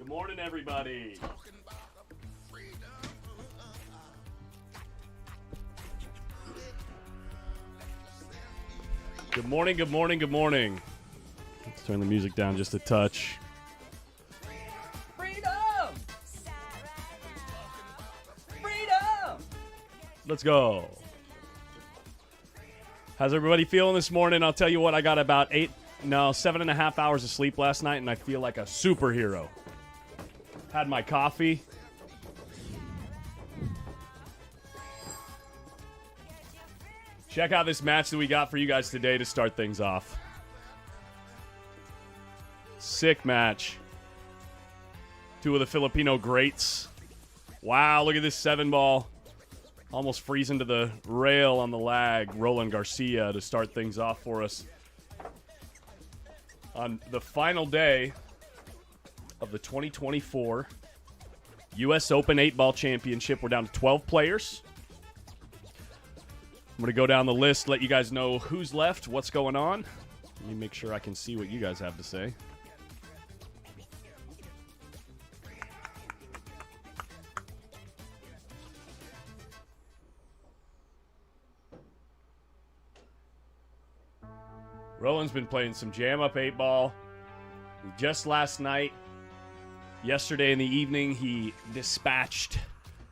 Good morning, everybody. Good morning, good morning, good morning. Let's turn the music down just a touch. Freedom! Freedom! Let's go. How's everybody feeling this morning? I'll tell you what, I got about 7.5 hours of sleep last night, and I feel like a superhero. Had my coffee. Check out this match that we got for you guys today to start things off. Sick match. Two of the Filipino greats. Wow, look at this 7-ball. Almost freezing to the rail on the lag. Roland Garcia to start things off for us. On the final day of the 2024 U.S. Open 8-Ball Championship, we're down to 12 players. I'm going to go down the list, let you guys know who's left, what's going on. Let me make sure I can see what you guys have to say. Roland's been playing some jam-up 8-ball. Just last night, yesterday in the evening, he dispatched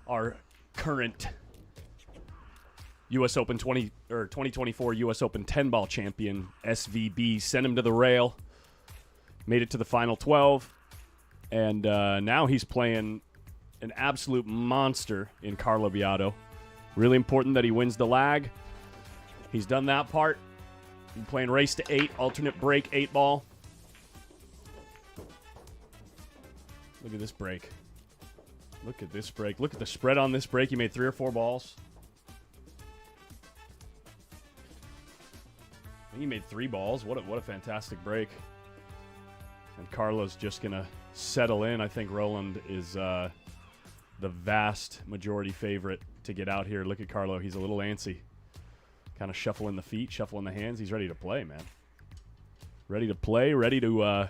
our current U.S. Open 2024 U.S. Open 10-ball champion, SVB. Sent him to the rail. Made it to the final 12. And now he's playing an absolute monster in Carlo Biado. Really important that he wins the lag. He's done that part. He's playing race to 8, alternate break 8-ball. Look at this break. Look at this break. Look at the spread on this break. He made 3 or 4 balls. I think he made 3 balls. What a fantastic break. And Carlo's just going to settle in. I think Roland is the vast majority favorite to get out here. Look at Carlo. He's a little antsy. Kind of shuffling the feet, shuffling the hands. He's ready to play, man. Ready to play, ready to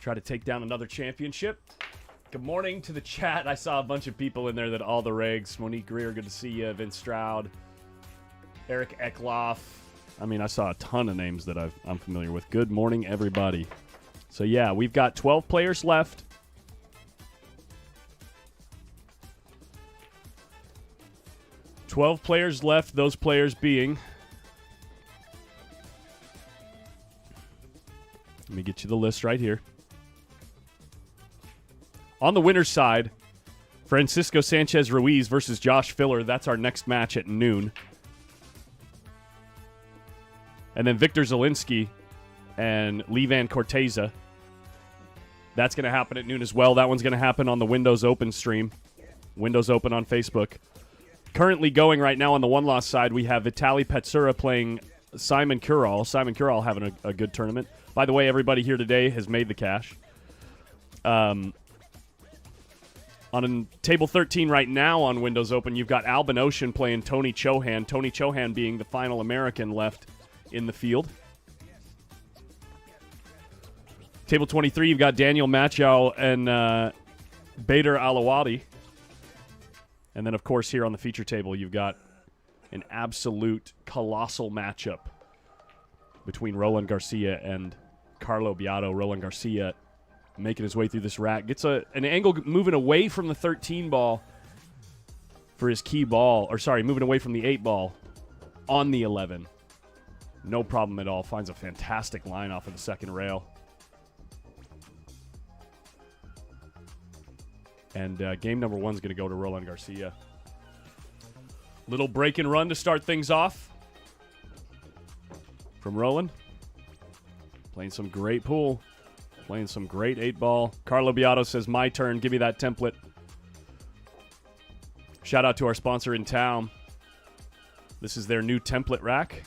try to take down another championship. Good morning to the chat. I saw a bunch of people in there that all the regs. Monique Greer, good to see you. Vince Stroud. Eric Eckloff. I mean, I saw a ton of names that I'm familiar with. Good morning, everybody. So, yeah, we've got 12 players left. Those players being... Let me get you the list right here. On the winner's side, Francisco Sanchez Ruiz versus Josh Filler. That's our next match at noon. And then Victor Zielinski and Levan Corteza. That's going to happen at noon as well. That one's going to happen on the Windows Open stream. Windows Open on Facebook. Currently going right now on the one-loss side, we have Vitaly Petsura playing Simon Curall. Simon Curall having a good tournament. By the way, everybody here today has made the cash. On table 13 right now on Windows Open, you've got Albin Ocean playing Tony Chohan. Tony Chohan being the final American left in the field. Table 23, you've got Daniel Machow and Bader Alawadi. And then, of course, here on the feature table, you've got an absolute colossal matchup between Roland Garcia and Carlo Biado. Roland Garcia making his way through this rack. Gets an angle moving away from the 13 ball for his key ball. Or, sorry, moving away from the 8 ball on the 11. No problem at all. Finds a fantastic line off of the second rail. And game number 1 is going to go to Roland Garcia. Little break and run to start things off from Roland. Playing some great pool. Playing some great 8-ball. Carlo Biado says, my turn. Give me that template. Shout out to our sponsor in town. This is their new template rack.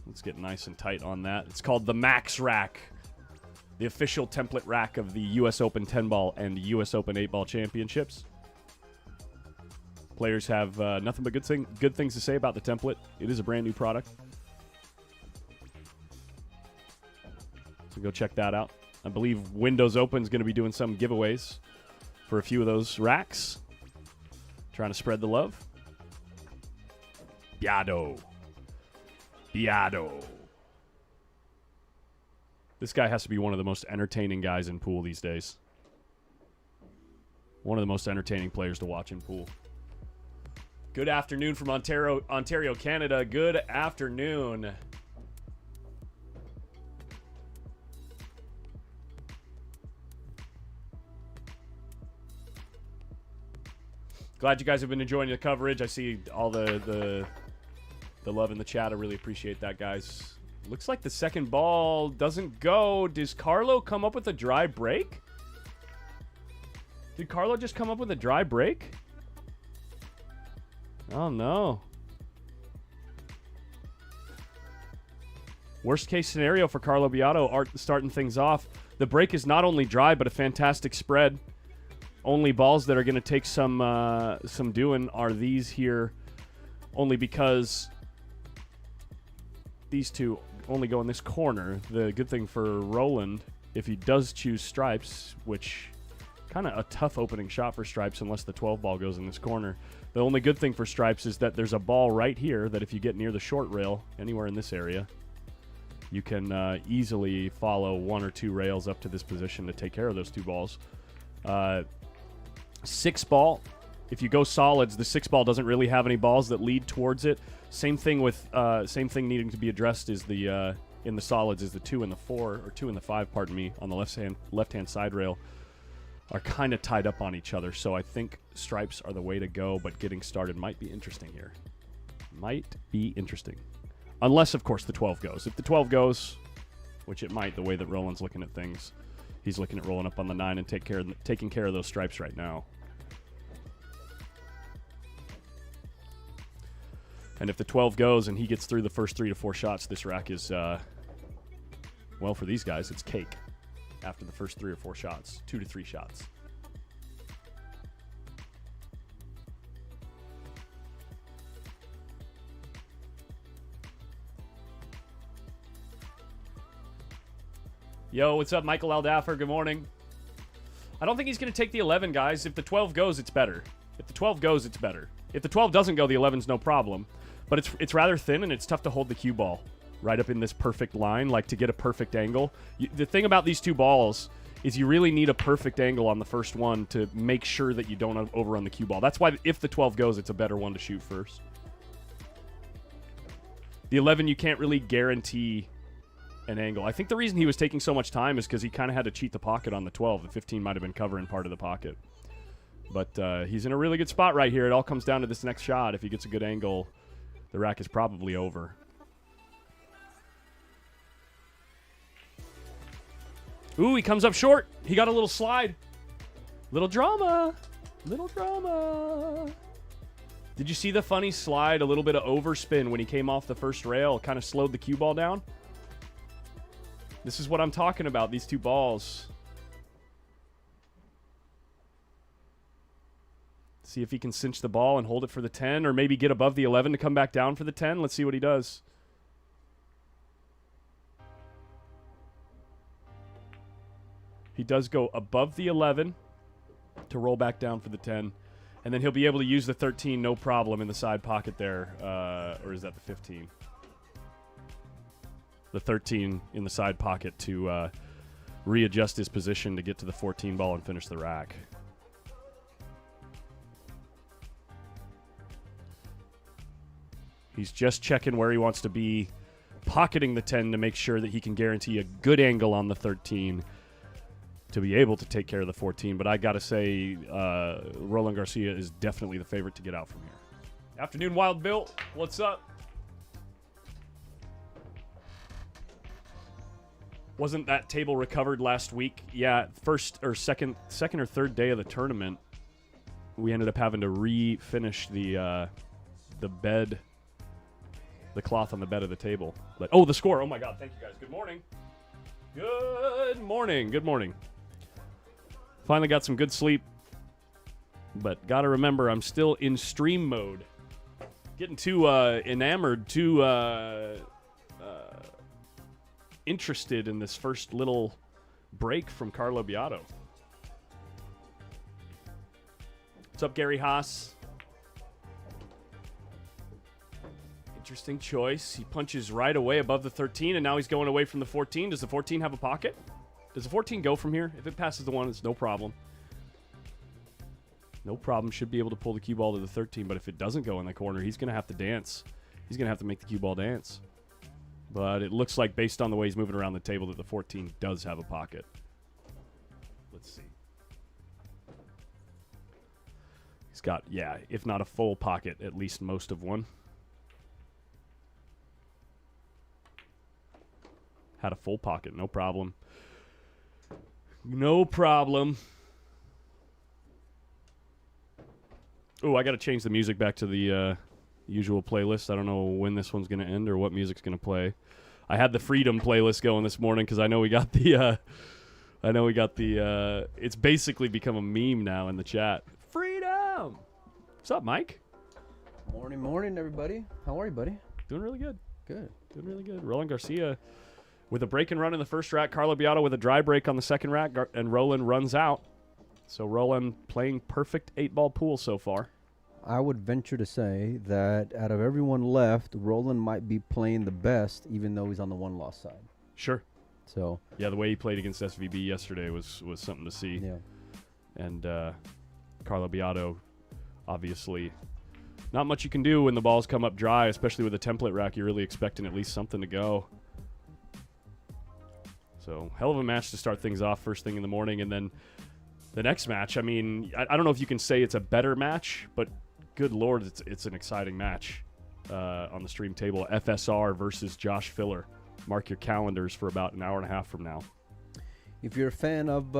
Let's get nice and tight on that. It's called the Max Rack. The official template rack of the U.S. Open 10-ball and U.S. Open 8-ball championships. Players have nothing but good things to say about the template. It is a brand new product. So go check that out. I believe Windows Open is going to be doing some giveaways for a few of those racks. Trying to spread the love. Biado. This guy has to be one of the most entertaining guys in pool these days. One of the most entertaining players to watch in pool. Good afternoon from Ontario, Canada. Good afternoon. Glad you guys have been enjoying the coverage. I see all the love in the chat. I really appreciate that, guys. Looks like the second ball doesn't go. Does Carlo come up with a dry break? Did Carlo just come up with a dry break? Oh, no. Worst case scenario for Carlo Biado starting things off. The break is not only dry, but a fantastic spread. Only balls that are going to take some doing are these here, only because these two only go in this corner. The good thing for Roland, if he does choose stripes, which kind of a tough opening shot for stripes unless the 12 ball goes in this corner. The only good thing for stripes is that there's a ball right here that if you get near the short rail, anywhere in this area, you can easily follow one or two rails up to this position to take care of those two balls. 6 ball, if you go solids, the 6 ball doesn't really have any balls that lead towards it. Same thing needing to be addressed is the in the solids is the 2 and the 4, or 2 and the 5, pardon me, on the left-hand side rail are kind of tied up on each other. So I think stripes are the way to go, but getting started might be interesting here. Might be interesting. Unless, of course, the 12 goes. If the 12 goes, which it might, the way that Roland's looking at things, he's looking at rolling up on the 9 and taking care of those stripes right now. And if the 12 goes and he gets through the first 3 to 4 shots, this rack is, well, for these guys, it's cake after the first 3 or 4 shots, 2 to 3 shots. Yo, what's up, Michael Aldaffer? Good morning. I don't think he's going to take the 11, guys. If the 12 goes, it's better. If the 12 goes, it's better. If the 12 doesn't go, the 11's no problem. But it's rather thin, and it's tough to hold the cue ball right up in this perfect line, like to get a perfect angle. The thing about these two balls is you really need a perfect angle on the first one to make sure that you don't overrun the cue ball. That's why if the 12 goes, it's a better one to shoot first. The 11, you can't really guarantee an angle. I think the reason he was taking so much time is because he kind of had to cheat the pocket on the 12. The 15 might have been covering part of the pocket. But he's in a really good spot right here. It all comes down to this next shot. If he gets a good angle, the rack is probably over. Ooh, he comes up short. He got a little slide. Little drama. Little drama. Did you see the funny slide? A little bit of overspin when he came off the first rail. Kind of slowed the cue ball down. This is what I'm talking about, these two balls. See if he can cinch the ball and hold it for the 10, or maybe get above the 11 to come back down for the 10. Let's see what he does. He does go above the 11 to roll back down for the 10. And then he'll be able to use the 13 no problem in the side pocket there. Or is that the 15? The 13 in the side pocket to readjust his position to get to the 14 ball and finish the rack. He's just checking where he wants to be, pocketing the 10 to make sure that he can guarantee a good angle on the 13 to be able to take care of the 14. But I got to say, Roland Garcia is definitely the favorite to get out from here. Afternoon, Wild Bill. What's up? Wasn't that table recovered last week? Yeah, second or third day of the tournament, we ended up having to refinish the bed, the cloth on the bed of the table. But oh, the score! Oh my God! Thank you guys. Good morning. Good morning. Good morning. Finally got some good sleep, but gotta remember I'm still in stream mode. Getting too enamored, too interested in this first little break from Carlo Biado. What's up, Gary Haas? Interesting choice. He punches right away above the 13, and now he's going away from the 14. Does the 14 have a pocket? Does the 14 go from here? If it passes the 1, it's no problem. No problem. Should be able to pull the cue ball to the 13, but if it doesn't go in the corner, he's going to have to dance. He's going to have to make the cue ball dance. But it looks like, based on the way he's moving around the table, that the 14 does have a pocket. Let's see. He's got, yeah, if not a full pocket, at least most of one. Had a full pocket, no problem. No problem. Oh, I got to change the music back to the usual playlist. I don't know when this one's going to end or what music's going to play. I had the Freedom playlist going this morning because I know we got the it's basically become a meme now in the chat. Freedom! What's up, Mike? Morning, everybody. How are you, buddy? Doing really good. Good. Doing really good. Roland Garcia with a break and run in the first rack. Carlo Biado with a dry break on the second rack, and Roland runs out. So Roland playing perfect 8-ball pool so far. I would venture to say that out of everyone left, Roland might be playing the best, even though he's on the 1-loss side. Sure. So yeah, the way he played against SVB yesterday was something to see. yeah. And Carlo Biado, obviously, not much you can do when the balls come up dry, especially with a template rack. You're really expecting at least something to go. So hell of a match to start things off first thing in the morning. And then the next match, I mean, I don't know if you can say it's a better match, but good Lord, it's an exciting match on the stream table. FSR versus Josh Filler. Mark your calendars for about an hour and a half from now. If you're a fan of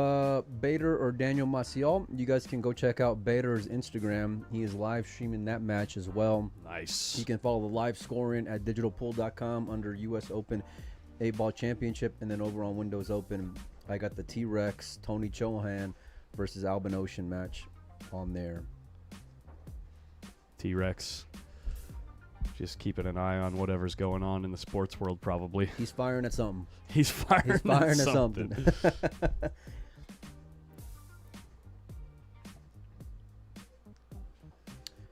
Bader or Daniel Maciel, you guys can go check out Bader's Instagram. He is live streaming that match as well. Nice. You can follow the live scoring at digitalpool.com under U.S. Open 8-ball championship, and then over on Windows Open, I got the T-Rex Tony Chohan versus Albin Ocean match on there. T-Rex. Just keeping an eye on whatever's going on in the sports world, probably. He's firing at something. He's firing at something.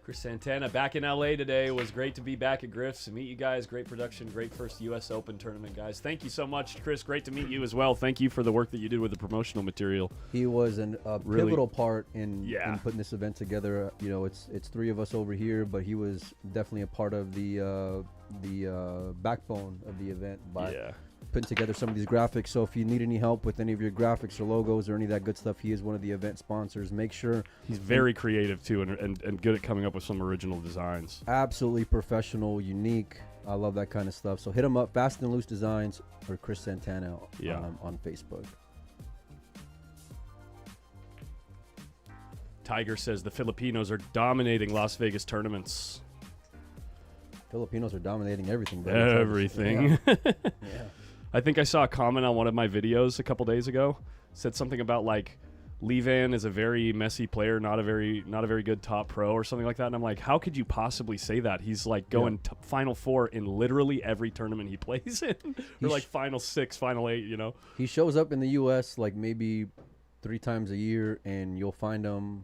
Chris Santana back in LA today. It was great to be back at Griff'S and meet you guys. Great production, great first U.S. Open tournament, guys. Thank you so much, Chris. Great to meet you as well. Thank you for the work that you did with the promotional material. He was a pivotal part in putting this event together. You know, it's 3 of us over here, but he was definitely a part of the backbone of the event by putting together some of these graphics. So if you need any help with any of your graphics or logos or any of that good stuff, he is one of the event sponsors. Make sure he's very creative too, and good at coming up with some original designs. Absolutely professional, unique. I love that kind of stuff. So hit him up, Fast and Loose Designs or Chris Santana on Facebook. Tiger says the Filipinos are dominating Las Vegas tournaments. Filipinos are dominating everything, bro. Everything. Yeah. I think I saw a comment on one of my videos a couple days ago. Said something about like Levan is a very messy player, not a very good top pro or something like that. And I'm like, how could you possibly say that? He's like going Final 4 in literally every tournament he plays in. Or like Final 6, Final 8, you know. He shows up in the U.S. like maybe 3 times a year, and you'll find him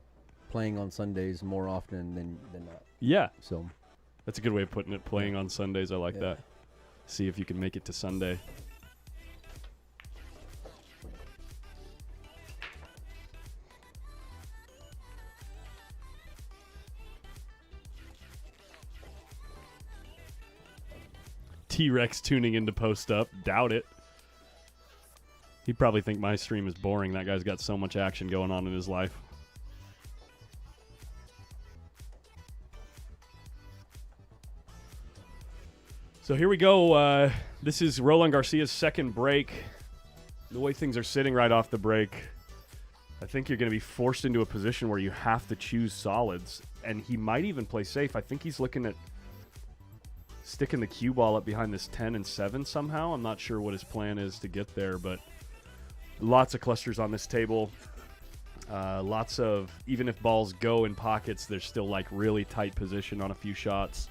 playing on Sundays more often than not. Yeah. So that's a good way of putting it. Playing on Sundays, I like that. See if you can make it to Sunday. T-Rex tuning into Post Up. Doubt it. He'd probably think my stream is boring. That guy's got so much action going on in his life. So here we go. This is Roland Garcia's second break. The way things are sitting right off the break, I think you're going to be forced into a position where you have to choose solids. And he might even play safe. I think he's looking at sticking the cue ball up behind this 10 and 7 somehow. I'm not sure what his plan is to get there, but lots of clusters on this table. Lots of, even if balls go in pockets, there's still like really tight position on a few shots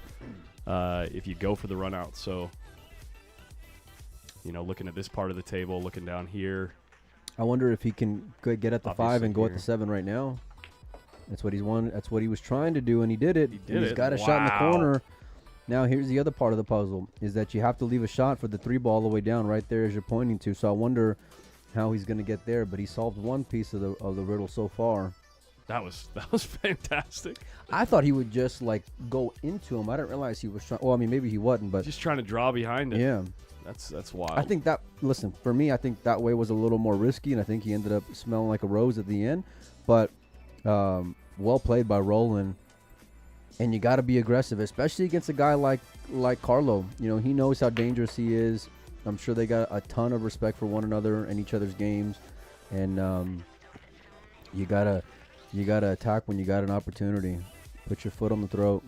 if you go for the run out. So, you know, looking at this part of the table, looking down here. I wonder if he can get at the Obviously 5 and go here. at the 7 right now. That's what That's what he was trying to do, and he did it. He's got a shot in the corner. Now, here's the other part of the puzzle, is that you have to leave a shot for the 3 ball all the way down right there as you're pointing to. So I wonder how he's going to get there, but he solved one piece of the riddle so far. That was fantastic. I thought he would just, like, go into him. I didn't realize he was trying. Well, I mean, maybe he wasn't, but. Just trying to draw behind it. Yeah. That's wild. I think that, listen, for me, I think that way was a little more risky, and I think he ended up smelling like a rose at the end. But well played by Roland. And you got to be aggressive, especially against a guy like Carlo. You know, he knows how dangerous he is. I'm sure they got a ton of respect for one another and each other's games. And you gotta attack when you got an opportunity. Put your foot on the throat.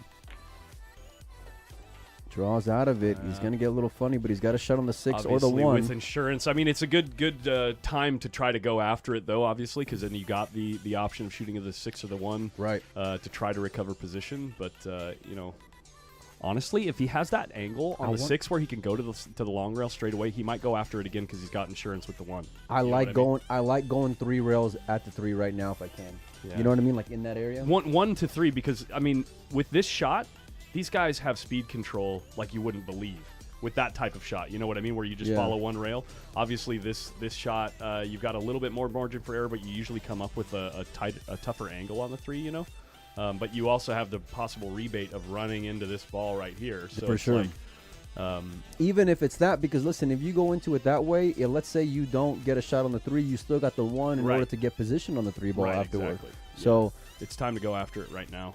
Draws out of it. He's gonna get a little funny, but he's got a shot on the 6 or the 1 with insurance. I mean, it's a good time to try to go after it, though. Obviously, because then you got the option of shooting at the 6 or the 1, right? To try to recover position. But you know, honestly, if he has that angle on the 6 where he can go to the long rail straight away, he might go after it again because he's got insurance with the 1. I like going 3 rails at the 3 right now if I can. Yeah. You know what I mean? Like in that area. 1 to 3, because I mean, with this shot, these guys have speed control like you wouldn't believe with that type of shot. You know what I mean? Where you just follow one rail. Obviously, this shot, you've got a little bit more margin for error, but you usually come up with a tougher angle on the 3, you know? But you also have the possible rebate of running into this ball right here. So for sure. Like, even if it's that, because listen, if you go into it that way, let's say you don't get a shot on the 3, you still got the 1 in order to get position on the 3 ball afterward. Exactly. So it's time to go after it right now.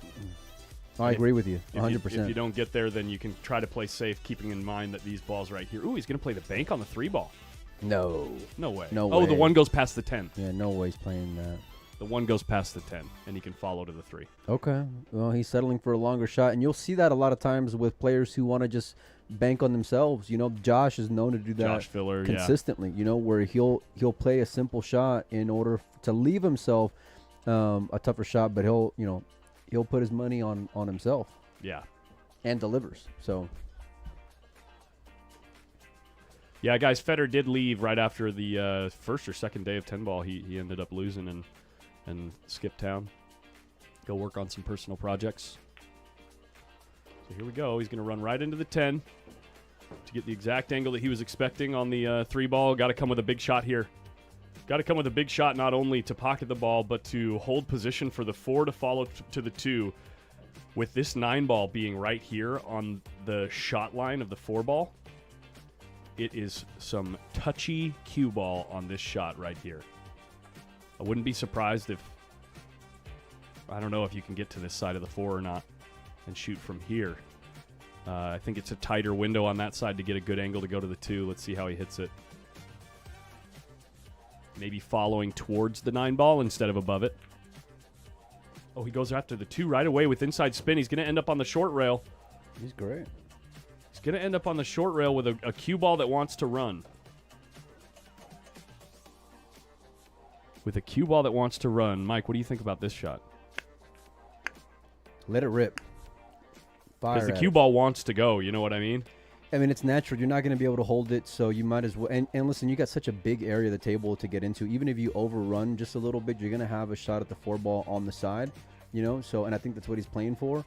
I agree with you, 100%. If you don't get there, then you can try to play safe, keeping in mind that these balls right here. Ooh, he's going to play the bank on the 3 ball. No way. Oh, the 1 goes past the 10. Yeah, no way he's playing that. The 1 goes past the 10, and he can follow to the 3. Okay. Well, he's settling for a longer shot, and you'll see that a lot of times with players who want to just bank on themselves. You know, Josh is known to do that. Josh Filler, consistently. You know, where he'll play a simple shot in order to leave himself a tougher shot, but he'll put his money on himself. Yeah. And delivers. So. Yeah, guys, Federer did leave right after the first or second day of 10 ball. He ended up losing and skipped town. Go work on some personal projects. So here we go. He's going to run right into the 10 to get the exact angle that he was expecting on the 3 ball. Got to come with a big shot here. Got to come with a big shot, not only to pocket the ball, but to hold position for the 4 to follow to the 2. With this 9 ball being right here on the shot line of the 4 ball, it is some touchy cue ball on this shot right here. I wouldn't be surprised if, I don't know if you can get to this side of the 4 or not and shoot from here. I think it's a tighter window on that side to get a good angle to go to the 2. Let's see how he hits it. Maybe following towards the 9 ball instead of above it. Oh, he goes after the 2 right away with inside spin. He's going to end up on the short rail. He's great. He's going to end up on the short rail with a cue ball that wants to run. With a cue ball that wants to run. Mike, what do you think about this shot? Let it rip. Because the cue ball wants to go, you know what I mean? I mean, it's natural. You're not going to be able to hold it, so you might as well. And listen, you got such a big area of the table to get into. Even if you overrun just a little bit, you're going to have a shot at the 4 ball on the side, you know? So, and I think that's what he's playing for.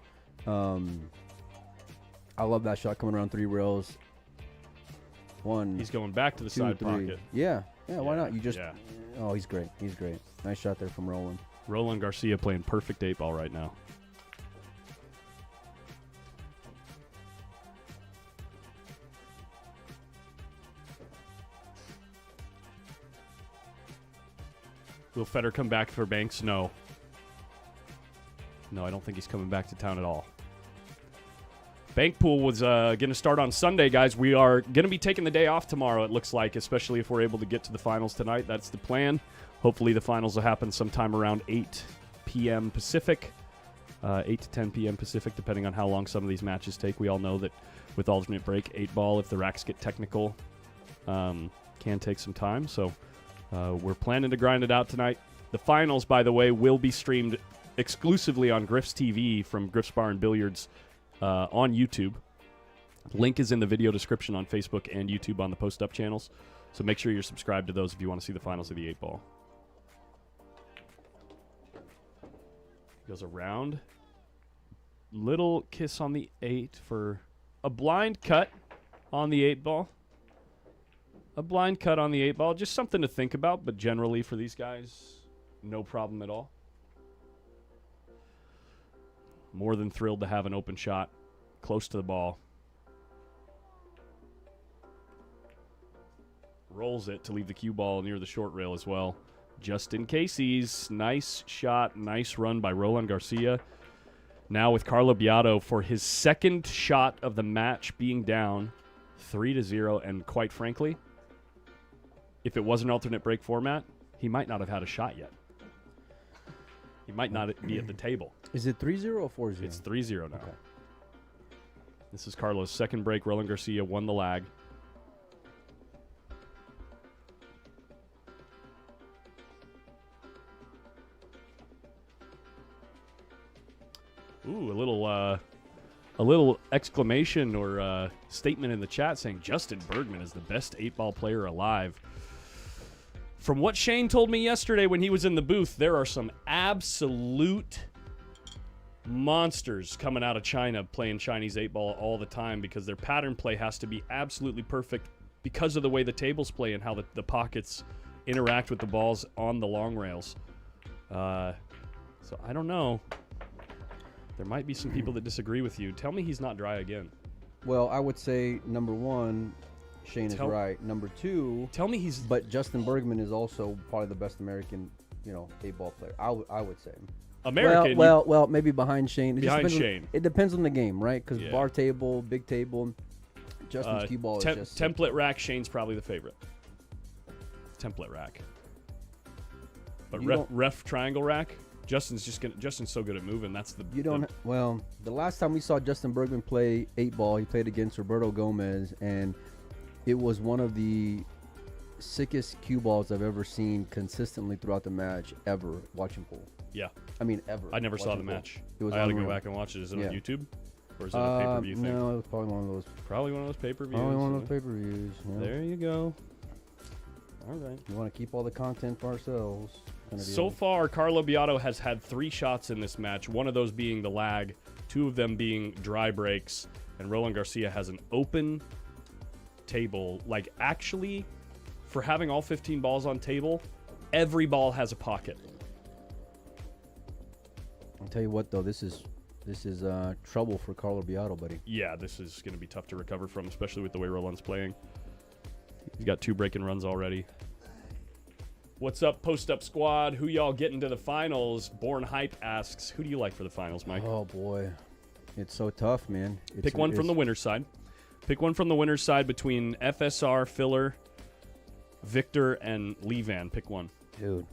I love that shot coming around 3 rails. 1. He's going back to the 2, side 3. pocket. Yeah, why not? You just. Yeah. Oh, he's great. He's great. Nice shot there from Roland. Roland Garcia playing perfect 8 ball right now. Will Federer come back for Banks? No. No, I don't think he's coming back to town at all. Bank pool was going to start on Sunday, guys. We are going to be taking the day off tomorrow, it looks like, especially if we're able to get to the finals tonight. That's the plan. Hopefully the finals will happen sometime around 8 p.m. Pacific, 8 to 10 p.m. Pacific, depending on how long some of these matches take. We all know that with alternate break, 8 ball, if the racks get technical, can take some time. So we're planning to grind it out tonight. The finals, by the way, will be streamed exclusively on Griff'S TV from Griff'S Bar and Billiards on YouTube. Link is in the video description on Facebook and YouTube on the Post Up channels. So make sure you're subscribed to those if you want to see the finals of the 8-ball. Goes around. Little kiss on the 8 for a blind cut on the 8-ball. A blind cut on the 8-ball. Just something to think about, but generally for these guys, no problem at all. More than thrilled to have an open shot close to the ball. Rolls it to leave the cue ball near the short rail as well. Just in case he's nice shot, nice run by Roland Garcia. Now with Carlo Biado for his second shot of the match being down 3-0. And quite frankly, if it was an alternate break format, he might not have had a shot yet. He might not be at the table. Is it 3-0 or 4-0? It's 3-0 now. Okay. This is Carlo's second break. Roland Garcia won the lag. Ooh, a little exclamation or statement in the chat saying Justin Bergman is the best 8-ball player alive. From what Shane told me yesterday when he was in the booth, there are some absolute monsters coming out of China playing Chinese 8-ball all the time because their pattern play has to be absolutely perfect because of the way the tables play and how the pockets interact with the balls on the long rails. So I don't know. There might be some people that disagree with you. Tell me he's not dry again. Well, I would say, number one, Shane is right. Number two, tell me he's... But Justin Bergman is also probably the best American, 8-ball player. I would say. American? Well, maybe behind Shane. It depends on the game, right? Because bar table, big table, Justin's cue ball is just... Template rack, Shane's probably the favorite. Template rack. But ref triangle rack... Justin's so good at moving. That's the... the last time we saw Justin Bergman play 8-ball, he played against Roberto Gomez, and it was one of the sickest cue balls I've ever seen consistently throughout the match ever watching pool. Yeah. I mean, ever. I never saw the match. It was I ought to go back and watch it. Is it on YouTube? Or is it a pay-per-view thing? No, it was probably one of those. Probably one of those pay-per-views. Probably one of those pay-per-views. Yeah. There you go. All right. We want to keep all the content for ourselves. So far, Carlo Biado has had 3 shots in this match, one of those being the lag, 2 of them being dry breaks, and Roland Garcia has an open table. Like, actually, for having all 15 balls on table, every ball has a pocket. I'll tell you what, though, this is trouble for Carlo Biado, buddy. Yeah, this is going to be tough to recover from, especially with the way Roland's playing. He's got 2 break and runs already. What's up, Post Up Squad? Who y'all getting to the finals? Born Hype asks, who do you like for the finals, Mike? Oh, boy. It's so tough, man. Pick one from the winner's side. Pick one from the winner's side between FSR, Filler, Victor, and Levan. Pick one. Dude.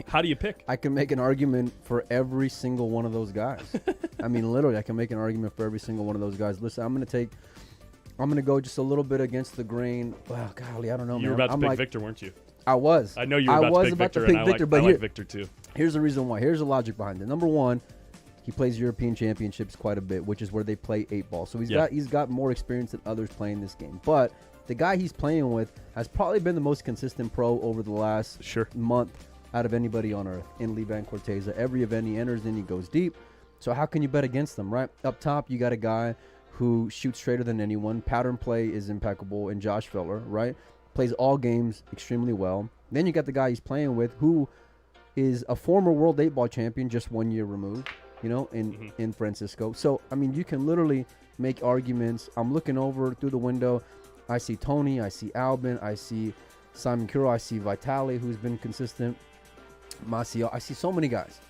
How do you pick? I can make an argument for every single one of those guys. I mean, literally, I can make an argument for every single one of those guys. Listen, I'm going to go just a little bit against the grain. Wow, golly, I don't know, man. You were about to pick Victor, weren't you? I was. I know you were about to pick Victor, and I like Victor too. Here's the reason why. Here's the logic behind it. Number one, he plays European Championships quite a bit, which is where they play 8-ball. So he's got more experience than others playing this game. But the guy he's playing with has probably been the most consistent pro over the last month out of anybody on earth in Levan Corteza. Every event he enters in, he goes deep. So how can you bet against them, right? Up top, you got a guy who shoots straighter than anyone. Pattern play is impeccable in Josh Feller, right? Plays all games extremely well. Then you got the guy he's playing with who is a former World 8-ball champion just 1 year removed, in Francisco. So, I mean, you can literally make arguments. I'm looking over through the window. I see Tony. I see Albin. I see Simon Curo. I see Vitali, who's been consistent. Maciel. I see so many guys,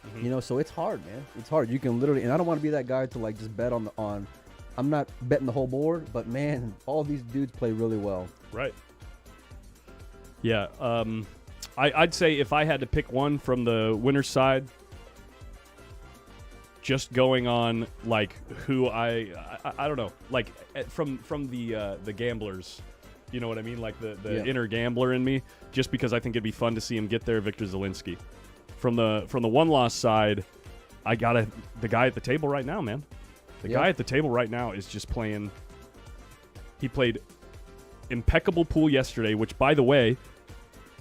so it's hard, man. It's hard. You can literally, and I don't want to be that guy to like just bet on I'm not betting the whole board, but man, all these dudes play really well. Right. Yeah, I'd say if I had to pick one from the winner's side, just going on like who I don't know, like from the gamblers, you know what I mean, like the inner gambler in me, just because I think it'd be fun to see him get there. Victor Zielinski. From the one loss side, I got the guy at the table right now, man. The guy at the table right now is just playing. He played impeccable pool yesterday, which, by the way,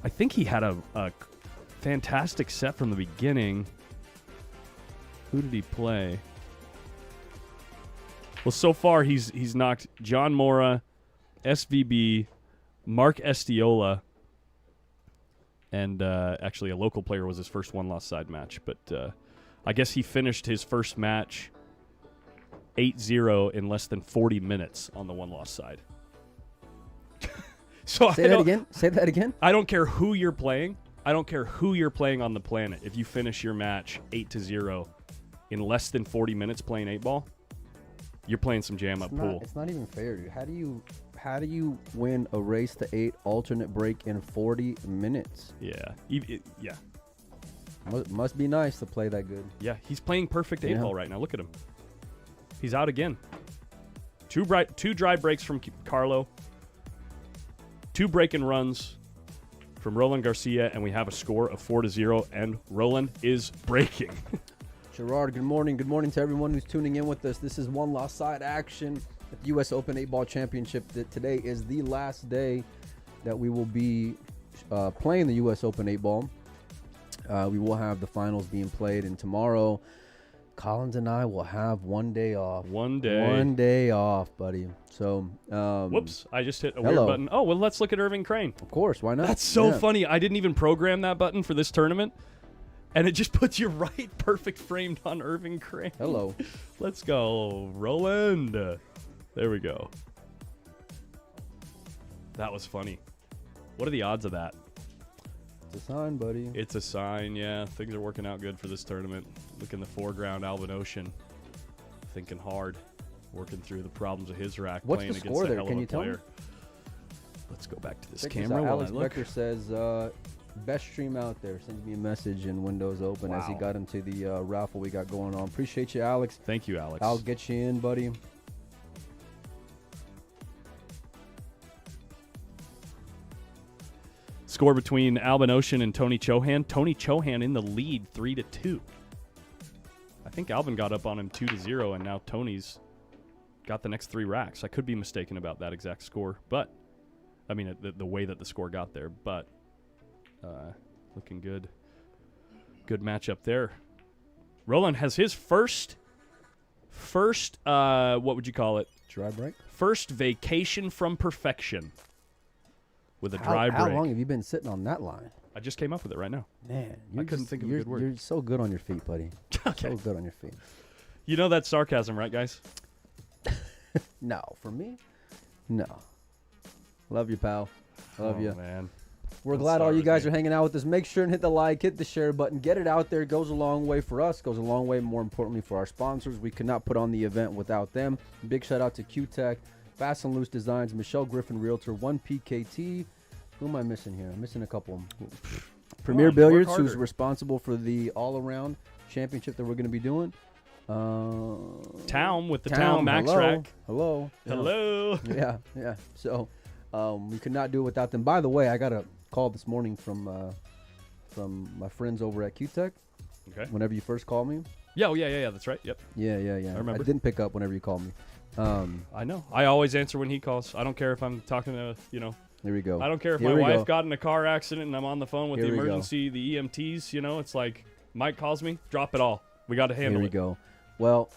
I think he had a fantastic set from the beginning. Who did he play? Well, so far he's knocked John Mora, SVB, Mark Estiola, and actually a local player was his first one-loss side match. But I guess he finished his first match 8-0 in less than 40 minutes on the one-loss side. So Say that again. I don't care who you're playing. I don't care who you're playing on the planet. If you finish your match 8-0 in less than 40 minutes playing 8-ball, you're playing some jam-up pool. It's not even fair, dude. How do you win a race to 8 alternate break in 40 minutes? Yeah. Yeah. Must be nice to play that good. Yeah, he's playing perfect 8-ball right now. Look at him. He's out again. Two dry breaks from Carlo. 2 break-and runs from Roland Garcia, and we have a score of 4-0, and Roland is breaking. Gerard, good morning. Good morning to everyone who's tuning in with us. This is one loss side action at the U.S. Open 8-Ball Championship. Today is the last day that we will be playing the U.S. Open 8-Ball. We will have the finals being played, and tomorrow Collins and I will have one day off. One day off, buddy. So, whoops, I just hit a weird button. Oh, well, let's look at Irving Crane. Of course, why not? That's so funny. I didn't even program that button for this tournament, and it just puts you right perfect framed on Irving Crane. Hello. Let's go, Roland. There we go. That was funny. What are the odds of that? It's a sign, buddy. It's a sign, yeah. Things are working out good for this tournament. Look in the foreground, Alvin Ocean, thinking hard, working through the problems of his rack. What's playing the against score a there? hell Can of you a tell me? player. Let's go back to this Check camera out. while Alex I look. Becker says, best stream out there. Send me a message in Windows Open as he got into the raffle we got going on. Appreciate you, Alex. Thank you, Alex. I'll get you in, buddy. Score between Alvin Ocean and Tony Chohan. Tony Chohan in the lead, 3-2. I think Alvin got up on him 2-0, and now Tony's got the next 3 racks. I could be mistaken about that exact score, but I mean the way that the score got there. But looking good. Good matchup there. Roland has his first what would you call it? Dry break. First vacation from perfection. With a dry break. How long have you been sitting on that line? I just came up with it right now. Man, I couldn't think of a good word. You're so good on your feet, buddy. Okay. So good on your feet. You know that's sarcasm, right, guys? No, for me, no. Love you, pal. Love you, man. We're glad all you guys are hanging out with us. Make sure and hit the like, hit the share button, get it out there. It goes a long way for us. Goes a long way, more importantly, for our sponsors. We could not put on the event without them. Big shout out to Q-Tech, Fast and Loose Designs, Michelle Griffin Realtor, 1PKT. Who am I missing here? I'm missing a couple. Premier Billiards, who's responsible for the all-around championship that we're going to be doing. Town with the Town Max Rack. Hello. Yeah. So we could not do it without them. By the way, I got a call this morning from my friends over at Q-Tech. Okay. Whenever you first called me. Yeah. That's right. Yep. Yeah. I remember. I didn't pick up whenever you called me. I know. I always answer when he calls. I don't care if I'm talking to, Here we go. I don't care if my wife got in a car accident and I'm on the phone with the emergency, the EMTs, it's like Mike calls me, drop it all. We got to handle it. Here we go. Well,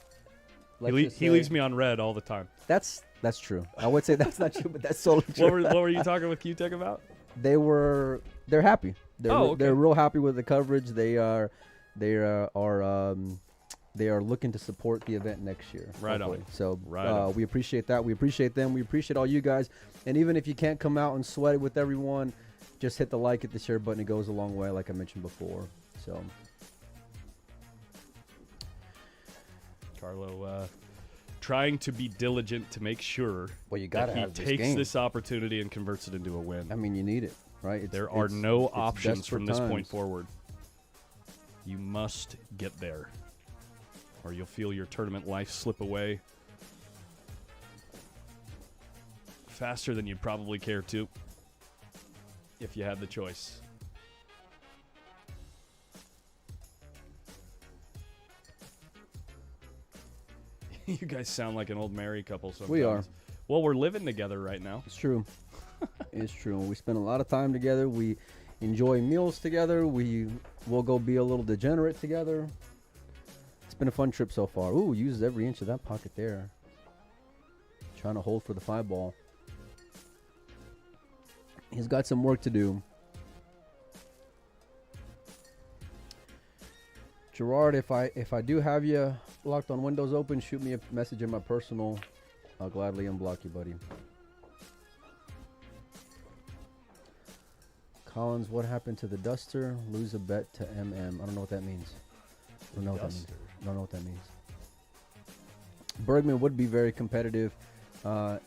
he leaves me on red all the time. That's true. I would say that's not true, but that's totally true. What were you talking with Q-Tech about? They're happy. Okay. They're real happy with the coverage. They are looking to support the event next year. Right hopefully. on. So we appreciate that. We appreciate them. We appreciate all you guys. And even if you can't come out and sweat it with everyone, just hit the like, hit the share button. It goes a long way, like I mentioned before. So, Carlo, trying to be diligent to make sure that he takes this opportunity and converts it into a win. I mean, you need it, right? There are no options from this point forward. You must get there, or you'll feel your tournament life slip away faster than you'd probably care to if you had the choice. You guys sound like an old married couple sometimes. We are. Well, we're living together right now. It's true. It's true. We spend a lot of time together. We enjoy meals together. We will go be a little degenerate together. It's been a fun trip so far. Ooh, uses every inch of that pocket there. Trying to hold for the 5-ball. He's got some work to do. Gerard, if I do have you locked on Windows Open, shoot me a message in my personal. I'll gladly unblock you, buddy. Collins, what happened to the Duster? Lose a bet to MM. I don't know what that means. I don't know what that means. Bergman would be very competitive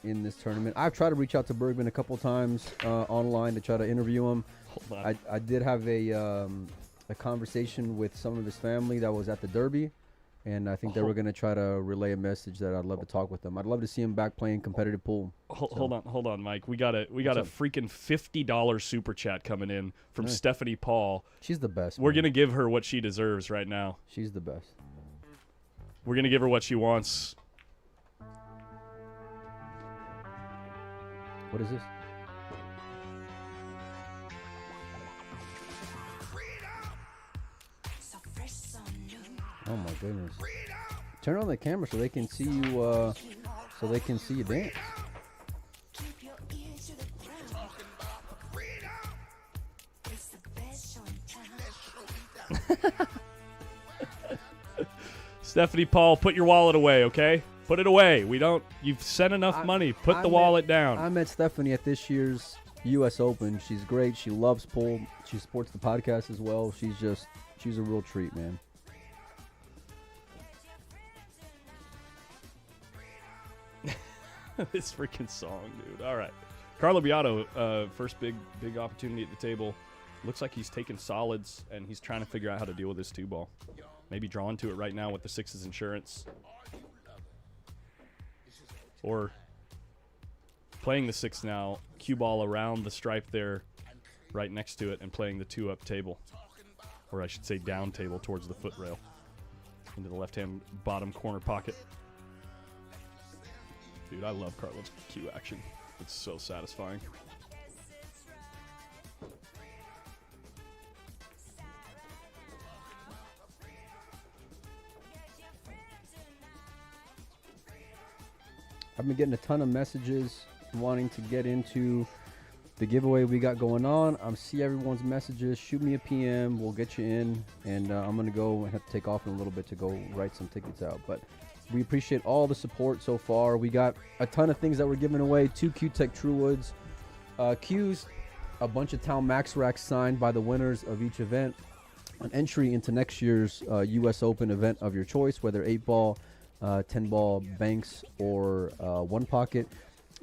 in this tournament. I've tried to reach out to Bergman a couple times online to try to interview him. Hold on. I did have a conversation with some of his family that was at the Derby, and I think they were going to try to relay a message that I'd love to talk with them. I'd love to see him back playing competitive pool. Hold on, Mike. We got a freaking $50 super chat coming in from Stephanie Paul. She's the best. We're going to give her what she deserves right now. She's the best. We're going to give her what she wants. What is this? Oh my goodness! Turn on the camera so they can see you. So they can see you dance. Stephanie Paul, put your wallet away, okay? Put it away. You've sent enough money. Put the wallet down. I met Stephanie at this year's U.S. Open. She's great. She loves pool. She supports the podcast as well. She's a real treat, man. This freaking song, dude. All right. Carlo Biado, first big opportunity at the table. Looks like he's taking solids, and he's trying to figure out how to deal with his 2-ball. Maybe drawing to it right now with the 6's insurance. Or playing the 6 now, cue ball around the stripe there, right next to it, and playing the 2-up table. Or I should say down table towards the foot rail. Into the left-hand bottom corner pocket. Dude, I love Carlo's cue action. It's so satisfying. I've been getting a ton of messages wanting to get into the giveaway we got going on. I see everyone's messages. Shoot me a PM. We'll get you in. And I'm going to go and have to take off in a little bit to go write some tickets out. But we appreciate all the support so far. We got a ton of things that we're giving away. 2 Q-Tech Truewoods. Qs, a bunch of Town Max racks signed by the winners of each event. An entry into next year's U.S. Open event of your choice, whether 8-ball, 10-ball, banks, or 1-pocket.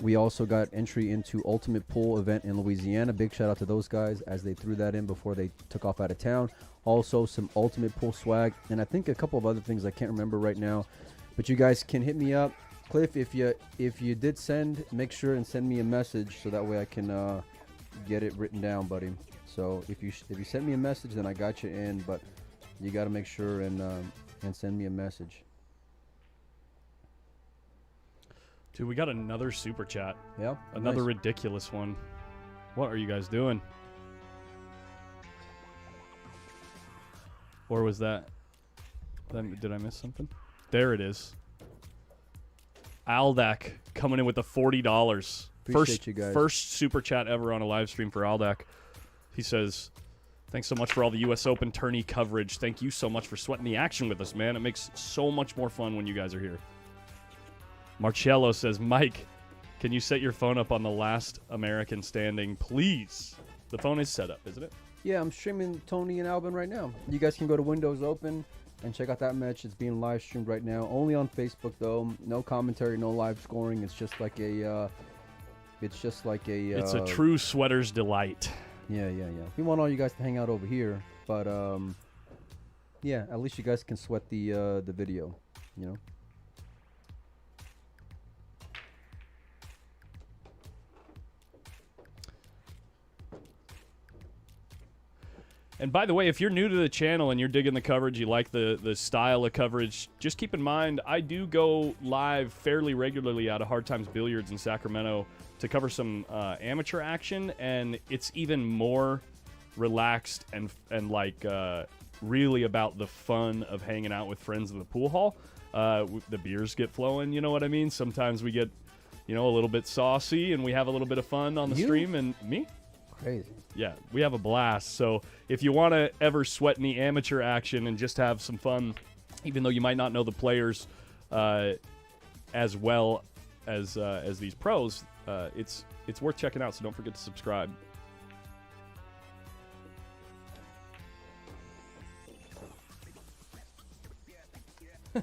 We also got entry into Ultimate Pool event in Louisiana. Big shout out to those guys as they threw that in before they took off out of town. Also some Ultimate Pool swag, and I think a couple of other things I can't remember right now. But you guys can hit me up. Cliff, if you did send, make sure and send me a message so that way I can get it written down, buddy. So if you send me a message, then I got you in. But you got to make sure and send me a message. Dude, we got another super chat. Yeah. Another ridiculous one. What are you guys doing? Or was that? Did I miss something? There it is. Aldak coming in with the $40. Appreciate you guys. First super chat ever on a live stream for Aldak. He says, thanks so much for all the U.S. Open tourney coverage. Thank you so much for sweating the action with us, man. It makes so much more fun when you guys are here. Marcello says, Mike, can you set your phone up on the last American standing, please? The phone is set up, isn't it? Yeah, I'm streaming Tony and Albin right now. You guys can go to Windows Open and check out that match. It's being live streamed right now. Only on Facebook though. No commentary, no live scoring. It's just like a. It's a true sweater's delight. Yeah. We want all you guys to hang out over here, but yeah, at least you guys can sweat the video, you know. And by the way, if you're new to the channel and you're digging the coverage, you like the style of coverage, just keep in mind, I do go live fairly regularly out of Hard Times Billiards in Sacramento to cover some amateur action, and it's even more relaxed and like really about the fun of hanging out with friends in the pool hall. The beers get flowing, you know what I mean? Sometimes we get, a little bit saucy, and we have a little bit of fun on the stream. And me? Crazy. Yeah, we have a blast. So if you want to ever sweat any amateur action and just have some fun, even though you might not know the players as well as these pros, it's worth checking out. So don't forget to subscribe.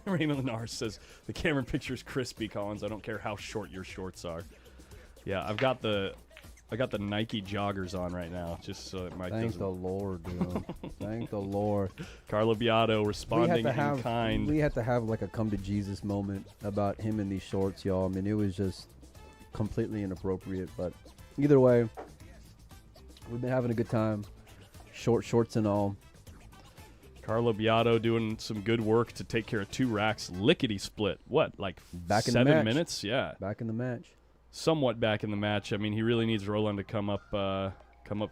Raymond Lenar says the camera picture's crispy, Collins. I don't care how short your shorts are. Yeah, I got the Nike joggers on right now, just so it might. Thank the Lord, dude. Thank the Lord. Carlo Biado responding in kind. We had to have like a come to Jesus moment about him in these shorts, y'all. I mean, it was just completely inappropriate. But either way, we've been having a good time. Shorts and all. Carlo Biado doing some good work to take care of 2 racks. Lickety split. What, like back 7 in the match. minutes? Yeah. Back in the match. Somewhat back in the match. I mean, he really needs Roland to come up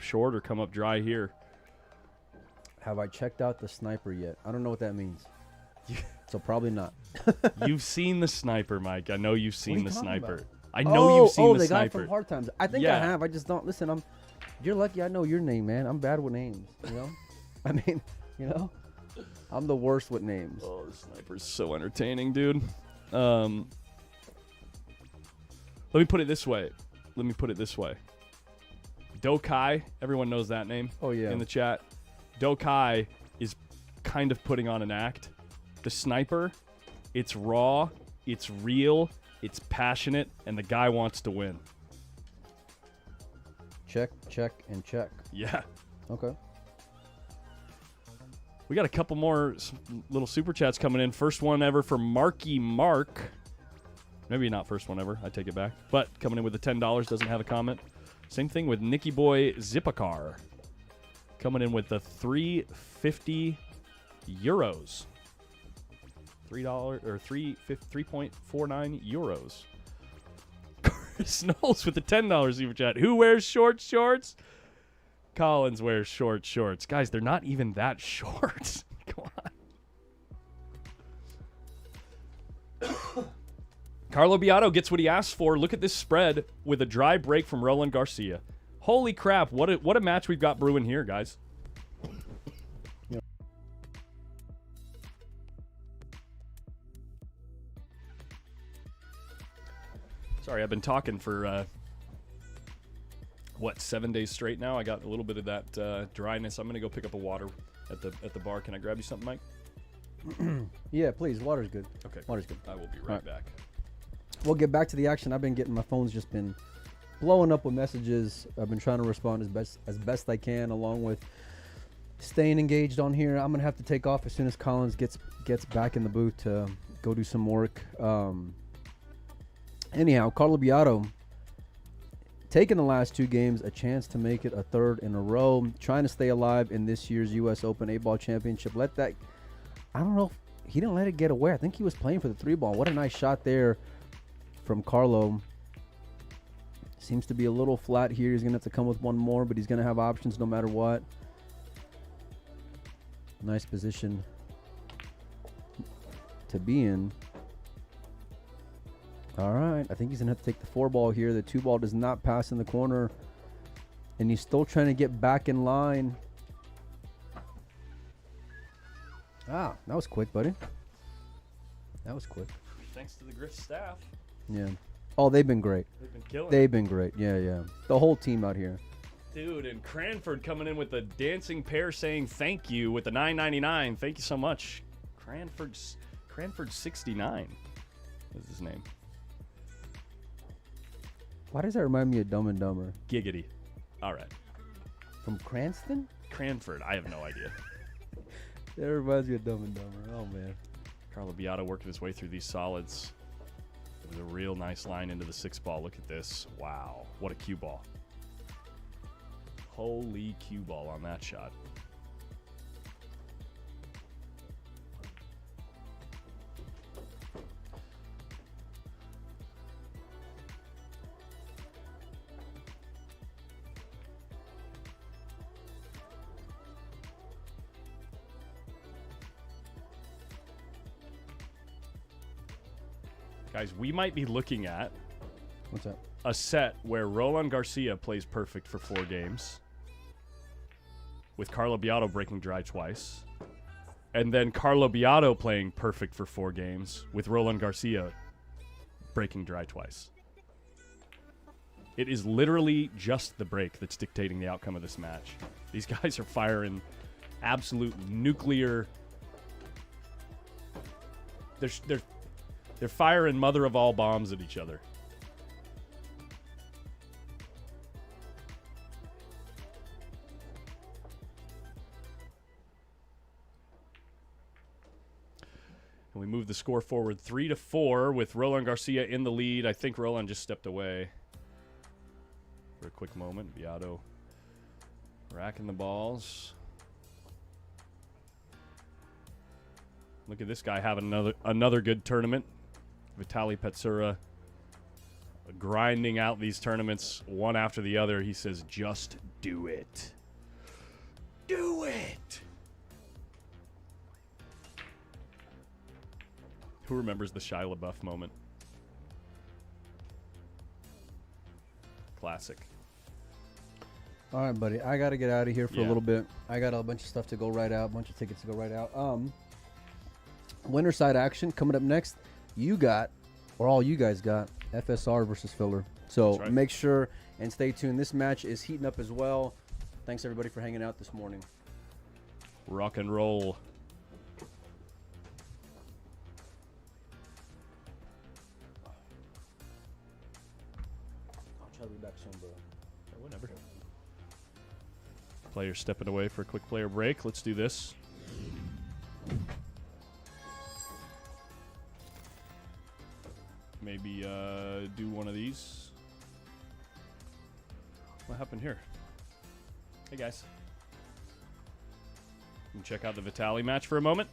short or come up dry here. Have I checked out the sniper yet? I don't know what that means. So probably not. You've seen the sniper, Mike. I know you've seen the sniper. I know you've seen the sniper. Guy from Hard Times. I think I have. I just don't listen. You're lucky I know your name, man. I'm bad with names. I mean, I'm the worst with names. Oh, the sniper's so entertaining, dude. Let me put it this way. Dokai, everyone knows that name. Oh, yeah. In the chat. Dokai is kind of putting on an act. The sniper, it's raw, it's real, it's passionate, and the guy wants to win. Check, and check. Yeah. Okay. We got a couple more little super chats coming in. First one ever for Marky Mark. Maybe not first one ever. I take it back. But coming in with the $10, doesn't have a comment. Same thing with Nicky Boy Zipakar. Coming in with the 350 euros. $3 or 3.49 euros. Chris Knowles with the $10 super chat. Who wears shorts? Collins wears shorts. Guys, they're not even that short. Come on. Carlo Biado gets what he asked for. Look at this spread with a dry break from Roland Garcia. Holy crap, what a match we've got brewing here, guys. Sorry, I've been talking for 7 days straight now. I got a little bit of that dryness. I'm gonna go pick up a water at the bar. Can I grab you something, Mike? Yeah, please. Water's good. Okay. Water's good. I will be right back. We'll get back to the action. I've been getting my phone's just been blowing up with messages. I've been trying to respond as best I can, along with staying engaged on here. I'm gonna have to take off as soon as Collins gets back in the booth to go do some work. Anyhow, Carlo Biado taking the last 2 games, a chance to make it a 3rd in a row, trying to stay alive in this year's U.S. Open 8-ball championship. I don't know if he didn't let it get away. I think he was playing for the 3-ball. What a nice shot there from Carlo. Seems to be a little flat here. He's going to have to come with one more, but he's going to have options no matter what. Nice position to be in. All right, I think he's going to have to take the 4-ball here. The 2-ball does not pass in the corner, and he's still trying to get back in line. Ah, that was quick, buddy. That was quick. Thanks to the Griff'S staff. Yeah. Oh, they've been great. They've been killing. They've been great. Yeah. The whole team out here. Dude, and Cranford coming in with the dancing pair saying thank you with the $9.99. Thank you so much. Cranford 69 is his name. Why does that remind me of Dumb and Dumber? Giggity. All right. From Cranston? Cranford. I have no idea. That reminds me of Dumb and Dumber. Oh, man. Carlo Biado working his way through these solids. It was a real nice line into the 6-ball. Look at this. Wow. What a cue ball. Holy cue ball on that shot. Guys, we might be looking at what's that? A set where Roland Garcia plays perfect for 4 games, with Carlo Biado breaking dry twice, and then Carlo Biado playing perfect for 4 games, with Roland Garcia breaking dry twice. It is literally just the break that's dictating the outcome of this match. These guys are firing absolute nuclear. They're firing mother of all bombs at each other. And we move the score forward 3-4 with Roland Garcia in the lead. I think Roland just stepped away for a quick moment. Biado racking the balls. Look at this guy having another good tournament. Vitaly Petsura grinding out these tournaments one after the other. He says, just do it. Do it. Who remembers the Shia LaBeouf moment? Classic. All right, buddy. I got to get out of here for a little bit. I got a bunch of stuff to go right out, a bunch of tickets to go right out. Winter side action coming up next. You got, or all you guys got, FSR versus Filler. So make sure and stay tuned. This match is heating up as well. Thanks, everybody, for hanging out this morning. Rock and roll. I'll be back soon, bro. Whatever. Player stepping away for a quick player break. Let's do this. Maybe do one of these. What happened here? Hey, guys. You can check out the Vitaly match for a moment.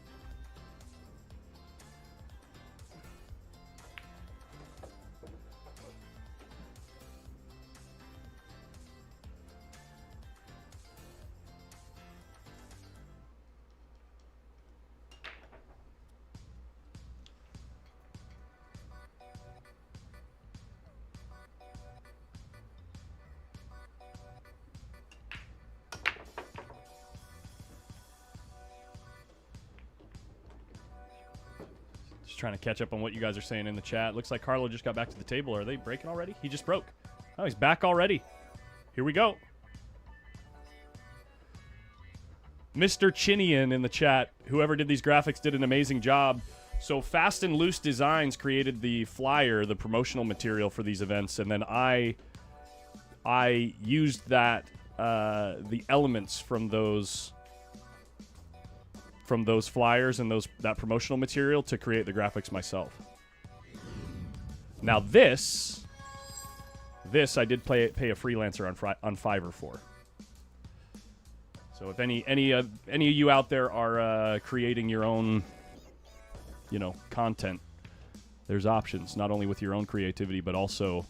Trying to catch up on what you guys are saying in the chat. Looks like Carlo just got back to the table. Are they breaking already? He just broke. Oh, he's back already. Here we go. Mr. Chinian in the chat. Whoever did these graphics did an amazing job. So Fast and Loose Designs created the flyer, the promotional material for these events, and then I used that the elements from those flyers and that promotional material to create the graphics myself. Now this I did pay a freelancer on Fiverr for. So if any of you out there are creating your own, content, there's options not only with your own creativity but also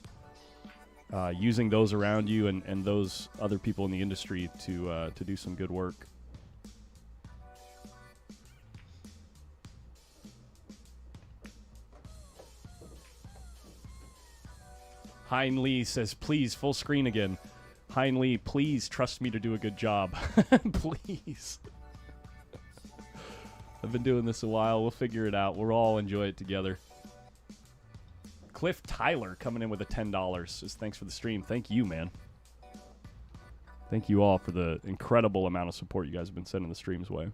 using those around you and those other people in the industry to do some good work. Hein Lee says, please, full screen again. Hein Lee, please trust me to do a good job. Please. I've been doing this a while. We'll figure it out. We'll all enjoy it together. Cliff Tyler coming in with a $10 says, thanks for the stream. Thank you, man. Thank you all for the incredible amount of support you guys have been sending the streams way.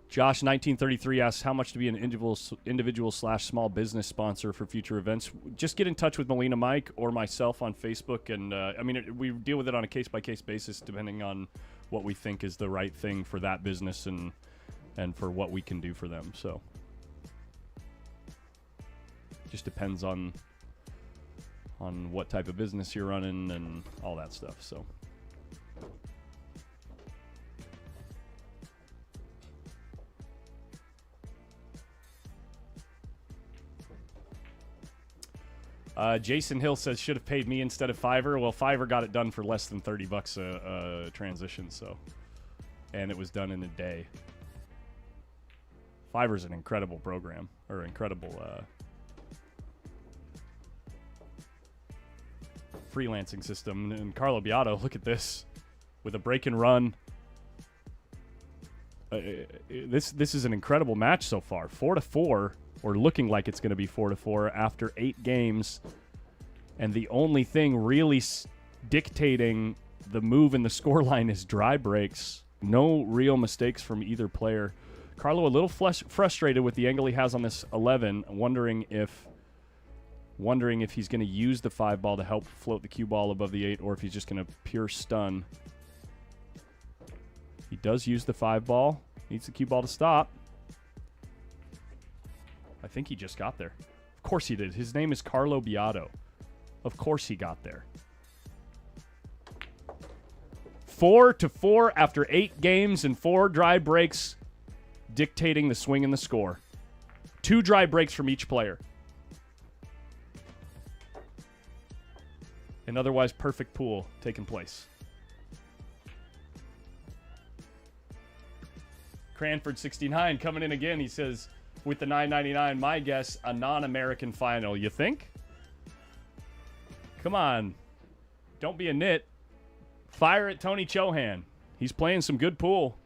Josh 1933 asks how much to be an individual/small business sponsor for future events. Just get in touch with Molina Mike or myself on Facebook, and we deal with it on a case-by-case basis depending on what we think is the right thing for that business and for what we can do for them. So just depends on what type of business you're running and all that stuff. So. Jason Hill says, should have paid me instead of Fiverr. Well, Fiverr got it done for less than $30 a transition, so and it was done in a day. Fiverr's an incredible program, or incredible freelancing system. And Carlo Biado, look at this, with a break and run. This is an incredible match so far. 4-4, or looking like it's going to be 4-4 after 8 games. And the only thing really dictating the move in the scoreline is dry breaks. No real mistakes from either player. Carlo a little frustrated with the angle he has on this 11, wondering if he's going to use the 5 ball to help float the cue ball above the 8, or if he's just going to pure stun. He does use the 5 ball. Needs the cue ball to stop. I think he just got there. Of course he did. His name is Carlo Biado. Of course he got there. 4-4 after 8 games and 4 dry breaks, dictating the swing and the score. 2 dry breaks from each player. An otherwise perfect pool taking place. Cranford69 coming in again. He says, with the $9.99, my guess, a non-American final. You think? Come on. Don't be a nit. Fire at Tony Chohan. He's playing some good pool.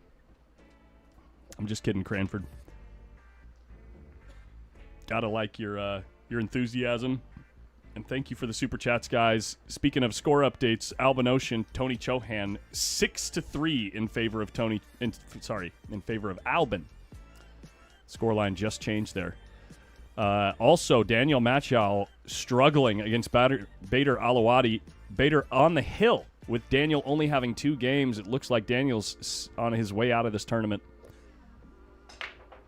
I'm just kidding, Cranford. Gotta like your enthusiasm. And thank you for the super chats, guys. Speaking of score updates, Alban Ocean, Tony Chohan, 6-3 in favor of in favor of Alban. Scoreline just changed there. Also, Daniel Machal struggling against Bader Alawadi. Bader on the hill with Daniel only having 2 games. It looks like Daniel's on his way out of this tournament.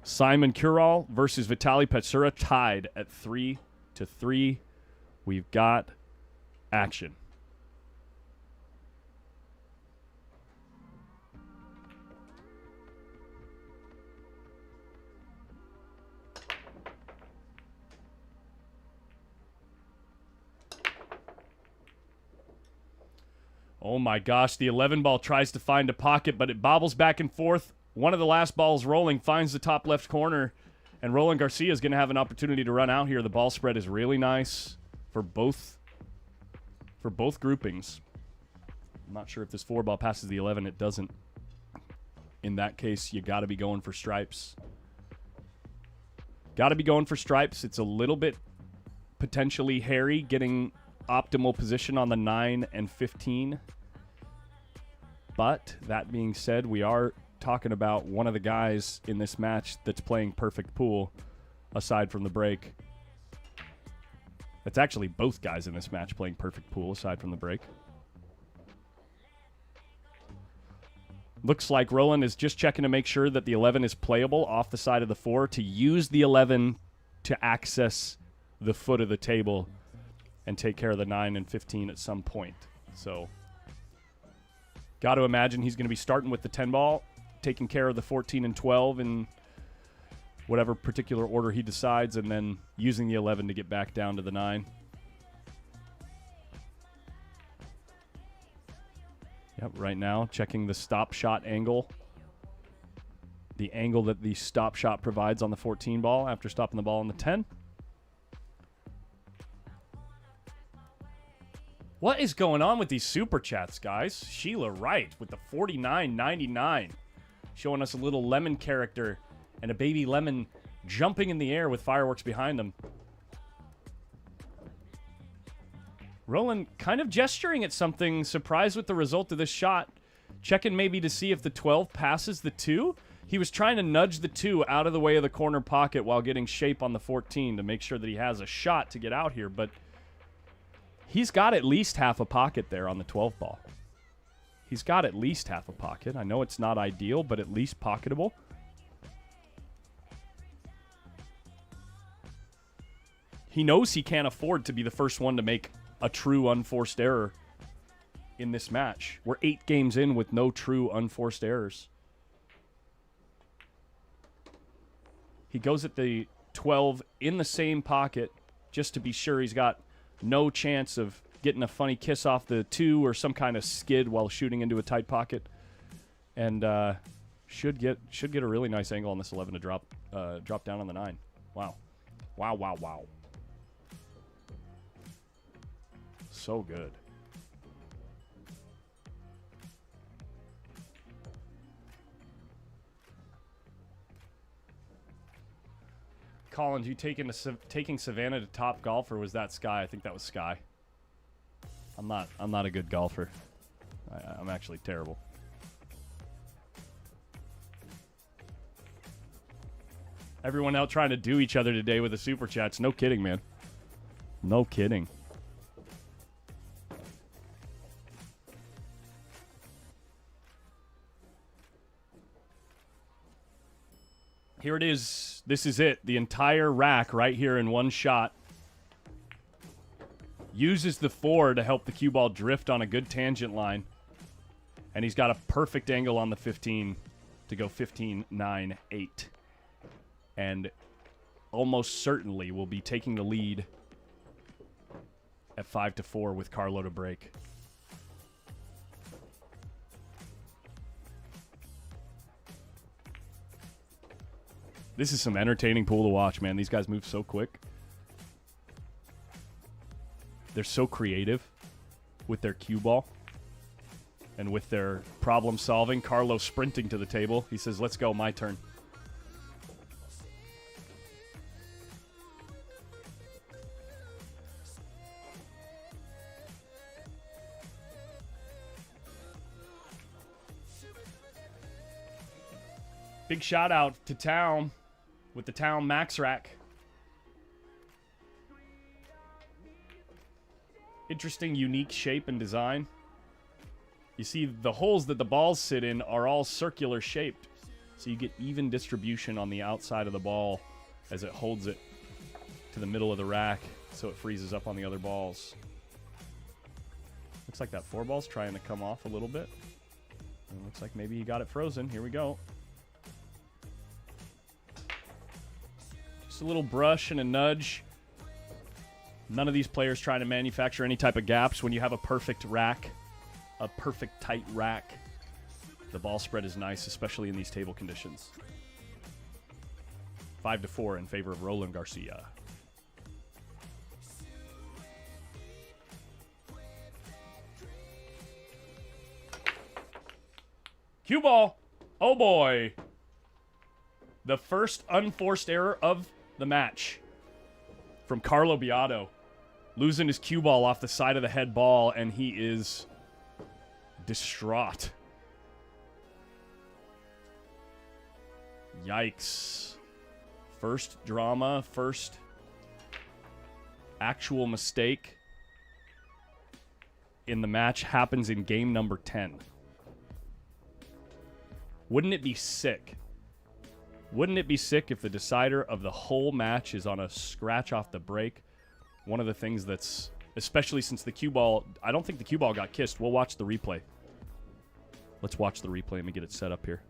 Simon Kural versus Vitaly Petsura tied at 3-3. We've got action. Oh my gosh, the 11 ball tries to find a pocket, but it bobbles back and forth. One of the last balls rolling finds the top left corner, and Roland Garcia is going to have an opportunity to run out here. The ball spread is really nice for both groupings. I'm not sure if this 4 ball passes the 11. It doesn't. In that case, you got to be going for stripes. Got to be going for stripes. It's a little bit potentially hairy getting optimal position on the 9 and 15. But that being said, we are talking about one of the guys in this match that's playing perfect pool aside from the break. That's actually both guys in this match playing perfect pool aside from the break. Looks like Roland is just checking to make sure that the 11 is playable off the side of the 4 to use the 11 to access the foot of the table and take care of the 9 and 15 at some point. So, got to imagine he's going to be starting with the 10 ball, taking care of the 14 and 12 in whatever particular order he decides, and then using the 11 to get back down to the 9. Yep, right now, checking the stop shot angle. The angle that the stop shot provides on the 14 ball after stopping the ball on the 10. What is going on with these super chats, guys? Sheila Wright with the $49.99, showing us a little lemon character and a baby lemon jumping in the air with fireworks behind them. Roland kind of gesturing at something, surprised with the result of this shot. Checking maybe to see if the 12 passes the 2. He was trying to nudge the 2 out of the way of the corner pocket while getting shape on the 14 to make sure that he has a shot to get out here, but he's got at least half a pocket there on the 12 ball. He's got at least half a pocket. I know it's not ideal, but at least pocketable. He knows he can't afford to be the first one to make a true unforced error in this match. We're 8 games in with no true unforced errors. He goes at the 12 in the same pocket just to be sure he's got no chance of getting a funny kiss off the 2 or some kind of skid while shooting into a tight pocket. and should get a really nice angle on this 11 to drop down on the 9. Wow. So good. Collins, you taking Savannah to top golf, or was that Sky? I think that was Sky. I'm not a good golfer. I'm actually terrible. Everyone out trying to do each other today with the super chats. No kidding, man. No kidding. Here it is. This is it. The entire rack right here in one shot. Uses the 4 to help the cue ball drift on a good tangent line. And he's got a perfect angle on the 15 to go 15, 9, 8. And almost certainly will be taking the lead at 5-4 with Carlo to break. This is some entertaining pool to watch, man. These guys move so quick. They're so creative with their cue ball and with their problem solving. Carlo sprinting to the table. He says, let's go, my turn. Big shout out to Town with the Town Max Rack. Interesting, unique shape and design. You see, the holes that the balls sit in are all circular shaped. So you get even distribution on the outside of the ball as it holds it to the middle of the rack so it freezes up on the other balls. Looks like that 4 ball's trying to come off a little bit. And looks like maybe he got it frozen. Here we go. Just a little brush and a nudge. None of these players trying to manufacture any type of gaps. When you have a perfect rack, a perfect tight rack, the ball spread is nice, especially in these table conditions. 5-4 in favor of Roland Garcia. Cue ball. Oh boy. The first unforced error of the match from Carlo Biado. Losing his cue ball off the side of the head ball, and he is distraught. Yikes. First drama, first actual mistake in the match happens in game number 10. Wouldn't it be sick? Wouldn't it be sick if the decider of the whole match is on a scratch off the break? One of the things that's, especially since the cue ball, I don't think the cue ball got kissed. We'll watch the replay. Let's watch the replay. Let me get it set up here.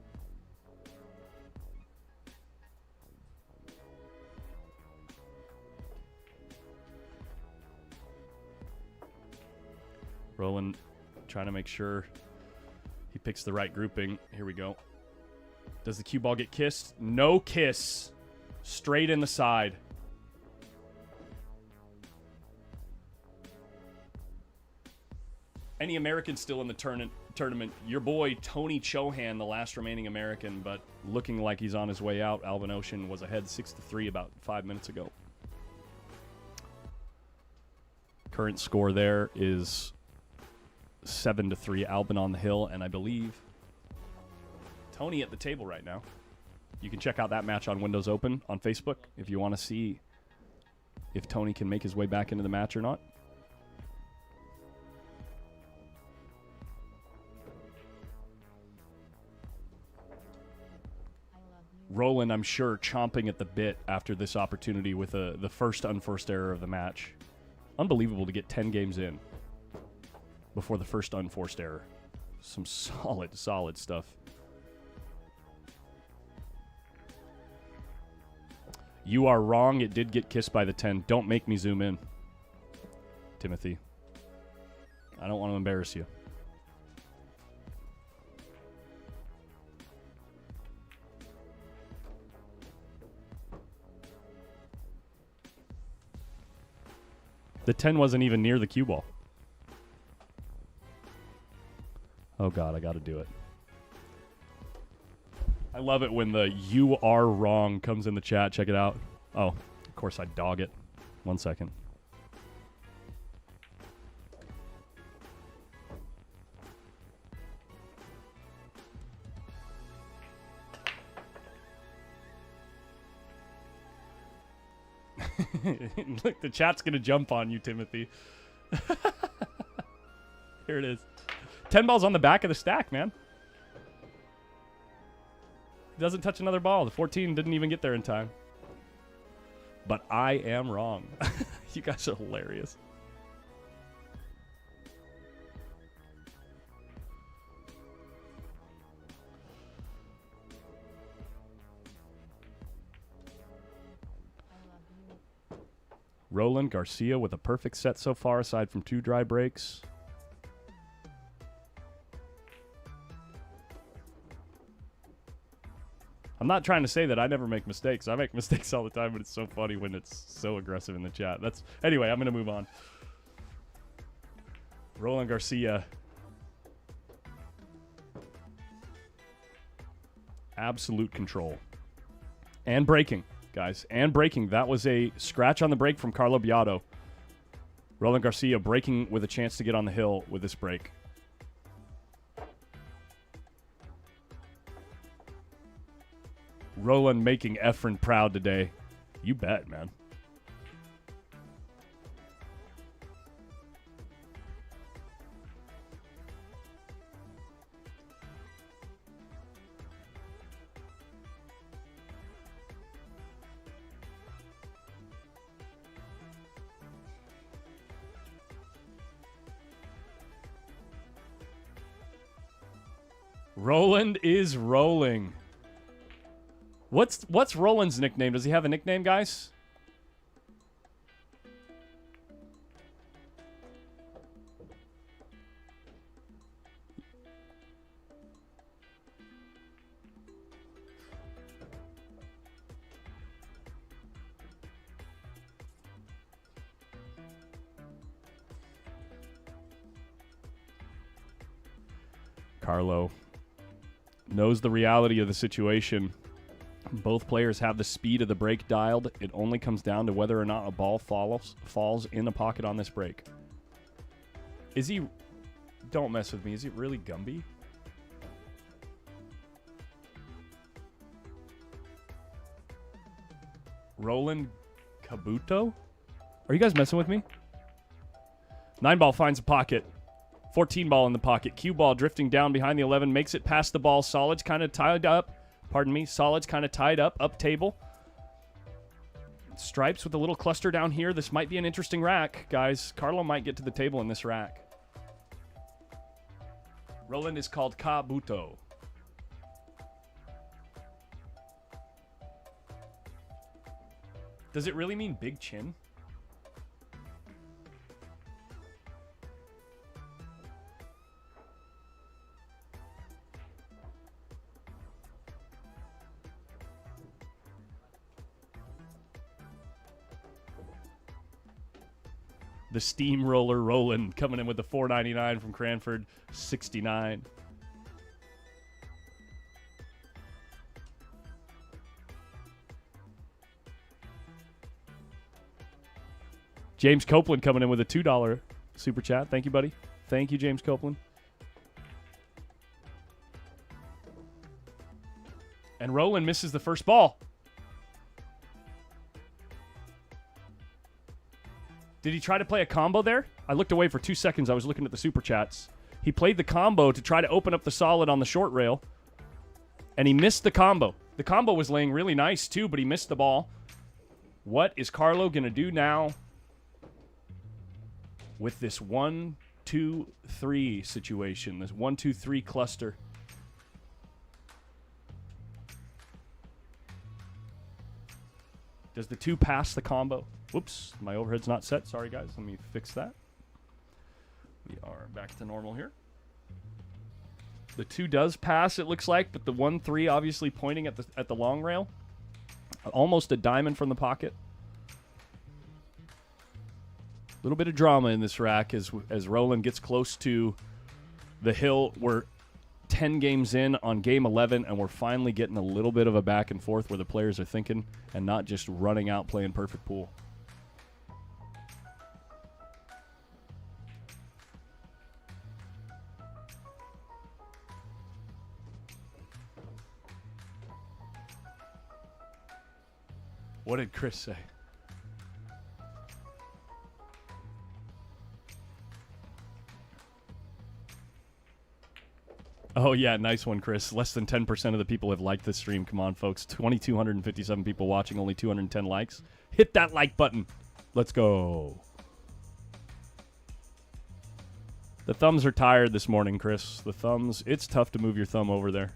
Roland trying to make sure he picks the right grouping. Here we go. Does the cue ball get kissed? No kiss. Straight in the side. Any Americans still in the tournament? Your boy Tony Chohan, the last remaining American, but looking like he's on his way out. Alvin Ocean was ahead 6-3 about 5 minutes ago. Current score there is 7-3. Albin on the hill, and I believe Tony at the table right now. You can check out that match on Windows Open on Facebook if you want to see if Tony can make his way back into the match or not. Roland, I'm sure, chomping at the bit after this opportunity with the first unforced error of the match. Unbelievable to get 10 games in before the first unforced error. Some solid stuff. You are wrong. It did get kissed by the 10. Don't make me zoom in, Timothy. I don't want to embarrass you. The 10 wasn't even near the cue ball. Oh, God, I got to do it. I love it when the "you are wrong" comes in the chat. Check it out. Oh, of course I dog it. 1 second. Look, the chat's going to jump on you, Timothy. Here it is. 10 balls on the back of the stack, man. Doesn't touch another ball. The 14 didn't even get there in time. But I am wrong. You guys are hilarious. Roland Garcia with a perfect set so far, aside from 2 dry breaks. I'm not trying to say that I never make mistakes. I make mistakes all the time, but it's so funny when it's so aggressive in the chat. Anyway, I'm going to move on. Roland Garcia. Absolute control. And breaking, guys. And breaking. That was a scratch on the break from Carlo Biado. Roland Garcia breaking with a chance to get on the hill with this break. Roland making Efren proud today. You bet, man. Roland is rolling. What's Roland's nickname? Does he have a nickname, guys? Carlo knows the reality of the situation. Both players have the speed of the break dialed. It only comes down to whether or not a ball falls in the pocket on this break. Is he... Don't mess with me. Is he really Gumby? Roland Kabuto? Are you guys messing with me? 9 ball finds a pocket. 14 ball in the pocket. Cue ball drifting down behind the 11. Makes it past the ball. Solid's kind of tied up. Pardon me. Solid's kind of tied up table. Stripes with a little cluster down here. This might be an interesting rack, guys. Carlo might get to the table in this rack. Roland is called Kabuto. Does it really mean big chin? The steamroller Roland coming in with the $4.99 from Cranford, 69. James Copeland coming in with a $2 super chat. Thank you, buddy. Thank you, James Copeland. And Roland misses the first ball. Did he try to play a combo there? I looked away for 2 seconds. I was looking at the super chats. He played the combo to try to open up the solid on the short rail, and he missed the combo. The combo was laying really nice, too, but he missed the ball. What is Carlo going to do now with this 1, 2, 3 situation, this 1, 2, 3 cluster? Does the 2 pass the combo? Whoops, my overhead's not set. Sorry, guys. Let me fix that. We are back to normal here. The 2 does pass, it looks like, but the 1, 3 obviously pointing at the long rail. Almost a diamond from the pocket. little bit of drama in this rack as Roland gets close to the hill. We're 10 games in on game 11, and we're finally getting a little bit of a back and forth where the players are thinking and not just running out playing perfect pool. What did Chris say? Oh, yeah, nice one, Chris. Less than 10% of the people have liked this stream. Come on, folks. 2,257 people watching, only 210 likes. Hit that like button. Let's go. The thumbs are tired this morning, Chris. The thumbs, it's tough to move your thumb over there.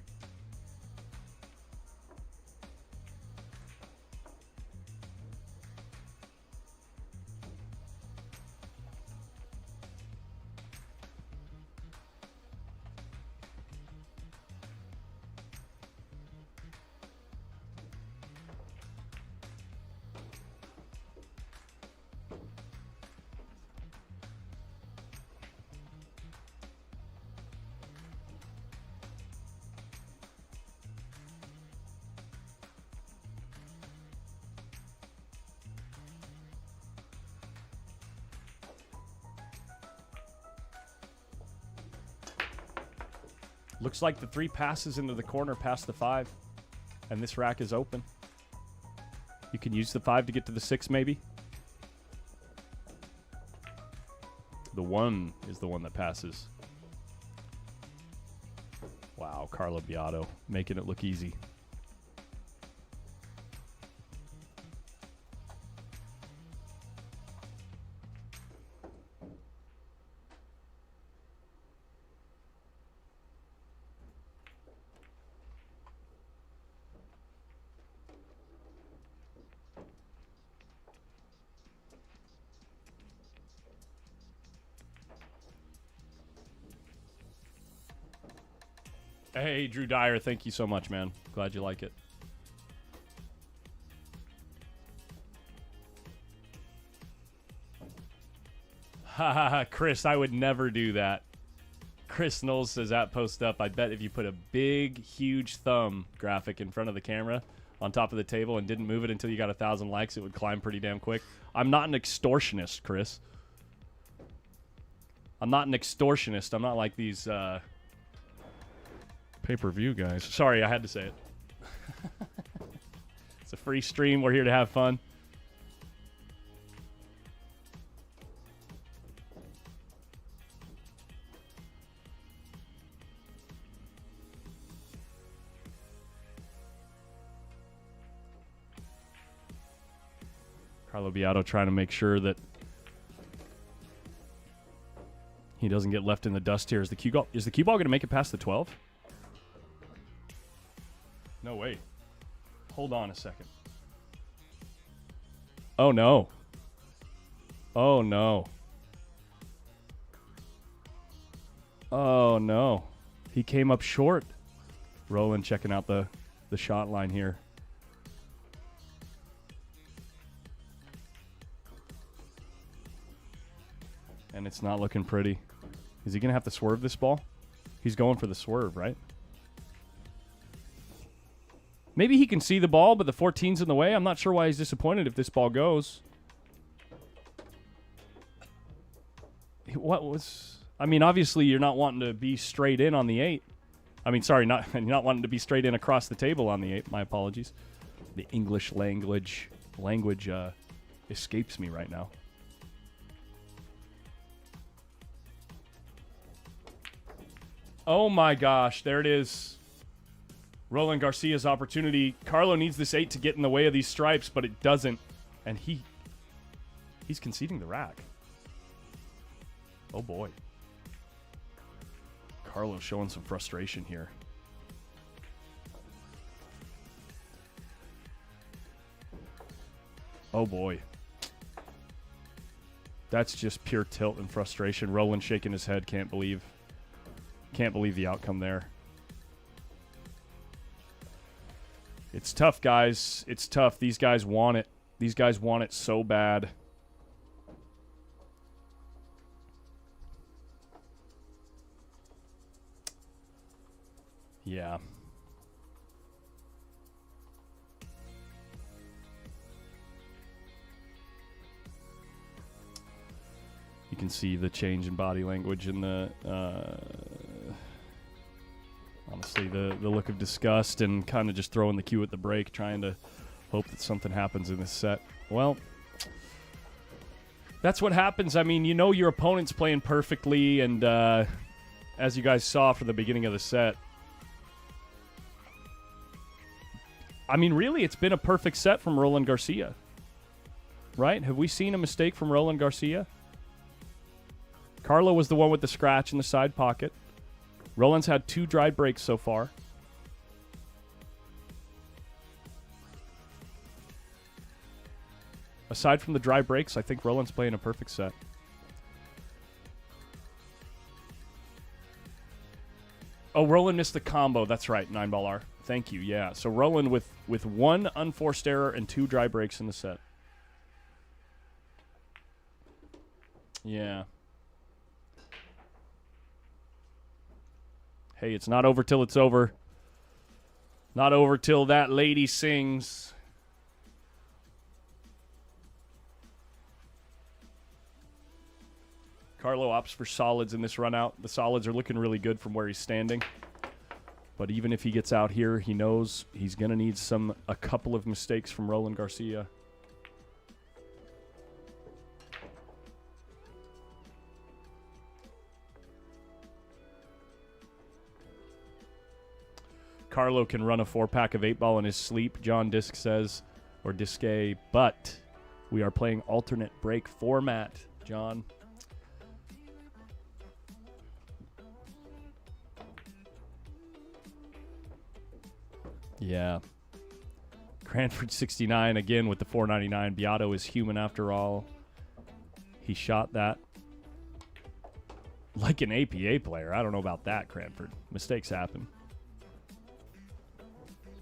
Looks like the 3 passes into the corner past the 5, and this rack is open. You can use the 5 to get to the 6, maybe. The 1 is the one that passes. Wow, Carlo Biado making it look easy. Hey, Drew Dyer, thank you so much, man. Glad you like it. Ha ha ha, Chris, I would never do that. Chris Knowles says at post up, I bet if you put a big, huge thumb graphic in front of the camera on top of the table and didn't move it until you got 1,000 likes, it would climb pretty damn quick. I'm not an extortionist, Chris. I'm not an extortionist. I'm not like these pay-per-view guys. Sorry, I had to say it. It's a free stream. We're here to have fun. Carlo Biado trying to make sure that he doesn't get left in the dust here. Is the cue ball going to make it past the 12? No, wait. Hold on a second. Oh, no. Oh, no. Oh, no. He came up short. Roland checking out the shot line here. And it's not looking pretty. Is he going to have to swerve this ball? He's going for the swerve, right? Maybe he can see the ball, but the 14's in the way. I'm not sure why he's disappointed if this ball goes. What was... I mean, obviously you're not wanting to be straight in on the 8. I mean, sorry, you're not wanting to be straight in across the table on the 8. My apologies. The English language escapes me right now. Oh my gosh, there it is. Roland Garcia's opportunity. Carlo needs this 8 to get in the way of these stripes, but it doesn't. And he's conceding the rack. Oh boy. Carlo's showing some frustration here. Oh boy. That's just pure tilt and frustration. Roland shaking his head, can't believe the outcome there. It's tough, guys. It's tough. These guys want it. These guys want it so bad. Yeah. You can see the change in body language and the, honestly, the look of disgust and kind of just throwing the cue at the break, trying to hope that something happens in this set. Well, that's what happens. I mean, you know your opponent's playing perfectly, and as you guys saw from the beginning of the set, I mean, really, it's been a perfect set from Roland Garcia, right? Have we seen a mistake from Roland Garcia? Carlo was the one with the scratch in the side pocket. Roland's had 2 dry breaks so far. Aside from the dry breaks, I think Roland's playing a perfect set. Oh, Roland missed the combo. That's right, 9-ball R. Thank you, yeah. So Roland with 1 unforced error and 2 dry breaks in the set. Yeah. Hey, it's not over till it's over. Not over till that lady sings. Carlo opts for solids in this run out. The solids are looking really good from where he's standing. But even if he gets out here, he knows he's going to need a couple of mistakes from Roland Garcia. Carlo can run a 4-pack of 8-ball in his sleep, John Disk says, or Disque, but we are playing alternate break format, John. Yeah. Cranford 69 again with the 499. Biado is human after all. He shot that like an APA player. I don't know about that, Cranford. Mistakes happen.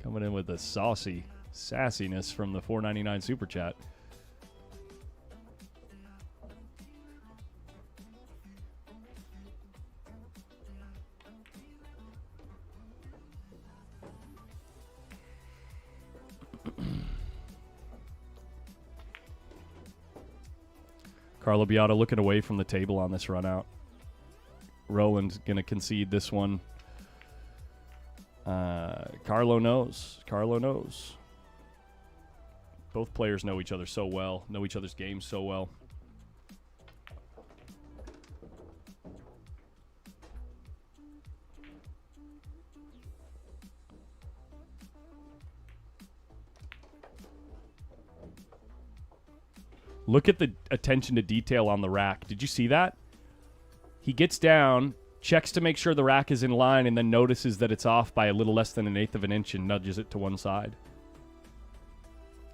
Coming in with the sassiness from the 499 Super Chat. Carlo Biado looking away from the table on this run out. Roland's going to concede this one. Carlo knows. Carlo knows. Both players know each other so well, know each other's games so well. Look at the attention to detail on the rack. Did you see that? He gets down, checks to make sure the rack is in line, and then notices that it's off by a little less than 1/8 of an inch and nudges it to one side.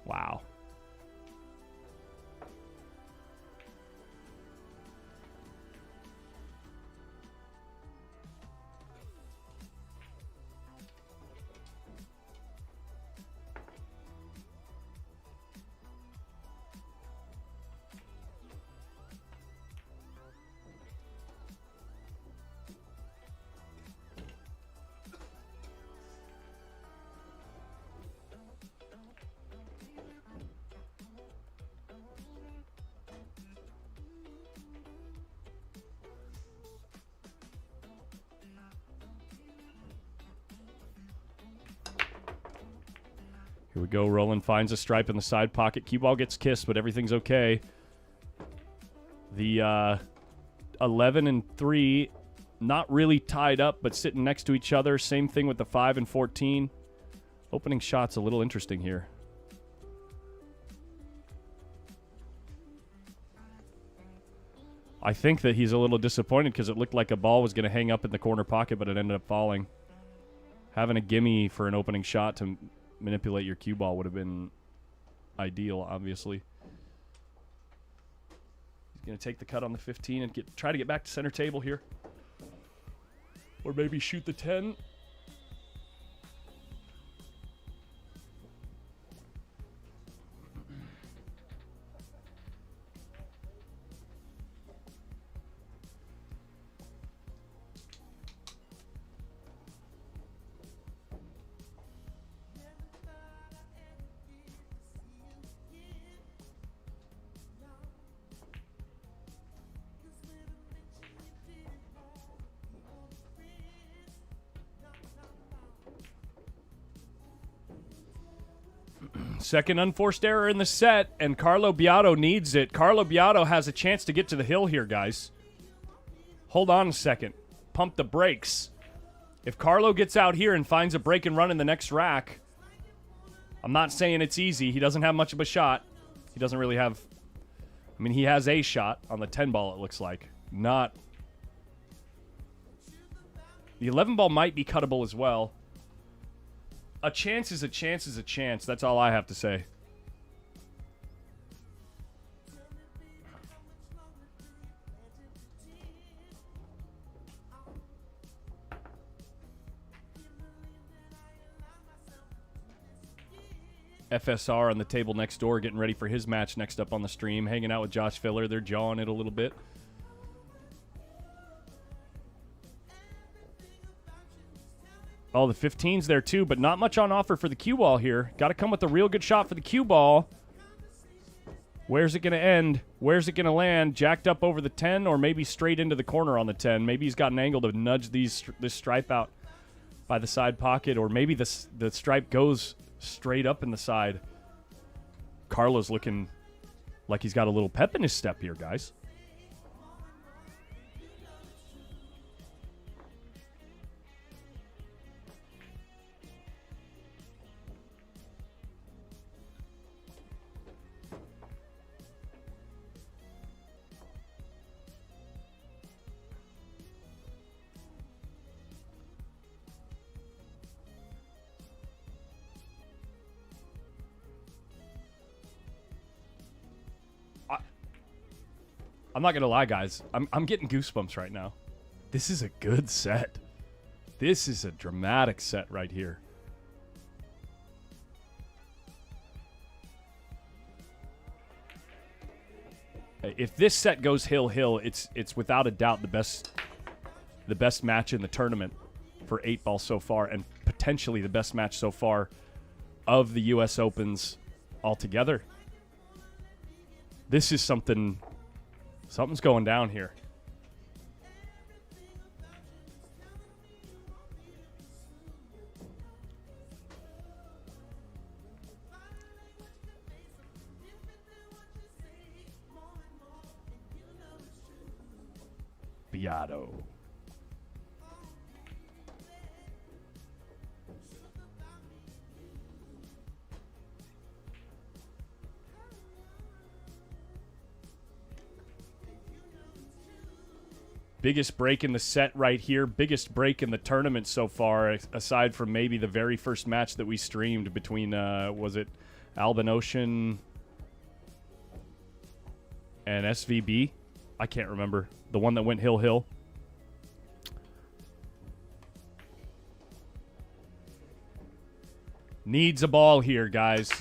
Wow. Here we go. Roland finds a stripe in the side pocket. Cue ball gets kissed, but everything's okay. The 11 and 3, not really tied up, but sitting next to each other. Same thing with the 5 and 14. Opening shot's a little interesting here. I think that he's a little disappointed because it looked like a ball was going to hang up in the corner pocket, but it ended up falling. Having a gimme for an opening shot to manipulate your cue ball would have been ideal, obviously. He's going to take the cut on the 15 and try to get back to center table here. Or maybe shoot the 10. Second unforced error in the set, and Carlo Biado needs it. Carlo Biado has a chance to get to the hill here, guys. Hold on a second. Pump the brakes. If Carlo gets out here and finds a break and run in the next rack, I'm not saying it's easy. He doesn't have much of a shot. He doesn't really have... I mean, he has a shot on the 10 ball, it looks like. Not... The 11 ball might be cuttable as well. A chance is a chance is a chance. That's all I have to say. FSR on the table next door getting ready for his match next up on the stream. Hanging out with Josh Filler. They're jawing it a little bit. Oh, the 15's there too, but not much on offer for the cue ball here. Got to come with a real good shot for the cue ball. Where's it going to end? Where's it going to land? Jacked up over the 10 or maybe straight into the corner on the 10. Maybe he's got an angle to nudge this stripe out by the side pocket, or maybe the stripe goes straight up in the side. Carlo's looking like he's got a little pep in his step here, guys. I'm not going to lie, guys. I'm getting goosebumps right now. This is a good set. This is a dramatic set right here. If this set goes hill, it's without a doubt the best match in the tournament for 8-ball so far, and potentially the best match so far of the U.S. Opens altogether. This is something's going down here. Biado. Biggest break in the set right here. Biggest break in the tournament so far, aside from maybe the very first match that we streamed between, was it Alban Ocean and SVB? I can't remember. The one that went hill. Needs a ball here, guys.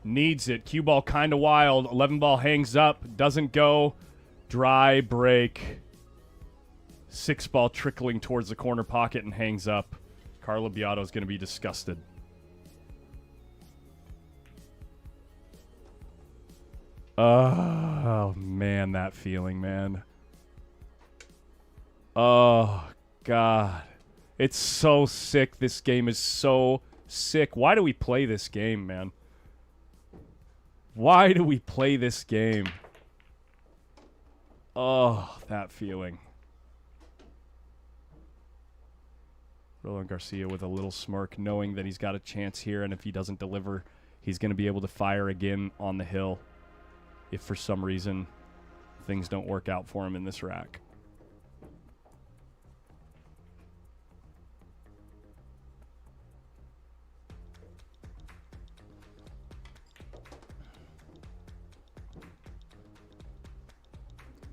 Needs it. Cue ball kind of wild. 11 ball hangs up. Doesn't go. Dry break. 6 ball trickling towards the corner pocket and hangs up. Carlo Biado is going to be disgusted. Oh, man, that feeling, man. Oh, God. It's so sick. This game is so sick. Why do we play this game, man? Why do we play this game? Oh, that feeling. Roland Garcia with a little smirk, knowing that he's got a chance here, and if he doesn't deliver, he's going to be able to fire again on the hill if for some reason things don't work out for him in this rack.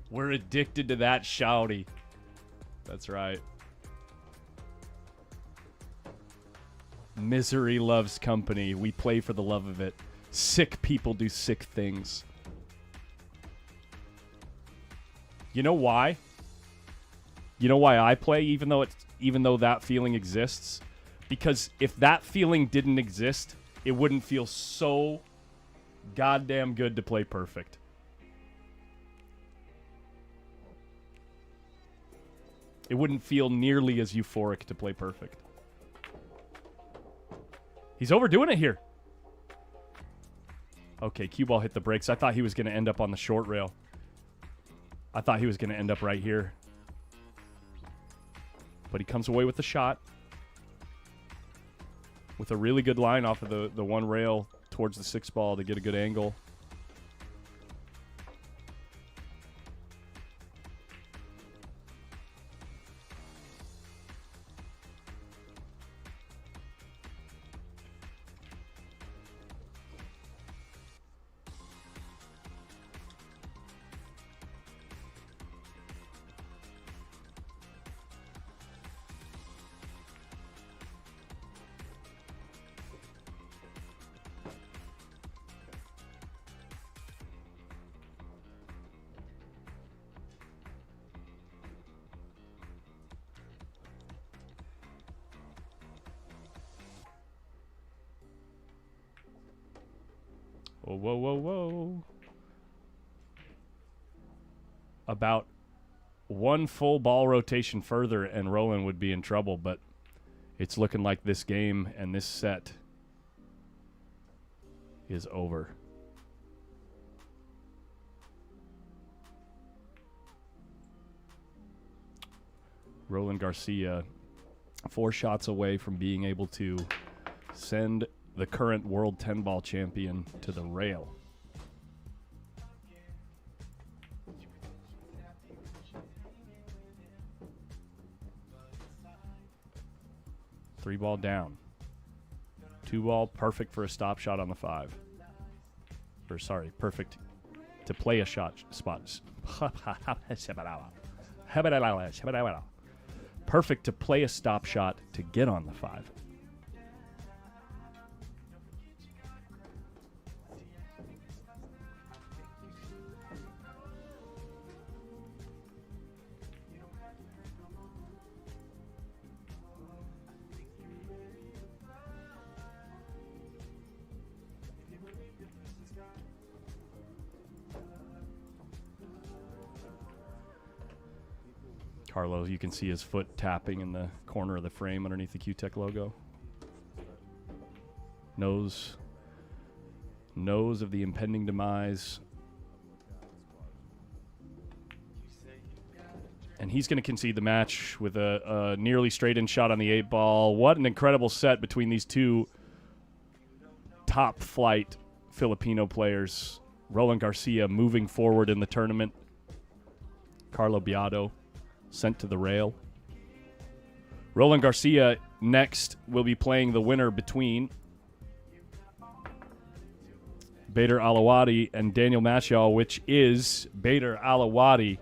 We're addicted to that shouty. That's right. Misery loves company. We play for the love of it. Sick people do sick things. You know why? You know why I play even though that feeling exists? Because if that feeling didn't exist, it wouldn't feel so goddamn good to play perfect. It wouldn't feel nearly as euphoric to play perfect. He's overdoing it here. Okay, cue ball hit the brakes. I thought he was going to end up on the short rail. I thought he was going to end up right here. But he comes away with the shot. With a really good line off of the one rail towards the 6 ball to get a good angle. Whoa, whoa, whoa, whoa. About one full ball rotation further and Roland would be in trouble, but it's looking like this game and this set is over. Roland Garcia 4 shots away from being able to send the current world 10-ball champion to the rail. Three ball down. 2 ball, perfect for a stop shot on the 5. Or sorry, perfect to play a shot spot. Perfect to play a stop shot to get on the 5. Carlo, you can see his foot tapping in the corner of the frame underneath the Q-Tech logo. Knows of the impending demise. And he's going to concede the match with a nearly straight-in shot on the 8 ball. What an incredible set between these two top-flight Filipino players. Roland Garcia moving forward in the tournament. Carlo Biado sent to the rail. Roland Garcia next will be playing the winner between Bader Alawadi and Daniel Machal, which is Bader Alawadi.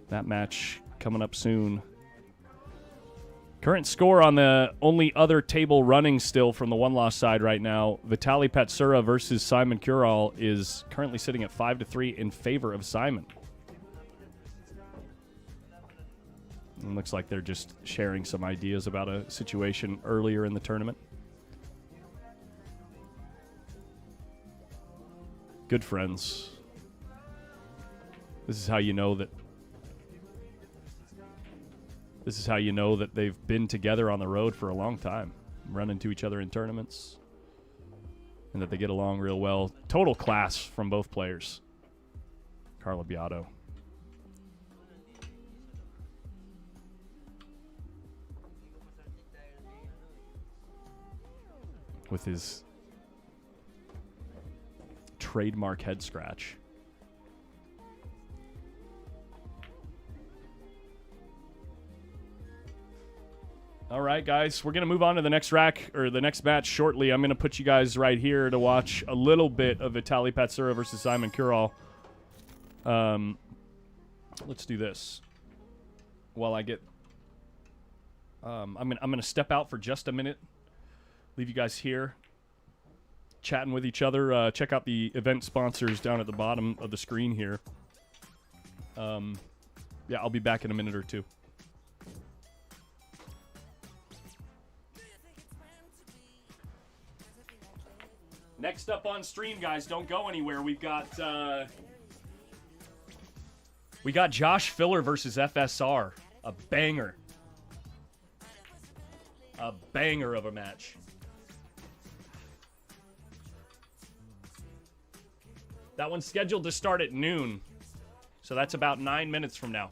That match coming up soon. Current score on the only other table running still from the one-loss side right now, Vitaly Patsura versus Simon Curall is currently sitting at 5-3 in favor of Simon. It looks like they're just sharing some ideas about a situation earlier in the tournament. Good friends. This is how you know that they've been together on the road for a long time, run into each other in tournaments, and that they get along real well. Total class from both players. Carlo Biado. With his trademark head scratch. All right, guys, we're going to move on to the next rack or the next match shortly. I'm going to put you guys right here to watch a little bit of Vitaly Patsura versus Simon Curall. Let's do this. While I get I'm going to step out for just a minute. Leave you guys here chatting with each other. Check out the event sponsors down at the bottom of the screen here. Yeah, I'll be back in a minute or two. Next up on stream, guys, don't go anywhere. We've got Josh Filler versus FSR. A banger. A banger of a match. That one's scheduled to start at noon. So that's about 9 minutes from now.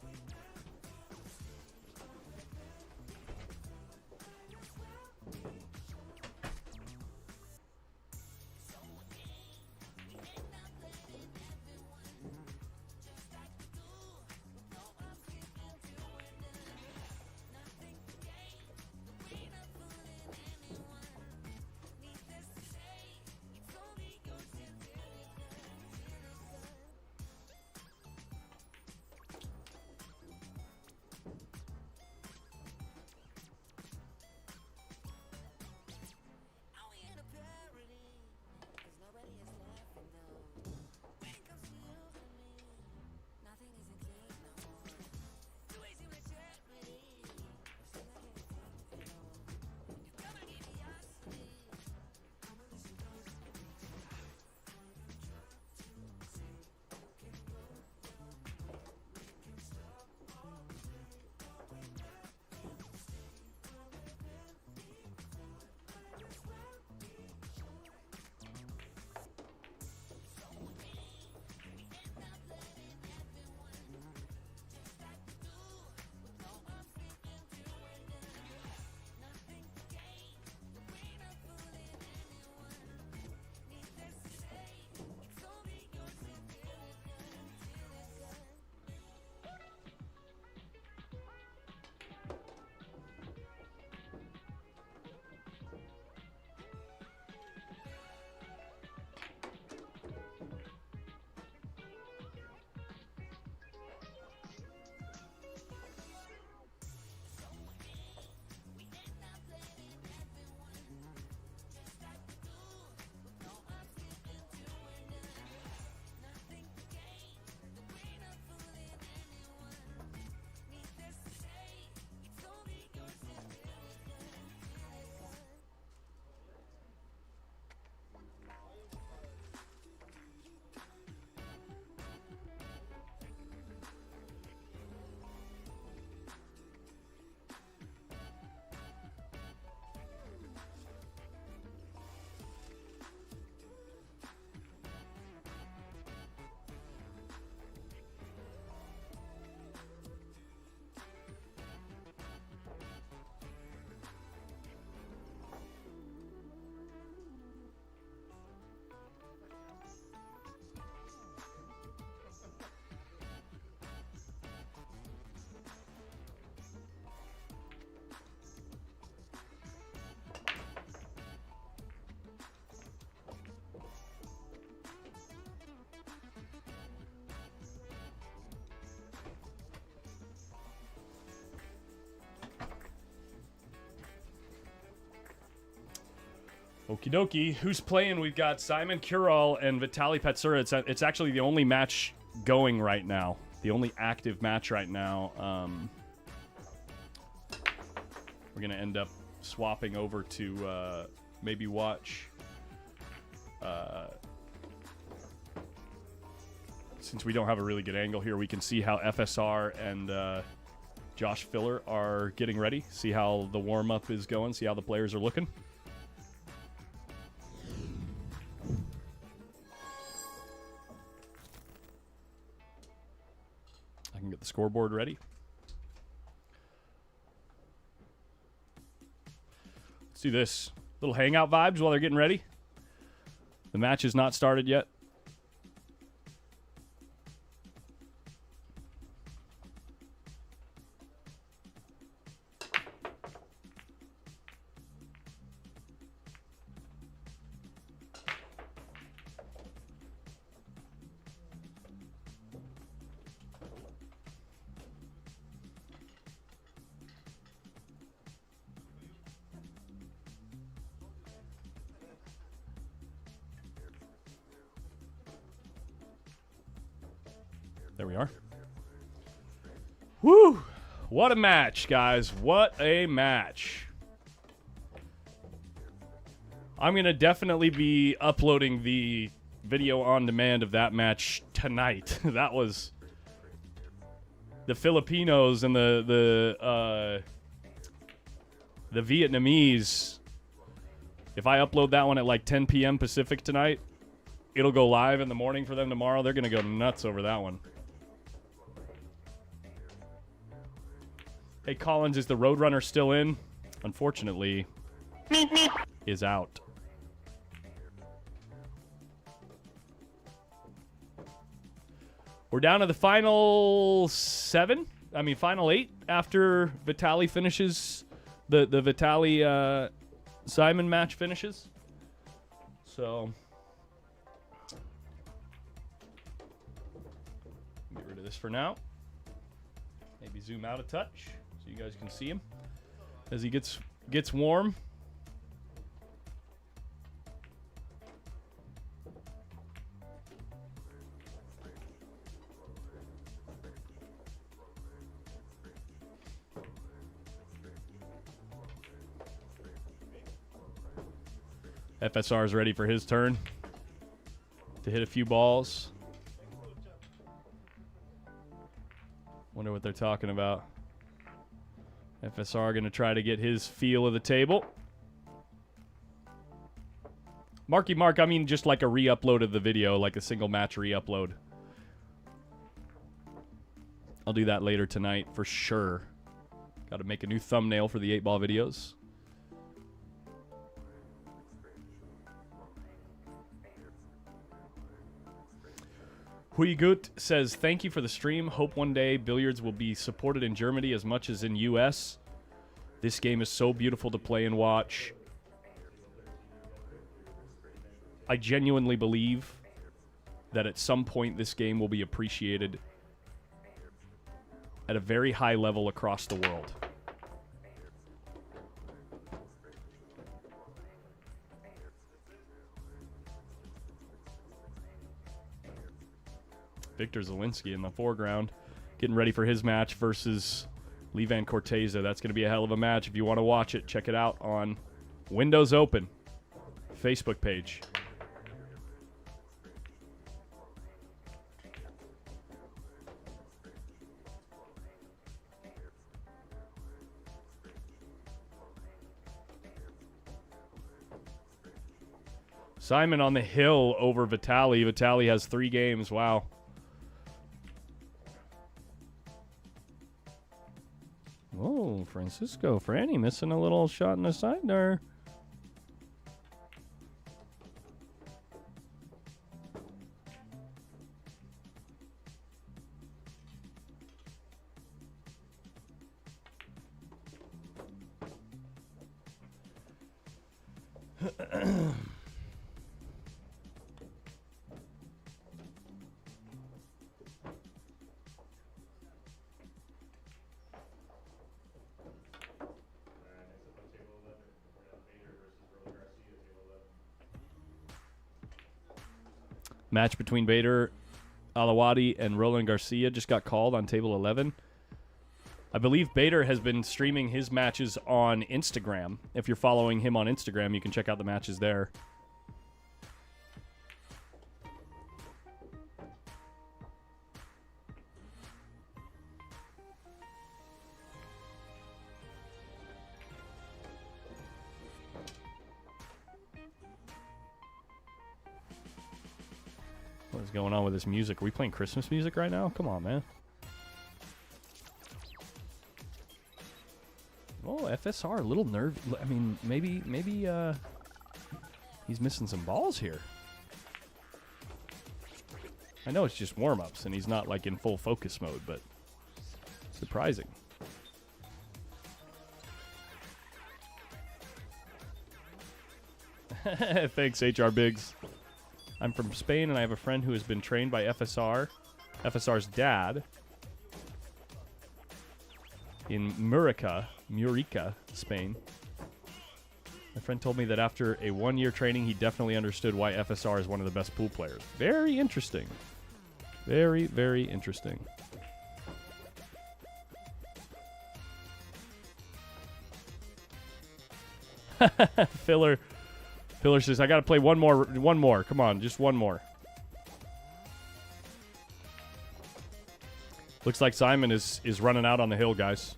Okie dokie. Who's playing? We've got Simon Kural and Vitaly Petsura. It's actually the only match going right now. The only active match right now. We're going to end up swapping over to maybe watch... since we don't have a really good angle here, we can see how FSR and Josh Filler are getting ready. See how the warm-up is going. See how the players are looking. I can get the scoreboard ready. Let's do this. Little hangout vibes while they're getting ready. The match has not started yet. There we are. Woo! What a match, guys. What a match. I'm going to definitely be uploading the video on demand of that match tonight. That was the Filipinos and the Vietnamese. If I upload that one at like 10 p.m. Pacific tonight, it'll go live in the morning for them tomorrow. They're going to go nuts over that one. Hey, Collins, is the Roadrunner still in? Unfortunately, is out. We're down to the final final 8 after Vitaly finishes, the Vitaly Simon match finishes. So, get rid of this for now. Maybe zoom out a touch so you guys can see him as he gets warm. FSR is ready for his turn to hit a few balls. Wonder what they're talking about. FSR going to try to get his feel of the table. Marky Mark, I mean just like a re-upload of the video, like a single match re-upload. I'll do that later tonight for sure. Got to make a new thumbnail for the 8-ball videos. Huigut says, thank you for the stream. Hope one day billiards will be supported in Germany as much as in US. This game is so beautiful to play and watch. I genuinely believe that at some point this game will be appreciated at a very high level across the world. Victor Zielinski in the foreground, getting ready for his match versus Levan Corteza. That's going to be a hell of a match. If you want to watch it, check it out on Windows Open Facebook page. Simon on the hill over Vitaly. Vitaly has 3 games. Wow. Oh, Francisco Franny missing a little shot in the side there. Match between Bader Alawadi and Roland Garcia just got called on table 11. I believe Bader has been streaming his matches on Instagram. If you're following him on Instagram, you can check out the matches there. What is going on with this music? Are we playing Christmas music right now? Come on, man. Oh, FSR, a little nerve. I mean, maybe he's missing some balls here. I know it's just warm-ups and he's not like in full focus mode, but surprising. Thanks, HR Biggs. I'm from Spain, and I have a friend who has been trained by FSR, FSR's dad, in Murica, Spain. My friend told me that after a 1-year training, he definitely understood why FSR is one of the best pool players. Very interesting. Very, very interesting. Filler says, I got to play one more. Come on, just one more. Looks like Simon is running out on the hill, guys.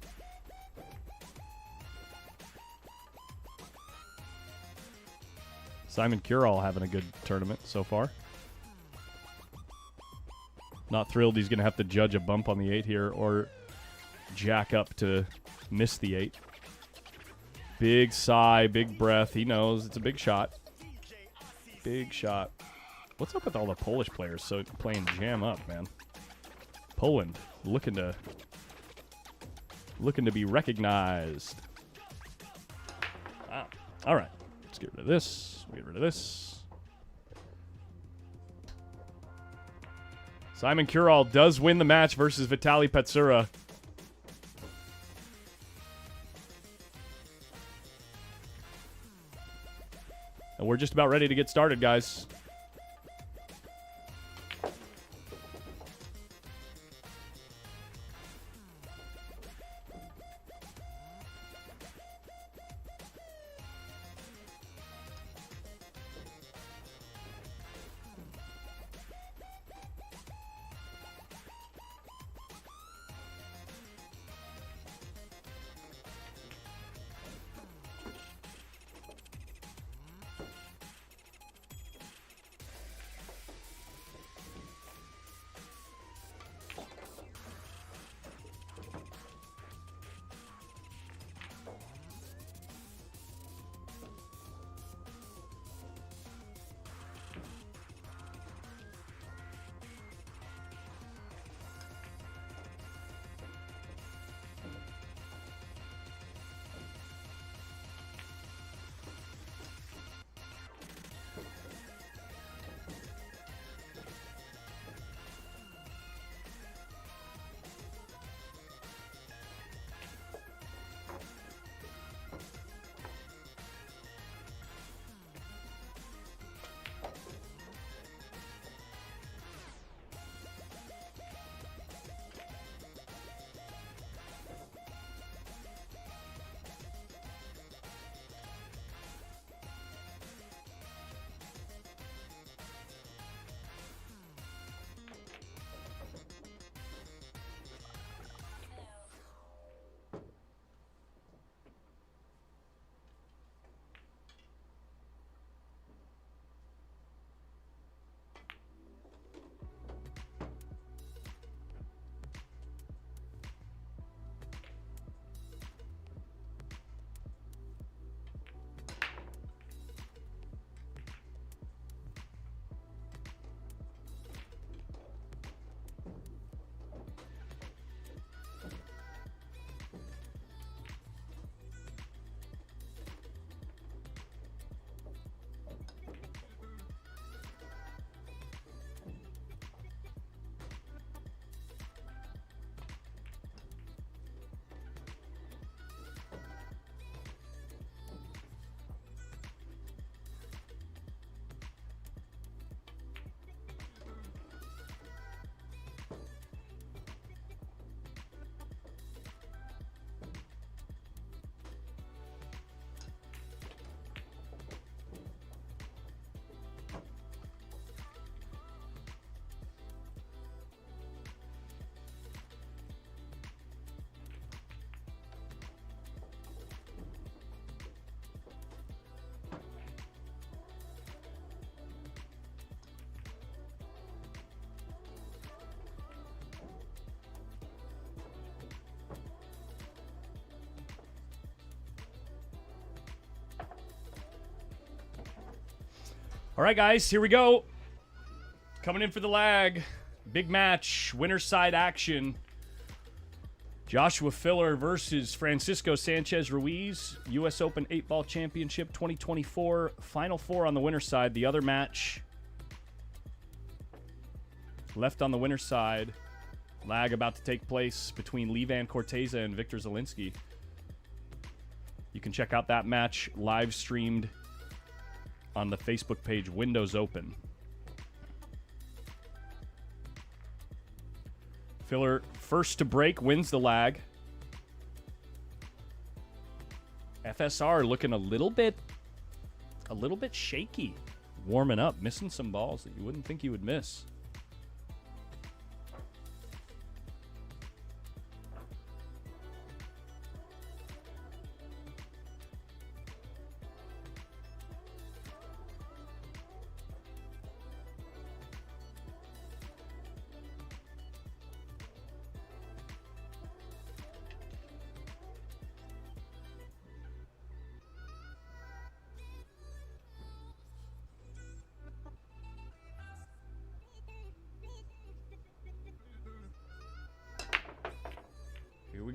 Simon Curall having a good tournament so far. Not thrilled he's going to have to judge a bump on the 8 here or jack up to miss the 8. Big sigh, big breath. He knows it's a big shot. Big shot. What's up with all the Polish players playing jam up, man? Poland looking to be recognized. Wow. All right. Let's get rid of this. Get rid of this. Simon Kural does win the match versus Vitaly Petsura. And we're just about ready to get started, guys. All right, guys, here we go. Coming in for the lag. Big match, winner's side action. Joshua Filler versus Francisco Sanchez Ruiz, U.S. Open 8-Ball Championship 2024. Final 4 on the winner's side. The other match left on the winner's side. Lag about to take place between Levan Corteza and Victor Zielinski. You can check out that match live streamed on the Facebook page Windows Open. Filler first to break wins the lag. FSR looking a little bit shaky, warming up, missing some balls that you wouldn't think he would miss.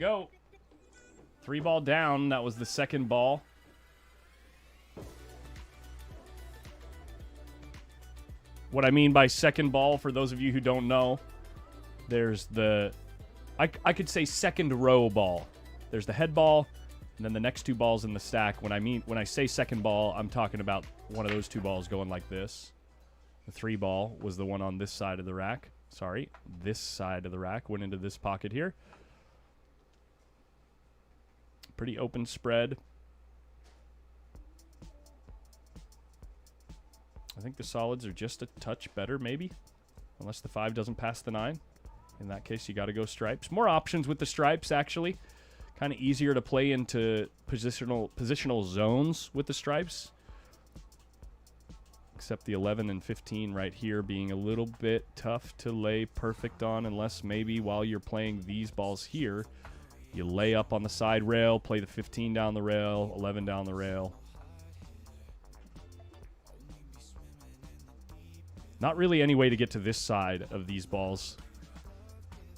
go. 3 ball down. That was the second ball. What I mean by second ball, for those of you who don't know, there's the, I could say second row ball. There's the head ball, and then the next 2 balls in the stack. When I say second ball, I'm talking about one of those 2 balls going like this. The 3 ball was the one on this side of the rack. Sorry, this side of the rack went into this pocket here. Pretty open spread. I think the solids are just a touch better, maybe. Unless the 5 doesn't pass the 9. In that case, you got to go stripes. More options with the stripes, actually. Kind of easier to play into positional zones with the stripes. Except the 11 and 15 right here being a little bit tough to lay perfect on, unless maybe while you're playing these balls here, you lay up on the side rail, play the 15 down the rail, 11 down the rail. Not really any way to get to this side of these balls.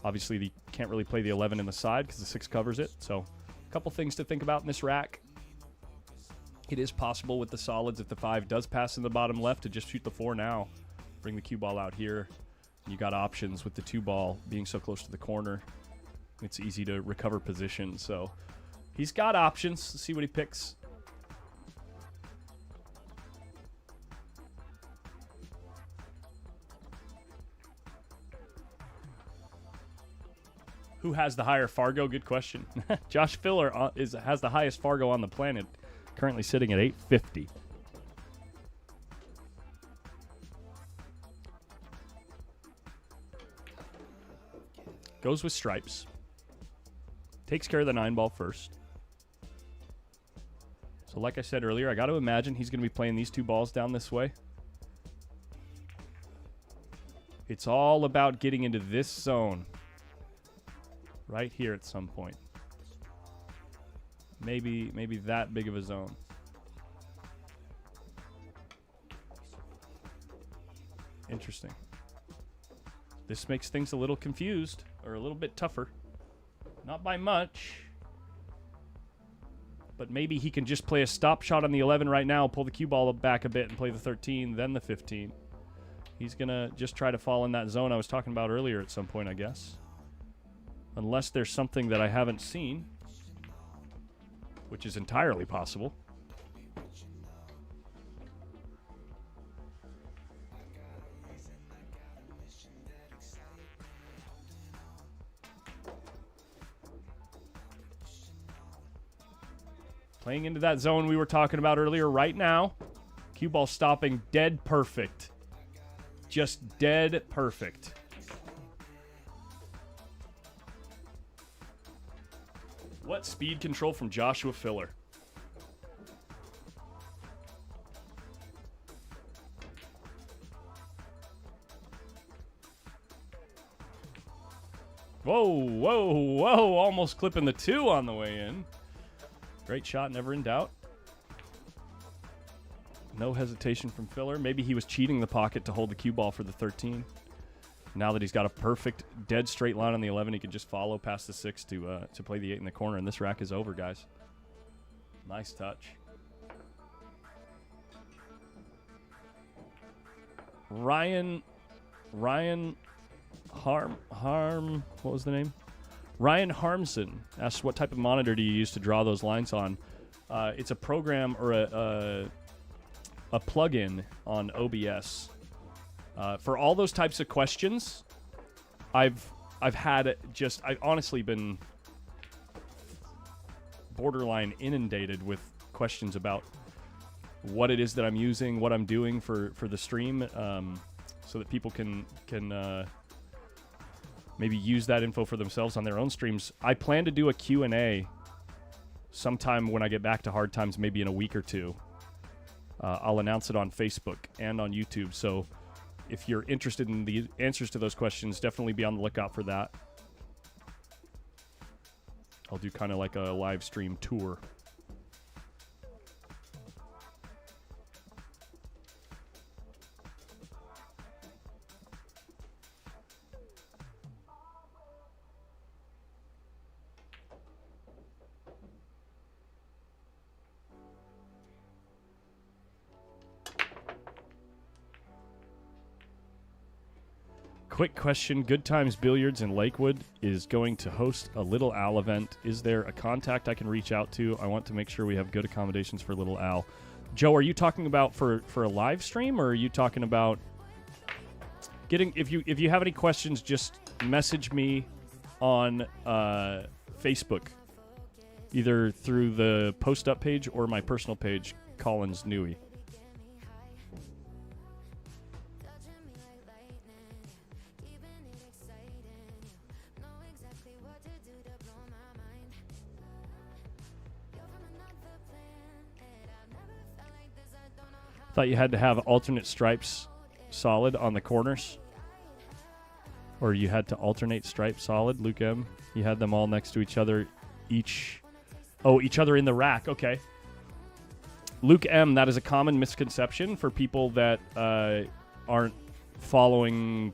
Obviously, you can't really play the 11 in the side because the 6 covers it. So, a couple things to think about in this rack. It is possible with the solids, if the 5 does pass in the bottom left, to just shoot the 4 now. Bring the cue ball out here. You got options with the 2 ball being so close to the corner. It's easy to recover position. So, he's got options. Let's see what he picks. Who has the higher Fargo? Good question. Josh Filler has the highest Fargo on the planet, currently sitting at 850. Goes with stripes. Takes care of the 9 ball first. So like I said earlier, I got to imagine he's going to be playing these 2 balls down this way. It's all about getting into this zone. Right here at some point. Maybe that big of a zone. Interesting. This makes things a little confused, or a little bit tougher. Not by much. But maybe he can just play a stop shot on the 11 right now, pull the cue ball back a bit and play the 13, then the 15. He's going to just try to fall in that zone I was talking about earlier at some point, I guess. Unless there's something that I haven't seen, which is entirely possible. Playing into that zone we were talking about earlier right now. Cue ball stopping dead perfect. Just dead perfect. What speed control from Joshua Filler? Whoa, whoa, whoa. Almost clipping the 2 on the way in. Great shot, never in doubt. No hesitation from Filler. Maybe he was cheating the pocket to hold the cue ball for the 13. Now that he's got a perfect dead straight line on the 11, he can just follow past the 6 to play the 8 in the corner, and this rack is over, guys. Nice touch. Ryan Harm, what was the name? Ryan Harmson asks, what type of monitor do you use to draw those lines on? It's a program or a plugin on OBS. For all those types of questions, I've honestly been borderline inundated with questions about what it is that I'm using, what I'm doing for the stream, so that people can maybe use that info for themselves on their own streams. I plan to do a Q&A sometime when I get back to Hard Times, maybe in a week or 2. I'll announce it on Facebook and on YouTube, so if you're interested in the answers to those questions, definitely be on the lookout for that. I'll do kind of like a live stream tour. Quick question. Good Times Billiards in Lakewood is going to host a Little Al event. Is there a contact I can reach out to? I want to make sure we have good accommodations for Little Al. Joe, are you talking about for a live stream, or are you talking about getting... If you have any questions, just message me on Facebook, either through the Post Up page or my personal page, Collins Newey. Thought you had to have alternate stripes solid on the corners. Or you had to alternate stripes solid, Luke M. You had them all next to each other, each other in the rack. Okay. Luke M., that is a common misconception for people that aren't following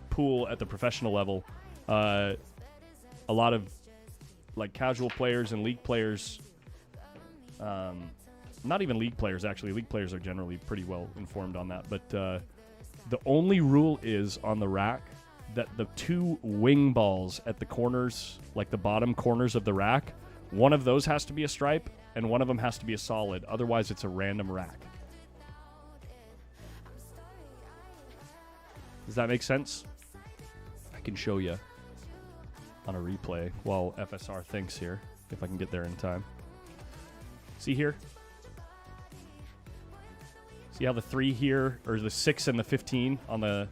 pool at the professional level. A lot of like casual players and league players, not even league players, actually. League players are generally pretty well informed on that. But the only rule is on the rack that the two wing balls at the corners, like the bottom corners of the rack, one of those has to be a stripe and one of them has to be a solid. Otherwise, it's a random rack. Does that make sense? I can show you on a replay while FSR thinks here, if I can get there in time. See here? See how the 3 here, or the 6 and the 15 on the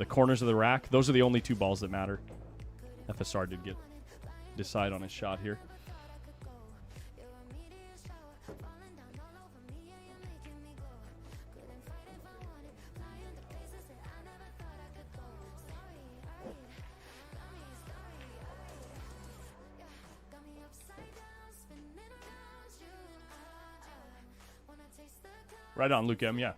corners of the rack? Those are the only 2 balls that matter. FSR did decide on his shot here. Right on, Luke M., yeah.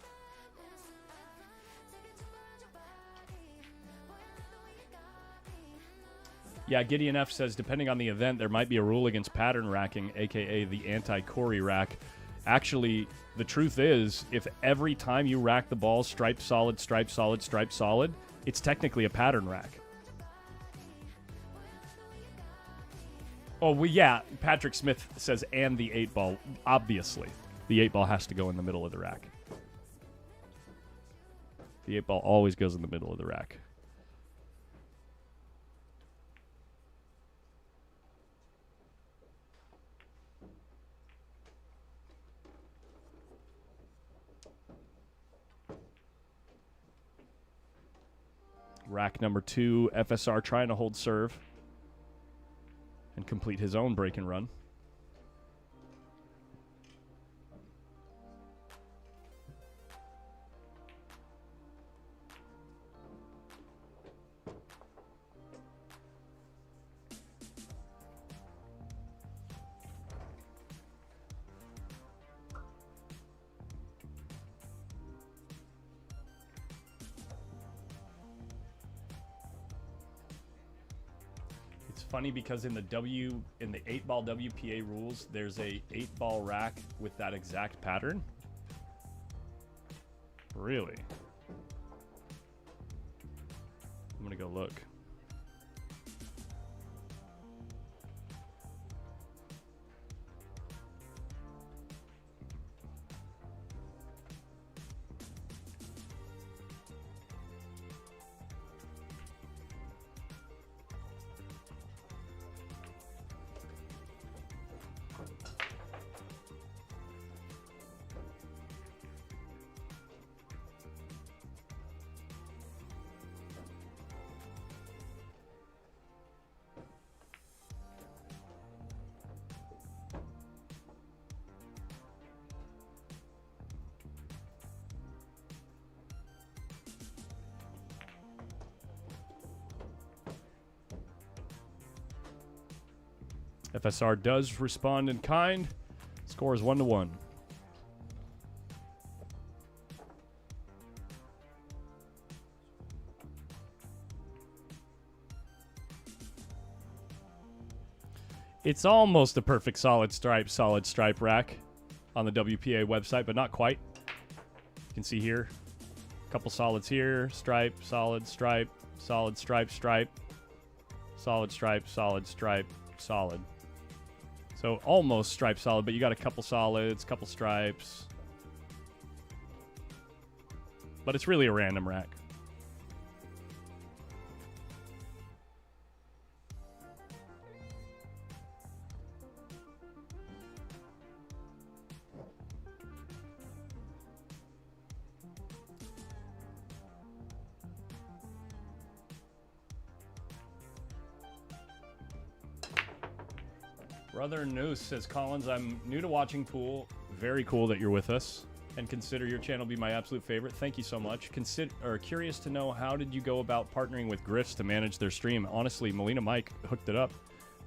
Yeah, Gideon F. says, depending on the event, there might be a rule against pattern racking, a.k.a. the anti-Corey rack. Actually, the truth is, if every time you rack the ball stripe solid, stripe solid, stripe solid, it's technically a pattern rack. Oh, well, yeah, Patrick Smith says, and the 8-ball. Obviously, the 8-ball has to go in the middle of the rack. The 8-ball always goes in the middle of the rack. Rack number 2, FSR trying to hold serve and complete his own break and run. Funny because in the 8-ball WPA rules, there's a 8-ball rack with that exact pattern. Really? I'm gonna go look. FSR does respond in kind. Score is 1-1. It's almost a perfect solid stripe rack on the WPA website, but not quite. You can see here, a couple solids here, stripe, solid, stripe, solid, stripe, stripe, solid, stripe, solid, stripe, solid. So almost stripe solid, but you got a couple solids, couple stripes. But it's really a random rack. Brother Noose says, Collins, I'm new to watching pool. Very cool that you're with us. And consider your channel be my absolute favorite. Thank you so much. Curious to know, how did you go about partnering with Griff'S to manage their stream? Honestly, Molina Mike hooked it up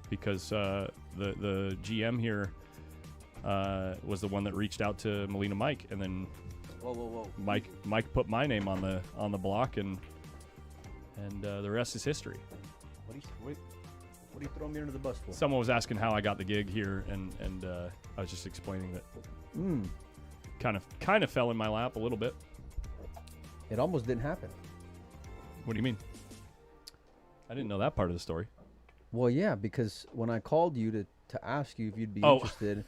because the GM here was the one that reached out to Molina Mike, and then Mike put my name on the block, and the rest is history. What are you throwing me under the bus for? Someone was asking how I got the gig here, and I was just explaining that. Kind of fell in my lap a little bit. It almost didn't happen. What do you mean? I didn't know that part of the story. Well, yeah, because when I called you to ask you if you'd be interested,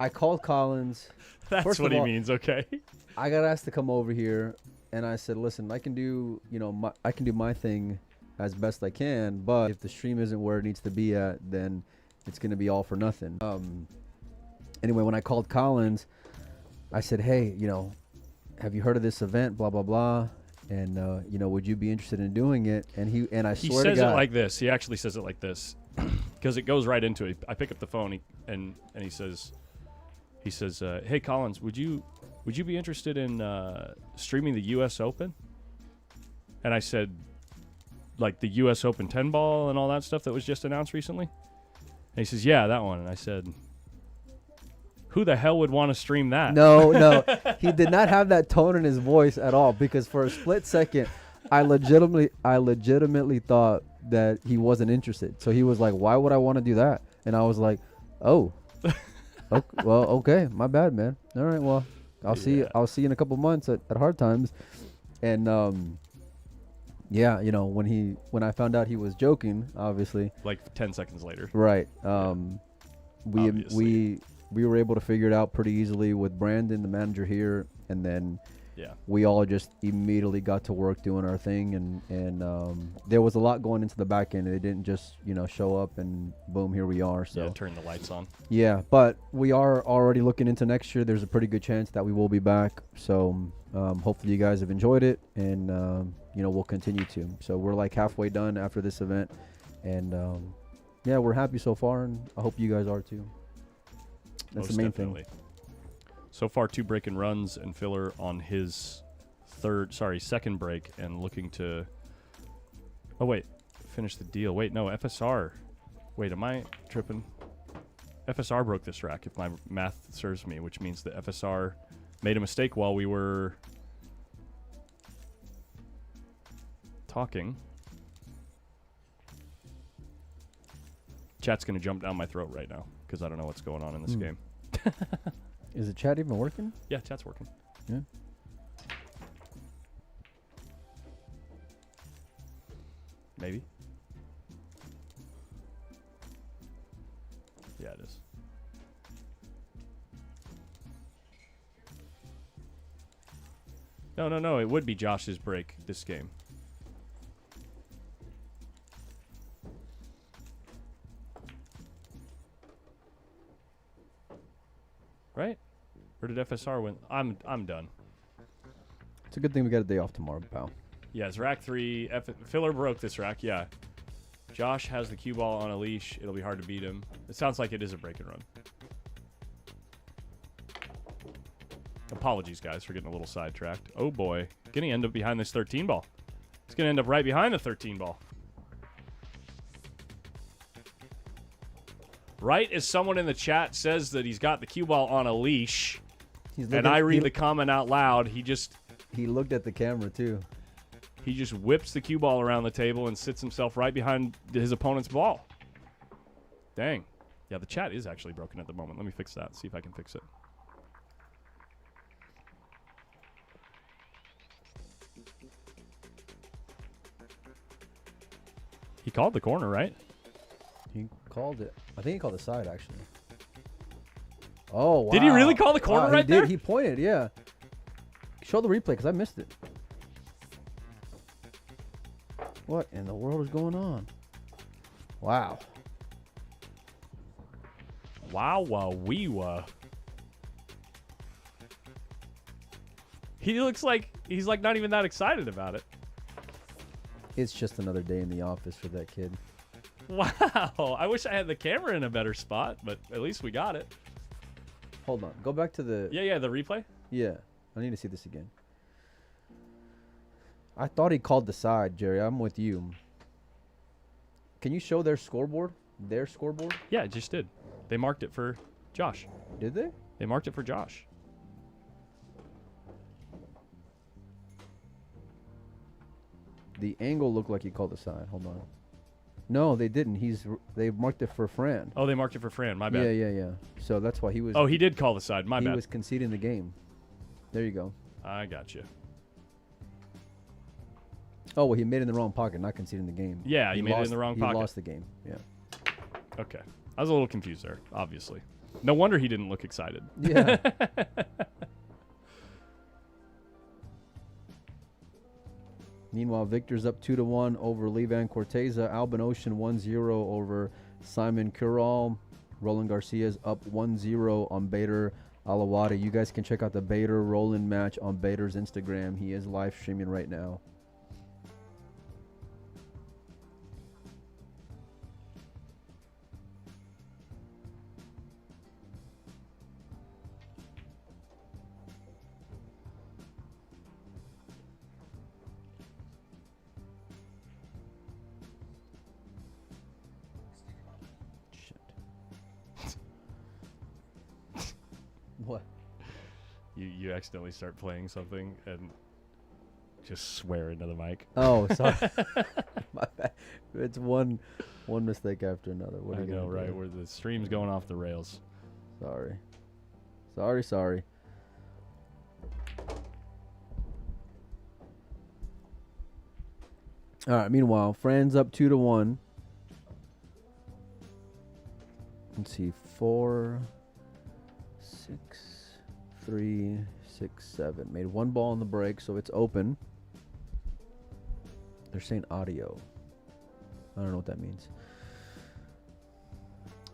I called Collins. That's what he means. Okay. I got asked to come over here, and I said, "Listen, I can do my thing as best I can, but if the stream isn't where it needs to be at, then it's gonna be all for nothing." Anyway, when I called Collins, I said, "Hey, have you heard of this event? Blah blah blah, and would you be interested in doing it?" And I swear to God, he says it like this. He actually says it like this, because it goes right into it. I pick up the phone and he says, "Hey Collins, would you be interested in streaming the U.S. Open?" And I said, like the U.S. Open 10 ball and all that stuff that was just announced recently. And he says, "Yeah, that one." And I said, who the hell would want to stream that? No. He did not have that tone in his voice at all, because for a split second, I legitimately thought that he wasn't interested. So he was like, "Why would I want to do that?" And I was like, "Oh, okay, well, okay, my bad, man. All right, well, I'll see you in a couple months at Hard Times." And when I found out he was joking, obviously, like 10 seconds later, right? We were able to figure it out pretty easily with Brandon, the manager here, and then we all just immediately got to work doing our thing, and there was a lot going into the back end. It didn't just show up and boom, here we are. So turn the lights on. Yeah, but we are already looking into next year. There's a pretty good chance that we will be back. So hopefully you guys have enjoyed it, and we'll continue to. So we're like halfway done after this event, and we're happy so far, and I hope you guys are too. That's the main thing. So far, 2 break and runs, and Filler on his second break, and looking to. Oh wait, finish the deal. Wait, no, FSR. Wait, am I tripping? FSR broke this rack, if my math serves me, which means that FSR made a mistake while we were talking. Chat's gonna jump down my throat right now, because I don't know what's going on in this game. Is the chat even working? Yeah, chat's working. Yeah. Maybe. Yeah, it is. No. It would be Josh's break this game. Right? Or did FSR win? I'm done. It's a good thing we got a day off tomorrow, pal. Yeah, it's rack 3. Filler broke this rack, yeah. Josh has the cue ball on a leash. It'll be hard to beat him. It sounds like it is a break and run. Apologies, guys, for getting a little sidetracked. Oh, boy. Going to end up behind this 13 ball. It's going to end up right behind the 13 ball. Right as someone in the chat says that he's got the cue ball on a leash, and I read the comment out loud, he looked at the camera too. He just whips the cue ball around the table and sits himself right behind his opponent's ball. Dang. Yeah, the chat is actually broken at the moment. Let me fix that, see if I can fix it. He called the corner, right? He called it. I think he called the side, actually. Oh, wow. Did he really call the corner right there? He pointed, yeah. Show the replay, because I missed it. What in the world is going on? Wow. Wow, wow, wee, wah. He looks like he's like not even that excited about it. It's just another day in the office for that kid. Wow. I wish I had the camera in a better spot, but at least we got it. Hold on. Go back to the... Yeah, the replay? Yeah. I need to see this again. I thought he called the side, Jerry. I'm with you. Can you show their scoreboard? Their scoreboard? Yeah, it just did. They marked it for Josh. Did they? They marked it for Josh. The angle looked like he called the side. Hold on. No, they didn't. They marked it for Fran. Oh, they marked it for Fran. My bad. Yeah. So that's why he was... Oh, he did call the side. My bad. He was conceding the game. There you go. I got you. Oh, well, he made it in the wrong pocket, not conceding the game. Yeah, he made it in the wrong pocket. He lost the game, yeah. Okay. I was a little confused there, obviously. No wonder he didn't look excited. Yeah. Meanwhile, Victor's up 2-1 over Levan Corteza. Albin Ocean 1-0 over Simon Curral. Roland Garcia's up 1-0 on Bader Alawada. You guys can check out the Bader Roland match on Bader's Instagram. He is live streaming right now. What? You accidentally start playing something and just swear into the mic. Oh, sorry. My bad. It's one mistake after another. What I are you know, gonna right? do? Where the stream's going off the rails. Sorry. All right. Meanwhile, Fran's up 2-1. Let's see. 4, 6, 3, 6, 7. Made one ball on the break, so it's open. They're saying audio. I don't know what that means.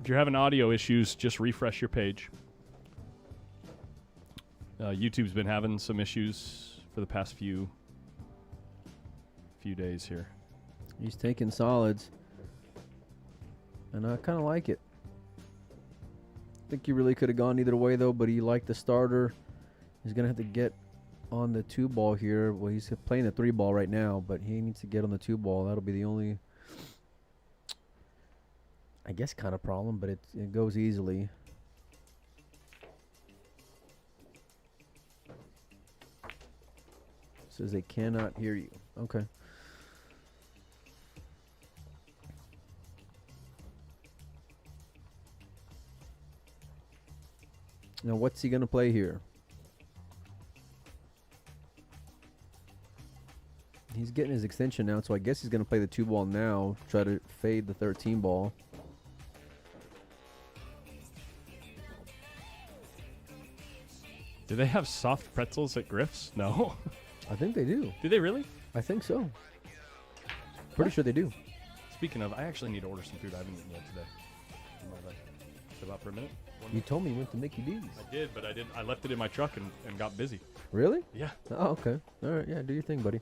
If you're having audio issues, just refresh your page. YouTube's been having some issues for the past few days here. He's taking solids, and I kind of like it. I think he really could have gone either way, though, but he liked the starter. He's going to have to get on the 2-ball here. Well, he's playing the 3-ball right now, but he needs to get on the 2-ball. That'll be the only, I guess, kind of problem, but it goes easily. Says they cannot hear you. Okay. Now, what's he going to play here? He's getting his extension now, so I guess he's going to play the 2-ball now, try to fade the 13-ball. Do they have soft pretzels at Griff'S? No. I think they do. Do they really? I think so. Pretty sure they do. Speaking of, I actually need to order some food. I haven't eaten yet today. Chill out for a minute. You told me you went to Mickey D's. I did, but I left it in my truck and got busy. Really? Yeah. Oh, okay. All right. Yeah, do your thing, buddy.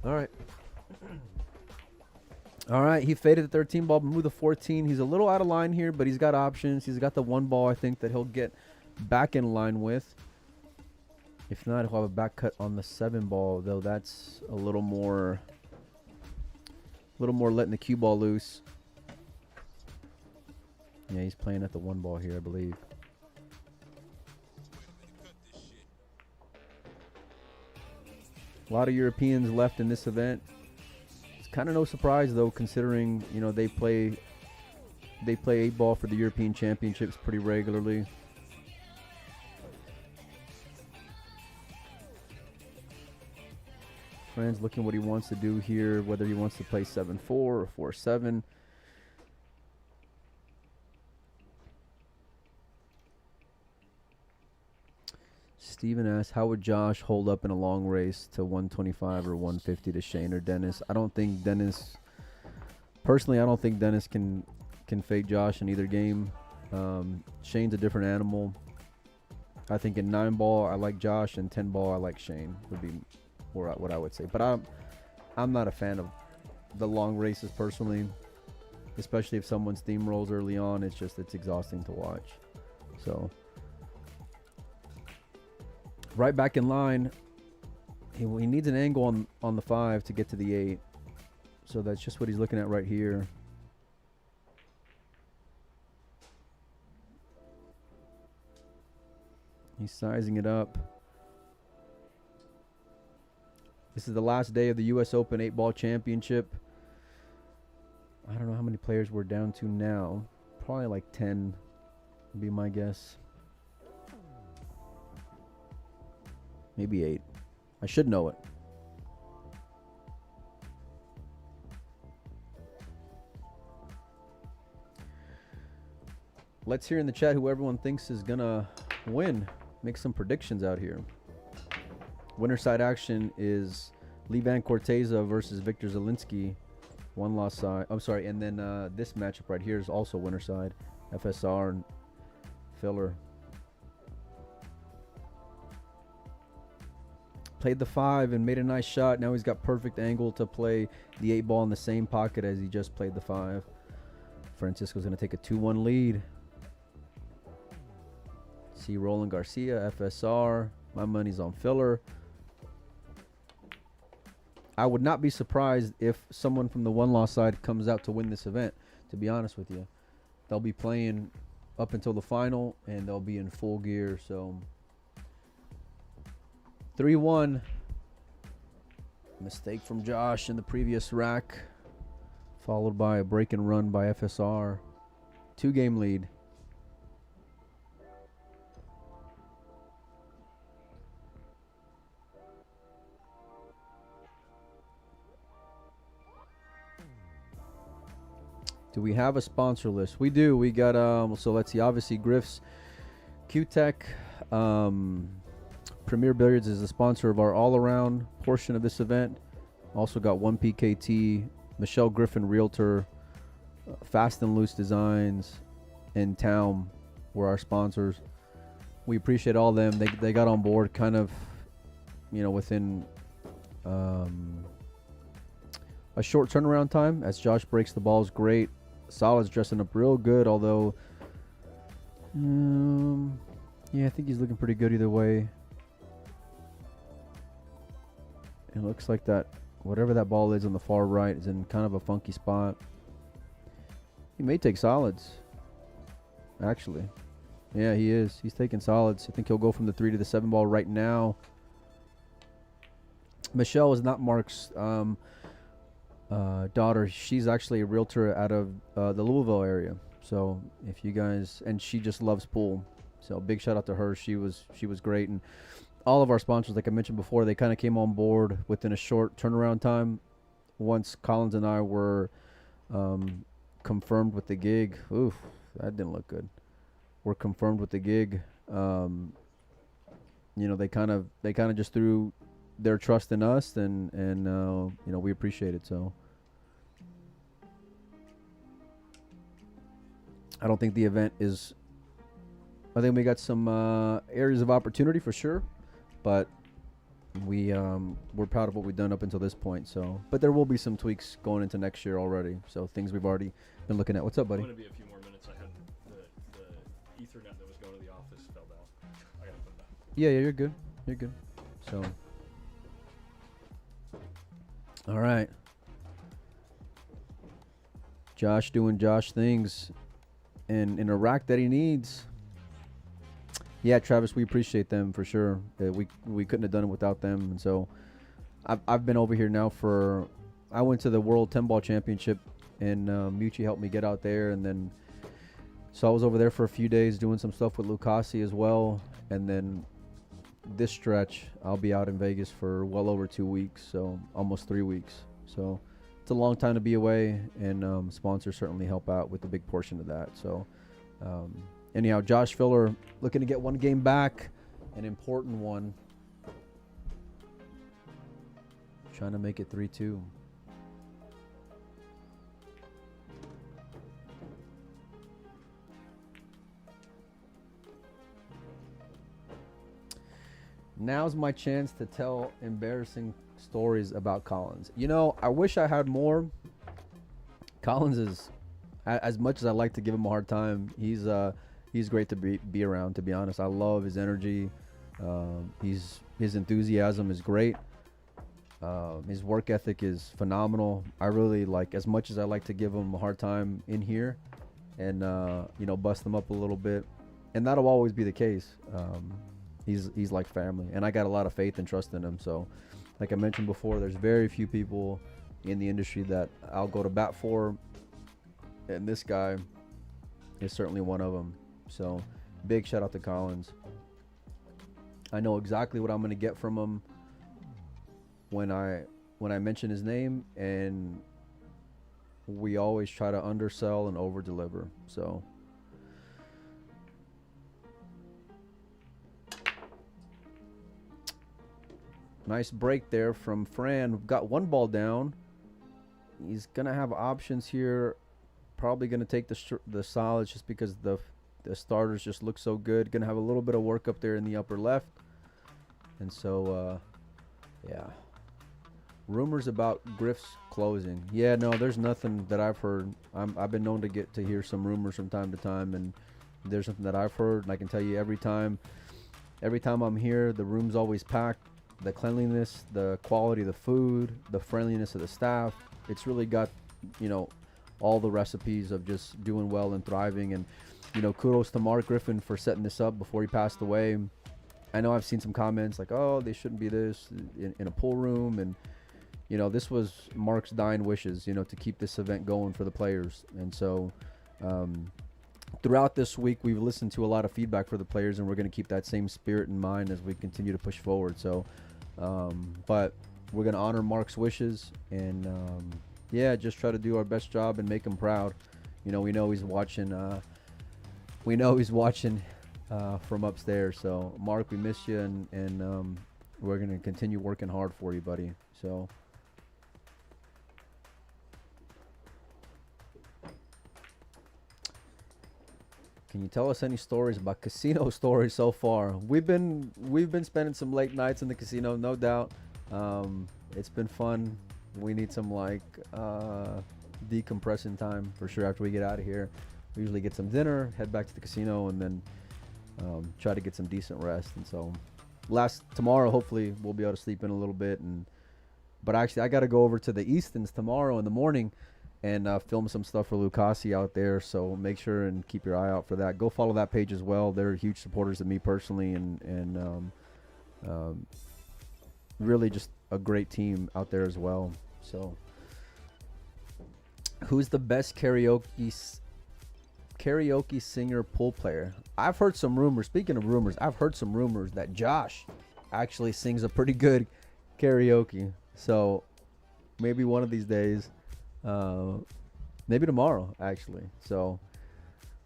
All right. All right. He faded the 13-ball, moved the 14. He's a little out of line here, but he's got options. He's got the 1-ball, I think, that he'll get back in line with. If not, he'll have a back cut on the 7-ball, though that's a little more letting the cue ball loose. Yeah, he's playing at the 1-ball here, I believe. A lot of Europeans left in this event. It's kind of no surprise, though, considering, you know, they play 8-ball for the European Championships pretty regularly. Friends looking what he wants to do here, whether he wants to play 7-4 or 4-7. Steven asks, how would Josh hold up in a long race to 125 or 150 to Shane or Dennis? I don't think Dennis, personally, I don't think Dennis can fade Josh in either game. Shane's a different animal. I think in 9-ball, I like Josh, and 10-ball, I like Shane, would be what I would say. But I'm not a fan of the long races personally, especially if someone steamrolls early on. It's exhausting to watch. So right back in line. He needs an angle on the 5 to get to the 8. So that's just what he's looking at right here. He's sizing it up. This is the last day of the U.S. Open 8-ball championship. I don't know how many players we're down to now. Probably like 10 would be my guess. Maybe 8. I should know it. Let's hear in the chat who everyone thinks is going to win. Make some predictions out here. Winner side action is Livan Corteza versus Victor Zielinski. One loss side. I'm sorry. And then this matchup right here is also winner side. FSR and Filler. Played the 5 and made a nice shot. Now he's got perfect angle to play the 8-ball in the same pocket as he just played the 5. Francisco's going to take a 2-1 lead. See Roland Garcia, FSR. My money's on Filler. I would not be surprised if someone from the one-loss side comes out to win this event, to be honest with you. They'll be playing up until the final, and they'll be in full gear. So 3-1. Mistake from Josh in the previous rack, followed by a break and run by FSR. 2-game lead. Do we have a sponsor list? We do. We got, so let's see, obviously Griff'S, Q-Tech, Premier Billiards is the sponsor of our all-around portion of this event. Also got 1PKT, Michelle Griffin Realtor, Fast and Loose Designs, and Town were our sponsors. We appreciate all of them. They got on board kind of, within a short turnaround time as Josh breaks the balls great. Solid's dressing up real good, although, yeah, I think he's looking pretty good either way. It looks like that, whatever that ball is on the far right is in kind of a funky spot. He may take solids, actually. Yeah, he is. He's taking solids. I think he'll go from the 3 to the 7 ball right now. Michelle is not Mark's daughter. She's actually a realtor out of the Louisville area. So if you guys, and she just loves pool. So big shout out to her. She was great. And all of our sponsors, like I mentioned before, they kind of came on board within a short turnaround time. Once Collins and I were confirmed with the gig. Oof, that didn't look good. We're confirmed with the gig. They kind of just threw their trust in us, and we appreciate it. So I don't think the event is, I think we got some areas of opportunity for sure, but we're proud of what we've done up until this point. So, but there will be some tweaks going into next year already. So things we've already been looking at. What's up, buddy? It's going to be a few more minutes. I had the Ethernet that was going to the office fell down. I got to put it back. Yeah, you're good. You're good. So, all right. Josh doing Josh things in a rack that he needs. Yeah, Travis, we appreciate them for sure. We couldn't have done it without them. And so I've been over here now I went to the World 10-Ball Championship, and Mucci helped me get out there. And then, so I was over there for a few days doing some stuff with Lucasi as well. And then this stretch, I'll be out in Vegas for well over 2 weeks, so almost 3 weeks. So it's a long time to be away, and sponsors certainly help out with a big portion of that. So anyhow, Josh Filler looking to get one game back, an important one. Trying to make it 3-2. Now's my chance to tell embarrassing stories about Collins. You know, I wish I had more. Collins is, as much as I like to give him a hard time, he's great to be around, to be honest. I love his energy. His enthusiasm is great. His work ethic is phenomenal. I really like, as much as I like to give him a hard time in here and, you know, bust him up a little bit. And that'll always be the case. He's like family, and I got a lot of faith and trust in him. So, like I mentioned before, there's very few people in the industry that I'll go to bat for, and this guy is certainly one of them. So, big shout out to Collins. I know exactly what I'm going to get from him when I mention his name, and we always try to undersell and over deliver. So. Nice break there from Fran. We've got one ball down. He's going to have options here. Probably going to take the solids just because the starters just look so good. Going to have a little bit of work up there in the upper left. And so, yeah. Rumors about Griff'S closing. Yeah, no, there's nothing that I've heard. I've been known to hear some rumors from time to time, and there's something that I've heard. And I can tell you every time I'm here, the room's always packed. The cleanliness, the quality of the food, the friendliness of the staff. It's really got, you know, all the recipes of just doing well and thriving. And, you know, kudos to Mark Griffin for setting this up before he passed away. I know I've seen some comments like, oh, they shouldn't be this in a pool room. And, you know, this was Mark's dying wishes, you know, to keep this event going for the players. And so throughout this week, we've listened to a lot of feedback for the players, and we're going to keep that same spirit in mind as we continue to push forward. So, but we're going to honor Mark's wishes and, yeah, just try to do our best job and make him proud. You know, we know he's watching, from upstairs. So Mark, we miss you, and we're going to continue working hard for you, buddy. So. Can you tell us any stories about casino stories so far? We've been spending some late nights in the casino, no doubt. It's been fun. We need some decompressing time for sure after we get out of here. We usually get some dinner, head back to the casino, and then try to get some decent rest. And so tomorrow, hopefully we'll be able to sleep in a little bit. But actually I got to go over to the Eastons tomorrow in the morning and film some stuff for Lucasi out there. So make sure and keep your eye out for that. Go follow that page as well. They're huge supporters of me personally, and really just a great team out there as well. So who's the best karaoke singer pool player? I've heard some rumors. Speaking of rumors, I've heard some rumors that Josh actually sings a pretty good karaoke. So maybe one of these days, maybe tomorrow actually. So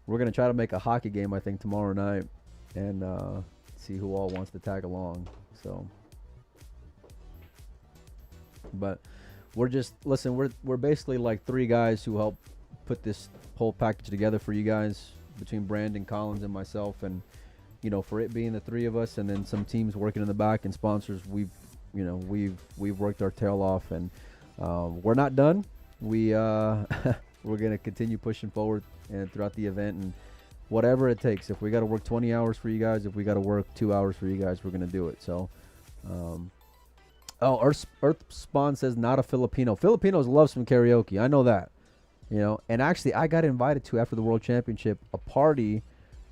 we're gonna try to make a hockey game, I think, tomorrow night, and see who all wants to tag along. So, but we're basically like three guys who help put this whole package together for you guys, between Brandon, Collins, and myself. And you know, for it being the three of us, and then some teams working in the back and sponsors, we've worked our tail off, and we're not done. We're going to continue pushing forward and throughout the event, and whatever it takes. If we got to work 20 hours for you guys, if we got to work 2 hours for you guys, we're going to do it. So, Earth Spawn says not a Filipino. Filipinos love some karaoke. I know that, you know, and actually I got invited to, after the World Championship, a party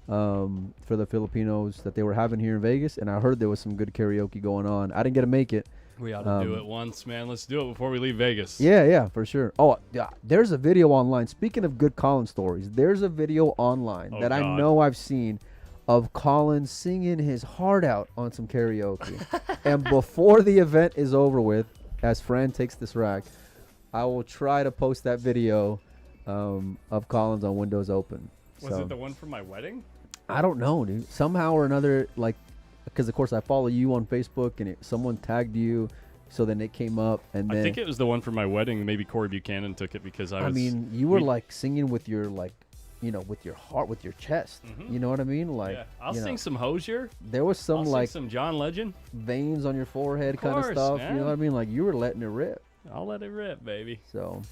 for the Filipinos that they were having here in Vegas, and I heard there was some good karaoke going on. I didn't get to make it. We ought to do it once, man. Let's do it before we leave Vegas. Yeah, for sure. Oh, yeah. There's a video online. Speaking of good Colin stories, there's a video online that I know I've seen of Collins singing his heart out on some karaoke. And before the event is over with, as Fran takes this rack, I will try to post that video of Collins on Windows Open. Was it the one from my wedding? I don't know, dude. Somehow or another, like, because of course I follow you on Facebook, and someone tagged you, so then it came up, and then I think it was the one from my wedding. Maybe Corey Buchanan took it because I mean, you were like singing with your with your heart, with your chest. Mm-hmm. You know what I mean? Like, I'll sing some Hosier. There was some some John Legend, veins on your forehead, kind of stuff. Man. You know what I mean? Like, you were letting it rip. I'll let it rip, baby. So,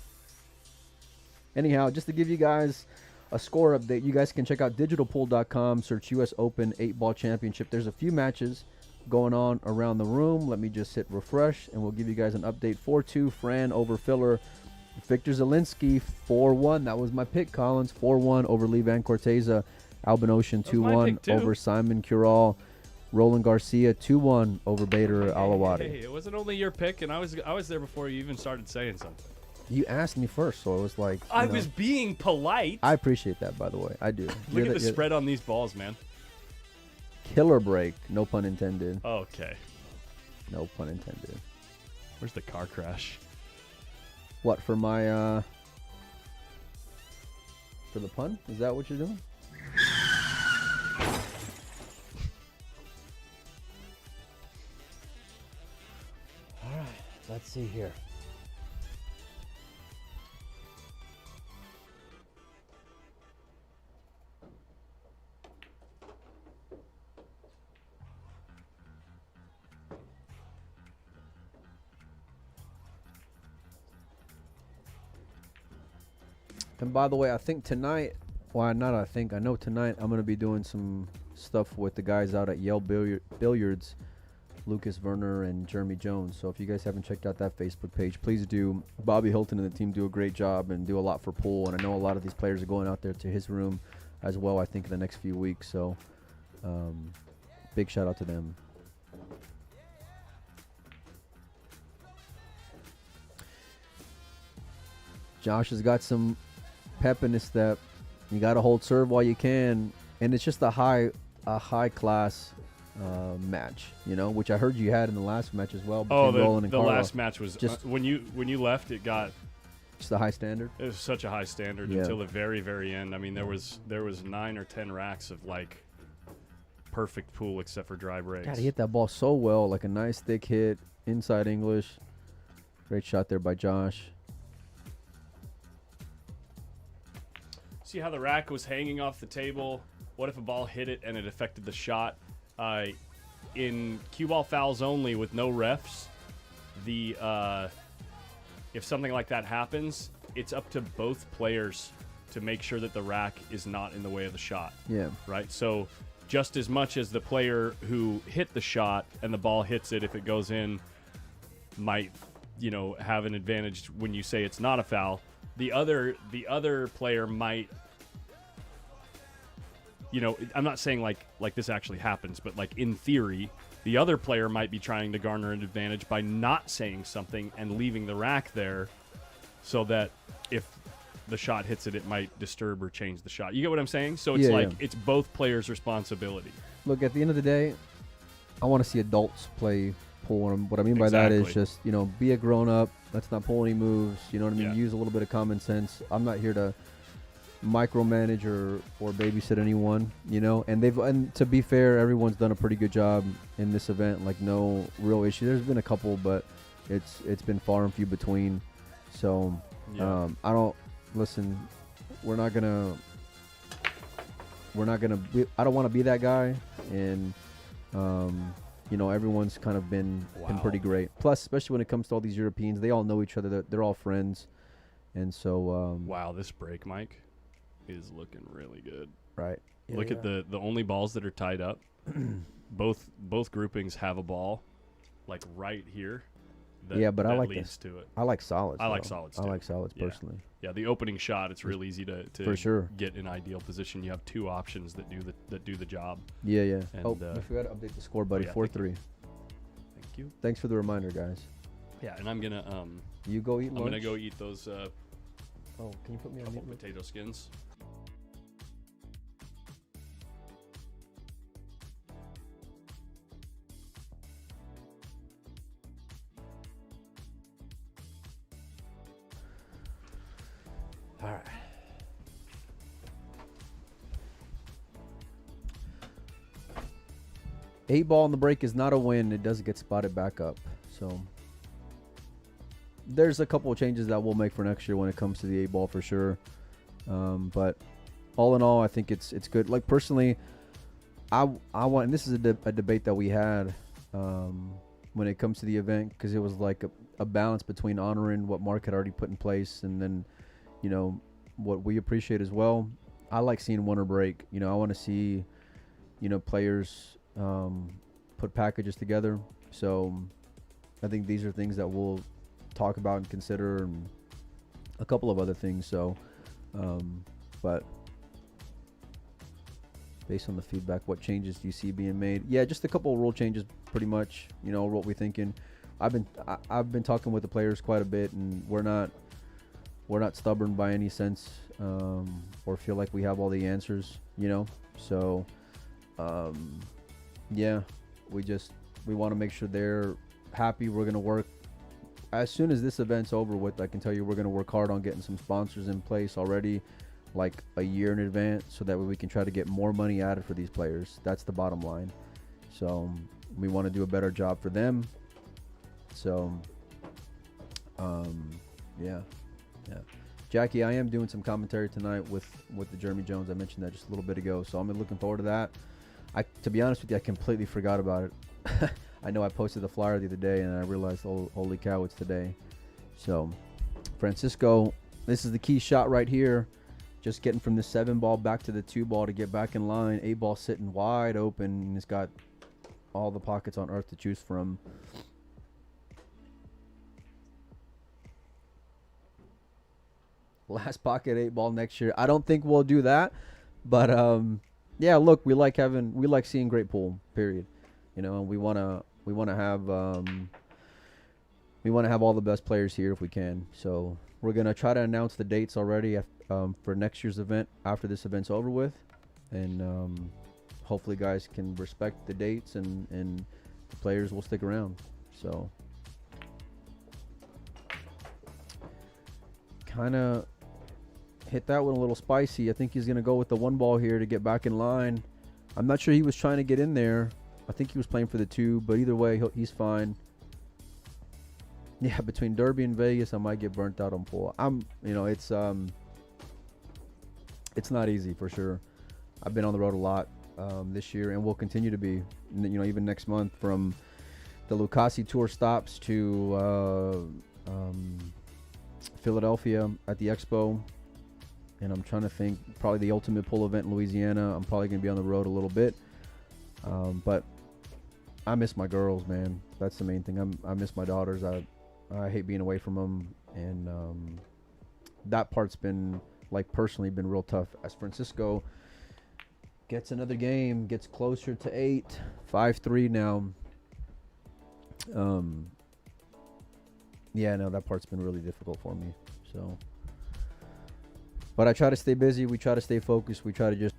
anyhow, just to give you guys a score update, you guys can check out digitalpool.com, search U.S. Open 8-Ball Championship. There's a few matches going on around the room. Let me just hit refresh, and we'll give you guys an update. 4-2, Fran over Filler. Victor Zielinski, 4-1. That was my pick, Collins. 4-1 over Lee Van Corteza. Albin Ocean, 2-1 over Simon Curral. Roland Garcia, 2-1 over Bader Alawadi. Hey, it wasn't only your pick, and I was there before you even started saying something. You asked me first, so it was like... I was being polite. I appreciate that, by the way. I do. Look at the spread on these balls, man. Killer break. No pun intended. Okay. No pun intended. Where's the car crash? What, for my... For the pun? Is that what you're doing? All right. Let's see here. And by the way, I think tonight, I know tonight I'm going to be doing some stuff with the guys out at Yale Billiards, Lucas Werner and Jeremy Jones. So if you guys haven't checked out that Facebook page, please do. Bobby Hilton and the team do a great job and do a lot for pool. And I know a lot of these players are going out there to his room as well, I think, in the next few weeks. So big shout out to them. Josh has got some pep in his step. You got to hold serve while you can, and it's just a high class match, which I heard you had in the last match as well. The last match was just when you left, it got just a high standard. It was such a high standard until the very, very end. I mean, there was 9 or 10 racks of like perfect pool except for dry breaks. God, he hit that ball so well, like a nice thick hit inside English. Great shot there by Josh. See how the rack was hanging off the table? What if a ball hit it and it affected the shot? In cue ball fouls only with no refs, if something like that happens, it's up to both players to make sure that the rack is not in the way of the shot. Yeah. Right? So just as much as the player who hit the shot and the ball hits it, if it goes in, might, have an advantage when you say it's not a foul. The other player might, I'm not saying like this actually happens, but like in theory, the other player might be trying to garner an advantage by not saying something and leaving the rack there so that if the shot hits it, it might disturb or change the shot. You get what I'm saying? So it's it's both players' responsibility. Look, at the end of the day, I want to see adults play pool. And what I mean by that is just, be a grown-up. Let's not pull any moves. You know what I mean? Yeah. Use a little bit of common sense. I'm not here to micromanage or babysit anyone, and to be fair, everyone's done a pretty good job in this event. Like, no real issue. There's been a couple, but it's been far and few between. So I don't listen. I don't want to be that guy, and everyone's kind of been pretty great. Plus, especially when it comes to all these Europeans, they all know each other. They're all friends, and so this break, Mike, is looking really good. Right. Yeah, Look at the only balls that are tied up. both groupings have a ball, like right here. But I like leads to it. I like solids. I like solids too. I like solids personally. Yeah, the opening shot, it's real easy to for sure get in ideal position. You have 2 options that do the job. Yeah. And, I forgot to update the score, buddy. 4-3. Thank you. Thanks for the reminder, guys. Yeah, and I'm gonna you go eat lunch. I'm gonna go eat those can you put me on mute? Potato skins. All right. Eight ball on the break is not a win. It does get spotted back up. So there's a couple of changes that we'll make for next year when it comes to the eight ball for sure. But all in all, I think it's good. Like personally, I want, and this is a debate that we had when it comes to the event, because it was like a balance between honoring what Mark had already put in place and then, you know, what we appreciate as well. I like seeing winner break. You know, I want to see, you know, players put packages together. So I think these are things that we'll talk about and consider, and a couple of other things. So, but based on the feedback, what changes do you see being made? Yeah, just a couple of rule changes, pretty much. You know what we're thinking. I've been talking with the players quite a bit, and we're not stubborn by any sense, or feel like we have all the answers. You know, so yeah, we want to make sure they're happy. We're gonna work as soon as this event's over with. I can tell you we're gonna work hard on getting some sponsors in place already, like a year in advance, so that way we can try to get more money added for these players. That's the bottom line. So we want to do a better job for them. So yeah. Jackie, I am doing some commentary tonight with the Jeremy Jones. I mentioned that just a little bit ago, so I'm looking forward to that. To be honest with you, I completely forgot about it. I know I posted the flyer the other day, and I realized, oh, holy cow, it's today. So Francisco, this is the key shot right here. Just getting from the 7 ball back to the 2 ball to get back in line. 8 ball sitting wide open, and it's got all the pockets on earth to choose from. Last pocket 8 ball next year. I don't think we'll do that, but yeah, look, we like seeing great pool, period. You know, and we want to have all the best players here if we can. So we're going to try to announce the dates already for next year's event after this event's over with, and hopefully guys can respect the dates, and the players will stick around. So kind of hit that one a little spicy. I think he's going to go with the 1 ball here to get back in line. I'm not sure he was trying to get in there. I think he was playing for the 2, but either way, he's fine. Yeah, between Derby and Vegas, I might get burnt out on pool. It's not easy for sure. I've been on the road a lot this year, and will continue to be. You know, even next month, from the Lucasi Tour stops to Philadelphia at the Expo, and I'm trying to think, probably the Ultimate Pool event in Louisiana. I'm probably going to be on the road a little bit, but I miss my girls, man. That's the main thing. I miss my daughters. I hate being away from them, and that part's been, like, personally been real tough. As Francisco gets another game, gets closer to 8, 5-3 now. Yeah, no, that part's been really difficult for me. So, but I try to stay busy. We try to stay focused. We try to just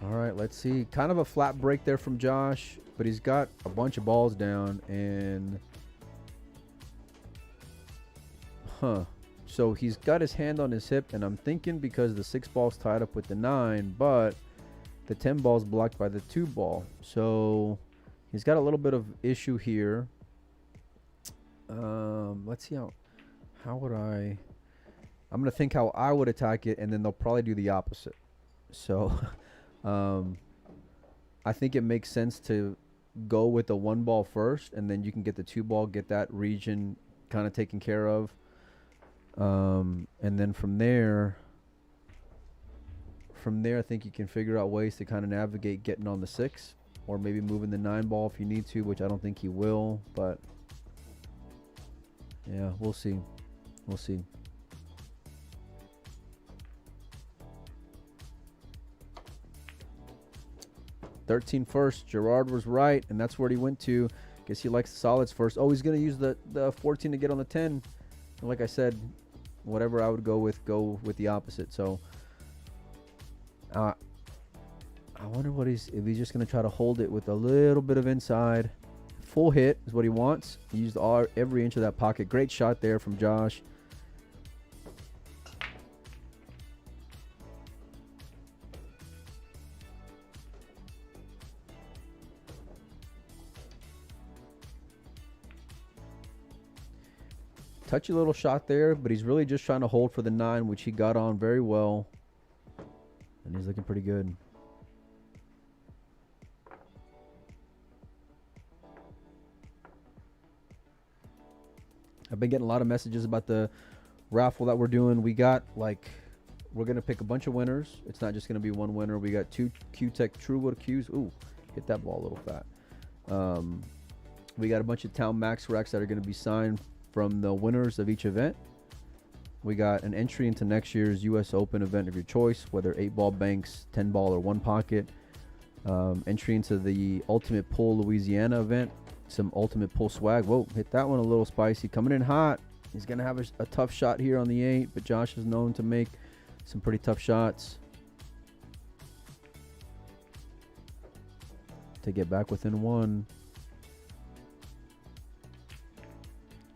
all right, let's see. Kind of a flat break there from Josh, but he's got a bunch of balls down, and so he's got his hand on his hip, and I'm thinking because the 6 ball's tied up with the 9, but the 10 ball's blocked by the 2 ball. So he's got a little bit of issue here. Let's see how would I'm going to think how I would attack it, and then they'll probably do the opposite. So I think it makes sense to go with the 1 ball first, and then you can get the 2 ball, get that region kind of taken care of. And then from there, I think you can figure out ways to kind of navigate getting on the 6, or maybe moving the 9 ball if you need to, which I don't think he will, but yeah, we'll see. We'll see. $13 first. Gerard was right, and that's where he went to. Guess he likes the solids first. Oh, he's going to use the 14 to get on the 10. And like I said, whatever I would go with the opposite. So I wonder if he's just going to try to hold it with a little bit of inside. Full hit is what he wants. He used every inch of that pocket. Great shot there from Josh. Touchy little shot there, but he's really just trying to hold for the 9, which he got on very well. And he's looking pretty good. I've been getting a lot of messages about the raffle that we're doing. We're going to pick a bunch of winners. It's not just going to be one winner. We got 2 Q-Tech Truewood Qs. Ooh, hit that ball a little fat. We got a bunch of Town Max racks that are going to be signed from the winners of each event. We got an entry into next year's U.S. Open event of your choice, whether 8-ball banks, 10-ball, or 1 pocket. Entry into the Ultimate Pool Louisiana event. Some Ultimate Pool swag. Whoa, hit that one a little spicy. Coming in hot. He's going to have a tough shot here on the 8, but Josh is known to make some pretty tough shots to get back within 1.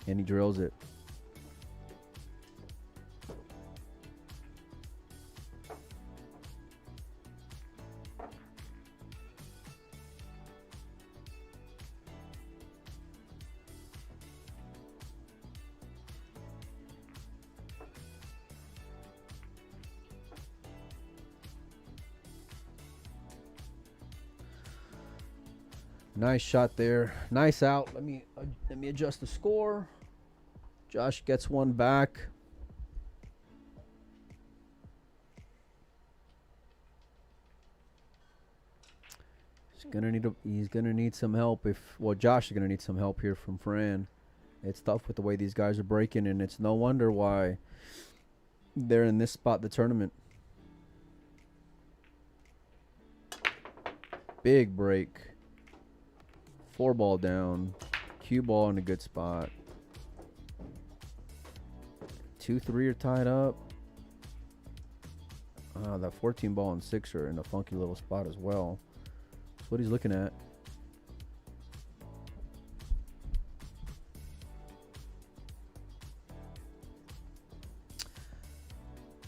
And he drills it. Nice shot there. Nice out. Let me adjust the score. Josh gets one back. He's gonna need some help. Josh is gonna need some help here from Fran. It's tough with the way these guys are breaking, and it's no wonder why they're in this spot in the tournament. Big break. 4-ball down. Cue ball in a good spot. 2-3 are tied up. That 14-ball and 6 are in a funky little spot as well. That's what he's looking at.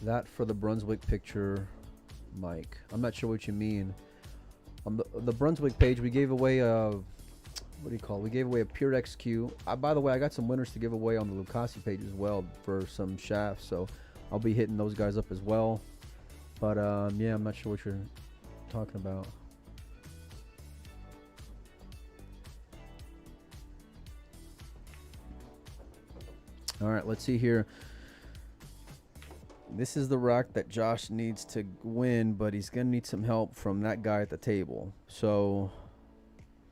That for the Brunswick picture, Mike. I'm not sure what you mean. On the Brunswick page, we gave away a... What do you call it? We gave away a Pure XQ. By the way, I got some winners to give away on the Lucasi page as well for some shafts, so I'll be hitting those guys up as well. But yeah, I'm not sure what you're talking about. All right, let's see here. This is the rack that Josh needs to win, but he's going to need some help from that guy at the table. So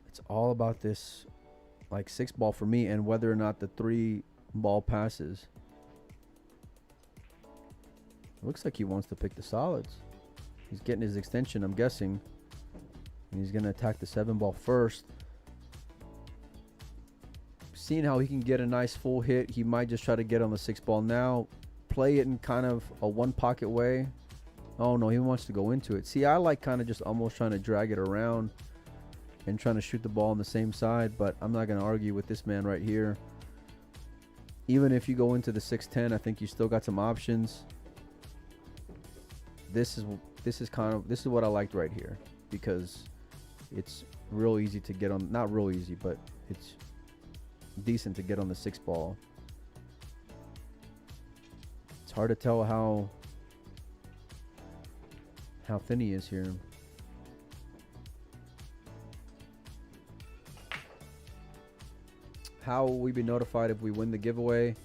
it's all about this like 6-ball for me and whether or not the 3-ball passes. Looks like he wants to pick the solids. He's getting his extension, I'm guessing. And he's going to attack the 7-ball first. Seeing how he can get a nice full hit, he might just try to get on the 6-ball now. Play it in kind of a 1-pocket way. Oh no, he wants to go into it. See, I like kind of just almost trying to drag it around and trying to shoot the ball on the same side, but I'm not going to argue with this man right here. Even if you go into the 6-10, I think you still got some options. This is what I liked right here, because it's real easy to get on. Not real easy, but it's decent to get on the 6-ball. It's hard to tell how thin he is here. How will we be notified if we win the giveaway?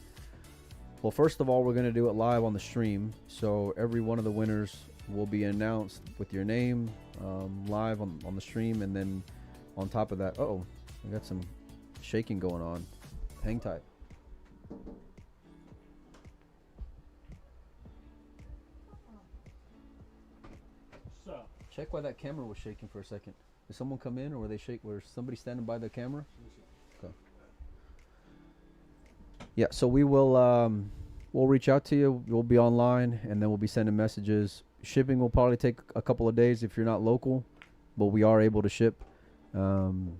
Well, first of all, we're going to do it live on the stream. So every one of the winners will be announced with your name live on the stream. And then on top of that, uh-oh, we got some shaking going on. Hang tight. So check why that camera was shaking for a second. Did someone come in, or were they was somebody standing by the camera? Okay. Yeah, so we will we'll reach out to you. We'll be online, and then we'll be sending messages shipping will probably take a couple of days if you're not local, but we are able to ship. And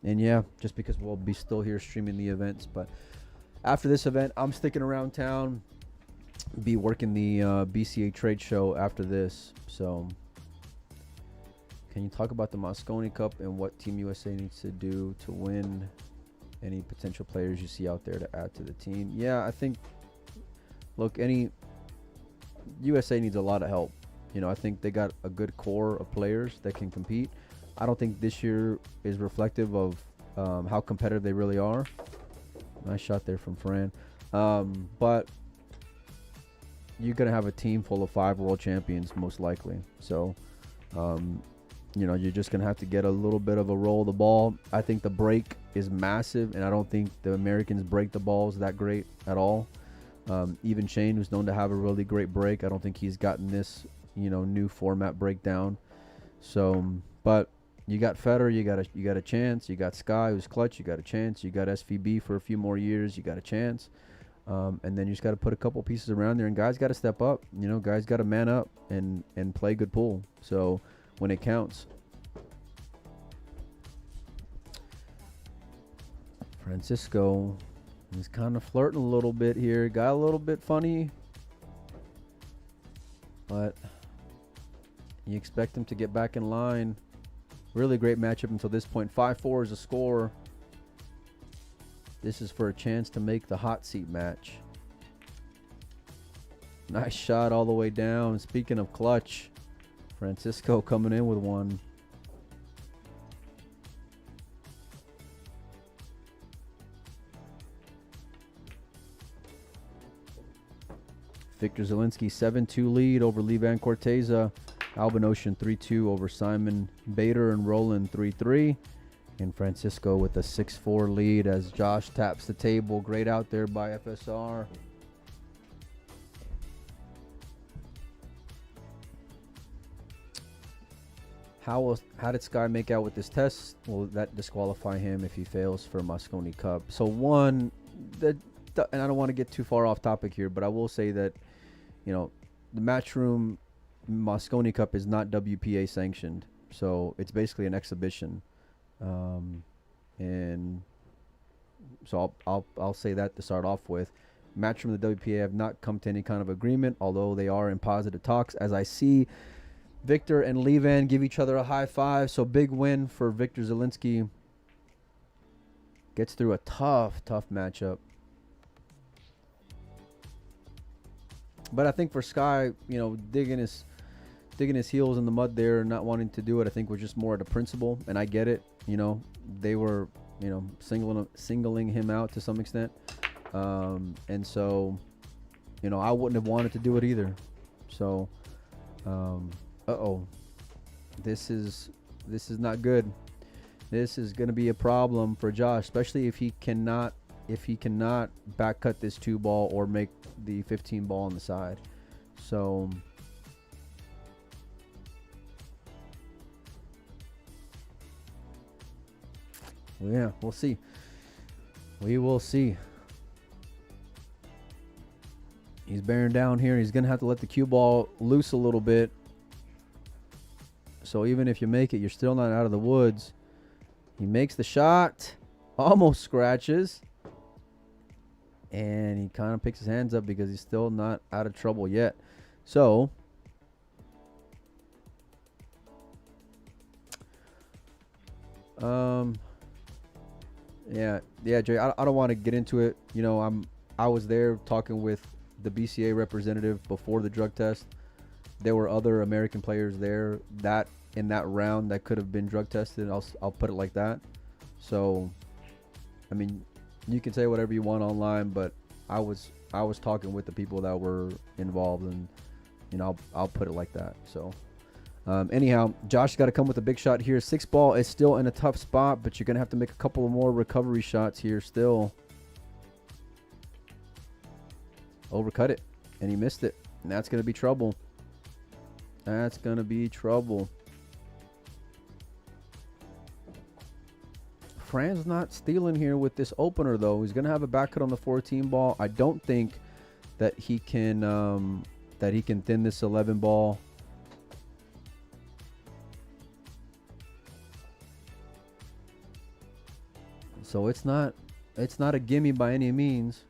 yeah, just because we'll be still here streaming the events. But after this event, I'm sticking around town, be working the BCA trade show after this. So can you talk about the Mosconi Cup and what Team USA needs to do to win? Any potential players you see out there to add to the team? Yeah, I think, look, USA needs a lot of help. You know, I think they got a good core of players that can compete. I don't think this year is reflective of how competitive they really are. Nice shot there from Fran. But you're going to have a team full of 5 world champions, most likely. So, you know, you're just going to have to get a little bit of a roll of the ball. I think the break is massive, and I don't think the Americans break the balls that great at all. Even Shane, who's known to have a really great break, I don't think he's gotten this, you know, new format breakdown. So, but you got Federer, you got a chance. You got Sky, who's clutch, you got a chance. You got SVB for a few more years, you got a chance. And then you just got to put a couple pieces around there, and guys got to step up. You know, guys got to man up and play good pool. So when it counts. Francisco is kind of flirting a little bit here. Got a little bit funny, but you expect him to get back in line. Really great matchup until this point. 5-4 is a score. This is for a chance to make the hot seat match. Nice shot all the way down. Speaking of clutch, Francisco coming in with one. Victor Zielinski 7-2 lead over Levan Corteza. Alban Ocean 3-2 over Simon Bader and Roland 3-3. And Francisco with a 6-4 lead as Josh taps the table. Great out there by FSR. How did Sky make out with this test? Will that disqualify him if he fails for Mosconi Cup? So one, and I don't want to get too far off topic here, but I will say that, you know, the Matchroom Mosconi Cup is not WPA sanctioned, so it's basically an exhibition, and so I'll say that to start off with. Matchroom and the WPA have not come to any kind of agreement, although they are in positive talks. As I see Victor and Levan give each other a high five, so big win for Victor Zielinski. Gets through a tough matchup. But I think for Sky, you know, digging his heels in the mud there, not wanting to do it, I think was just more at a principle, and I get it. You know, they were, you know, singling him out to some extent, and so, you know, I wouldn't have wanted to do it either. So, this is not good. This is going to be a problem for Josh, especially if he cannot back cut this 2-ball or make the 15 ball on the side. So yeah, we'll see. We will see. He's bearing down here. He's going to have to let the cue ball loose a little bit. So even if you make it, you're still not out of the woods. He makes the shot. Almost scratches. And he kind of picks his hands up because he's still not out of trouble yet. So, yeah, Jay, I don't want to get into it. You know, I was there talking with the BCA representative before the drug test. There were other American players there that in that round that could have been drug tested. I'll put it like that. So, I mean, you can say whatever you want online, but I was talking with the people that were involved, and you know, I'll put it like that. So anyhow, Josh got to come with a big shot here. 6-ball is still in a tough spot, but you're gonna have to make a couple of more recovery shots here still. Overcut it, and he missed it, and that's gonna be trouble. That's gonna be trouble. Fran's not stealing here with this opener, though. He's going to have a back cut on the 14 ball. I don't think that he can that he can thin this 11 ball. So it's not a gimme by any means.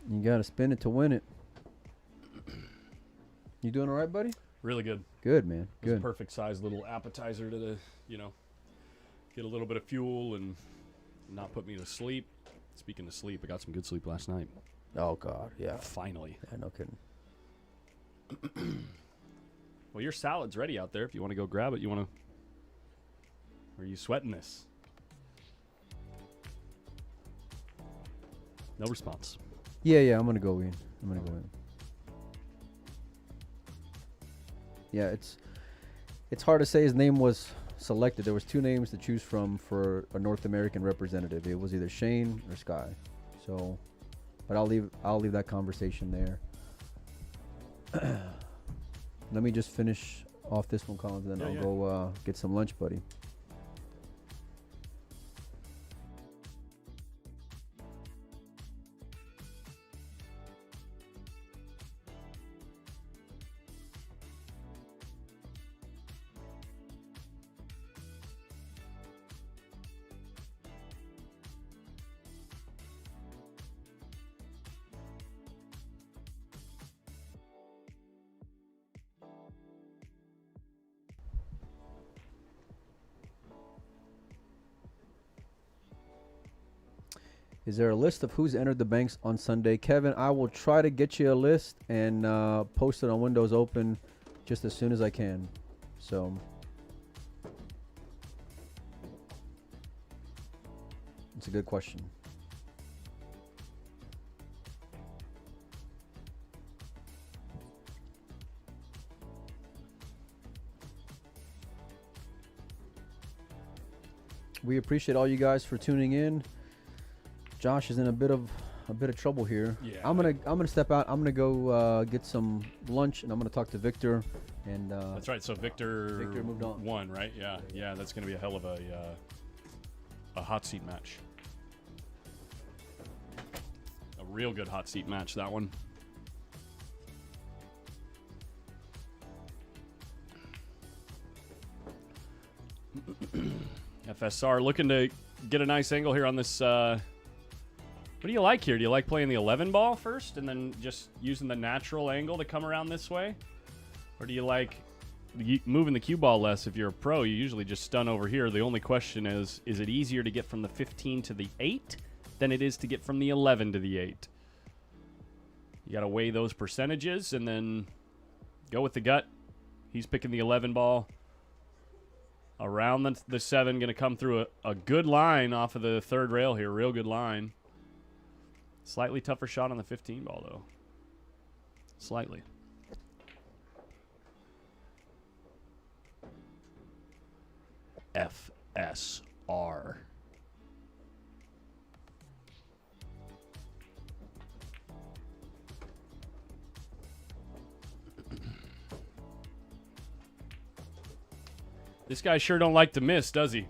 You got to spin it to win it. You doing all right, buddy? Really good. Good, man. Good. It's a perfect size little appetizer to, get a little bit of fuel and not put me to sleep. Speaking of sleep, I got some good sleep last night. Oh, God, yeah. Finally. Yeah, no kidding. Well, your salad's ready out there if you want to go grab it. Or are you sweating this? No response. Yeah, I'm going to go in. Yeah, it's hard to say his name was selected. There was 2 names to choose from for a North American representative. It was either Shane or Sky. So, but I'll leave that conversation there. Let me just finish off this one, Collins, and then I'll go get some lunch, buddy. Is there a list of who's entered the banks on Sunday? Kevin, I will try to get you a list and post it on Windows Open just as soon as I can. So, it's a good question. We appreciate all you guys for tuning in. Josh is in a bit of trouble here. Yeah. I'm gonna step out. I'm gonna go get some lunch, and I'm gonna talk to Victor. And that's right. So Victor moved on. Won, right? Yeah. That's gonna be a hell of a hot seat match. A real good hot seat match. That one. FSR looking to get a nice angle here on this. What do you like here? Do you like playing the 11 ball first and then just using the natural angle to come around this way? Or do you like moving the cue ball less? If you're a pro, you usually just stun over here. The only question is it easier to get from the 15 to the 8 than it is to get from the 11 to the 8? You got to weigh those percentages and then go with the gut. He's picking the 11 ball. Around the 7, going to come through a good line off of the third rail here. Real good line. Slightly tougher shot on the 15 ball, though. Slightly. FSR. This guy sure don't like to miss, does he?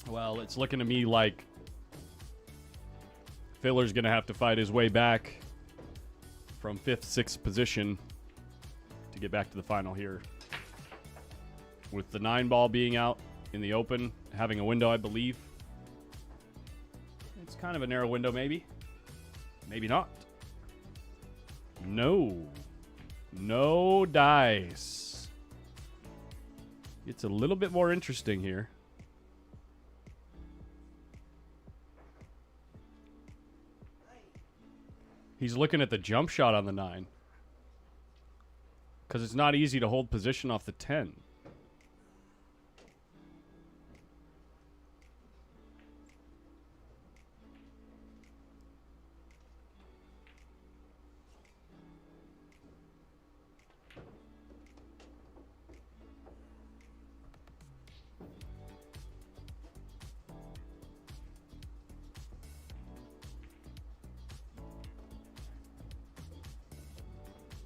Well, it's looking to me like Filler's going to have to fight his way back from 5th, 6th position to get back to the final here. With the 9 ball being out in the open, having a window, I believe. It's kind of a narrow window, maybe. Maybe not. No. No dice. It's a little bit more interesting here. He's looking at the jump shot on the 9. Because it's not easy to hold position off the 10.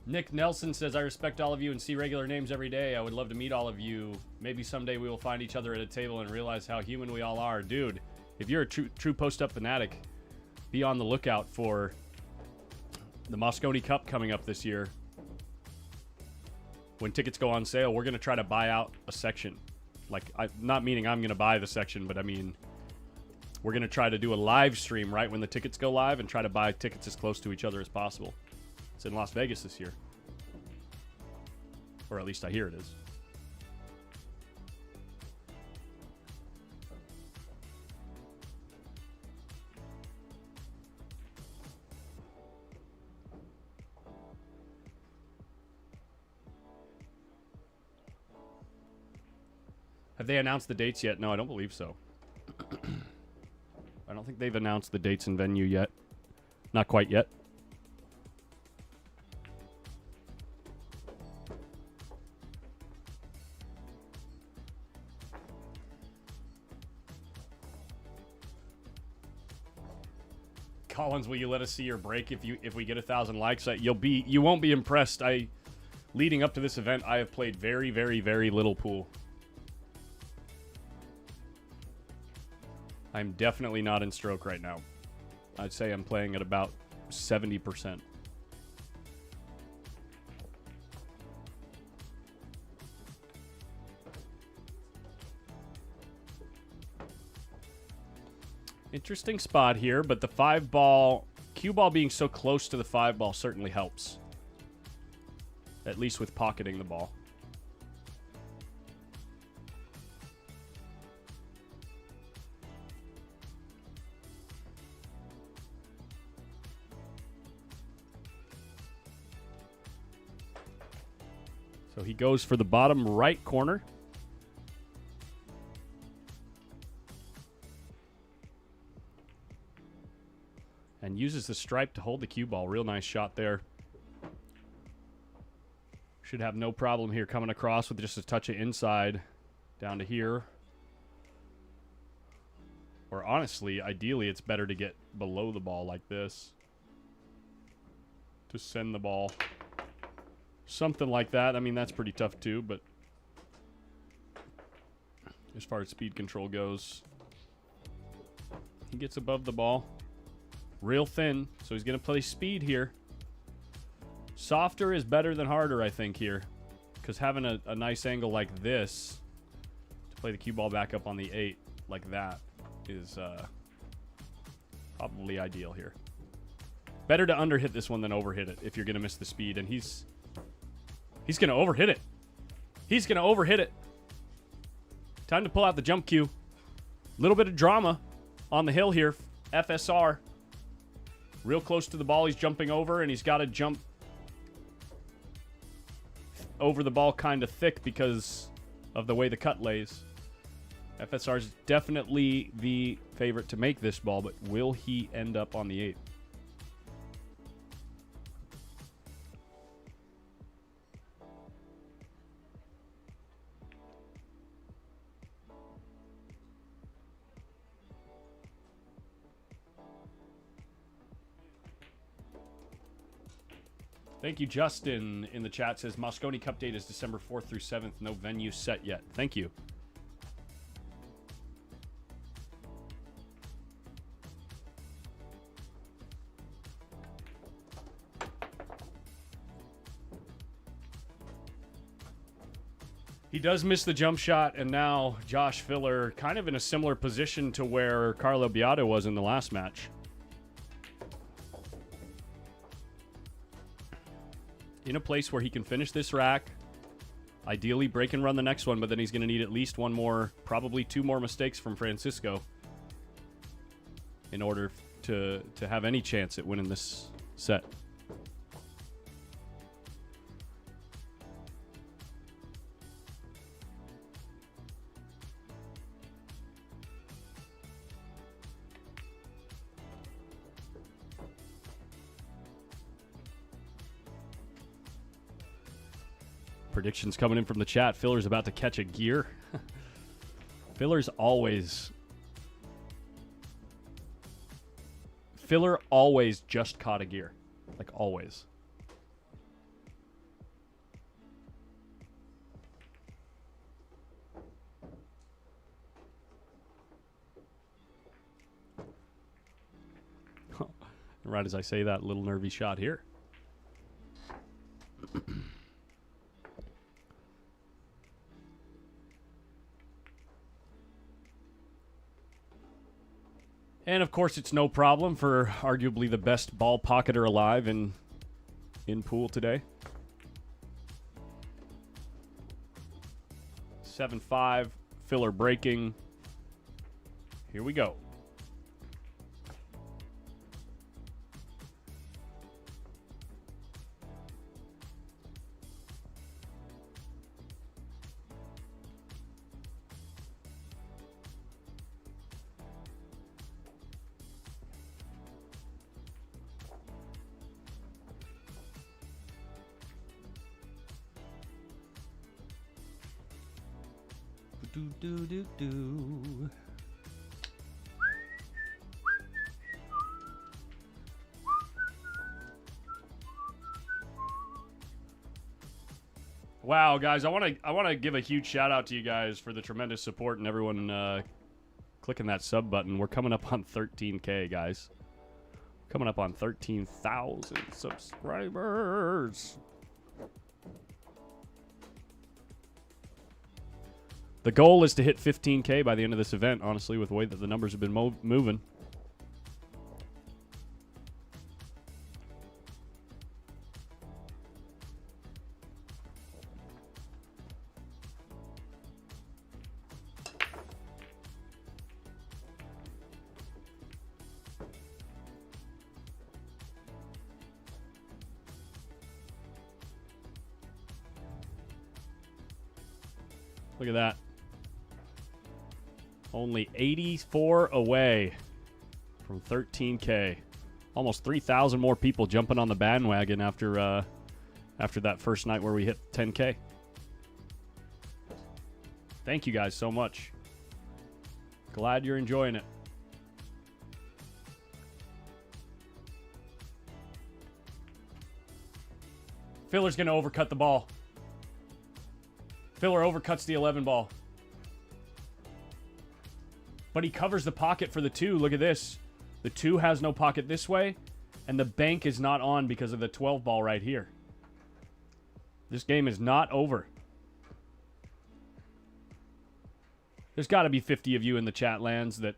Nick Nelson says, I respect all of you and see regular names every day. I would love to meet all of you. Maybe someday we will find each other at a table and realize how human we all are. Dude, if you're a true post-up fanatic, be on the lookout for the Moscone Cup coming up this year. When tickets go on sale, we're going to try to buy out a section. Like, not meaning I'm going to buy the section, but I mean, we're going to try to do a live stream right when the tickets go live and try to buy tickets as close to each other as possible. It's in Las Vegas this year. Or at least I hear it is. Have they announced the dates yet? No, I don't believe so. I don't think they've announced the dates and venue yet. Not quite yet. Collins, will you let us see your break if we get 1,000 likes? You won't be impressed. Leading up to this event, I have played very, very, very little pool. I'm definitely not in stroke right now. I'd say I'm playing at about 70%. Interesting spot here, but the 5-ball, cue ball being so close to the 5-ball certainly helps. At least with pocketing the ball. So he goes for the bottom right corner. And uses the stripe to hold the cue ball. Real nice shot there. Should have no problem here coming across with just a touch of inside down to here. Or honestly, ideally, it's better to get below the ball like this. To send the ball. Something like that. I mean, that's pretty tough too, but as far as speed control goes, he gets above the ball. Real thin, so he's going to play speed here. Softer is better than harder, I think, here. Because having a nice angle like this to play the cue ball back up on the 8 like that is probably ideal here. Better to underhit this one than overhit it if you're going to miss the speed. And he's going to overhit it. He's going to overhit it. Time to pull out the jump cue. Little bit of drama on the hill here. FSR. Real close to the ball, he's jumping over, and he's got to jump over the ball kind of thick because of the way the cut lays. FSR is definitely the favorite to make this ball, but will he end up on the 8? Thank you, Justin, in the chat says, Moscone Cup date is December 4th through 7th. No venue set yet. Thank you. He does miss the jump shot, and now Josh Filler kind of in a similar position to where Carlo Biado was in the last match. In a place where he can finish this rack, ideally break and run the next one, but then he's going to need at least one more, probably two more mistakes from Francisco in order to have any chance at winning this set. Predictions coming in from the chat. Filler's about to catch a gear. Filler always just caught a gear. Like, always. Right as I say that, little nervy shot here. And, of course, it's no problem for arguably the best ball pocketer alive in pool today. 7-5, Filler breaking. Here we go. Do. Wow, guys, I want to give a huge shout out to you guys for the tremendous support and everyone clicking that sub button. We're coming up on 13K, guys. Coming up on 13,000 subscribers. The goal is to hit 15K by the end of this event, honestly, with the way that the numbers have been moving. Look at that. Only 84 away from 13K. Almost 3,000 more people jumping on the bandwagon after that first night where we hit 10K. Thank you guys so much. Glad you're enjoying it. Filler's going to overcut the ball. Filler overcuts the 11 ball. But he covers the pocket for the 2. Look at this. The 2 has no pocket this way, and the bank is not on because of the 12 ball right here. This game is not over. There's got to be 50 of you in the chat lands that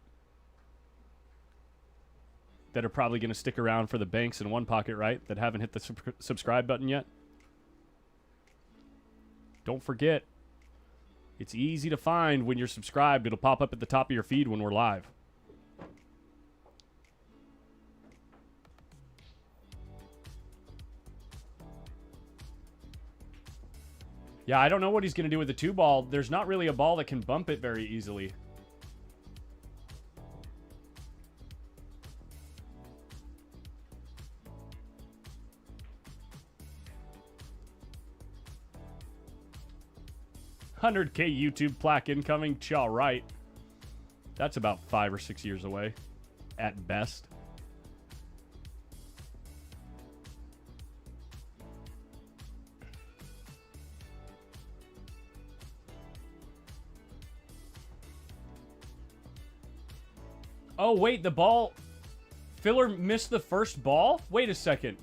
are probably going to stick around for the banks in one pocket, right? That haven't hit the subscribe button yet. Don't forget. It's easy to find when you're subscribed. It'll pop up at the top of your feed when we're live. Yeah, I don't know what he's going to do with the 2 ball. There's not really a ball that can bump it very easily. $100K YouTube plaque incoming. Chaw, right. That's about 5 or 6 years away, at best. Oh, wait, the ball... Filler missed the first ball? Wait a second.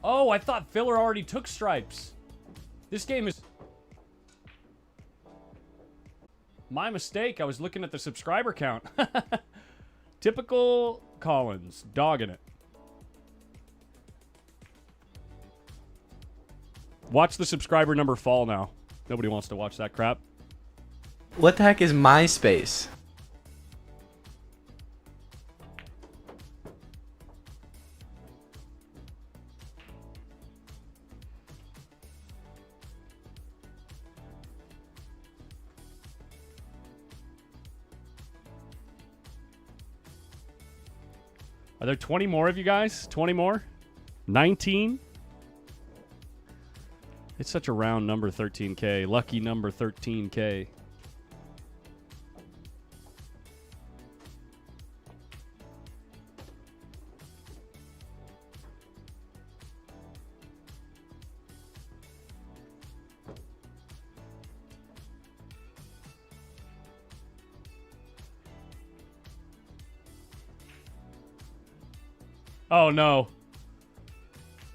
Oh, I thought Filler already took stripes. This game is... My mistake. I was looking at the subscriber count. Typical Collins. Dogging it. Watch the subscriber number fall now. Nobody wants to watch that crap. What the heck is MySpace? Are there 20 more of you guys? 20 more? 19? It's such a round number, 13K. Lucky number, 13K. Oh, no.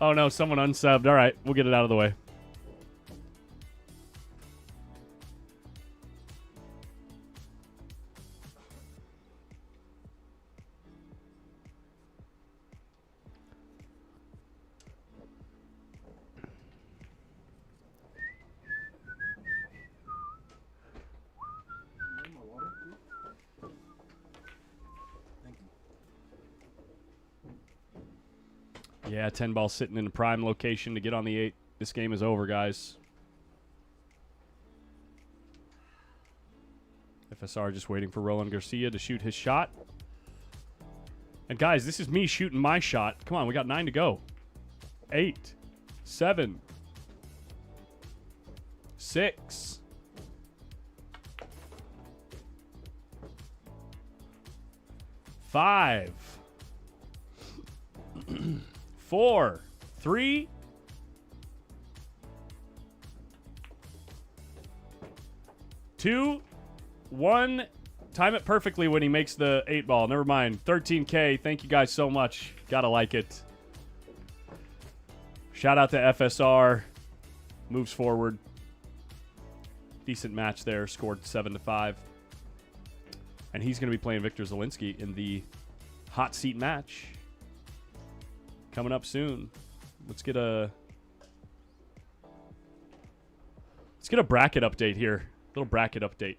Oh, no. Someone unsubbed. All right. We'll get it out of the way. Yeah, 10 ball sitting in a prime location to get on the 8. This game is over, guys. FSR just waiting for Roland Garcia to shoot his shot. And guys, this is me shooting my shot. Come on, we got 9 to go. 8, 7, 6, 5, 4, 3, 2, 1. Time it perfectly when he makes the 8 ball. Never mind. 13K. Thank you guys so much. Gotta like it. Shout out to FSR. Moves forward. Decent match there. Scored 7-5. And he's going to be playing Victor Zielinski in the hot seat match. Coming up soon. Let's get a bracket update here. Little bracket update.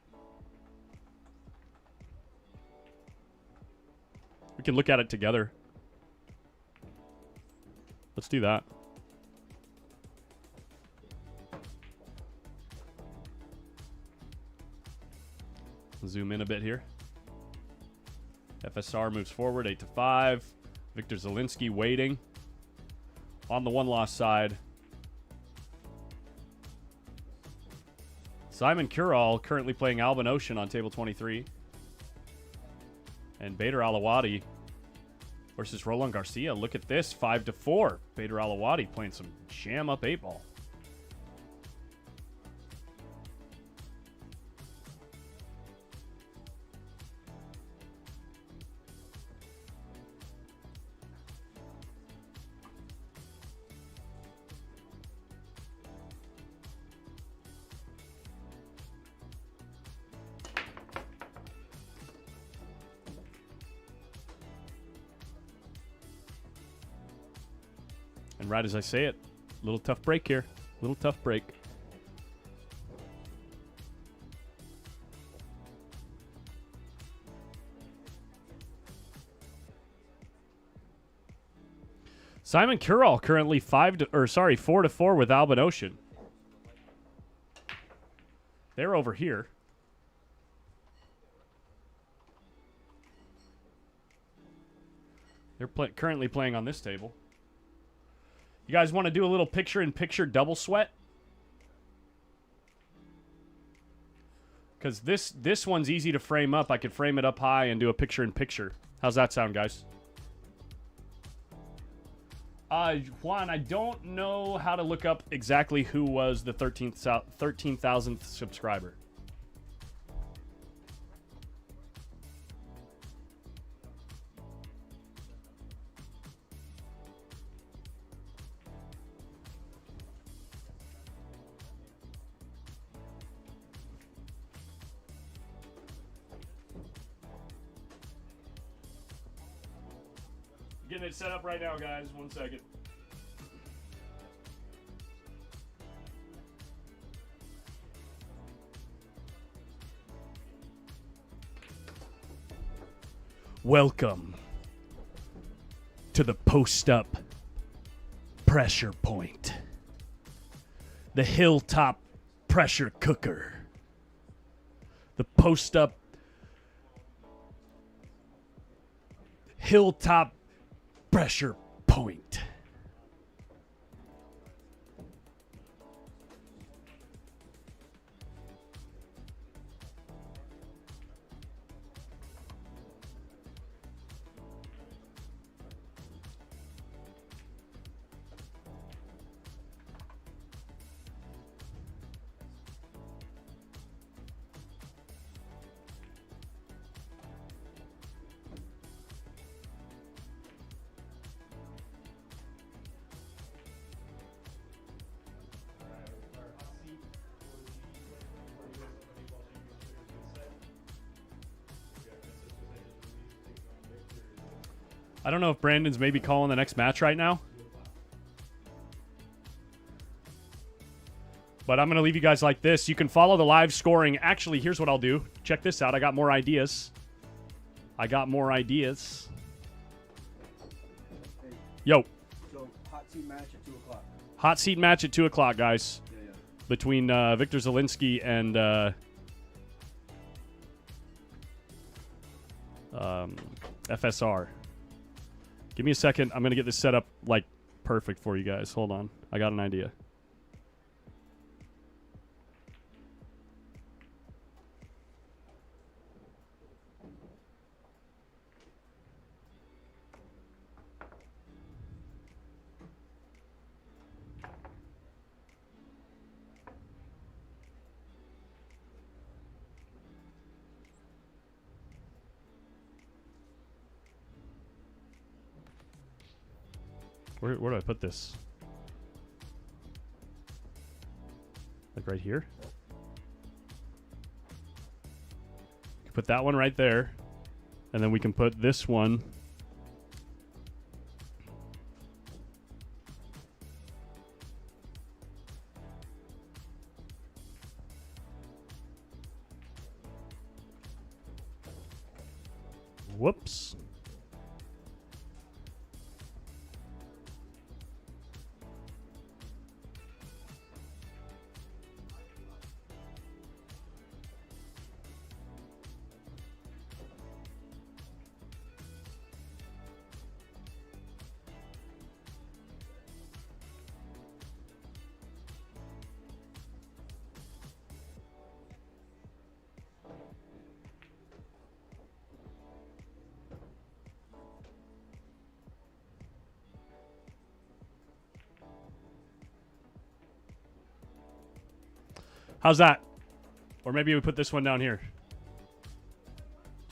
We can look at it together. Let's do that. Zoom in a bit here. FSR moves forward 8-5. Victor Zielinski waiting. On the one-loss side. Simon Curall currently playing Alban Ocean on table 23. And Bader Alawadi versus Roland Garcia. Look at this, 5-4. Bader Alawadi playing some jam-up 8-ball. And right as I say it, little tough break here. Little tough break. Simon Curall currently 4-4 with Alban Ocean. They're over here. They're currently playing on this table. You guys want to do a little picture-in-picture double sweat? Because this one's easy to frame up. I could frame it up high and do a picture-in-picture. How's that sound, guys? Juan, I don't know how to look up exactly who was the 13,000th subscriber. Getting it set up right now, guys. 1 second. Welcome to the post-up pressure point. The hilltop pressure cooker. The post-up hilltop pressure point. I don't know if Brandon's maybe calling the next match right now. But I'm going to leave you guys like this. You can follow the live scoring. Actually, here's what I'll do. Check this out. I got more ideas. Yo. So, hot seat match at 2 o'clock. Hot seat match at 2 o'clock, guys. Yeah. Between Victor Zelinsky and FSR. Give me a second. I'm going to get this set up like perfect for you guys. Hold on. I got an idea. Where do I put this? Like right here? Put that one right there. And then we can put this one. Whoops. How's that? Or maybe we put this one down here.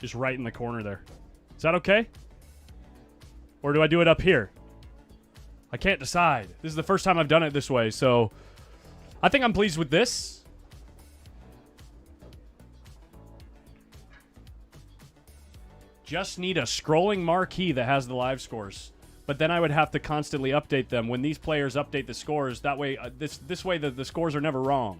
Just right in the corner there. Is that okay? Or do I do it up here? I can't decide. This is the first time I've done it this way, so I think I'm pleased with this. Just need a scrolling marquee that has the live scores. But then I would have to constantly update them. When these players update the scores, that way, this way the scores are never wrong.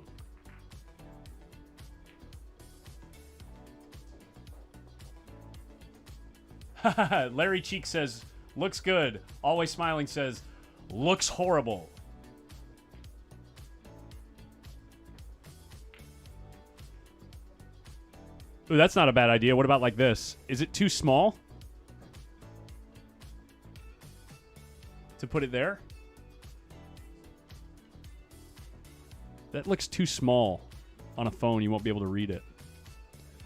Larry Cheek says, looks good. Always Smiling says, looks horrible. Ooh, that's not a bad idea. What about like this? Is it too small to put it there? That looks too small. On a phone, you won't be able to read it.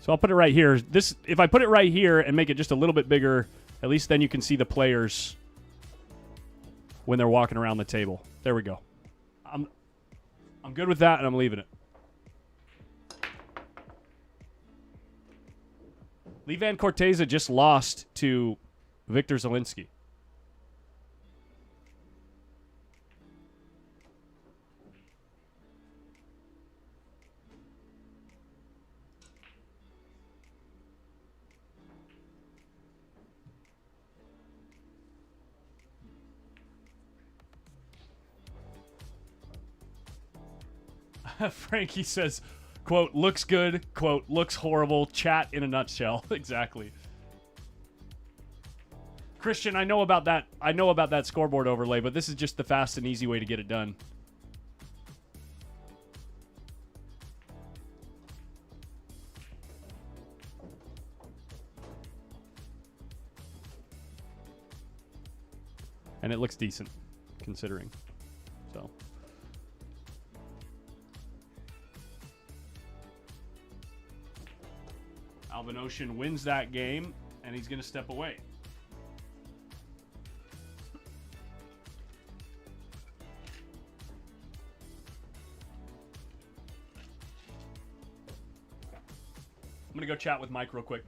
So I'll put it right here. This, if I put it right here and make it just a little bit bigger, at least then you can see the players when they're walking around the table. There we go. I'm good with that, and I'm leaving it. Levan Corteza just lost to Victor Zelinsky. Frankie says, quote, looks good, quote, looks horrible, chat in a nutshell. Exactly. Christian, I know about that scoreboard overlay, but this is just the fast and easy way to get it done. And it looks decent, considering. So. Alvin Ocean wins that game, and he's going to step away. I'm going to go chat with Mike real quick.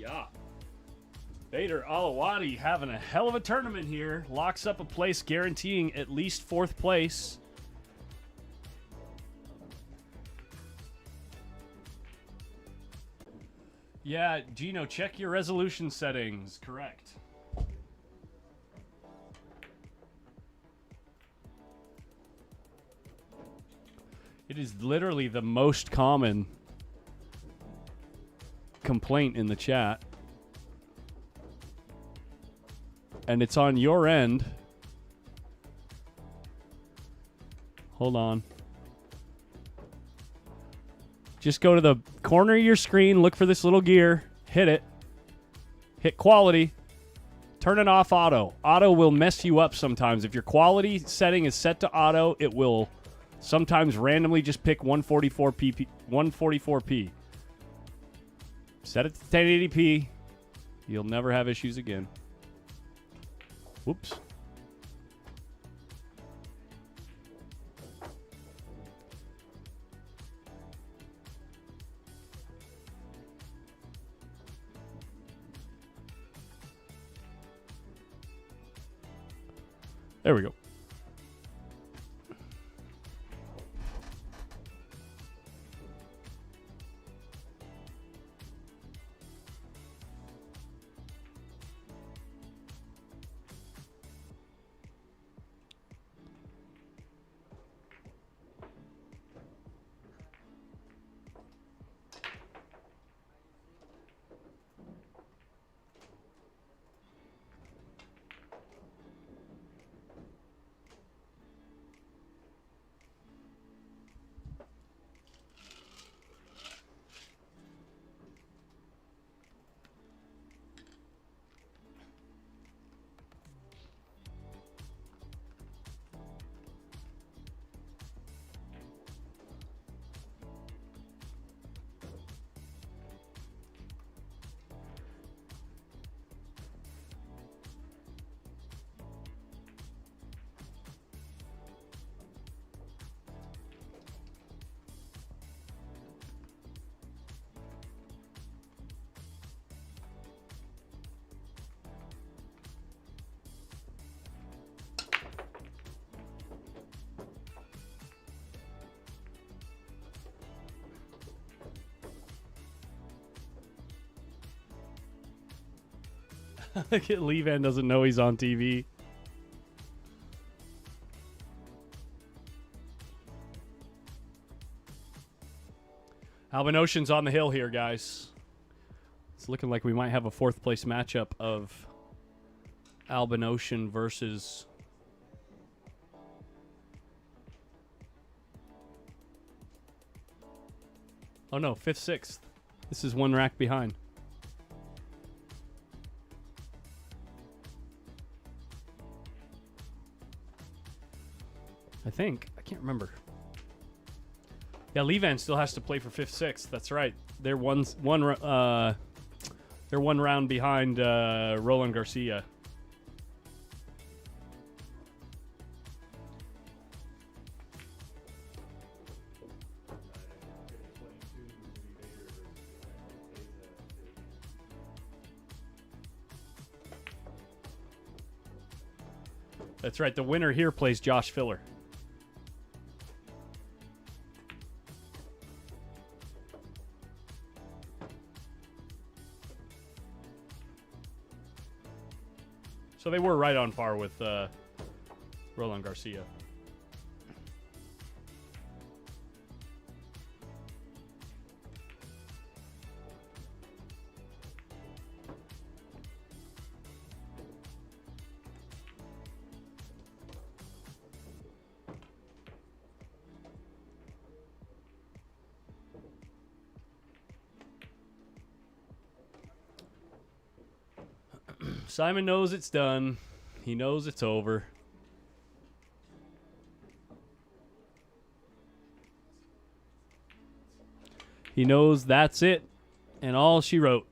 Yeah. Bader Alawadi having a hell of a tournament here. Locks up a place guaranteeing at least 4th place. Yeah, Gino, check your resolution settings. Correct. It is literally the most common complaint in the chat. And it's on your end. Hold on. Just go to the corner of your screen, look for this little gear, hit it, hit quality, turn it off auto. Auto will mess you up sometimes. If your quality setting is set to auto, it will sometimes randomly just pick 144p. Set it to 1080p. You'll never have issues again. Whoops. There we go. Lee Van doesn't know he's on TV. Alban Ocean's on the hill here, guys. It's looking like we might have a 4th place matchup of Alban Ocean versus... Oh no, 5th, 6th. This is one rack behind. I think. I can't remember. Yeah, Levan still has to play for 5th, 6th. That's right. They're one round behind Roland Garcia. That's right. The winner here plays Josh Filler. So they were right on par with Roland Garcia. Simon knows it's done. He knows it's over. He knows that's it and all she wrote.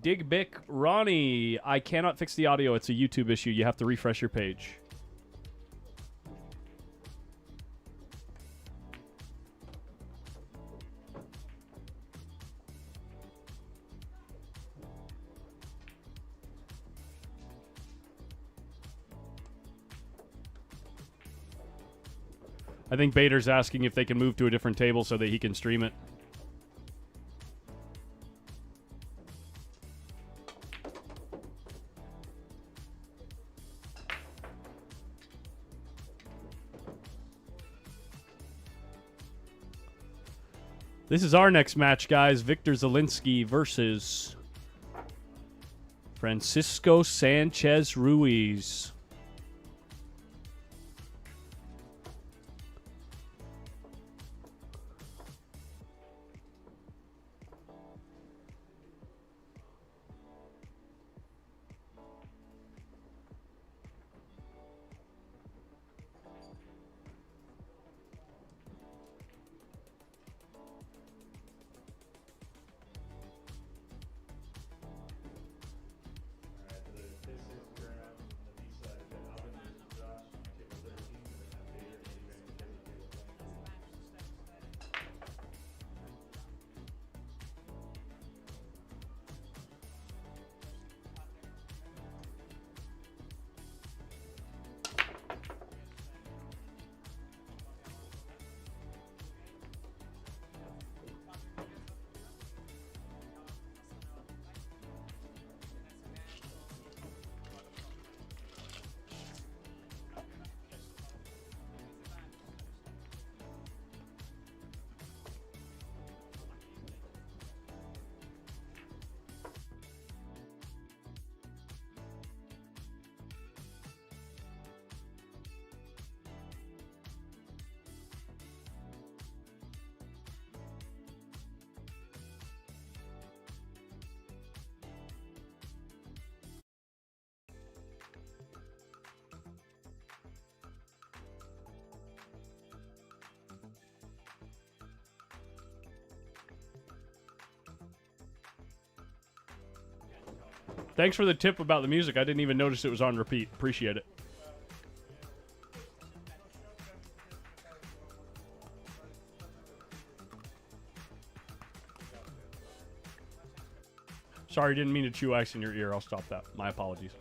Dig Bick Ronnie, I cannot fix the audio. It's a YouTube issue. You have to refresh your page. I think Bader's asking if they can move to a different table so that he can stream it. This is our next match, guys. Victor Zielinski versus Francisco Sanchez Ruiz. Thanks for the tip about the music. I didn't even notice it was on repeat. Appreciate it. Sorry, didn't mean to chew ice in your ear. I'll stop that. My apologies.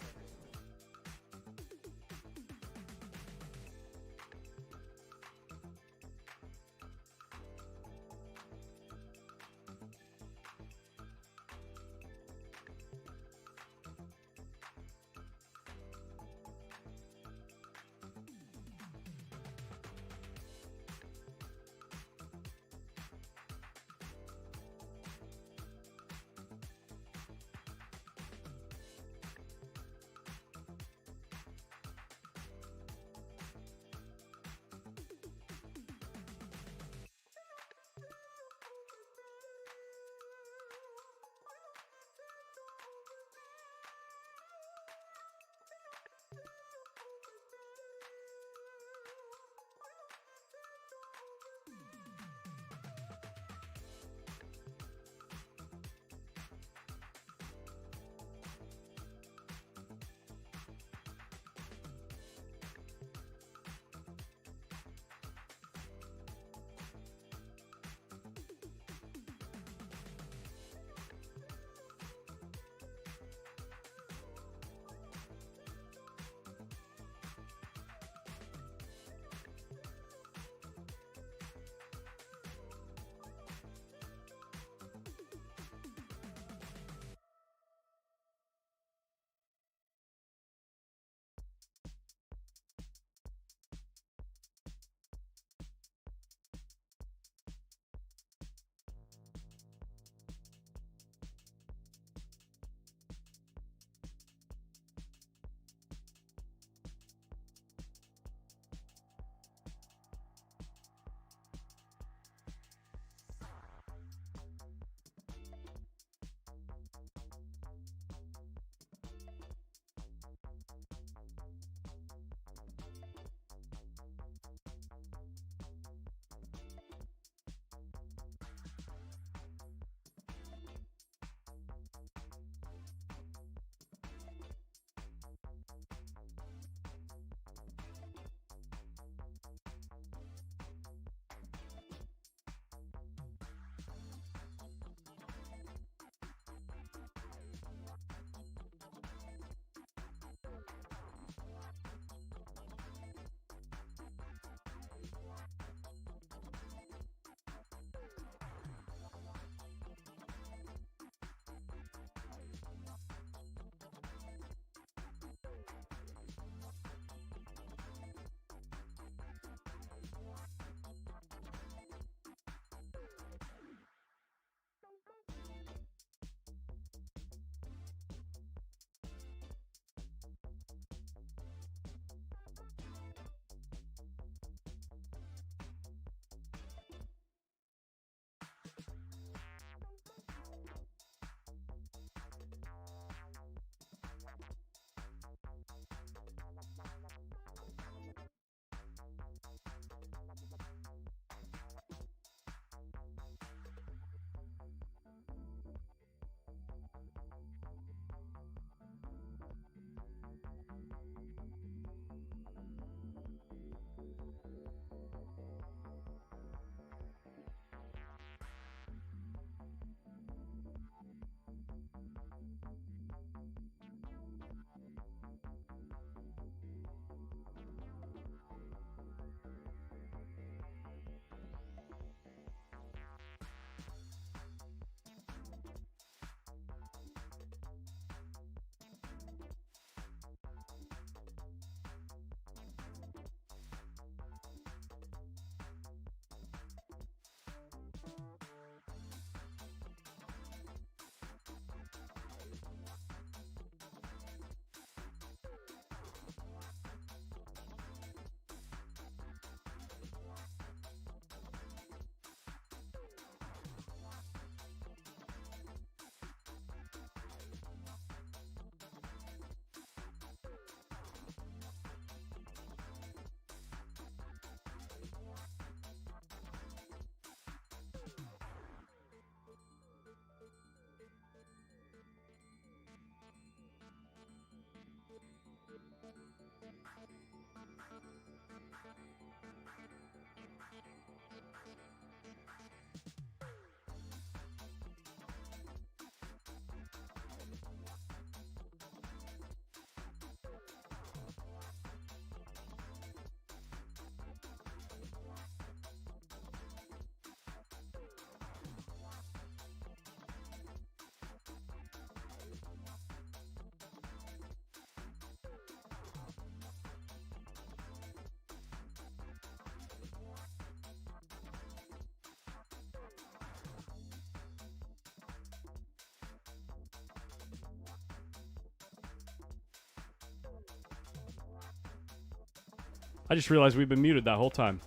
I just realized we've been muted that whole time.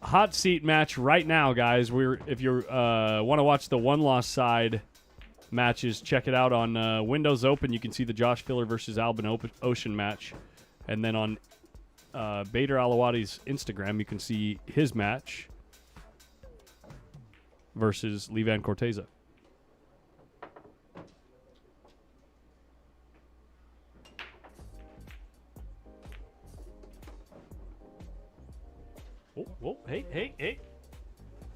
Hot seat match right now, guys. If you want to watch the one-loss side matches, check it out on Windows Open. You can see the Josh Filler versus Albin Ocean match. And then on Bader Alawadi's Instagram, you can see his match versus Levan Corteza. Oh, hey.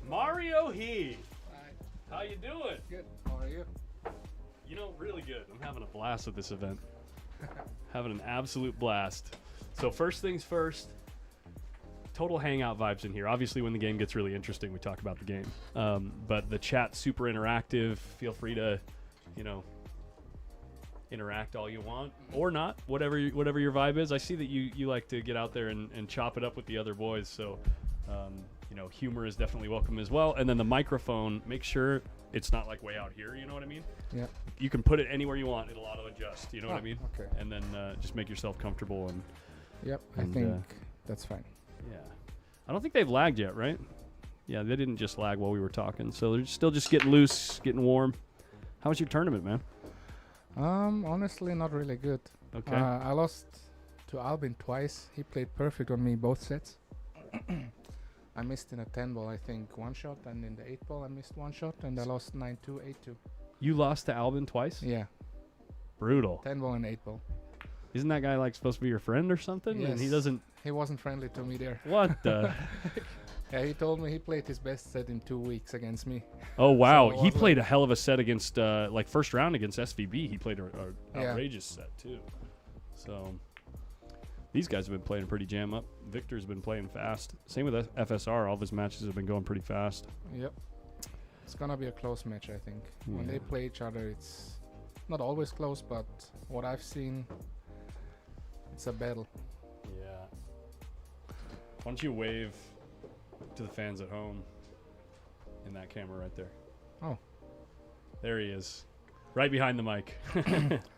Mario He. Hi. How you doing? Good. How are you? You know, really good. I'm having a blast at this event. Having an absolute blast. So first things first, total hangout vibes in here. Obviously, when the game gets really interesting, we talk about the game. But the chat's super interactive. Feel free to, interact all you want or not, whatever your vibe is. I see that you like to get out there and chop it up with the other boys. So, humor is definitely welcome as well. And then the microphone, make sure it's not like way out here. You know what I mean? Yeah. You can put it anywhere you want. It'll auto adjust. You know what I mean? Okay. And then just make yourself comfortable. Yep. I think that's fine. Yeah. I don't think they've lagged yet, right? Yeah, they didn't just lag while we were talking. So they're still just getting loose, getting warm. How was your tournament, man? Honestly, not really good. Okay. I lost to Albin twice. He played perfect on me both sets. I missed in a 10 ball, I think, one shot, and in the 8 ball, I missed one shot, and I lost 9-2, 8-2. You lost to Albin twice? Yeah. Brutal. 10 ball and 8 ball. Isn't that guy supposed to be your friend or something? Yes. And he doesn't. He wasn't friendly to me there. What the? Yeah, he told me he played his best set in 2 weeks against me. Oh wow, So he played a hell of a set against first round against SVB. He played an outrageous set too. So these guys have been playing pretty jam up. Victor's been playing fast. Same with FSR. All of his matches have been going pretty fast. Yep. It's gonna be a close match, I think. When they play each other, it's not always close, but what I've seen, it's a battle. Yeah. Why don't you wave to the fans at home in that camera right there? Oh. There he is. Right behind the mic.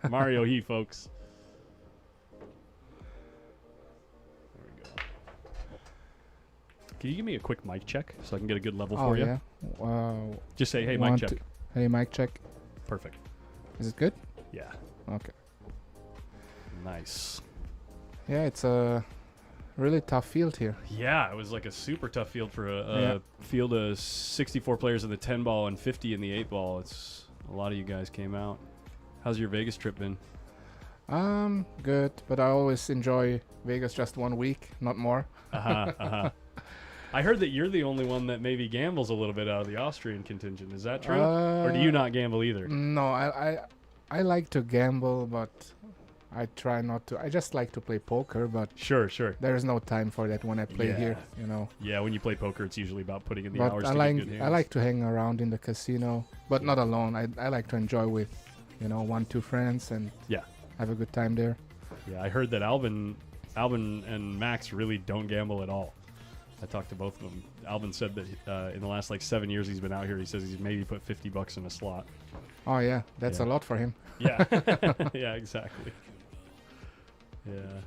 Mario He, folks. There we go. Can you give me a quick mic check so I can get a good level for you? Yeah. Just say, hey, mic check. Hey, mic check. Perfect. Is it good? Yeah. Okay. Nice. Yeah, it's a really tough field here. Yeah, it was like a super tough field for a field of 64 players in the 10 ball and 50 in the 8 ball. It's a lot of you guys came out. How's your Vegas trip been? Good, but I always enjoy Vegas just 1 week, not more. I heard that you're the only one that maybe gambles a little bit out of the Austrian contingent. Is that true? Or do you not gamble either? No, I like to gamble, but I try not to. I just like to play poker, but sure. There's no time for that when I play here, Yeah, when you play poker, it's usually about putting in the but hours I to like get good hands. I like to hang around in the casino, but not alone. I like to enjoy with, 1-2 friends and have a good time there. Yeah, I heard that Albin and Max really don't gamble at all. I talked to both of them. Albin said that in the last 7 years he's been out here, he says he's maybe put $50 in a slot. Oh yeah, that's a lot for him. Yeah, yeah, exactly. Yeah.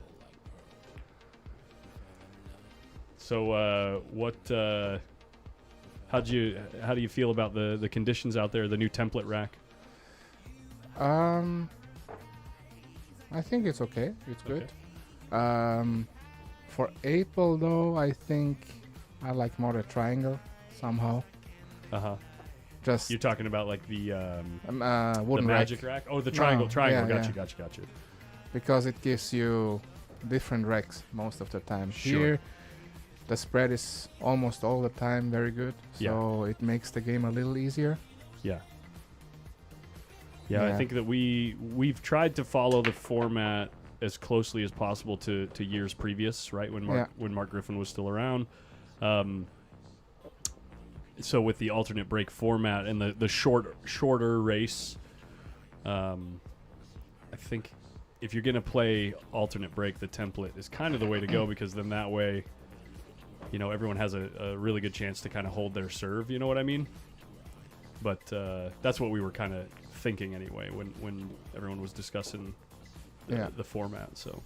So, how do you feel about the conditions out there, the new template rack? I think it's okay. It's good. For 8 ball though, I think I like more the triangle somehow. Just you're talking about the wooden magic rack. Oh, the triangle. Yeah, Gotcha. Because it gives you different racks most of the time. Sure. Here, the spread is almost all the time very good, so it makes the game a little easier. Yeah, I think that we've tried to follow the format as closely as possible to years previous, right? When Mark Griffin was still around. So with the alternate break format and the shorter race, I think if you're going to play alternate break, the template is kind of the way to go, because then that way, everyone has a really good chance to kind of hold their serve, you know what I mean? But that's what we were kind of thinking anyway when everyone was discussing the format. So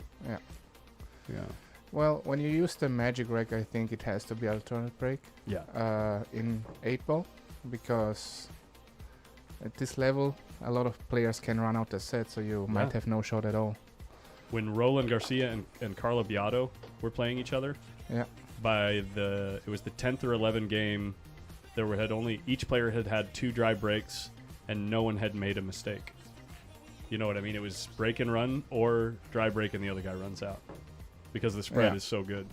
Well, when you use the magic rack, I think it has to be alternate break. Yeah. In 8-ball, because at this level, a lot of players can run out the set, so you might have no shot at all. When Roland Garcia and Carlo Biado were playing each other, it was the 10th or 11th game, each player had 2 dry breaks, and no one had made a mistake. You know what I mean? It was break and run or dry break and the other guy runs out because the spread is so good.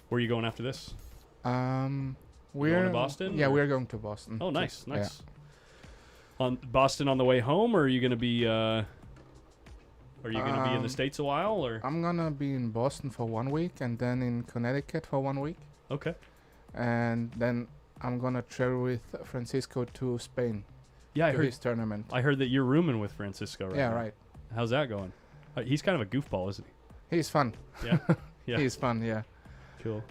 Where are you going after this? We're going to Boston? Yeah, we're going to Boston. Oh, nice. On Boston on the way home, or are you going to be? Are you going to be in the States a while, or? I'm gonna be in Boston for 1 week, and then in Connecticut for 1 week. Okay. And then I'm gonna travel with Francisco to Spain. Yeah, I heard his tournament. I heard that you're rooming with Francisco right now. Yeah, right. How's that going? He's kind of a goofball, isn't he? He's fun. Yeah. Yeah. He's fun. Yeah. Cool.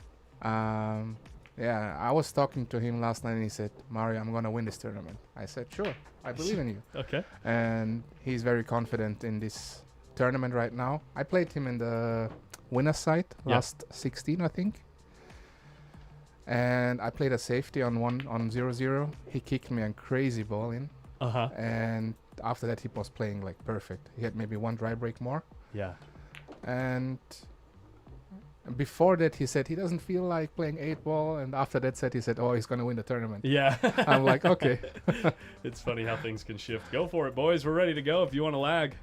Yeah, I was talking to him last night, and he said, "Mario, I'm gonna win this tournament." I said, "Sure, I believe in you." Okay. And he's very confident in this tournament right now. I played him in the winner's side last 16, I think. And I played a safety on 0-0. He kicked me a crazy ball in. And after that, he was playing like perfect. He had maybe 1 dry break more. Yeah. And before that, he said he doesn't feel like playing 8-ball. And after that set, he said, "Oh, he's going to win the tournament." Yeah. I'm like, okay. It's funny how things can shift. Go for it, boys. We're ready to go if you want to lag.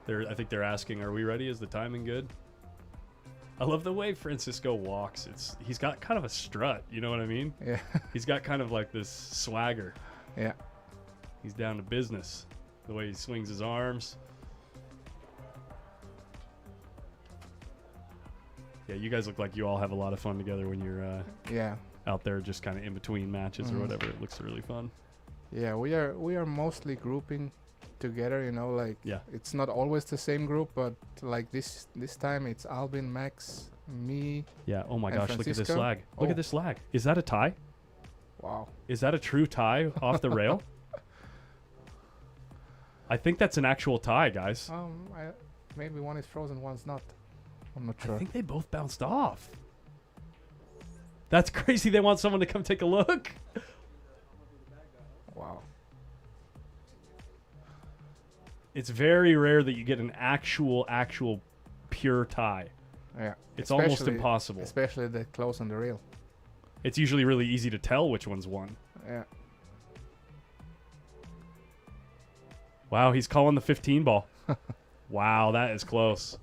I think they're asking, are we ready? Is the timing good? I love the way Francisco walks. He's got kind of a strut, you know what I mean? Yeah. He's got kind of like this swagger. Yeah. He's down to business. The way he swings his arms. Yeah, you guys look like you all have a lot of fun together when you're out there just kind of in between matches or whatever. It looks really fun. Yeah, we are mostly grouping together, you know, like it's not always the same group, but like this time it's Albin, Max, me. Yeah. Oh my gosh, Francisco. look at this lag. Look at this lag. Is that a tie? Wow. Is that a true tie off the rail? I think that's an actual tie, guys. Maybe one is frozen, one's not. I'm not sure. I think they both bounced off. That's crazy. They want someone to come take a look. Wow. It's very rare that you get an actual pure tie. Yeah. It's almost impossible. Especially the close on the rail. It's usually really easy to tell which one's won. Yeah. Wow, he's calling the 15 ball. Wow, that is close.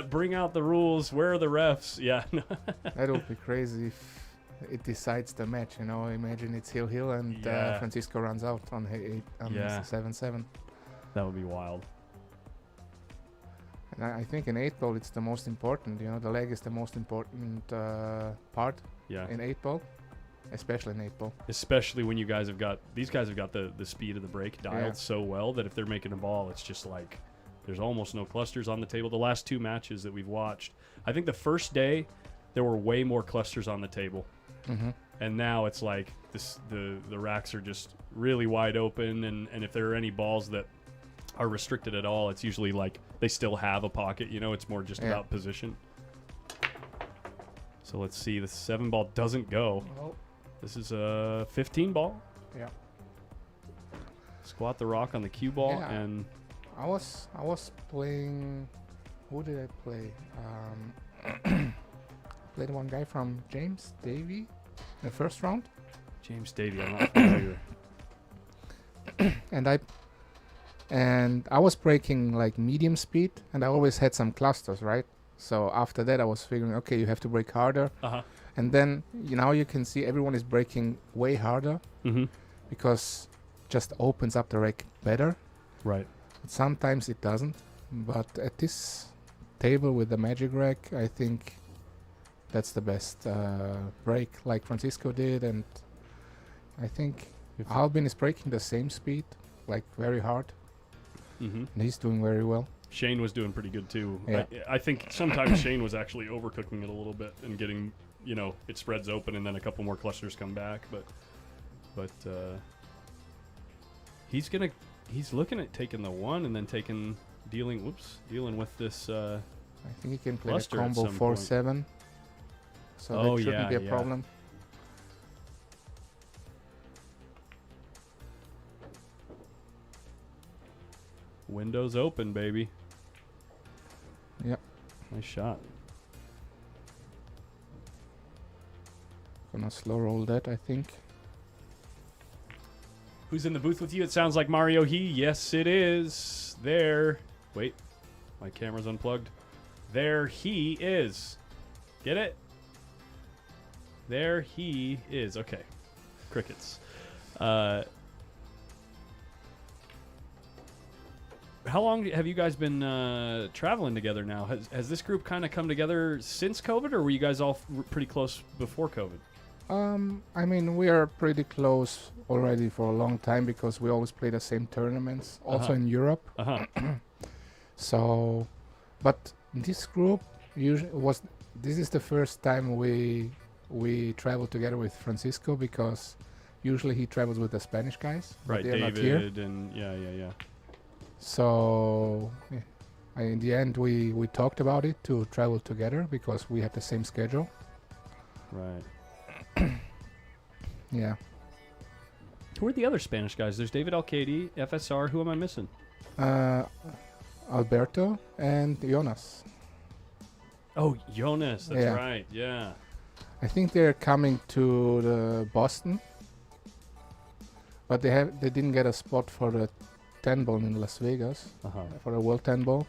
Bring out the rules. Where are the refs? Yeah. That would be crazy if it decides the match, you know. Imagine it's heel and Francisco runs out on 7-7. That would be wild. And I think in 8-ball it's the most important, you know. The leg is the most important part in 8-ball, especially in 8-ball. Especially when these guys have got the speed of the break dialed so well that if they're making a ball, it's just like there's almost no clusters on the table. The last 2 matches that we've watched, I think the first day there were way more clusters on the table. And now it's like the racks are just really wide open, and if there are any balls that are restricted at all, it's usually like they still have a pocket, you know. It's more just about position. So let's see, the 7 ball doesn't go. Oh. This is a 15 ball. Yeah. Squat the rock on the cue ball, and I was playing. Who did I play? Played one guy from James Davey in the first round. James Davey, I'm not familiar. And I was breaking like medium speed, and I always had some clusters, right? So after that, I was figuring, okay, you have to break harder. And then now you can see everyone is breaking way harder because just opens up the rack better. Right. But sometimes it doesn't. But at this table with the magic rack, I think that's the best break, like Francisco did, and I think Albin is breaking the same speed, like very hard. And he's doing very well. Shane was doing pretty good too. Yeah. I think sometimes Shane was actually overcooking it a little bit and getting, it spreads open and then a couple more clusters come back. But he's looking at taking the 1 and then dealing with this. I think he can play a cluster at combo some 4-7. So that shouldn't be a problem. Windows open, baby. Yep. Nice shot. Gonna slow roll that, I think. Who's in the booth with you? It sounds like Mario He. Yes, it is. There. Wait. My camera's unplugged. There he is. Get it? There he is. Okay. Crickets. How long have you guys been traveling together now? Has this group kind of come together since COVID, or were you guys all pretty close before COVID? I mean, we are pretty close already for a long time because we always play the same tournaments, also in Europe. So, but this group this is the first time we travel together with Francisco, because usually he travels with the Spanish guys. Right, they're David not here. And yeah. So in the end we talked about it to travel together because we have the same schedule. Right. Yeah. Who are the other Spanish guys? There's David Alcade, FSR. Who am I missing? Alberto and Jonas. Oh, Jonas. That's Yeah. right. Yeah. I think they're coming to the Boston, but they didn't get a spot for the 10 ball in Las Vegas for the World 10 ball.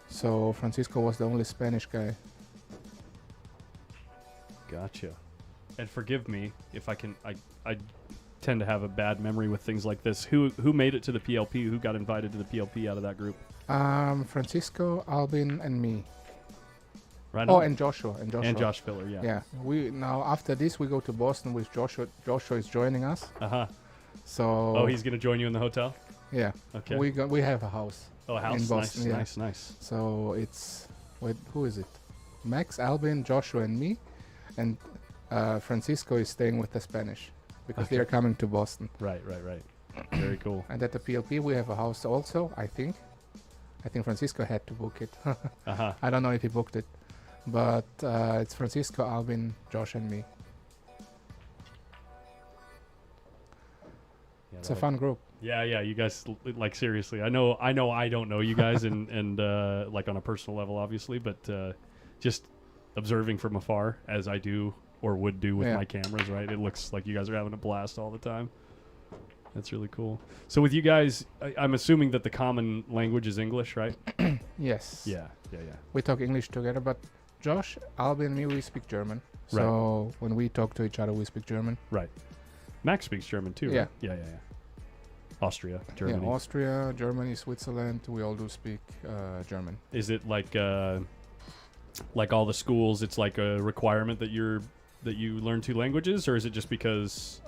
So Francisco was the only Spanish guy. Gotcha. And forgive me if I tend to have a bad memory with things like this. Who made it to the PLP? Who got invited to the PLP out of that group? Francisco, Albin, and me. Right. Oh, and Joshua. And Josh Filler, yeah. Yeah. We now after this we go to Boston with Joshua. Joshua is joining us. So. Oh, he's gonna join you in the hotel? Yeah. Okay. We have a house. Oh, a house. In Boston, Nice. So it's who is it? Max, Albin, Joshua, and me, and Francisco is staying with the Spanish because they are coming to Boston. Right. Very cool. And at the PLP we have a house also. I think Francisco had to book it. I don't know if he booked it, but it's Francisco, Albin, Josh, and me. Yeah, it's a fun group. Yeah. You guys, like, seriously. I know. I don't know you guys, and like on a personal level, obviously, but just observing from afar, as I do or would do with my cameras. Right, it looks like you guys are having a blast all the time. That's really cool. So with you guys, I'm assuming that the common language is English, right? Yes. Yeah. We talk English together, but Josh, Albin, and me, we speak German. So when we talk to each other, we speak German. Right. Max speaks German too. Yeah. Right? Yeah. Austria, Germany. Yeah, Austria, Germany, Switzerland. We all do speak German. Is it like all the schools? It's like a requirement that you learn 2 languages, or is it just because?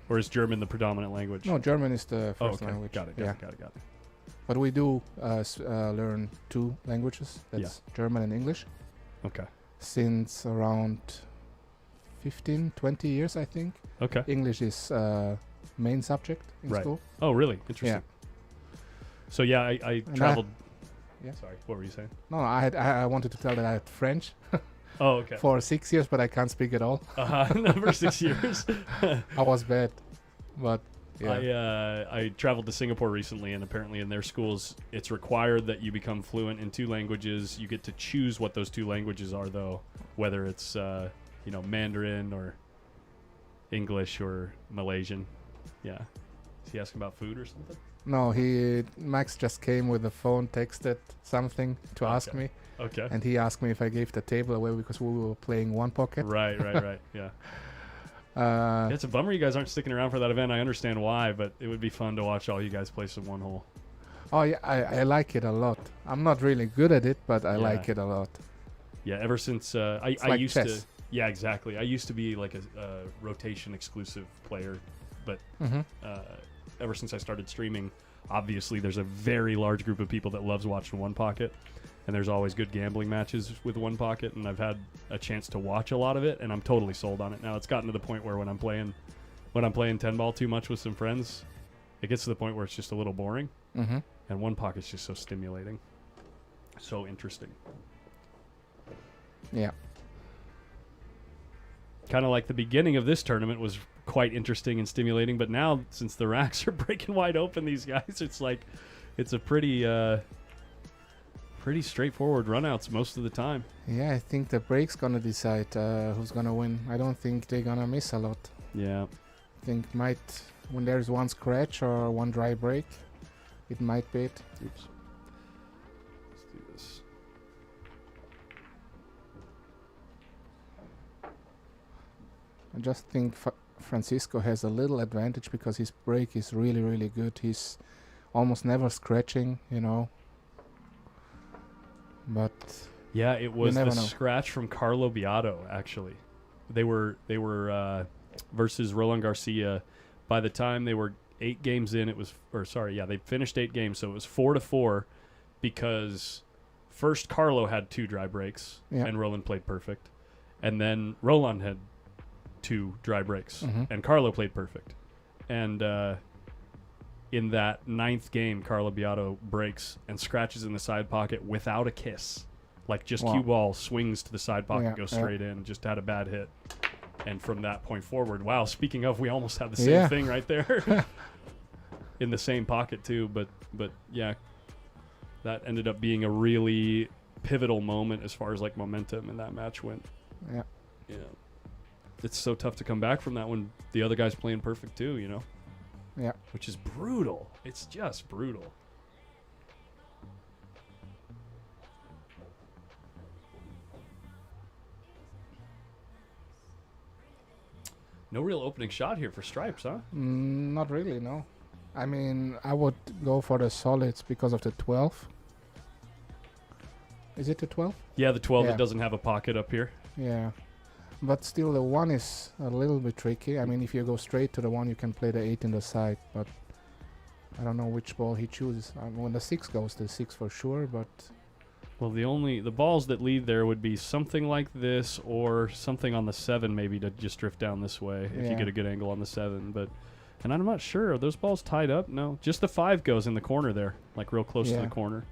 Or is German the predominant language? No, German is the first language. Got it. But we do learn 2 languages. That's German and English. Okay. Since around 15, 20 years, I think. Okay. English is main subject in school. Oh, really? Interesting. Yeah. So yeah, I traveled. Yeah. Sorry, what were you saying? No, I wanted to tell that I had French. Oh, okay. For 6 years, but I can't speak at all. For 6 years. I was bad, but yeah. I traveled to Singapore recently, and apparently in their schools, it's required that you become fluent in 2 languages. You get to choose what those 2 languages are, though, whether it's Mandarin or English or Malaysian. Yeah. Is he asking about food or something? No, Max just came with the phone, texted something to ask me. Okay. And he asked me if I gave the table away because we were playing one pocket. Right. Yeah. It's a bummer you guys aren't sticking around for that event. I understand why, but it would be fun to watch all you guys play some one hole. Oh yeah, I like it a lot. I'm not really good at it, but I like it a lot. Yeah, ever since I like used chess. to. Yeah, exactly. I used to be like a rotation exclusive player, but ever since I started streaming, obviously there's a very large group of people that loves watching One Pocket, and there's always good gambling matches with One Pocket, and I've had a chance to watch a lot of it, and I'm totally sold on it. Now it's gotten to the point where when I'm playing 10 ball too much with some friends, it gets to the point where it's just a little boring, and One Pocket's just so stimulating, so interesting. Yeah. Kind of like the beginning of this tournament was quite interesting and stimulating, but now since the racks are breaking wide open, these guys, it's like it's a pretty straightforward runouts most of the time. Yeah, I think the break's gonna decide who's gonna win. I don't think they're gonna miss a lot. Yeah. I think when there's one scratch or one dry break, it might be it. Oops. Let's do this. I just think Francisco has a little advantage because his break is really, really good. He's almost never scratching, But yeah, it was the scratch from Carlo Biado. Actually, they were versus Roland Garcia. By the time they were 8 games in, they finished 8 games, so it was 4-4 because first Carlo had 2 dry breaks and Roland played perfect, and then Roland had 2 dry breaks and Carlo played perfect, and in that 9th game, Carlo Biado breaks and scratches in the side pocket without a kiss. Like just cue ball swings to the side pocket, goes straight in, just had a bad hit. And from that point forward, wow, speaking of, we almost had the same thing right there. In the same pocket too, but yeah, that ended up being a really pivotal moment as far as like momentum in that match went. Yeah. Yeah. It's so tough to come back from that when the other guy's playing perfect too, Yeah. Which is brutal. It's just brutal. No real opening shot here for Stripes, huh? Not really, no. I mean, I would go for the solids because of the 12. Is it the 12? Yeah, the 12 that doesn't have a pocket up here. Yeah. But still, the 1 is a little bit tricky. I mean, if you go straight to the 1, you can play the 8 in the side, but I don't know which ball he chooses. When the 6 goes, the 6 for sure, but... Well, the balls that lead there would be something like this or something on the 7 maybe to just drift down this way if you get a good angle on the 7. And I'm not sure. Are those balls tied up? No. Just the 5 goes in the corner there, like real close to the corner.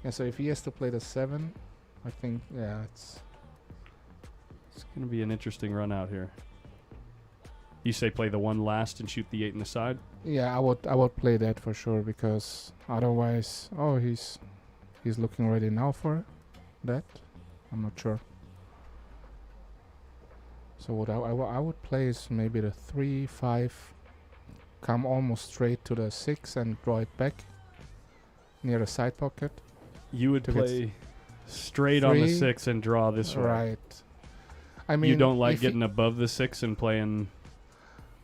Yeah, so if he has to play the 7, I think, it's going to be an interesting run out here. You say play the 1 last and shoot the 8 in the side? Yeah, I would play that for sure because otherwise, he's looking ready now for that. I'm not sure. So what I would play is maybe the 3, 5, come almost straight to the 6 and draw it back near the side pocket. You would play straight on the 6 and draw this way. Right. I mean, you don't like getting above the 6 and playing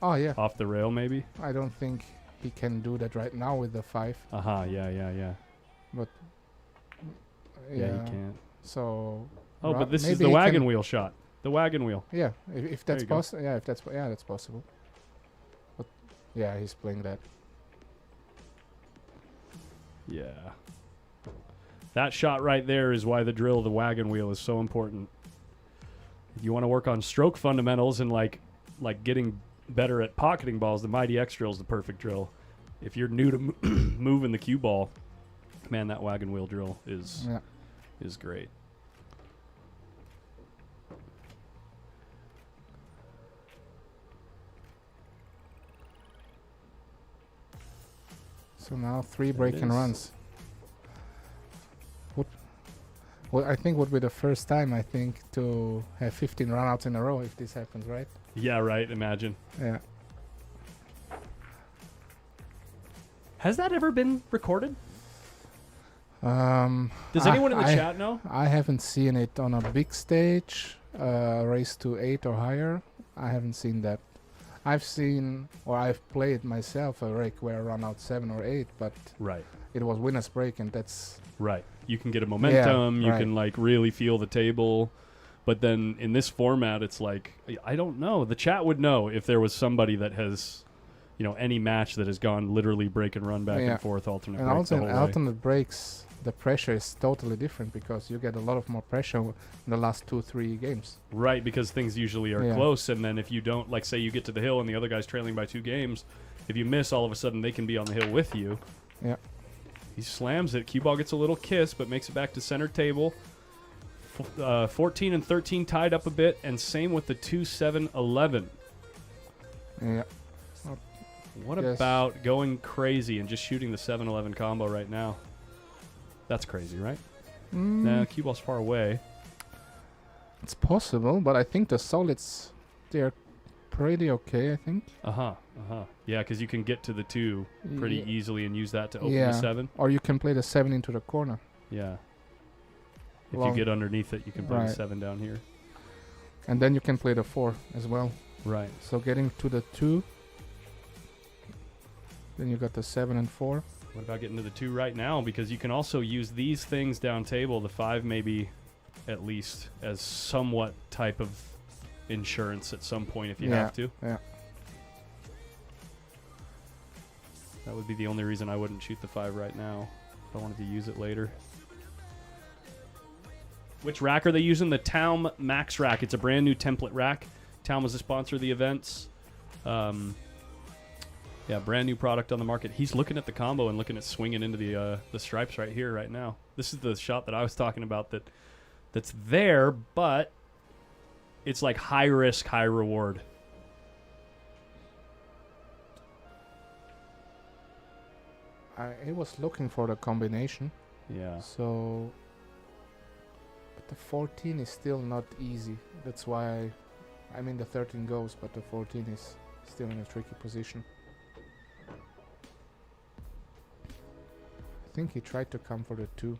off the rail maybe? I don't think he can do that right now with the 5. Yeah. But yeah, he can't. So but this is the wagon wheel shot. The wagon wheel. Yeah, if that's possible. Yeah, that's possible. But yeah, he's playing that. Yeah. That shot right there is why the drill, the wagon wheel, is so important. You want to work on stroke fundamentals and like getting better at pocketing balls, the Mighty X drill is the perfect drill. If you're new to moving the cue ball, man, that wagon wheel drill is great. So now 3 break and runs. Well, I think would be the first time, to have 15 runouts in a row if this happens, right? Yeah, right. Imagine. Yeah. Has that ever been recorded? Does anyone in the chat know? I haven't seen it on a big stage, race to 8 or higher. I haven't seen that. I've played myself a rake where I run out 7 or 8, but it was winner's break, and that's... Right. You can get a momentum. You can really feel the table. But then in this format, it's like, I don't know. The chat would know if there was somebody that has, any match that has gone literally break and run back and forth, alternate and breaks also the in whole way. alternate breaks, the pressure is totally different because you get a lot of more pressure in the last 2-3 games. Right, because things usually are close, and then if you don't, like say you get to the hill and the other guy's trailing by 2 games, if you miss, all of a sudden they can be on the hill with you. Yeah. He slams it. Cue ball gets a little kiss, but makes it back to center table. 14 and 13 tied up a bit, and same with the 2-7-11. Yeah. What about going crazy and just shooting the 7-11 combo right now? That's crazy, right? Nah, cue ball's far away. It's possible, but I think the solids, they're pretty okay, I think. Yeah, because you can get to the 2 pretty easily and use that to open the 7. Or you can play the 7 into the corner. Yeah. If you get underneath it, you can play the 7 down here. And then you can play the 4 as well. Right. So getting to the 2, then you got the 7 and 4. What about getting to the 2 right now? Because you can also use these things down table, the 5 maybe at least, as somewhat type of insurance at some point if you have to. Yeah. That would be the only reason I wouldn't shoot the 5 right now. If I wanted to use it later. Which rack are they using? The Taum Max rack. It's a brand new template rack. Taum was the sponsor of the events. Yeah, brand new product on the market. He's looking at the combo and looking at swinging into the stripes right here, right now. This is the shot that I was talking about that's there, but it's like high risk, high reward. I was looking for the combination. Yeah. So, but the 14 is still not easy. That's why I mean the 13 goes, but the 14 is still in a tricky position. I think he tried to come for the 2.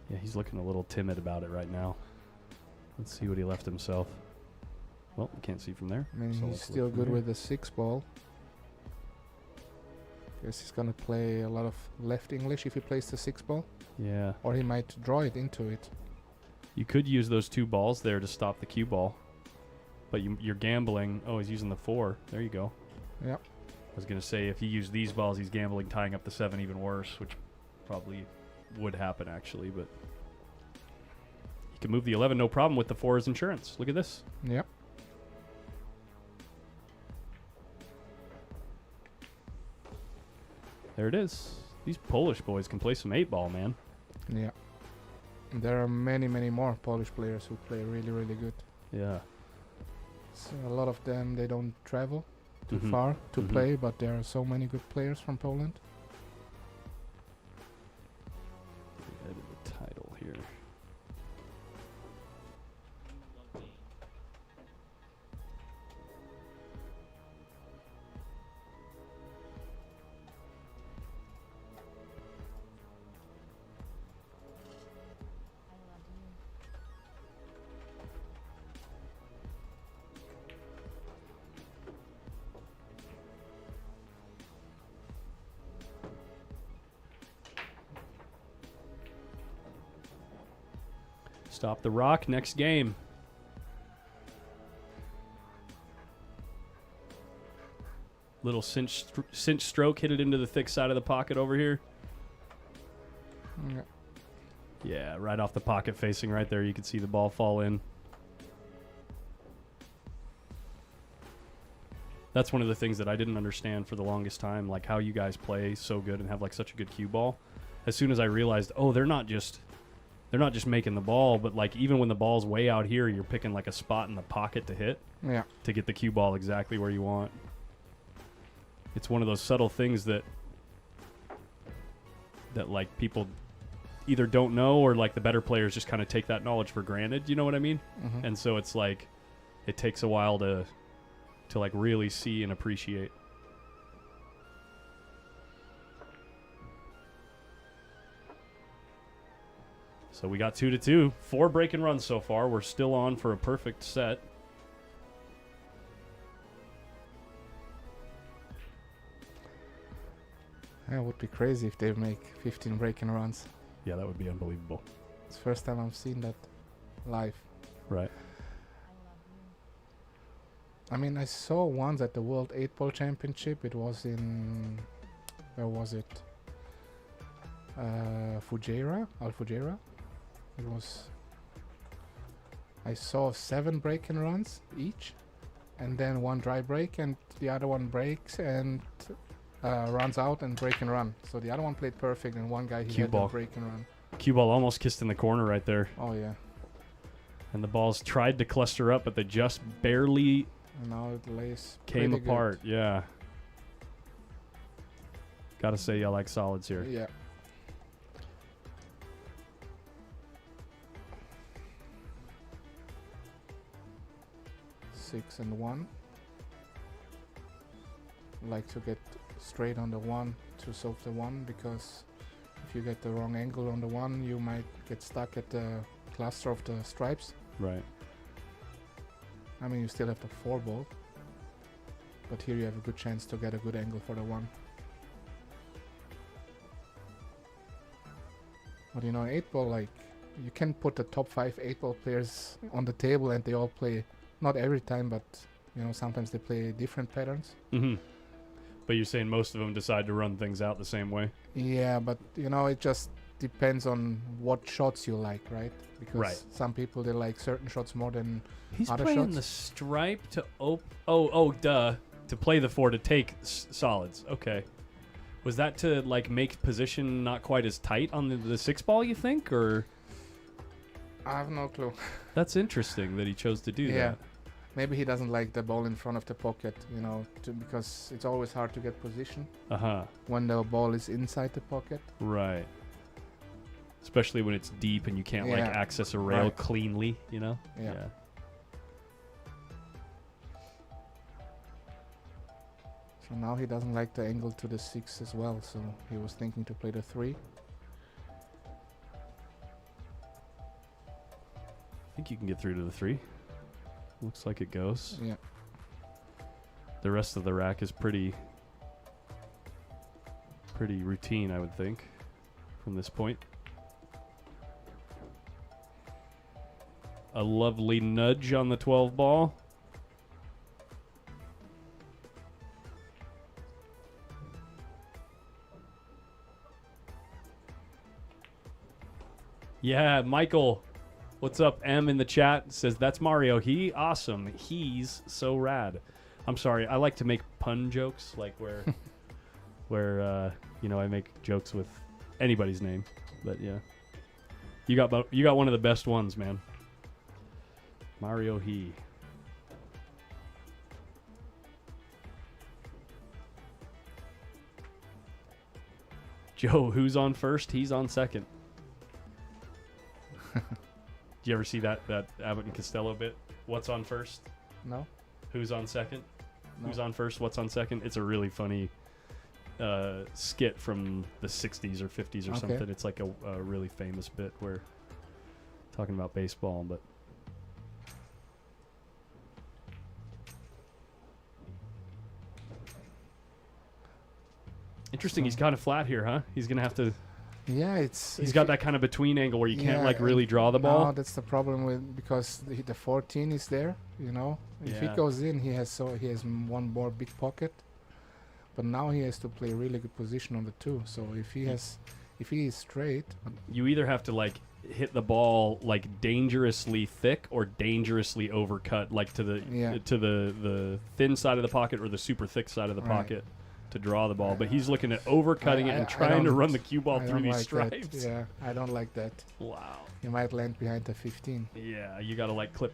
Yeah, he's looking a little timid about it right now. Let's see what he left himself. Well, you can't see from there. I mean, So he's let's still look from good here. with the 6 ball. Guess he's gonna play a lot of left English if he plays the 6 ball. Yeah. Or he might draw it into it. You could use those 2 balls there to stop the cue ball. But you're gambling. Oh, he's using the 4. There you go. Yep. I was going to say, if he used these balls, he's gambling, tying up the 7 even worse, which probably would happen, actually. But he can move the 11, no problem, with the 4 as insurance. Look at this. Yep. There it is. These Polish boys can play some 8-ball, man. Yeah. There are many, many more Polish players who play really, really good. Yeah. So a lot of them, they don't travel too Mhm. far to Mhm. play, but there are so many good players from Poland. Edit the title here. Stop the rock. Next game. Little cinch stroke. Hit it into the thick side of the pocket over here. Yeah. Yeah, right off the pocket facing right there. You can see the ball fall in. That's one of the things that I didn't understand for the longest time, like how you guys play so good and have like such a good cue ball. As soon as I realized, oh, they're not just making the ball, but like even when the ball's way out here, you're picking like a spot in the pocket to hit. Yeah. To get the cue ball exactly where you want. It's one of those subtle things that like people either don't know or like the better players just kind of take that knowledge for granted. You know what I mean? Mhm. And so it's like it takes a while to like really see and appreciate. So we got 2-2, 4 break and runs so far. We're still on for a perfect set. Yeah, it would be crazy if they make 15 breaking runs. Yeah, that would be unbelievable. It's the first time I've seen that live. Right. I mean, I saw once at the World 8-Ball Championship. It was in... Where was it? Fujairah? Al-Fujairah? It was... I saw 7 break-and runs each. And then 1 dry break, and the other one breaks and runs out and break and run. So the other one played perfect, and one guy he had to break and run. Cue ball almost kissed in the corner right there. Oh yeah. And the balls tried to cluster up, but they just barely came apart. Good. Yeah. Gotta say, I like solids here. Yeah. Six and 1. Like to get straight on the 1 to solve the 1, because if you get the wrong angle on the 1, you might get stuck at the cluster of the stripes. Right. I mean, you still have the 4 ball, but here you have a good chance to get a good angle for the 1. But you know, 8-ball, like, you can put the top 5 8-ball players on the table and they all play, not every time, but you know, sometimes they play different patterns. Mm-hmm. But you're saying most of them decide to run things out the same way? Yeah, but you know, it just depends on what shots you like, right? Because some people, they like certain shots more than He's other playing shots. the stripe to to play the 4 to take solids. Okay. Was that to like make position not quite as tight on the 6 ball, you think, or? I have no clue. That's interesting that he chose to do that. Maybe he doesn't like the ball in front of the pocket, you know, because it's always hard to get position when the ball is inside the pocket. Right. Especially when it's deep and you can't like access a rail cleanly, you know? Yeah. So now he doesn't like the angle to the 6 as well, so he was thinking to play the 3. I think you can get through to the 3. Looks like it goes. Yeah. The rest of the rack is pretty routine, I would think, from this point. A lovely nudge on the 12 ball. Yeah, Michael. What's up? M in the chat says, that's Mario. He awesome. He's so rad. I'm sorry. I like to make pun jokes, like where you know, I make jokes with anybody's name. But yeah, you got one of the best ones, man. Mario he. Joe, who's on first? He's on second. Do you ever see that Abbott and Costello bit? What's on first? No. Who's on second? No. Who's on first? What's on second? It's a really funny skit from the 60s or 50s or something. It's like a really famous bit where talking about baseball, but interesting. He's kind of flat here, huh? He's gonna have to. Yeah, he's got that kind of between angle where you can't like really draw the ball. No, that's the problem with, because the 14 is there, you know. If he goes in, he has one more big pocket, but now he has to play really good position on the 2. So if he is straight, you either have to like hit the ball like dangerously thick or dangerously overcut, like to the thin side of the pocket or the super thick side of the pocket to draw the ball. But he's looking at overcutting it and trying to run the cue ball through these stripes. That. Yeah, I don't like that. Wow. He might land behind the 15. Yeah, you got to like clip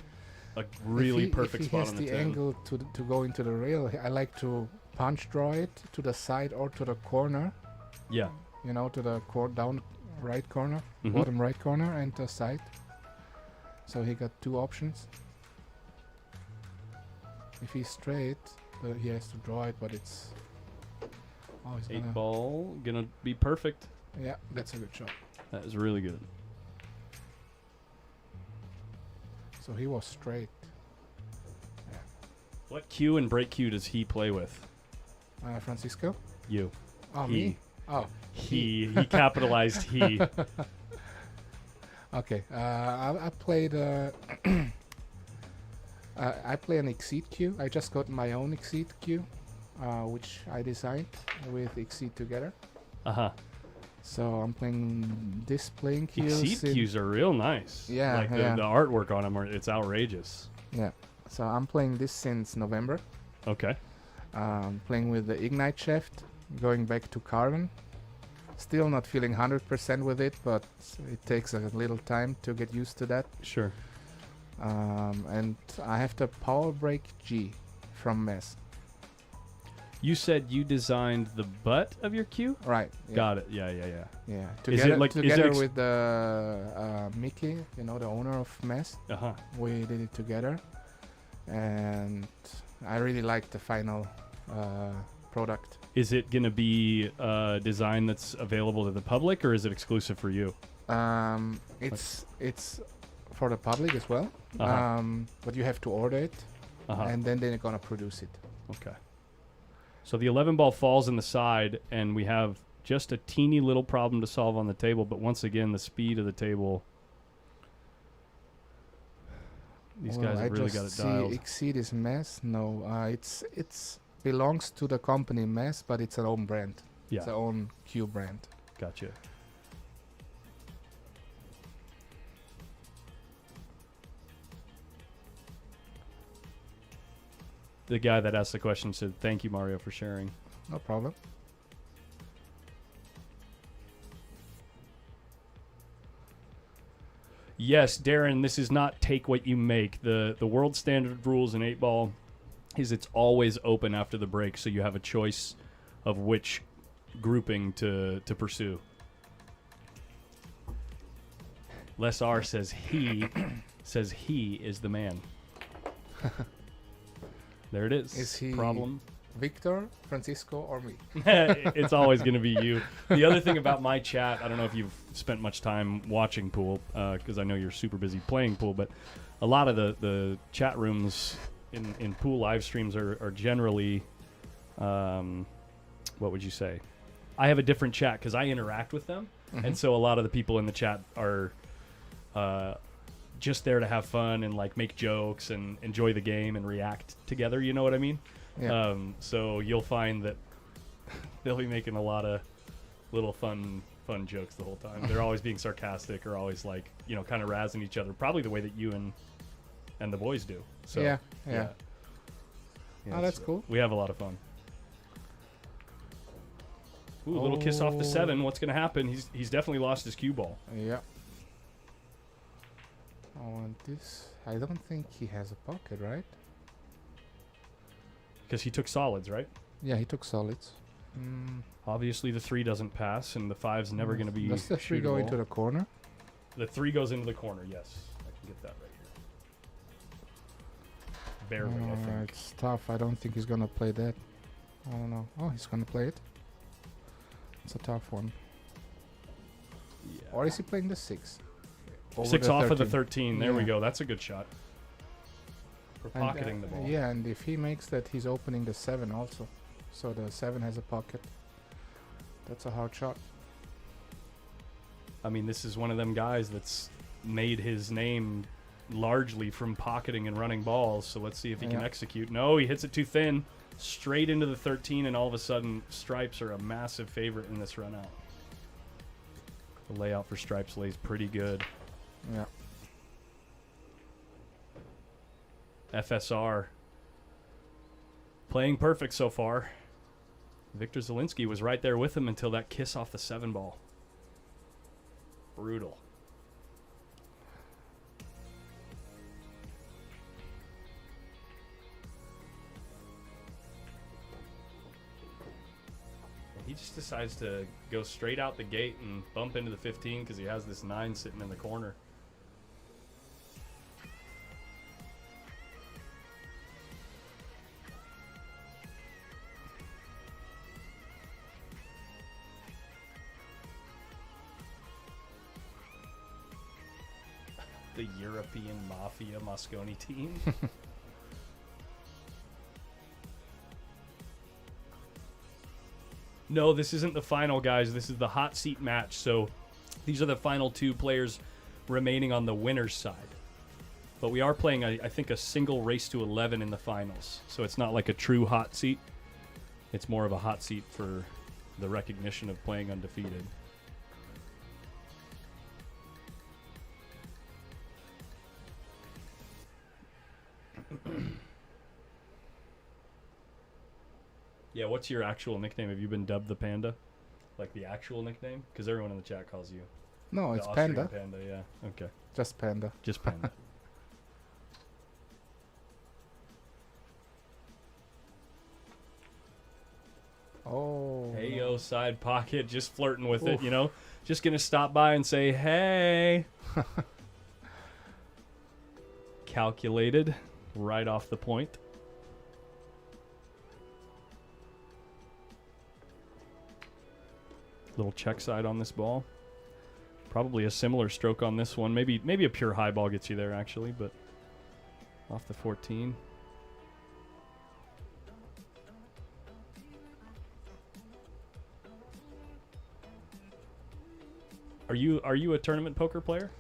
a really perfect spot on the 10. If he has the angle to go into the rail, I like to punch draw it to the side or to the corner. Yeah. You know, to the down right corner, bottom right corner, and the side. So he got 2 options. If he's straight, he has to draw it, but it's... Oh, 8 ball, gonna be perfect. Yeah, that's a good shot. That is really good. So he was straight. Yeah. What cue and break cue does he play with? Francisco? You. Oh, me? Oh. He capitalized he. Okay. I played I play an Exceed queue. I just got my own Exceed queue, which I designed with Exceed together. So I'm playing this playing queue. Exceed queues are real nice. Yeah, like the artwork on them, it's outrageous. Yeah. So I'm playing this since November. Okay. Playing with the Ignite shaft, going back to carbon. Still not feeling 100% with it, but it takes a little time to get used to that. Sure. And I have the Power Brake G from Mess. You said you designed the butt of your queue? Right. Yeah. Got it. Yeah. Yeah. Together, with the Mickey, the owner of Mess. We did it together. And I really like the final product. Is it going to be a design that's available to the public, or is it exclusive for you? It's for the public as well, but you have to order it, and then they're going to produce it. Okay. So the 11 ball falls in the side, and we have just a teeny little problem to solve on the table, but once again, the speed of the table... These guys have really got it dialed. Exceed is Mess. No, it's belongs to the company Mess, but it's an own brand. Yeah. It's an own Q brand. Gotcha. The guy that asked the question said, "Thank you, Mario, for sharing." No problem. Yes, Darren, this is not take what you make. The world standard rules in 8-ball is it's always open after the break, so you have a choice of which grouping to pursue. Les R says he is the man. There it is. Is he problem? Victor, Francisco, or me? It's always going to be you. The other thing about my chat, I don't know if you've spent much time watching pool, because I know you're super busy playing pool, but a lot of the chat rooms in pool live streams are generally, what would you say? I have a different chat because I interact with them, and so a lot of the people in the chat are just there to have fun and like make jokes and enjoy the game and react together. You know what I mean? Yeah. So you'll find that they'll be making a lot of little fun jokes the whole time. They're always being sarcastic or always like, kind of razzing each other, probably the way that you and the boys do. So Yeah. Yeah, Oh, that's so cool. We have a lot of fun. Ooh, a little kiss off the 7. What's going to happen? He's definitely lost his cue ball. Yeah. I want this. I don't think he has a pocket, right? Because he took solids, right? Yeah, he took solids. Obviously, the 3 doesn't pass, and the 5's never going to be. Does the 3 go into the corner? The 3 goes into the corner, yes. I can get that right here. Barely, I think. It's tough. I don't think he's going to play that. I don't know. Oh, he's going to play it. It's a tough one. Yeah. Or is he playing the 6? 6 off 13. Of the 13. There we Yeah. go. That's a good shot. For pocketing the ball. Yeah, and if he makes that, he's opening the 7 also. So the 7 has a pocket. That's a hard shot. I mean, this is one of them guys that's made his name largely from pocketing and running balls. So let's see if he can execute. No, he hits it too thin. Straight into the 13, and all of a sudden, Stripes are a massive favorite in this run out. The layout for Stripes lays pretty good. Yeah. FSR playing perfect so far. Victor Zielinski was right there with him until that kiss off the 7 ball. Brutal. He just decides to go straight out the gate and bump into the 15 because he has this 9 sitting in the corner. The European Mafia Mosconi team. No, this isn't the final, guys. This is the hot seat match. So these are the final 2 players remaining on the winner's side. But we are playing, I think, a single race to 11 in the finals. So it's not like a true hot seat. It's more of a hot seat for the recognition of playing undefeated. Yeah, what's your actual nickname? Have you been dubbed the Panda? Like the actual nickname? Because everyone in the chat calls you. No, the it's Austrian Panda. Panda, yeah. Okay. Just Panda. Just Panda. Oh. Hey, yo, side pocket. Just flirting with it, you know? Just going to stop by and say, hey. Calculated. Right off the point. Little check side on this ball. Probably a similar stroke on this one. Maybe a pure high ball gets you there, actually, but off the 14. Are you a tournament poker player?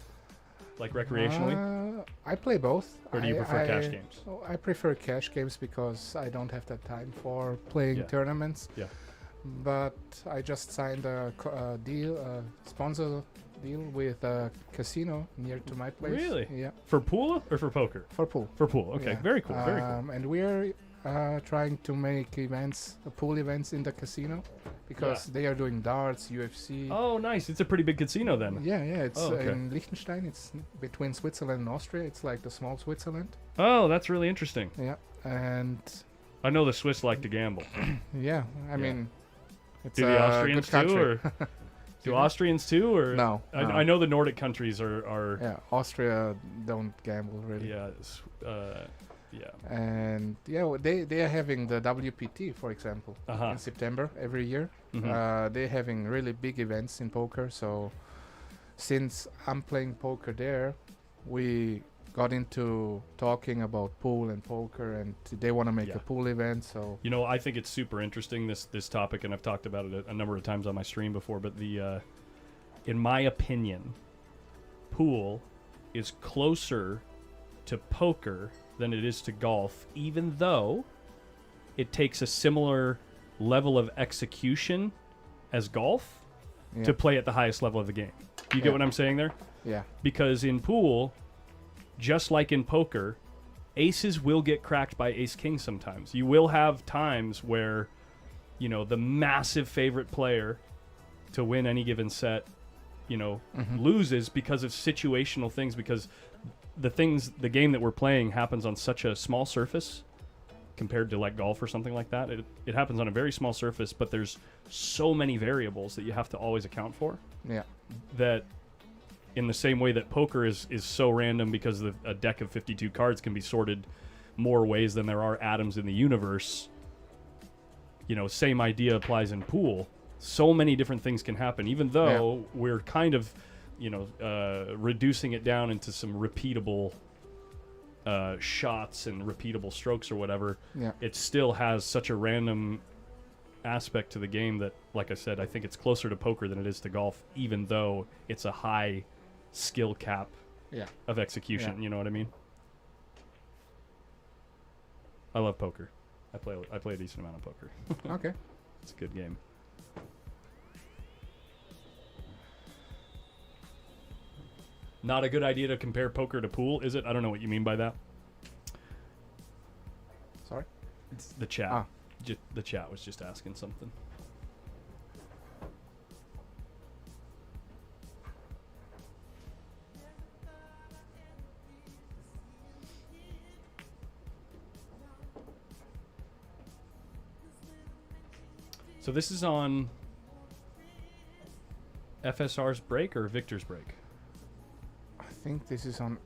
Like recreationally? I play both. Or do you prefer cash games? I prefer cash games because I don't have that time for playing tournaments. Yeah. But I just signed a sponsor deal with a casino near to my place. Really? Yeah. For pool or for poker? For pool. For pool. Okay. Yeah. Very cool. Very cool. And we're trying to make events, pool events in the casino, because they are doing darts, UFC. Oh, nice! It's a pretty big casino then. Yeah. It's in Liechtenstein. It's between Switzerland and Austria. It's like the small Switzerland. Oh, that's really interesting. Yeah, and I know the Swiss like to gamble. Yeah, I mean, it's do the Austrians too, or do Austrians too, or no? I know the Nordic countries are. Yeah, Austria don't gamble really. Yeah. Yeah. And they are having the WPT, for example, in September every year. They're having really big events in poker. So since I'm playing poker there, we got into talking about pool and poker, and they want to make a pool event. So I think it's super interesting, this topic, and I've talked about it a number of times on my stream before. But in my opinion, pool is closer to poker than it is to golf, even though it takes a similar level of execution as golf to play at the highest level of the game. You get what I'm saying there? Yeah. Because in pool, just like in poker, aces will get cracked by ace king sometimes. You will have times where, the massive favorite player to win any given set, loses because of situational things, because the game that we're playing happens on such a small surface compared to like golf or something like that. It happens on a very small surface, but there's so many variables that you have to always account for. Yeah. That in the same way that poker is so random because a deck of 52 cards can be sorted more ways than there are atoms in the universe, same idea applies in pool. So many different things can happen, even though we're kind of reducing it down into some repeatable shots and repeatable strokes or whatever. It still has such a random aspect to the game that, like I said, I think it's closer to poker than it is to golf, even though it's a high skill cap of execution. You know what I mean? I love poker. I play a decent amount of poker. Okay. It's a good game. Not a good idea to compare poker to pool, is it? I don't know what you mean by that. Sorry? It's the chat. The chat was just asking something. So this is on FSR's break or Victor's break? I think this is on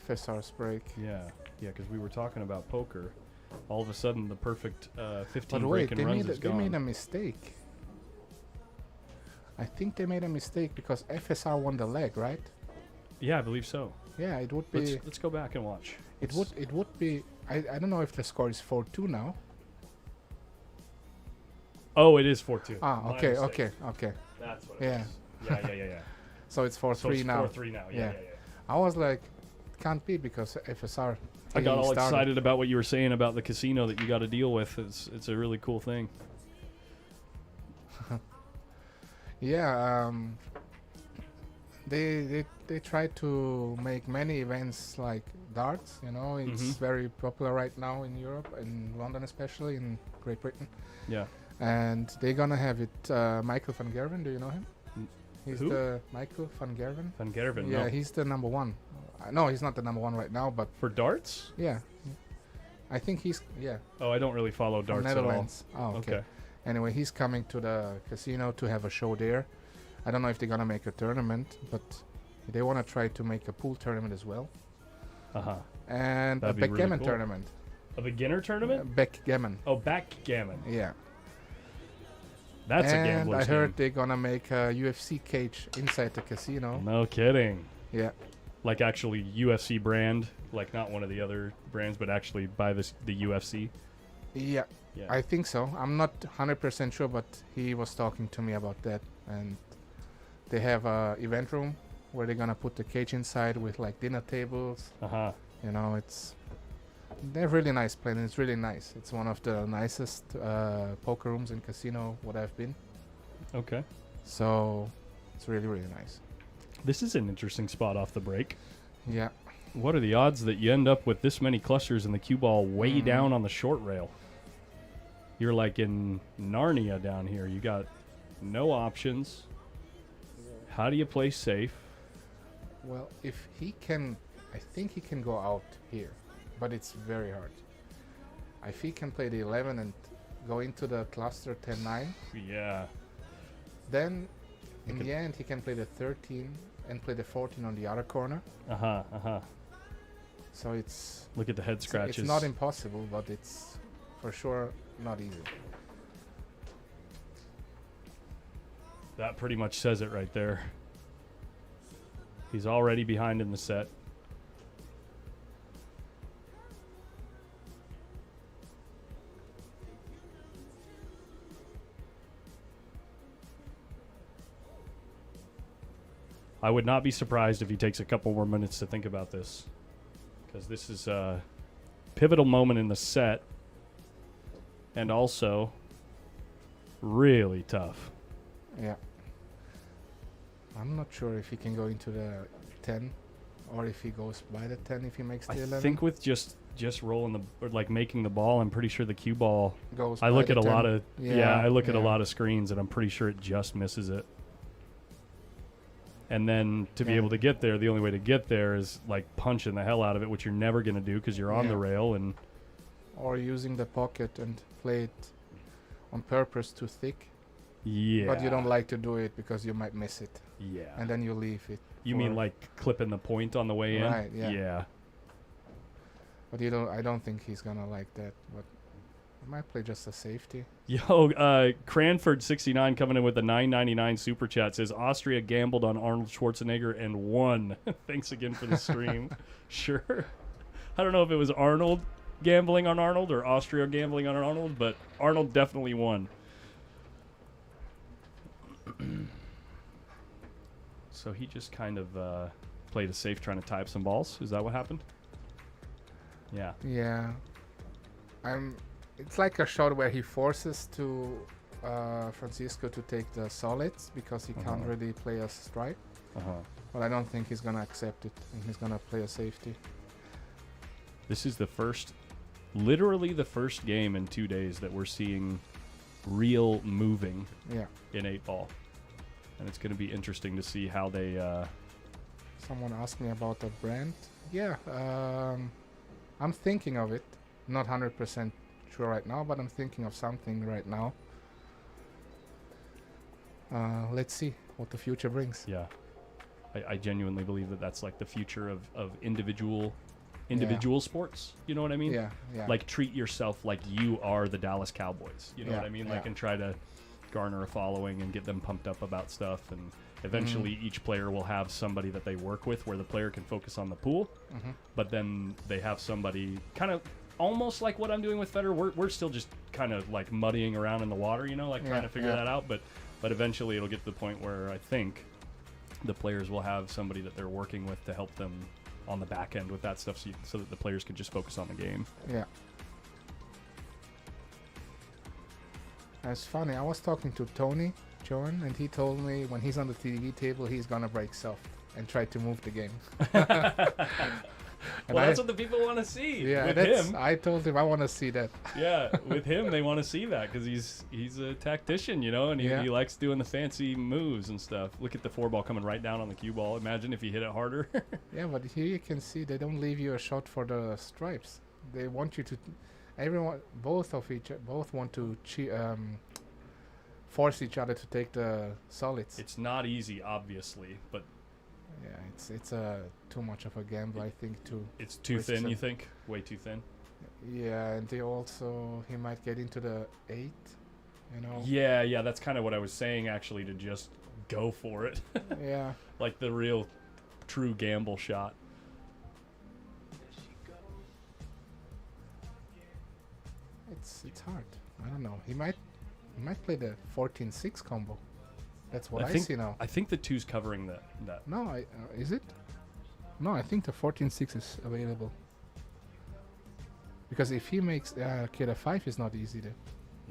FSR's break. Yeah, because we were talking about poker. All of a sudden, the perfect 15 but break wait, and runs is gone. They made a mistake. I think they made a mistake because FSR won the leg, right? Yeah, I believe so. Yeah, it would be. Let's go back and watch. It would be. I don't know if the score is 4-2 now. Oh, it is 4-2. Okay. That's what it is. Yeah. So it's 4-3 now. 4-3 now. Yeah. I was like, can't beat because FSR. I got all excited about what you were saying about the casino that you got to deal with. It's a really cool thing. Yeah, they try to make many events like darts. You know, it's very popular right now in Europe, in London especially, in Great Britain. Yeah. And they're gonna have it. Michael van Gerwen, do you know him? He's Who? the Michael van Gerwen. Van Gerwen. Yeah, No. he's the number one. No, he's not the number one right now, but For darts? yeah, I think he's Oh, I don't really follow from darts at all. Netherlands. Oh, okay. Anyway, he's coming to the casino to have a show there. I don't know if they're gonna make a tournament, but they want to try to make a pool tournament as well, and That'd a be really backgammon cool. tournament. A beginner tournament? Backgammon. Oh, backgammon. Yeah. That's a And gambler's I heard game. they're gonna make a UFC cage inside the casino. No kidding. Yeah. Like actually UFC brand, like not one of the other brands, but actually by the UFC. Yeah. Yeah. I think so. I'm not 100% sure, but he was talking to me about that. And they have a event room where they're gonna put the cage inside with like dinner tables. You know, they're really nice place, and it's really nice. It's one of the nicest poker rooms in casino what I've been. Okay. So it's really, really nice. This is an interesting spot off the break. Yeah. What are the odds that you end up with this many clusters and the cue ball way down on the short rail? You're like in Narnia down here. You got no options. How do you play safe? Well, if he can, I think he can go out here, but it's very hard. If he can play the 11 and go into the cluster 10-9, Yeah. then in the end he can play the 13 and play the 14 on the other corner. So it's Look at the head scratches. It's not impossible, but it's for sure not easy. That pretty much says it right there. He's already behind in the set. I would not be surprised if he takes a couple more minutes to think about this, because this is a pivotal moment in the set, and also really tough. Yeah. I'm not sure if he can go into the 10 or if he goes by the 10 if he makes the 11. I think with just rolling or like making the ball, I'm pretty sure the cue ball goes I by look the at a 10. lot of I look at a yeah. lot of screens and I'm pretty sure it just misses it. And then to be able to get there, the only way to get there is like punching the hell out of it, which you're never going to do because you're on the rail and or using the pocket and play it on purpose too thick. Yeah. But you don't like to do it because you might miss it. Yeah. And then you leave it. You mean like clipping the point on the way in? Right, yeah. Yeah. But I don't think he's gonna like that. But I might play just a safety. Yo, Cranford 69 coming in with the $9.99 super chat says Austria gambled on Arnold Schwarzenegger and won. Thanks again for the stream. Sure. I don't know if it was Arnold gambling on Arnold or Austria gambling on Arnold, but Arnold definitely won. So he just kind of played it safe, trying to tie up some balls. Is that what happened? Yeah. Yeah. It's like a shot where he forces to Francisco to take the solids because he can't really play a strike. But I don't think he's gonna accept it, and he's gonna play a safety. This is literally the first game in 2 days that we're seeing real moving in 8-ball. And it's going to be interesting to see how they... Someone asked me about the brand. Yeah, I'm thinking of it. Not 100% sure right now, but I'm thinking of something right now. Let's see what the future brings. Yeah. I genuinely believe that that's like the future of individual sports. You know what I mean? Yeah. Like treat yourself like you are the Dallas Cowboys. You know what I mean? Like and try to garner a following and get them pumped up about stuff, and eventually each player will have somebody that they work with where the player can focus on the pool, but then they have somebody kind of almost like what I'm doing with Federer. We're still just kind of like muddying around in the water, you know, like trying to figure that out, but eventually it'll get to the point where I think the players will have somebody that they're working with to help them on the back end with that stuff, so that the players could just focus on the game. Yeah. That's funny. I was talking to Tony Joan, and he told me when he's on the TV table, he's gonna break soft and try to move the game. Well, that's what the people want to see. Yeah, with him. I told him I want to see that. Yeah, with him, they want to see that because he's a tactician, you know, and he likes doing the fancy moves and stuff. Look at the 4-ball coming right down on the cue ball. Imagine if he hit it harder. Yeah, but here you can see they don't leave you a shot for the stripes. They want you to. Everyone, both want to force each other to take the solids. It's not easy, obviously, but. Yeah, it's too much of a gamble, I think, too. It's too thin, you think? Way too thin? Yeah, and he might get into the 8, you know? Yeah, that's kind of what I was saying, actually, to just go for it. Yeah. Like the real, true gamble shot. It's hard. I don't know. He might play the 14-6 combo. That's what I see now. I think the 2's covering that. No, is it? No, I think the 14-6 is available. Because if he makes... okay, the 5 is not easy then.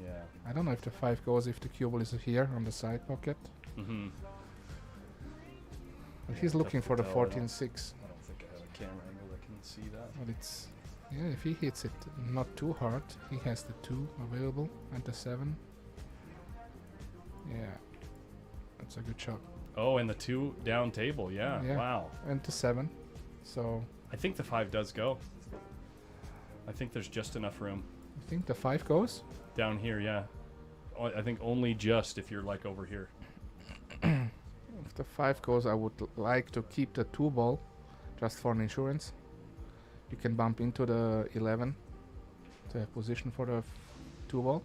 Yeah. I don't know if the 5 goes if the cue ball is here on the side pocket. Mm-hmm. But he's looking for the 14-6. I don't think I have a camera angle that can see that. But it's... Yeah, if he hits it not too hard, he has the 2 available and the 7. Yeah. That's a good shot. Oh, and the 2 down table, yeah. Wow. And the 7. So I think the 5 does go. I think there's just enough room. You think the 5 goes? Down here, yeah. I think only just if you're like over here. If the 5 goes, I would like to keep the 2 ball just for an insurance. You can bump into the 11 to have position for the 2 ball.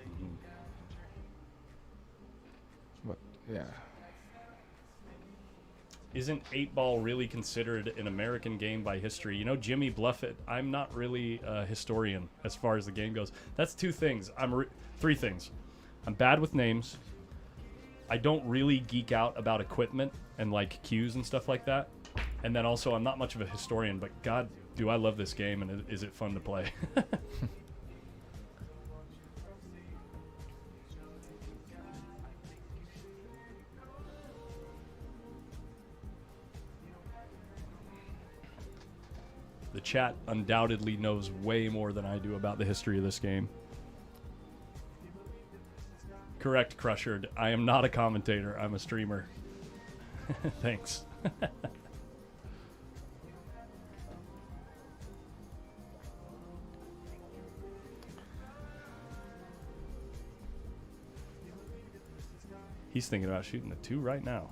Mm-hmm. But yeah. Isn't 8-ball really considered an American game by history? You know, Jimmy Bluffett, I'm not really a historian as far as the game goes. That's 2 things. 3 things. I'm bad with names. I don't really geek out about equipment and like cues and stuff like that. And then also, I'm not much of a historian, but God, do I love this game, and is it fun to play? The chat undoubtedly knows way more than I do about the history of this game. Correct, Crushered. I am not a commentator. I'm a streamer. Thanks. He's thinking about shooting the 2 right now.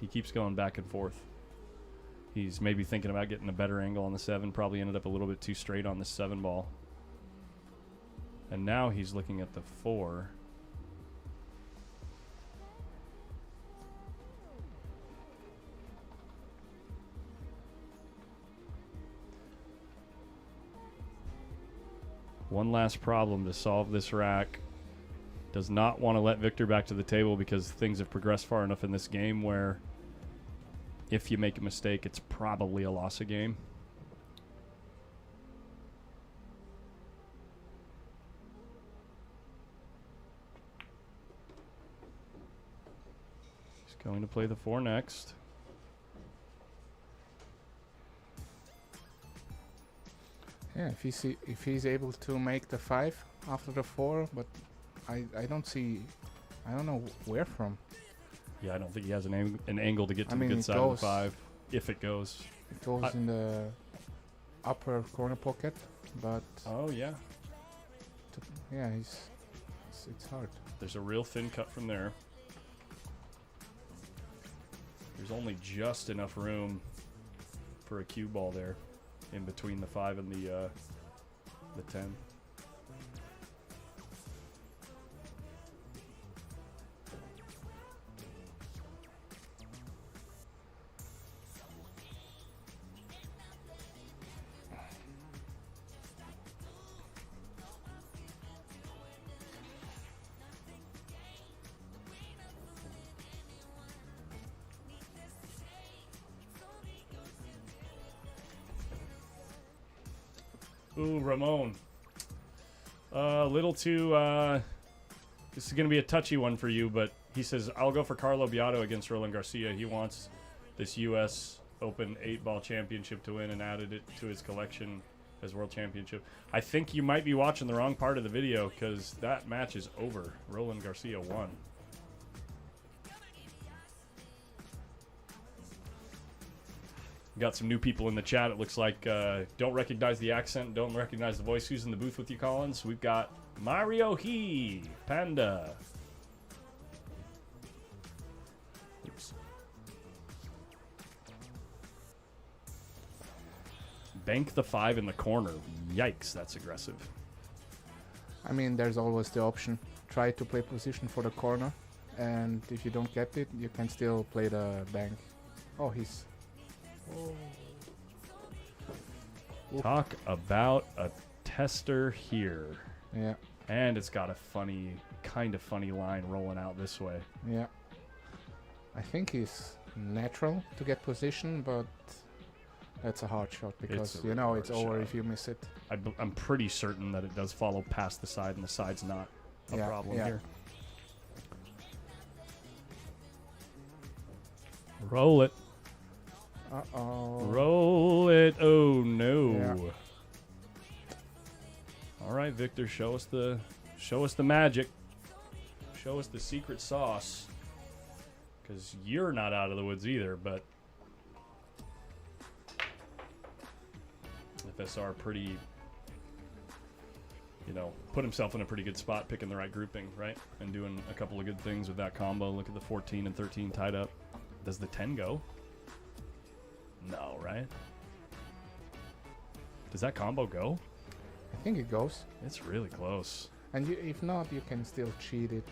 He keeps going back and forth. He's maybe thinking about getting a better angle on the 7. Probably ended up a little bit too straight on the 7 ball. And now he's looking at the 4. One last problem to solve this rack. Does not want to let Victor back to the table because things have progressed far enough in this game where if you make a mistake, it's probably a loss of game. He's going to play the 4 next. Yeah, if he's able to make the 5 after the 4, but I don't know where from. Yeah, I don't think he has an angle to get to the good side of the 5, if it goes. It goes in the upper corner pocket, but... Oh, yeah. Yeah, it's hard. There's a real thin cut from there. There's only just enough room for a cue ball there in between the 5 and the 10. Ooh, Ramon. A little too. This is going to be a touchy one for you, but he says, I'll go for Carlo Biado against Roland Garcia. He wants this U.S. Open 8-ball championship to win and added it to his collection as world championship. I think you might be watching the wrong part of the video because that match is over. Roland Garcia won. Got some new people in the chat. It looks like don't recognize the accent, don't recognize the voice. Who's in the booth with you, Collins? We've got Mario He, Panda. Oops. Bank the 5 in the corner. Yikes, that's aggressive. I mean, there's always the option. Try to play position for the corner, and if you don't get it, you can still play the bank. Oh, he's... Oh. Talk about a tester here. Yeah. And it's got a funny, kind of funny line rolling out this way. Yeah. I think he's natural to get position, but that's a hard shot because, you know, it's over if you miss it. I'm pretty certain that it does follow past the side, and the side's not a problem here. Roll it. Uh-oh. Roll it. Oh, no. Yeah. All right, Victor, show us the magic. Show us the secret sauce. Because you're not out of the woods either, but FSR pretty, you know, put himself in a pretty good spot picking the right grouping, right? And doing a couple of good things with that combo. Look at the 14 and 13 tied up. Does the 10 go? No, right? Does that combo go? I think it goes. It's really close. And if not, you can still cheat it.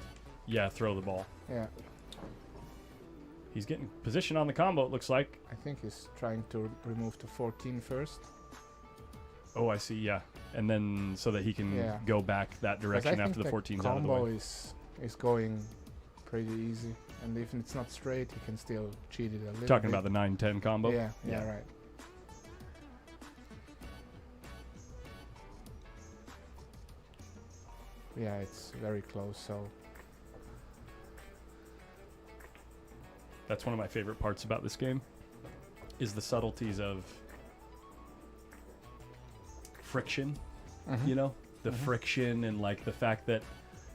Yeah, throw the ball. Yeah. He's getting position on the combo, it looks like. I think he's trying to remove the 14 first. Oh, I see, yeah. And then so that he can go back that direction after the 14's out of the way. Combo is going pretty easy. And if it's not straight, you can still cheat it a little Talking bit. about the 9-10 combo? Yeah, right. Yeah, it's very close, so... That's one of my favorite parts about this game, is the subtleties of friction, you know? The friction and, like, the fact that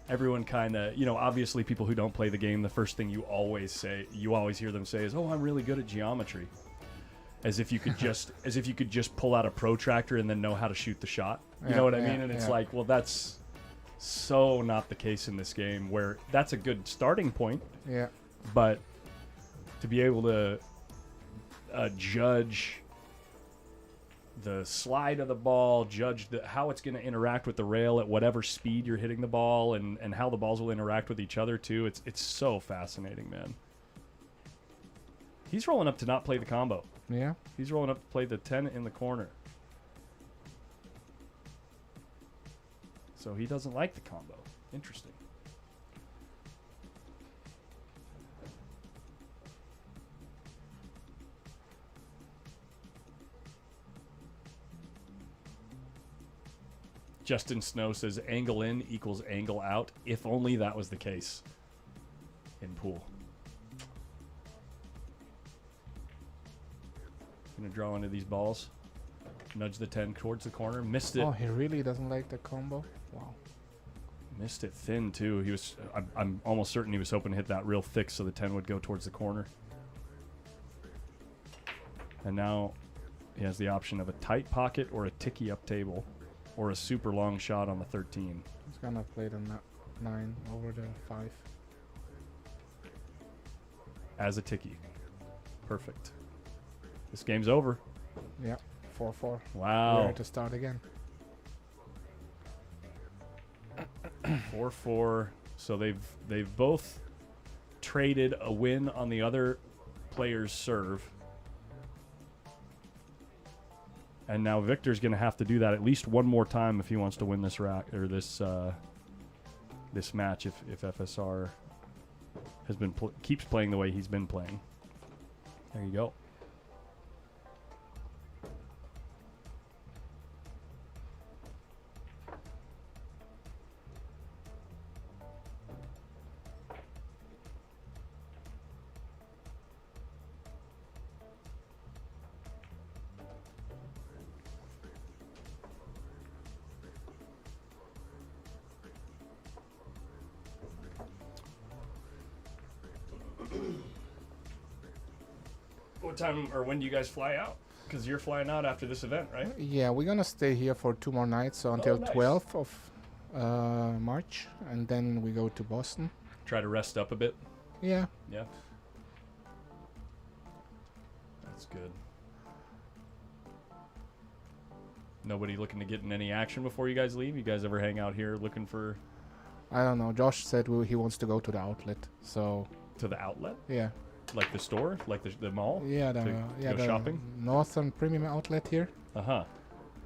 everyone kind of, you know, obviously people who don't play the game, the first thing you always hear them say is, oh, I'm really good at geometry. As if you could just pull out a protractor and then know how to shoot the shot. You know what I mean? And it's like, well, that's so not the case in this game, where that's a good starting point. Yeah. But to be able to judge the slide of the ball, judge how it's going to interact with the rail at whatever speed you're hitting the ball, and how the balls will interact with each other too. It's so fascinating, man. He's rolling up to not play the combo. Yeah. He's rolling up to play the 10 in the corner. So he doesn't like the combo. Interesting. Justin Snow says angle in equals angle out. If only that was the case in pool. Gonna draw into these balls. Nudge the 10 towards the corner. Missed it. Oh, he really doesn't like the combo? Wow. Missed it thin too. He was. I'm almost certain he was hoping to hit that real thick so the 10 would go towards the corner. And now he has the option of a tight pocket or a ticky up table, or a super long shot on the 13. He's gonna play the 9 over the 5. As a ticky. Perfect. This game's over. Yeah, 4-4. Wow. We're to start again. 4-4. So they've both traded a win on the other player's serve. And now Victor's going to have to do that at least one more time if he wants to win this rack or this match. If FSR has been keeps playing the way he's been playing. There you go. What time or when do you guys fly out? Because you're flying out after this event, right? Yeah, we're gonna stay here for 2 more nights, so until nice. 12th of March, and then we go to Boston. Try to rest up a bit. Yeah. Yeah. That's good. Nobody looking to get in any action before you guys leave? You guys ever hang out here looking for... I don't know. Josh said he wants to go to the outlet, so... To the outlet? Yeah. Like the store? Like the mall? Yeah, go the shopping? Northern Premium Outlet here. Uh-huh.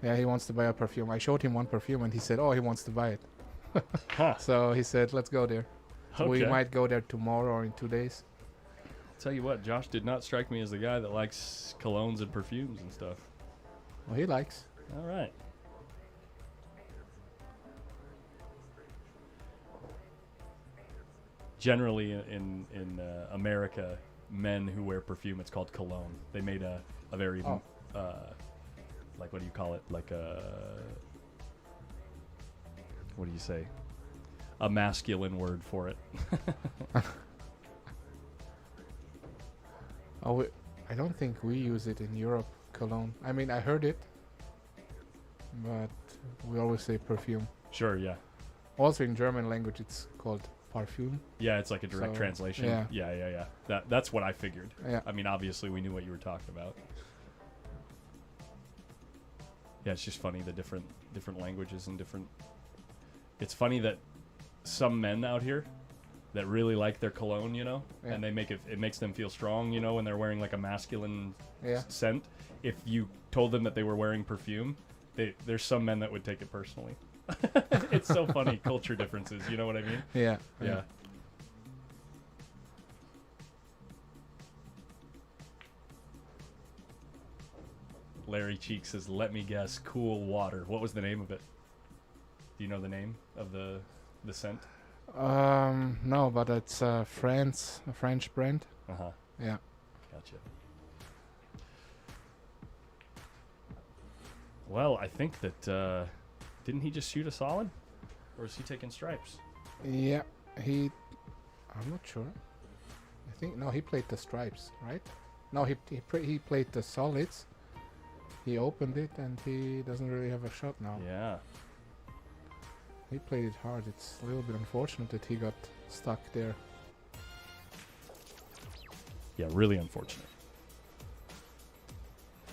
Yeah, he wants to buy a perfume. I showed him one perfume, and he said, oh, he wants to buy it. Huh. So he said, let's go there. So Okay. we might go there tomorrow or in 2 days. Tell you what, Josh did not strike me as the guy that likes colognes and perfumes and stuff. Well, he likes. All right. Generally, in America, men who wear perfume, it's called cologne. They made a very like, what do you call it? Like a, what do you say? A masculine word for it. I don't think we use it in Europe, cologne. I mean, I heard it, but we always say perfume. Sure, yeah. Also in German language, it's called parfum. Yeah, it's like a direct translation. Yeah. That's what I figured. Yeah. I mean, obviously, we knew what you were talking about. Yeah, it's just funny, the different languages and different... It's funny that some men out here that really like their cologne, you know, and they make it makes them feel strong, you know, when they're wearing like a masculine scent. If you told them that they were wearing perfume, there's some men that would take it personally. It's so funny, culture differences, you know what I mean? Yeah. Larry Cheek says, let me guess, cool water. What was the name of it? Do you know the name of the scent? No, but it's a French brand. Uh-huh. Yeah. Gotcha. Well, I think that, didn't he just shoot a solid? Or is he taking stripes? Yeah, I'm not sure. I think, no, he played the stripes, right? No, he played the solids. He opened it and he doesn't really have a shot now. Yeah. He played it hard. It's a little bit unfortunate that he got stuck there. Yeah, really unfortunate.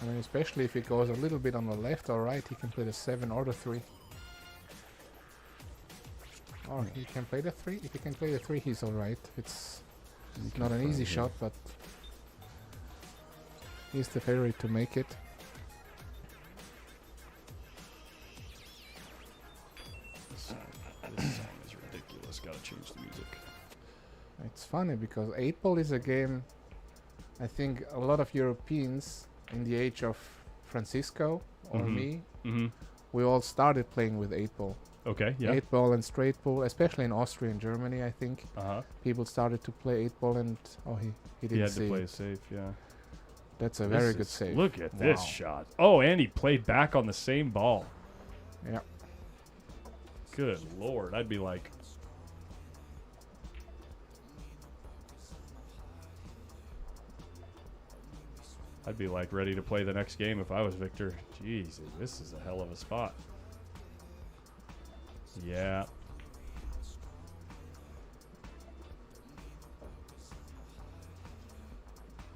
I mean, especially if it goes a little bit on the left or right, he can play the 7 or the 3. Or he can play the 3. If he can play the 3, he's alright. It's not an easy shot, but he's the favorite to make it. This song is ridiculous. Gotta change the music. It's funny because 8-ball is a game I think a lot of Europeans in the age of Francisco or me, we all started playing with 8-ball. Okay, yeah. 8-ball and straight ball, especially in Austria and Germany, I think. People started to play 8-ball and he didn't save. He had to play safe, yeah. That's a very good save. Look at this shot. Oh, and he played back on the same ball. Yeah. Good Lord. I'd be like... ready to play the next game if I was Victor. Jeez, this is a hell of a spot. Yeah.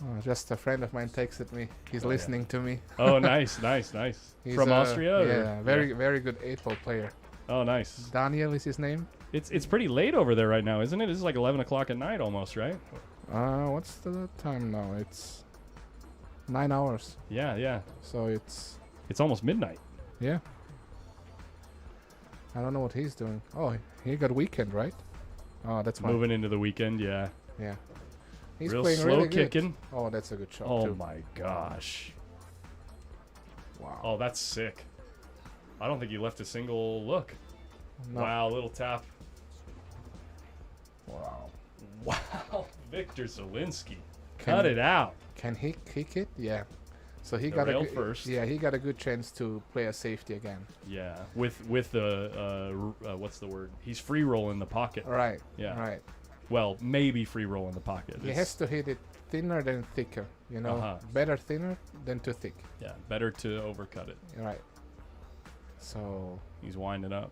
Oh, just a friend of mine texted me. He's listening to me. Oh, nice, nice, nice. He's from Austria? Yeah, very good 8-ball player. Oh, nice. Daniel is his name. It's pretty late over there right now, isn't it? It's like 11 o'clock at night almost, right? What's the time now? It's 9 hours. Yeah, yeah. So it's almost midnight. Yeah. I don't know what he's doing. Oh, he got weekend, right? Oh, that's fine. Moving into the weekend, yeah. Yeah. He's Real playing slow really kicking. Good. Oh, that's a good shot Oh too. my gosh. Wow. Oh, that's sick. I don't think he left a single look. No. Wow, little tap. Wow. Wow. Victor Zielinski. Cut it out. Can he kick it? Yeah. So he The got rail a first. Yeah, he got a good chance to play a safety again. Yeah. With the what's the word? He's free rolling the pocket. Right. Yeah. Right. Well, maybe free roll in the pocket. He has to hit it thinner than thicker. You know, better thinner than too thick. Yeah, better to overcut it. Right. So he's winding up.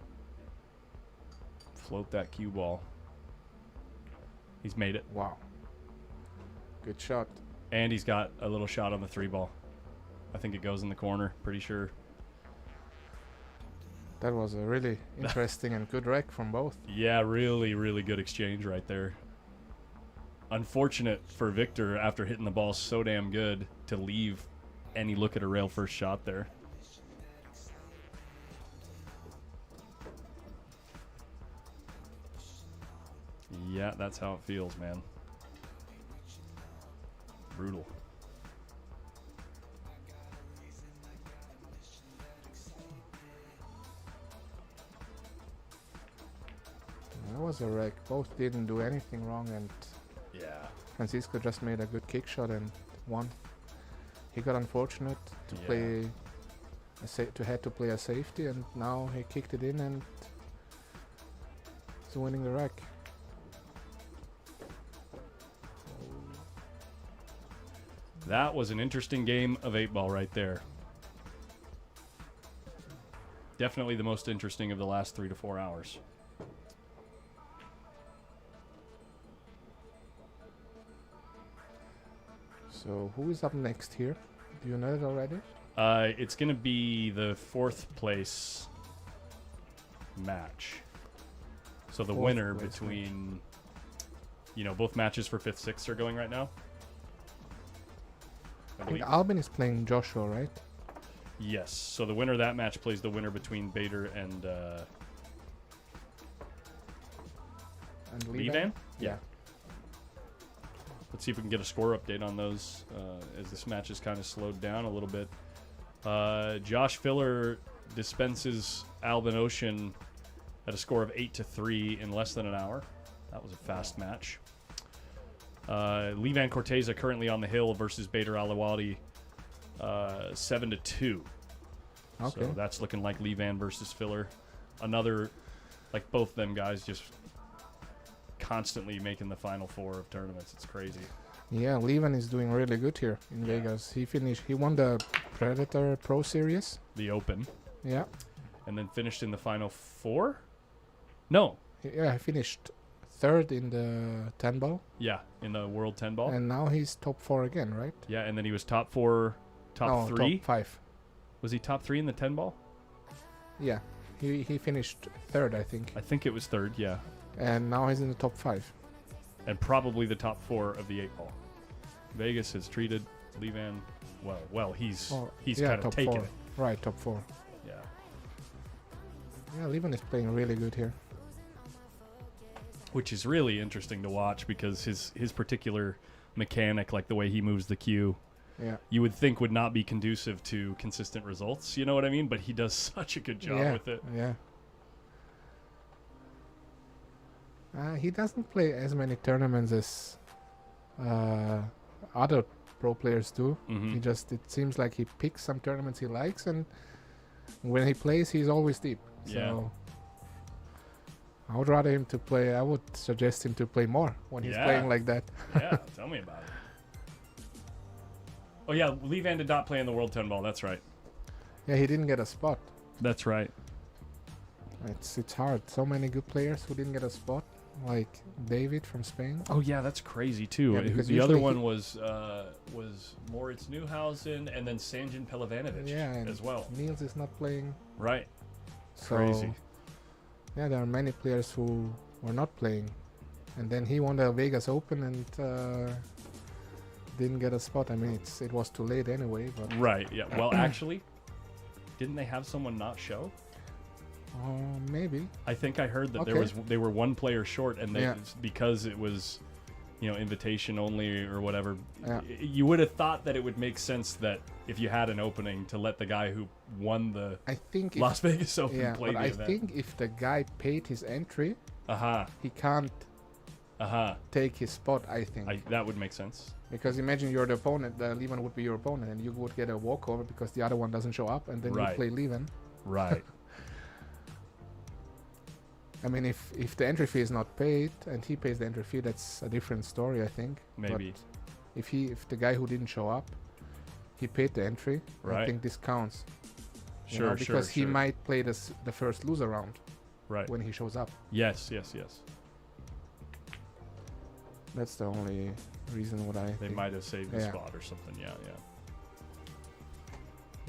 Float that cue ball. He's made it. Wow. Good shot. And he's got a little shot on the 3-ball. I think it goes in the corner, pretty sure. That was a really interesting and good rec from both. Yeah, really, really good exchange right there. Unfortunate for Victor after hitting the ball so damn good to leave any look at a rail first shot there. Yeah, that's how it feels, man. Brutal. That was a wreck. Both didn't do anything wrong, and Francisco just made a good kick shot and won. He got unfortunate to play had to play a safety, and now he kicked it in and is winning the wreck. That was an interesting game of 8-ball right there. Definitely the most interesting of the last 3 to 4 hours. So who is up next here? Do you know it already? It's going to be the 4th place match. So the winner between, both matches for 5th, 6th are going right now. I think Albin is playing Joshua, right? Yes. So the winner of that match plays the winner between Bader and Levan? Yeah. Let's see if we can get a score update on those as this match is kind of slowed down a little bit. Josh Filler dispenses Albin Ocean at a score of 8-3 in less than an hour. That was a fast match. Levan Corteza currently on the hill versus Bader Alawadi 7-2. Okay. So that's looking like Levan versus Filler. Another, like both them guys just constantly making the final 4 of tournaments. It's crazy. Yeah, Levan is doing really good here in Vegas. He won the Predator Pro Series. The Open. Yeah. And then finished in the final 4? No. Yeah, he finished 3rd in the 10-ball. Yeah, in the World 10-ball. And now he's top 4 again, right? Yeah, and then he was top 4, top 3? Top 5. Was he top 3 in the 10-ball? Yeah, he finished 3rd, I think. I think it was 3rd, yeah. And now he's in the top 5. And probably the top 4 of the 8-ball. Vegas has treated Levan well. He's kind of taken it. Right, top 4. Yeah. Yeah, Levan is playing really good here. Which is really interesting to watch because his particular mechanic, like the way he moves the cue, you would think would not be conducive to consistent results. You know what I mean? But he does such a good job with it. Yeah. He doesn't play as many tournaments as other pro players do. Mm-hmm. It seems like he picks some tournaments he likes, and when he plays, he's always deep. So I would rather him to play. I would suggest him to play more when he's playing like that. Yeah, tell me about it. Oh yeah, Levan did not play in the World 10-ball. That's right. Yeah, he didn't get a spot. That's right. It's hard. So many good players who didn't get a spot, like David from Spain. Oh yeah, that's crazy too. Yeah, because the other one was Moritz Neuhausen and then Sanjin Pelavanovic as well. Niels is not playing. Right. So crazy. Yeah, there are many players who were not playing, and then he won the Vegas Open and didn't get a spot. I mean, it was too late anyway. But right. Yeah. Well, actually, didn't they have someone not show? Maybe. I think I heard that they were one player short, and because it was, invitation only or whatever. Yeah. You would have thought that it would make sense that if you had an opening to let the guy who won the Las Vegas Open play the event. I think if the guy paid his entry, he can't take his spot. I think that would make sense. Because imagine you're the opponent, Levan would be your opponent, and you would get a walkover because the other one doesn't show up, and then you play Levan. Right. I mean, if the entry fee is not paid and he pays the entry fee, that's a different story, I think. Maybe. But if the guy who didn't show up, he paid the entry, right. I think this counts. Sure, because he might play the first loser round. Right. When he shows up. Yes. That's the only reason what I They think. might have saved the spot or something. Yeah.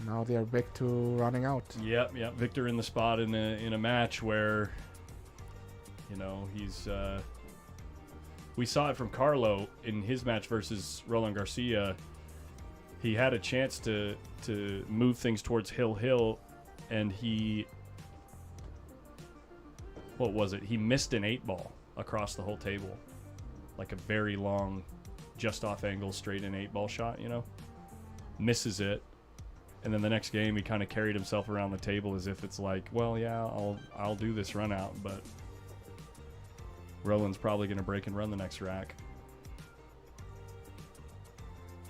Now they are back to running out. Yep. Victor in the spot in a match where, he's. We saw it from Carlo in his match versus Roland Garcia. He had a chance to move things towards Hill, and he. What was it? He missed an 8-ball across the whole table, like a very long, just off angle, straight in 8-ball shot. Misses it. And then the next game, he kind of carried himself around the table as if it's like, well, yeah, I'll do this run out, but Roland's probably going to break and run the next rack.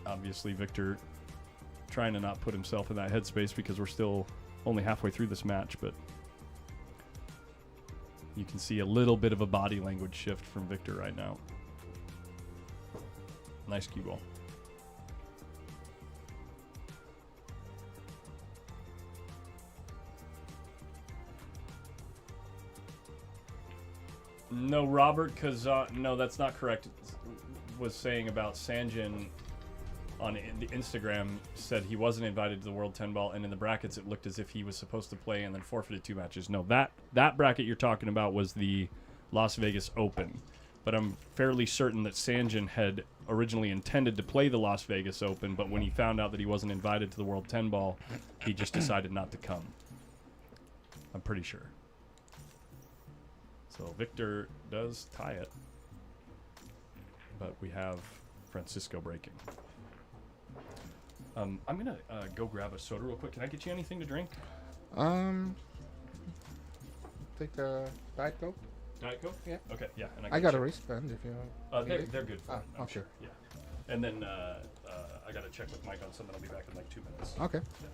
Obviously, Victor trying to not put himself in that headspace because we're still only halfway through this match, but you can see a little bit of a body language shift from Victor right now. Nice cue ball. No, Robert no, that's not correct. Was saying about Sanjin on the Instagram, said he wasn't invited to the World 10 Ball, and in the brackets it looked as if he was supposed to play and then forfeited 2 matches. No, that bracket you're talking about was the Las Vegas Open, but I'm fairly certain that Sanjin had originally intended to play the Las Vegas Open, but when he found out that he wasn't invited to the World 10 Ball, he just decided not to come. I'm pretty sure. So Victor does tie it, but we have Francisco breaking. I'm gonna go grab a soda real quick. Can I get you anything to drink? Take the Diet Coke. Diet Coke? Yeah. Okay. Yeah. And I got a wristband if you. They're good. For I'm okay. sure. Yeah. And then I gotta check with Mike on something. I'll be back in like 2 minutes. Okay. Yeah.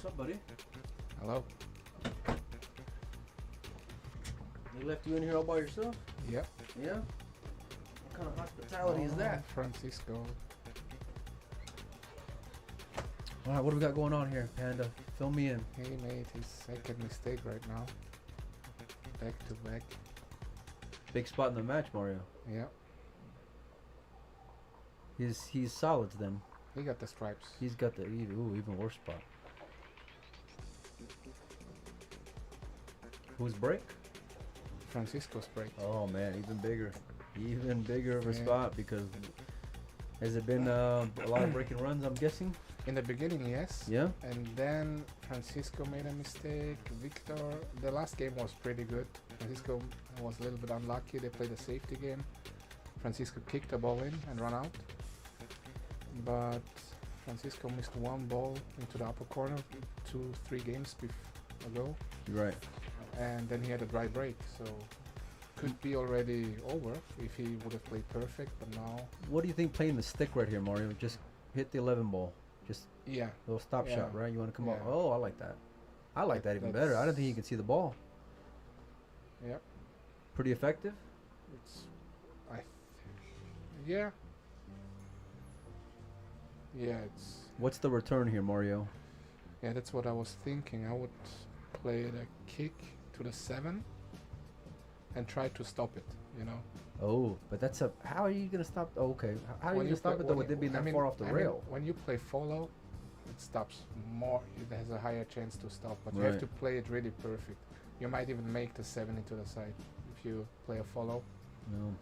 What's up, buddy? Hello. They left you in here all by yourself? Yep. Yeah? What kind of hospitality is that? Francisco. All right, what do we got going on here, Panda? Fill me in. He made his second mistake right now. Back to back. Big spot in the match, Mario. Yeah. He's solids then. He got the stripes. He's got the even worse spot. Who's break? Francisco's break. Oh man, even bigger of a spot because has it been a lot of breaking runs? I'm guessing. In the beginning, yes. Yeah. And then Francisco made a mistake. Victor, the last game was pretty good. Francisco was a little bit unlucky. They played a safety game. Francisco kicked the ball in and ran out. But Francisco missed one ball into the upper corner 2-3 games ago. Right. And then he had a dry break. So could be already over if he would have played perfect. But now... What do you think playing the stick right here, Mario? Just hit the 11 ball. Just yeah, little stop shot, right? You want to come up? Yeah. Oh, I like that. I like that even better. I don't think you can see the ball. Yep. Pretty effective. It's, yeah. Yeah, it's. What's the return here, Mario? Yeah, that's what I was thinking. I would play the kick to the 7 and try to stop it. You know. Oh, but that's a. How are you gonna stop? Oh, okay. How are you gonna stop it though with it being that far off the rail? When you play follow, it stops more. It has a higher chance to stop, but you have to play it really perfect. You might even make the 7 into the side if you play a follow. No.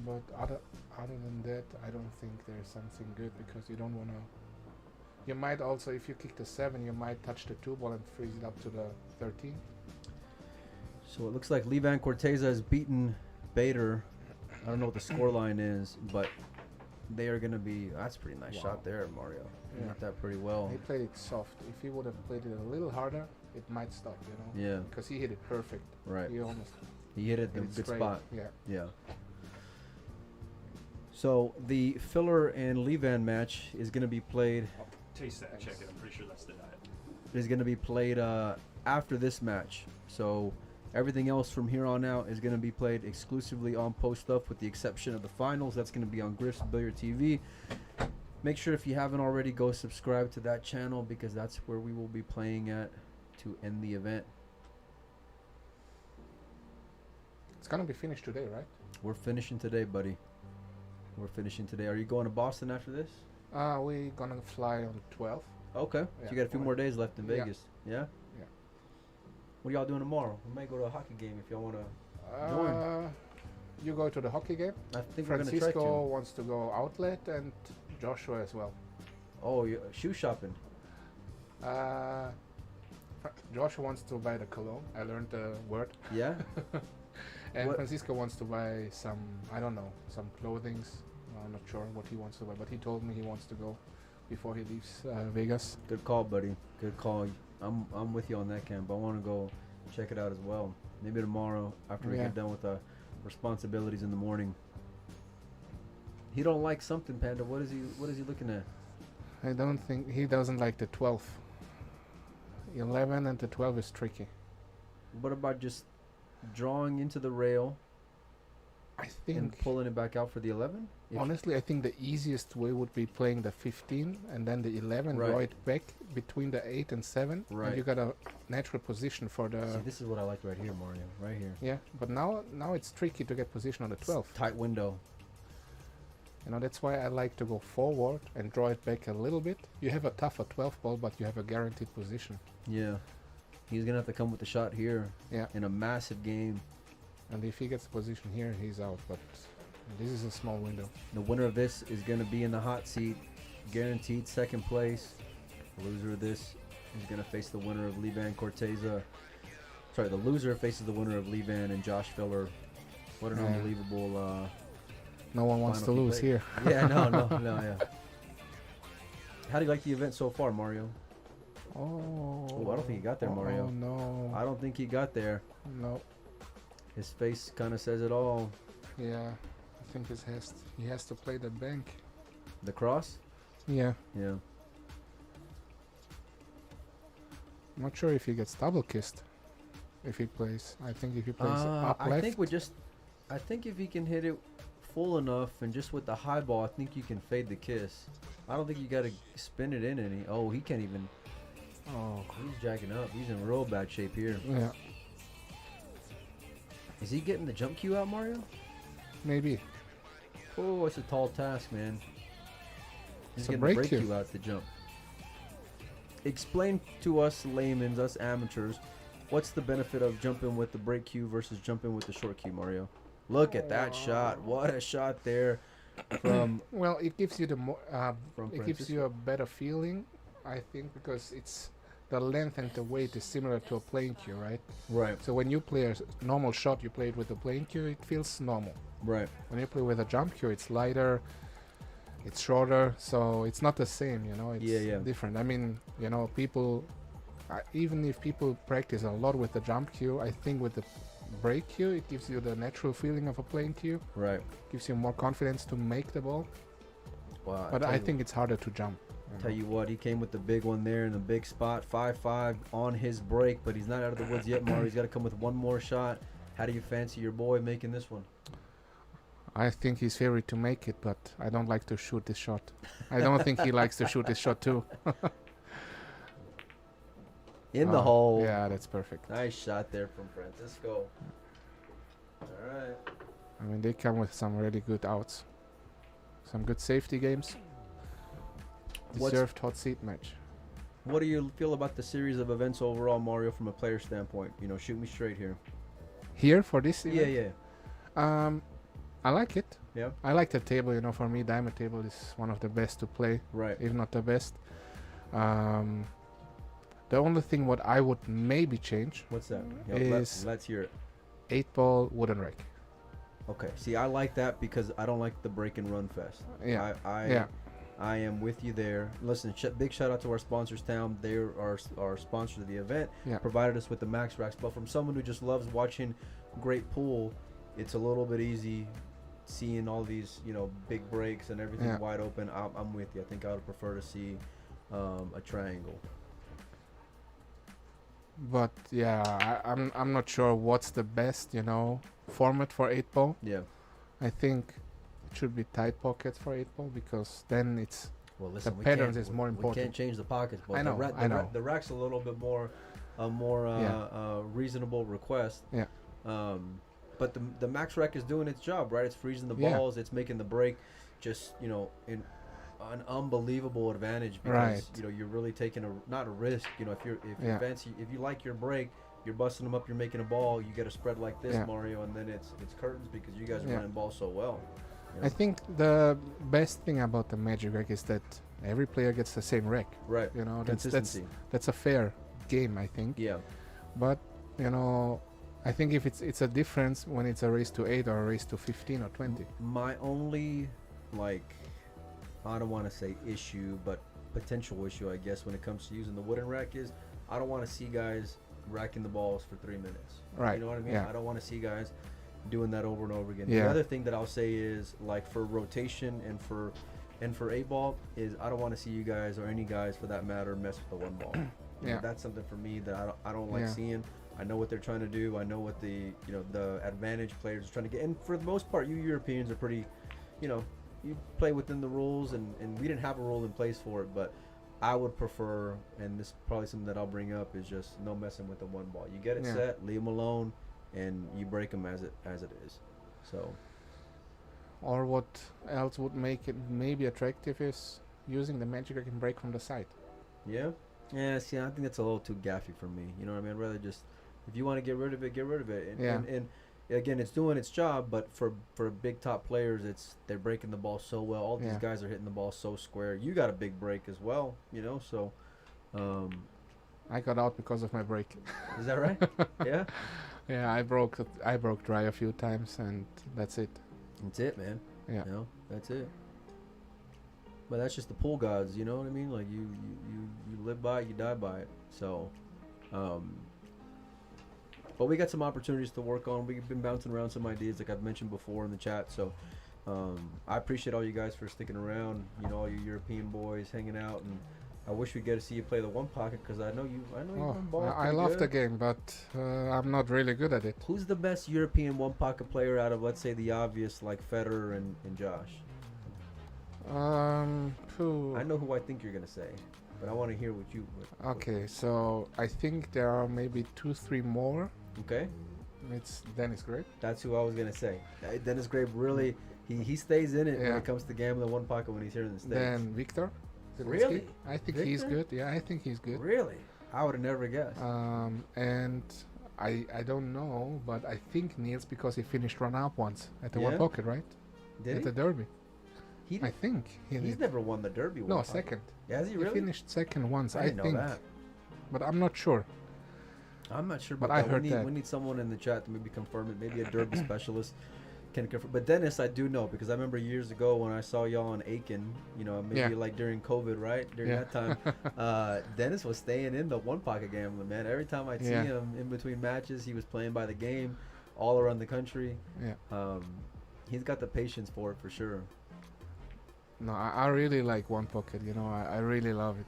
But other than that, I don't think there's something good because you don't want to. You might also, if you kick the 7, you might touch the 2 ball and freeze it up to the 13. So it looks like Levan Corteza has beaten Bader. I don't know what the score line is, but they are going to be. That's a pretty nice shot there, Mario. You hit that pretty well. He played it soft. If he would have played it a little harder, it might stop, you know? Yeah. Because he hit it perfect. Right. He hit it in a good straight. spot. Yeah. Yeah. So the Filler and Levan match is going to be played. Taste that. Check it. I'm pretty sure that's the diet. Is going to be played after this match. So everything else from here on out is going to be played exclusively on Post Up, with the exception of the finals. That's going to be on Griff'S Billiard TV. Make sure, if you haven't already, go subscribe to that channel because that's where we will be playing at to end the event. It's gonna be finished today, right? We're finishing today, buddy. We're finishing today. Are you going to Boston after this? We're gonna fly on 12th. Okay. So you got a few more days left in Vegas. Yeah? Yeah. What are y'all doing tomorrow? We might go to a hockey game if y'all want to join. You go to the hockey game? I think we're going to try Francisco to. wants to go outlet and Joshua as well. Oh, shoe shopping. Joshua wants to buy the cologne. I learned the word. Yeah? And What- Francisco wants to buy some, I don't know, some clothings. I'm not sure what he wants to buy, but he told me he wants to go before he leaves Vegas. Good call, buddy. Good call. I'm with you on that, camp. I want to go check it out as well. Maybe tomorrow after we get done with the responsibilities in the morning. He don't like something, Panda. What is he looking at? I don't think he doesn't like the 12. 11 and the 12 is tricky. What about just drawing into the rail I and think, pulling it back out for the 11? honestly, I think the easiest way would be playing the 15 and then the 11, Right. draw it back between the 8 and 7. Right. And you got a natural position for the... See, this is what I like right here, Mario. Right here. Yeah, but now it's tricky to get position on the 12. Tight window. You know, that's why I like to go forward and draw it back a little bit. You have a tougher 12 ball, but you have a guaranteed position. Yeah. He's going to have to come with the shot here. Yeah. In a massive game. And if he gets the position here, he's out. But this is a small window. The winner of this is going to be in the hot seat. Guaranteed second place. The loser of this is going to face the winner of Levan Corteza. Sorry, the loser faces the winner of Levan and Josh Filler. What an unbelievable... no one wants to lose here. Yeah, no, yeah. How do you like the event so far, Mario? Oh, I don't think he got there, Mario. Oh, no. I don't think he got there. No. His face kind of says it all. Yeah. I think he has to play the bank. The cross? Yeah. Yeah. I'm not sure if he gets double kissed if he plays. I think if he plays up left. I think if he can hit it full enough and just with the high ball, I think you can fade the kiss. I don't think you got to spin it in any. Oh, he can't even. Oh, he's jacking up. He's in real bad shape here. Yeah. Is he getting the jump cue out, Mario? Maybe. Oh, it's a tall task, man. He's It's a getting break the break cue. cue out the jump. Explain to us laymen, us amateurs, what's the benefit of jumping with the break cue versus jumping with the short cue, Mario? Look at that shot. What a shot there from Well, it gives you the more. from It gives you a better feeling, I think, because it's the length and the weight is similar to a playing cue, right? Right, So when you play a normal shot, you play it with a playing cue, it feels normal. right. When you play with a jump cue, it's lighter, it's shorter, so it's not the same, you know. It's Yeah. different. I mean, you know, people, even if people practice a lot with the jump cue, I think with the break cue, it gives you the natural feeling of a playing cue. Right. Gives you more confidence to make the ball. Wow. But I think it's harder to jump. Tell you what, he came with the big one there in the big spot, 5-5 on his break, but he's not out of the woods yet, Mario. He's got to come with one more shot. How do you fancy your boy making this one? I think he's favored to make it, but I don't like to shoot this shot. I don't think he likes to shoot this shot too. In the hole. Yeah, that's perfect. Nice shot there from Francisco. All right. I mean, they come with some really good outs. Some good safety games. Deserved hot seat match. What do you feel about the series of events overall, Mario, from a player standpoint? You know, shoot me straight here. Here for this event? Yeah. I like it. Yeah. I like the table. You know, for me, diamond table is one of the best to play, Right. if not the best. The only thing what I would maybe change, What's that? Is- let's hear it. 8-ball wooden rack. Okay. See, I like that because I don't like the break and run fest. Yeah. I am with you there. Listen, big shout out to our sponsors, Town. They are our sponsors of the event. Yeah. Provided us with the max racks. But from someone who just loves watching great pool, it's a little bit easy seeing all these, you know, big breaks and everything Yeah. wide open. I'm with you. I think I would prefer to see a triangle. But yeah, I'm not sure what's the best, you know, format for 8-ball. Yeah. I think it should be tight pockets for 8-ball because then it's Well, listen, the patterns is more We important. can't change the pockets, but I know, I know. The rack's a little bit more, reasonable request. Yeah. But the max rack is doing its job, right? It's freezing the Yeah. balls. It's making the break, just in an unbelievable advantage because Right. you know you're really taking not a risk. You know, if Yeah. if you like your break, you're busting them up. You're making a ball. You get a spread like this, Yeah. Mario, and then it's curtains because you guys are Yeah. running balls so well. You know? I think the best thing about the Magic rack is that every player gets the same rack. Right. You know, Consistency. that's a fair game, I think. Yeah. But you know, I think if it's a difference when it's a race to 8 or a race to 15 or 20. My only, I don't want to say issue, but potential issue, I guess, when it comes to using the wooden rack is I don't want to see guys racking the balls for 3 minutes. Right. You know what I mean? Yeah. I don't want to see guys doing that over and over again. Yeah. The other thing that I'll say is, like, for rotation and for 8-ball is I don't want to see you guys or any guys for that matter mess with the 1 ball. You know, Yeah. that's something for me that I don't like Yeah. seeing. I know what they're trying to do. I know what the advantage players are trying to get. And for the most part, you Europeans are pretty, you play within the rules, and we didn't have a rule in place for it. But I would prefer, and this is probably something that I'll bring up, is just no messing with the 1 ball. You get it Yeah. set, leave them alone, and you break them as it is. So Or what else would make it maybe attractive is using the Magic rack and break from the side. yeah. See, I think that's a little too gaffy for me. You know what I mean? I'd rather just, if you want to get rid of it, get rid of it. And, Yeah. and again, it's doing its job, but for big top players, they're breaking the ball so well. All these Yeah. guys are hitting the ball so square. You got a big break as well, so I got out because of my break. is that right? Yeah. Yeah, I broke dry a few times, and that's it. That's it, man. Yeah. That's it. But that's just the pool gods, you know what I mean? Like you live by it, you die by it. So but we got some opportunities to work on. We've been bouncing around some ideas like I've mentioned before in the chat. So I appreciate all you guys for sticking around, all you European boys hanging out, and I wish we get to see you play the one pocket because I know you. I love the game, but I'm not really good at it. Who's the best European one pocket player out of, let's say, the obvious like Federer and Josh? I know who I think you're gonna say, but I want to hear what you. Okay, so I think there are maybe 2-3 more. Okay. It's Dennis Grape. That's who I was gonna say. Dennis Grape really, he stays in it when it comes to gambling one pocket when he's here in the States. Then Victor. Really? I think he's good. Yeah, I think he's good. Really? I would have never guessed. And I don't know, but I think Niels, because he finished run-up once at the one pocket, right? Did at he? the Derby. I think he's never won the Derby. No, second. Yeah, has he really? He finished second once, I didn't know that. But I'm not sure. I'm not sure, but I heard we need someone in the chat to maybe confirm it. Maybe a Derby specialist can confirm. But Dennis, I do know because I remember years ago when I saw y'all on Aiken, maybe like during COVID, right? During that time, Dennis was staying in the one pocket gambling, man. Every time I'd see him in between matches, he was playing by the game all around the country. Yeah. He's got the patience for it for sure. No, I really like one pocket. I really love it.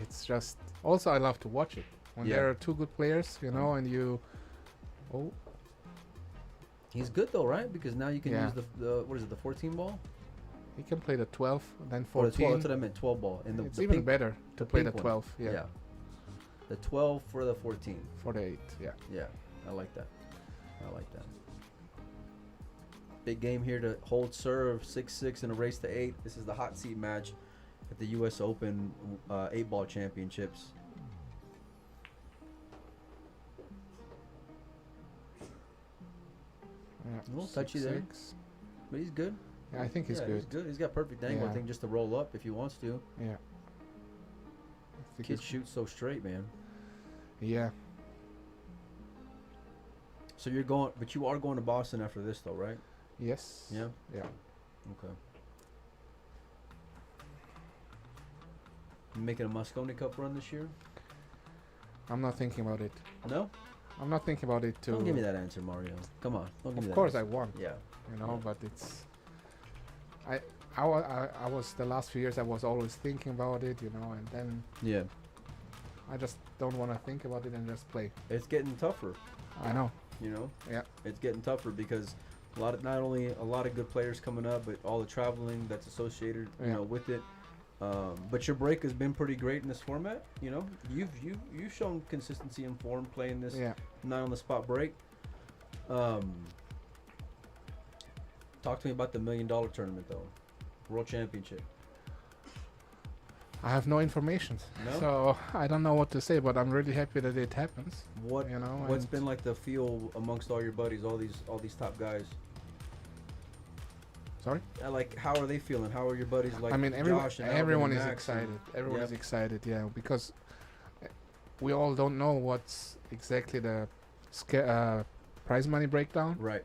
It's just also I love to watch it when there are two good players, and you. Oh. He's good though, right? Because now you can use the what is it, the 14 ball? He can play the 12, then 14. Oh, the 12, that's what I meant, 12 ball. And it's even better to play the 12. Yeah. The 12 for the 14. For the 8, yeah. Yeah, I like that. Big game here to hold serve, 6-6 in a race to 8. This is the hot seat match at the U.S. Open 8-ball championships. Yeah, a little touchy there, but he's good. Yeah, I think he's good. He's good. He's got perfect angle. I think just to roll up if he wants to. Yeah. Kid shoots so straight, man. Yeah. So you're going, but you are going to Boston after this, though, right? Yes. Yeah. Yeah. Okay. You making a Mosconi Cup run this year? I'm not thinking about it. No? I'm not thinking about it too. Don't give me that answer, Mario. Come on. Don't give me that Of course answer. I want. Yeah. But it's... I was the last few years I was always thinking about it, and then... Yeah. I just don't want to think about it and just play. It's getting tougher. I know. Yeah. It's getting tougher because not only a lot of good players coming up, but all the traveling that's associated, with it. But your break has been pretty great in this format. You've shown consistency and form playing this not on the spot break. Talk to me about the $1 million tournament though, World Championship. I have no information, so I don't know what to say. But I'm really happy that it happens. What's been like the feel amongst all your buddies, all these top guys? Sorry? Like, how are they feeling? How are your buddies like? I mean, everyone is excited. Everyone is excited, because we all don't know what's exactly the prize money breakdown. Right.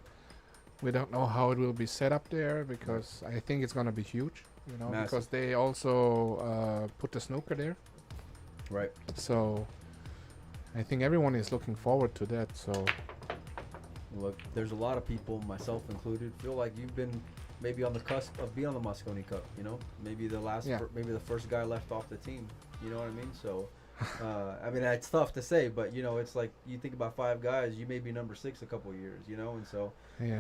We don't know how it will be set up there because I think it's going to be huge, Massive. Because they also put the snooker there. Right. So I think everyone is looking forward to that. So look, there's a lot of people, myself included, feel like you've been maybe on the cusp of being on the Mosconi Cup, maybe maybe the first guy left off the team, you know what I mean? So, I mean, it's tough to say, but it's like you think about 5 guys, you may be number 6 a couple of years, and so, we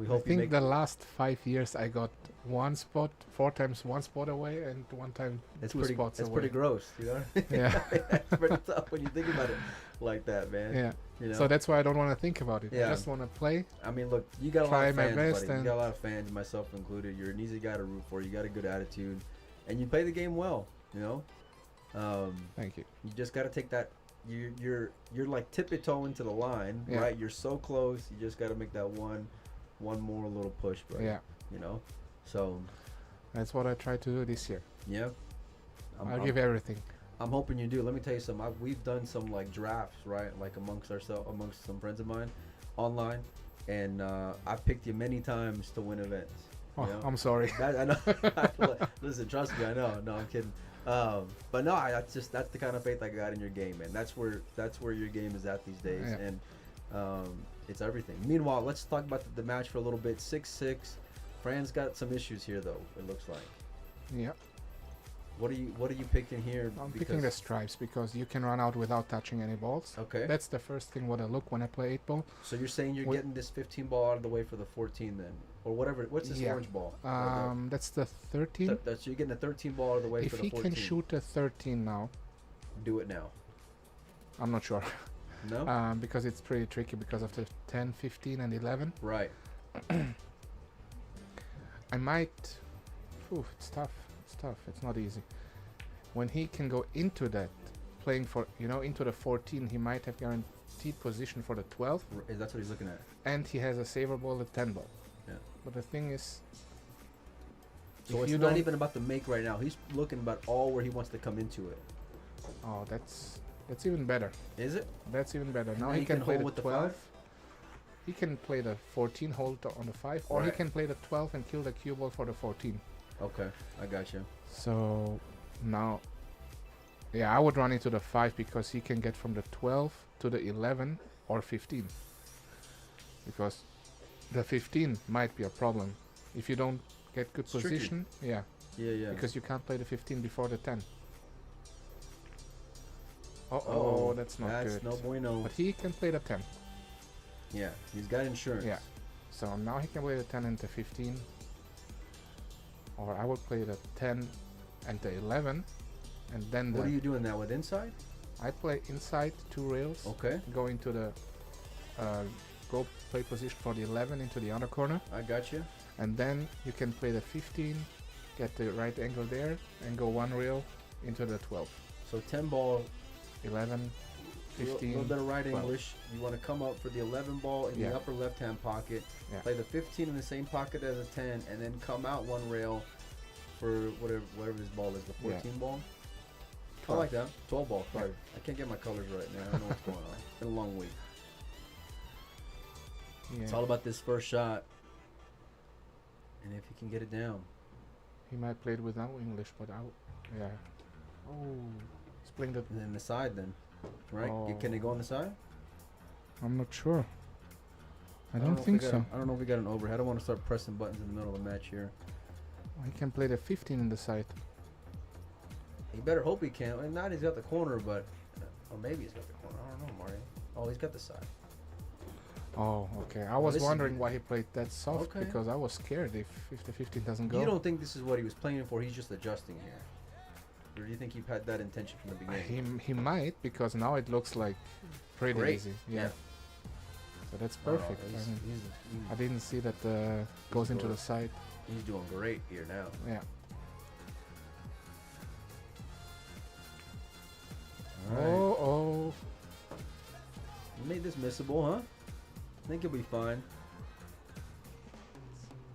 hope. I think the last 5 years I got 1 spot, 4 times 1 spot away, and 1 time 2 spots away. It's pretty gross, Yeah, it's pretty tough when you think about it like that, man. Yeah. So that's why I don't want to think about it. I just want to play. I mean, look, you got a lot of fans, buddy. You got a lot of fans, myself included. You're an easy guy to root for. You got a good attitude, and you play the game well. Thank you. You just got to take that. You're like tippy-toeing to the line, right? You're so close. You just got to make that one more little push, bro. Yeah. So that's what I try to do this year. Yeah. I'll give everything. I'm hoping you do. Let me tell you something. We've done some like drafts, right? Like amongst some friends of mine, online, and I've picked you many times to win events. Oh, I'm sorry. I know. Listen, trust me. I know. No, I'm kidding. But no, that's the kind of faith I got in your game, man. That's where your game is at these days, and it's everything. Meanwhile, let's talk about the match for a little bit. 6-6. Fran's got some issues here, though. It looks like. Yeah. What are you picking here? I'm picking the stripes because you can run out without touching any balls. Okay. That's the first thing what I look when I play 8-ball. So you're saying you're getting this 15 ball out of the way for the 14 then, or whatever. What's this orange ball? That's the 13. So you're getting the 13 ball out of the way for the 14. If he can shoot a 13 now, do it now. I'm not sure. No. Because it's pretty tricky because of the 10, 15, and 11. Right. I might. It's tough. It's not easy. When he can go into that, playing for into the 14, he might have guaranteed position for the 12. That's what he's looking at. And he has a saver ball at 10 ball. Yeah. But the thing is, so it's not even about the make right now. He's looking about all where he wants to come into it. Oh, that's even better. Is it? That's even better. Now he can play hold the with 12. The 5? He can play the 14, hold on the 5, or he can play the 12 and kill the cue ball for the 14. Okay, I got you. So now, I would run into the 5 because he can get from the 12 to the 11 or 15. Because the 15 might be a problem if you don't get good position. Yeah. Because you can't play the 15 before the 10. That's not good. That's no bueno. But he can play the 10. Yeah, he's got insurance. Yeah. So now he can play the 10 and the 15. Or I would play the 10 and the 11. And then what are you doing that with inside? I play inside 2 rails. Okay. Go into the go play position for the 11 into the other corner. I got you. And then you can play the 15, get the right angle there, and go 1 rail into the 12. So 10 ball, 11, 15. A little bit of right 12. English. You want to come up for the 11 ball in the upper left-hand pocket. Yeah. Play the 15 in the same pocket as a 10, and then come out 1 rail for whatever this ball is, the 14 ball. 12. I like that. 12 ball. Sorry. I can't get my colors right now. I don't know what's going on. It's been a long week. Yeah. It's all about this first shot. And if he can get it down. He might play it without English, but yeah. Oh, he's playing the... And then the side then, right? Oh. Can it go on the side? I'm not sure. I don't think so. I don't know if we got an overhead. I don't want to start pressing buttons in the middle of the match here. He can play the 15 in the side. He better hope he can. Well, not he's got the corner, but... Or maybe he's got the corner. I don't know, Mario. Oh, he's got the side. Oh, okay. I was wondering why he played that soft because I was scared if the 15 doesn't go. You don't think this is what he was playing for? He's just adjusting here. Or do you think he had that intention from the beginning? He might, because now it looks like pretty easy. Yeah. So that's perfect. I didn't see that goes into the side. He's doing great here now. Yeah. Right. Oh. You made this missable, huh? I think he'll be fine.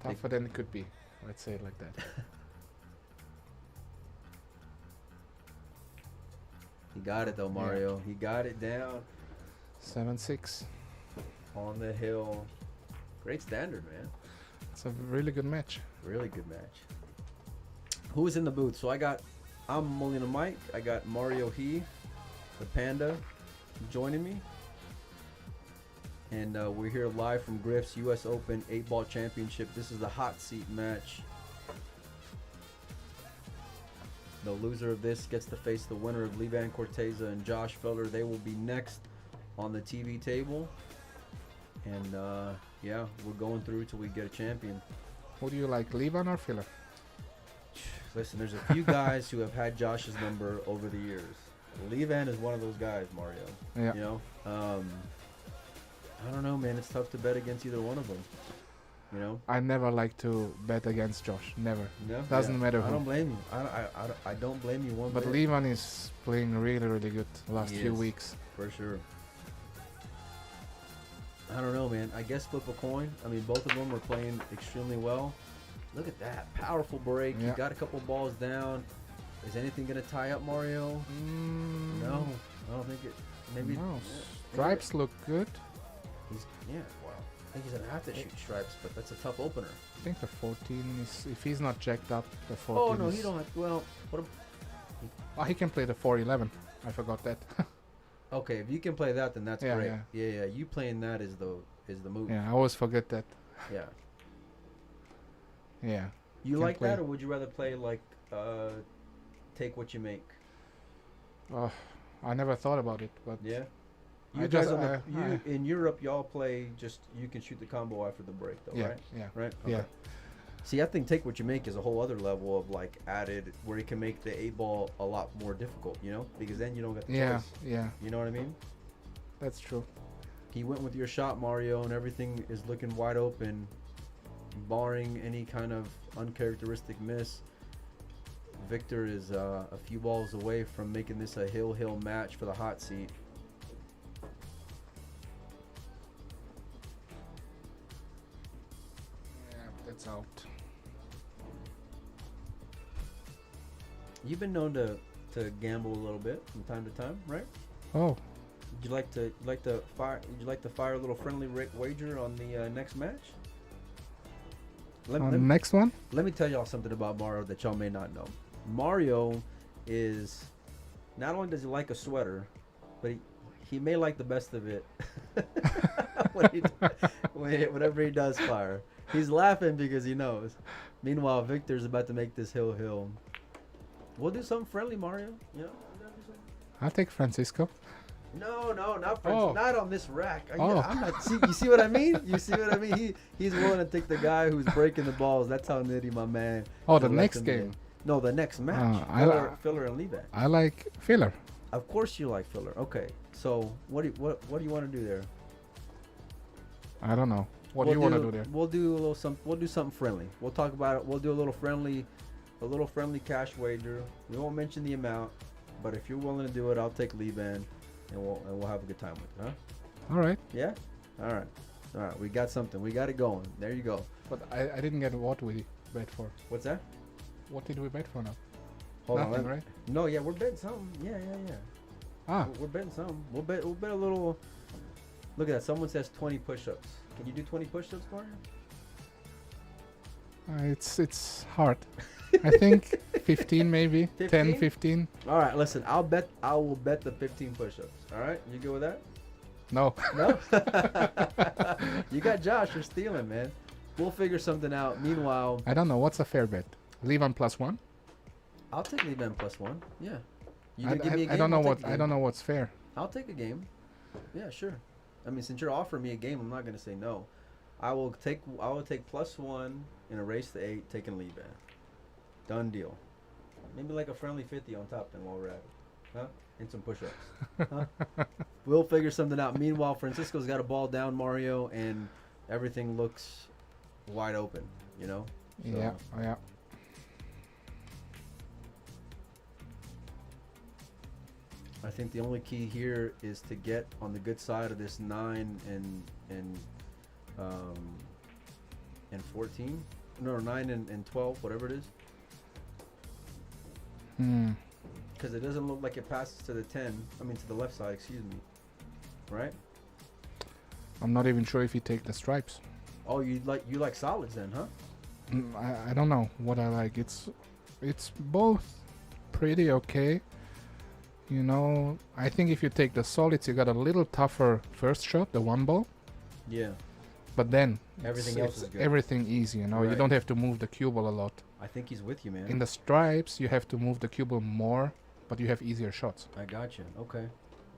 Tougher than it could be. Let's say it like that. He got it though, Mario. He got it down. 7-6. On the hill. Great standard, man. It's a really good match. Really good match. Who's in the booth? So I'm Molina Mike. I got Mario He, the Panda, joining me. And we're here live from Griff'S U.S. Open 8-Ball Championship. This is the hot seat match. The loser of this gets to face the winner of Levan Corteza and Josh Feller. They will be next on the TV table. And we're going through till we get a champion. Who do you like, Levan or Feller? Listen, there's a few guys who have had Josh's number over the years. Levan is one of those guys, Mario. Yeah. You know? I don't know, man. It's tough to bet against either one of them. You know? I never like to bet against Josh. Never. No? Doesn't matter who. I don't blame you. I don't blame you one bit. But Levan is playing really, really good the last few weeks. For sure. I don't know, man. I guess flip a coin. I mean, both of them are playing extremely well. Look at that. Powerful break. Yeah. You got a couple balls down. Is anything going to tie up Mario? No. I don't think it. Maybe. No. Stripes look good. Wow. I think he's going to have to shoot stripes, but that's a tough opener. I think the 14 is, if he's not jacked up, the 14 Oh, no, he don't have to. Well, he can play the 4-11. I forgot that. Okay, if you can play that, then that's great. Yeah. You playing that is the move. Yeah, I always forget that. Yeah. Yeah. You like that, or would you rather play like take what you make? I never thought about it, but Yeah. I You guys just- in Europe, y'all play just you can shoot the combo after the break though, yeah, right? yeah, Right. yeah. See, I think take what you make is a whole other level of like added where you can make the 8-ball a lot more difficult, you know, because then you don't get the Yeah, choice. yeah, You know what I mean? that's true. He went with your shot, Mario, and everything is looking wide open, barring any kind of uncharacteristic miss. Victor is a few balls away from making this a hill match for the hot seat. Yeah, that's out. You've been known to gamble a little bit from time to time, right? Oh, Would you like to fire a little friendly wager on the next match? next one? Let me tell y'all something about Mario that y'all may not know. Mario is not only does he like a sweater, but he may like the best of it whenever he does fire. He's laughing because he knows. Meanwhile, Victor's about to make this hill. We'll do something friendly, Mario. You know? I'll take Francisco. No, not Oh. not on this rack. Oh. I'm not. You see what I mean? You see what I mean? He's willing to take the guy who's breaking the balls. That's how nitty my man. Oh, the let next him game. in. No, the next match. Filler and Levac. I like filler. Of course you like filler. Okay. So what do you want to do there? I don't know. What do you want to do there? We'll do something friendly. We'll talk about it. We'll do a little friendly cash wager. We won't mention the amount, but if you're willing to do it, I'll take Levan, and we'll have a good time with it, huh? All right. Yeah. All right. We got something. We got it going. There you go. But I didn't get what we bet for. What's that? What did we bet for now? Hold Nothing, on. right? No, yeah, we're betting something. Yeah. Ah, We're betting something. We'll bet a little. Look at that. Someone says 20 push-ups. Can you do 20 push-ups, Mario? it's hard. I think 15 maybe. 10, 15? 15. All right, listen. I will bet the 15 push-ups. All right, you good with that? No. No. You got Josh. You're stealing, man. We'll figure something out. Meanwhile, I don't know. What's a fair bet? Leave on +1? I'll take Levan +1. Yeah. You I, gonna give me a game? I don't know I'll what take a I game. don't know what's fair. I'll take a game. Yeah, sure. I mean, since you're offering me a game, I'm not gonna say no. I will take +1 in a race to 8, taking Levan. Done deal. Maybe like a friendly 50 on top then while we're at it. Huh? And some push-ups. Huh? We'll figure something out. Meanwhile, Francisco's got a ball down, Mario, and everything looks wide open, you know? So, Yeah. I think the only key here is to get on the good side of this 9 and 14. No, 9 and 12, whatever it is. Because it doesn't look like it passes to the 10. I mean, to the left side, excuse me. Right? I'm not even sure if you take the stripes. Oh, you like solids then, huh? I don't know what I like. It's both pretty okay. You know, I think if you take the solids, you got a little tougher first shot, the 1 ball. Yeah. But then Everything else is good. Everything easy, you know. You Right. don't have to move the cue ball a lot. I think he's with you, man. In the stripes, you have to move the cue ball more, but you have easier shots. I got you. Okay.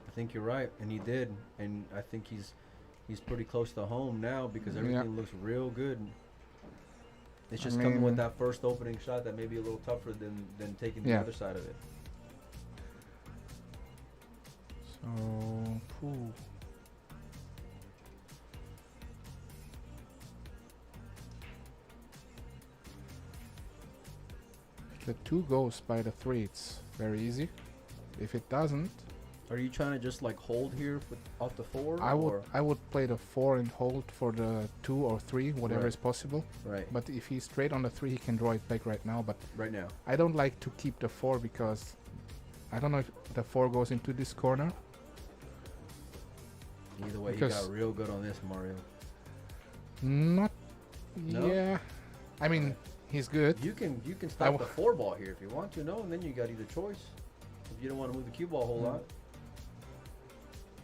I think you're right, and he did, and I think he's pretty close to home now because everything looks real good. It's just coming with that first opening shot that may be a little tougher than taking the other side of it. So, phew. If the 2 goes by the 3, it's very easy. If it doesn't, Are you trying to just like hold here off the 4? I would play the 4 and hold for the 2 or 3, whatever Right. is possible. Right. But if he's straight on the 3, he can draw it back right now. But Right now. I don't like to keep the 4 because I don't know if the 4 goes into this corner. Either way, Because- you got real good on this, Mario. Not. No? Yeah. I mean, he's good. You can stop the 4 ball here if you want to, no, and then you got either choice. If you don't want to move the cue ball a whole lot.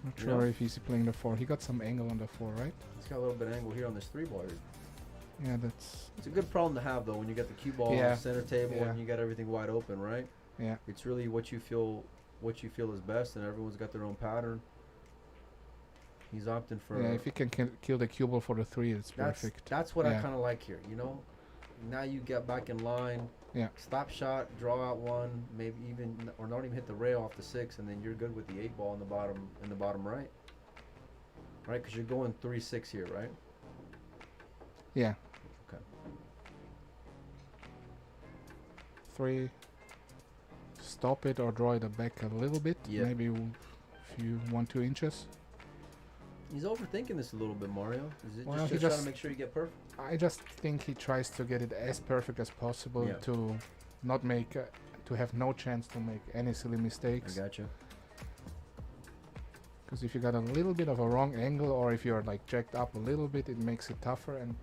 Not You sure know? if he's playing the 4. He got some angle on the 4, right? It's got a little bit of angle here on this 3 ball here. Yeah, that's. It's a good problem to have though when you got the cue ball on Yeah. the center table Yeah. and you got everything wide open, right? Yeah. It's really what you feel is best, and everyone's got their own pattern. He's opting for. Yeah, if you can kill the cue ball for the 3, it's perfect. That's what I kind of like here. You know, now you get back in line. Yeah. Stop shot, draw out 1, maybe even or not even hit the rail off the 6, and then you're good with the 8 ball in the bottom right. Right, because you're going 3-6 here, right? Yeah. Okay. 3. Stop it or draw it back a little bit. Yeah. Maybe a few 1-2 inches. He's overthinking this a little bit, Mario. Is it Well, just trying to make sure you get perfect? I just think he tries to get it as perfect as possible to not make, to have no chance to make any silly mistakes. I gotcha. Because if you got a little bit of a wrong angle, or if you're like jacked up a little bit, it makes it tougher. And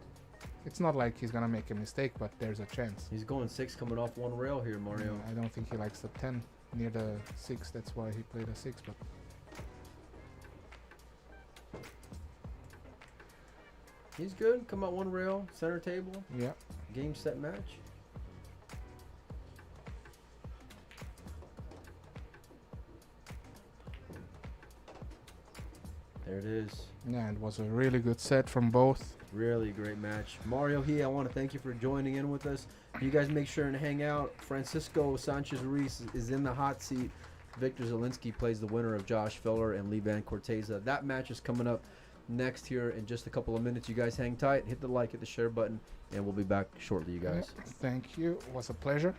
it's not like he's gonna make a mistake, but there's a chance. He's going 6 coming off 1 rail here, Mario. I don't think he likes the 10 near the 6. That's why he played a 6. But he's good. Come out 1 rail, center table. Yeah. Game, set, match. There it is. Yeah, it was a really good set from both. Really great match. Mario, I want to thank you for joining in with us. You guys make sure and hang out. Francisco Sanchez-Ruiz is in the hot seat. Victor Zielinski plays the winner of Josh Feller and Lee Van Corteza. That match is coming up next here in just a couple of minutes. You guys hang tight, hit the like, hit the share button, and we'll be back shortly, you guys. Thank you. It was a pleasure.